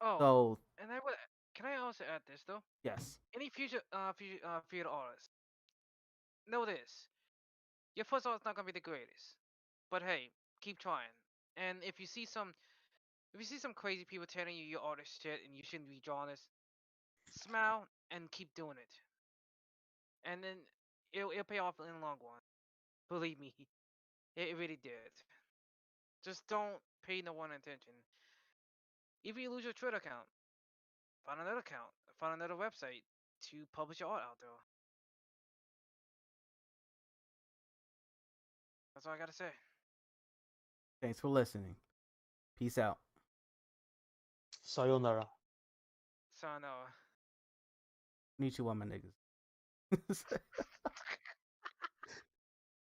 oh. So And I would. Can I also add this though? yes, Any future artists, know this: your first art is not gonna be the greatest, but hey, keep trying. And if you see some crazy people telling you your art is shit and you shouldn't be drawing this, smile and keep doing it, and then it'll pay off in the long run. Believe me, it really did. Just don't pay no one attention. If you lose your Twitter account, find another account, find another website to publish your art out there. That's all I gotta say. thanks for listening. Peace out. Sayonara. So no. Konnichiwa, my niggas.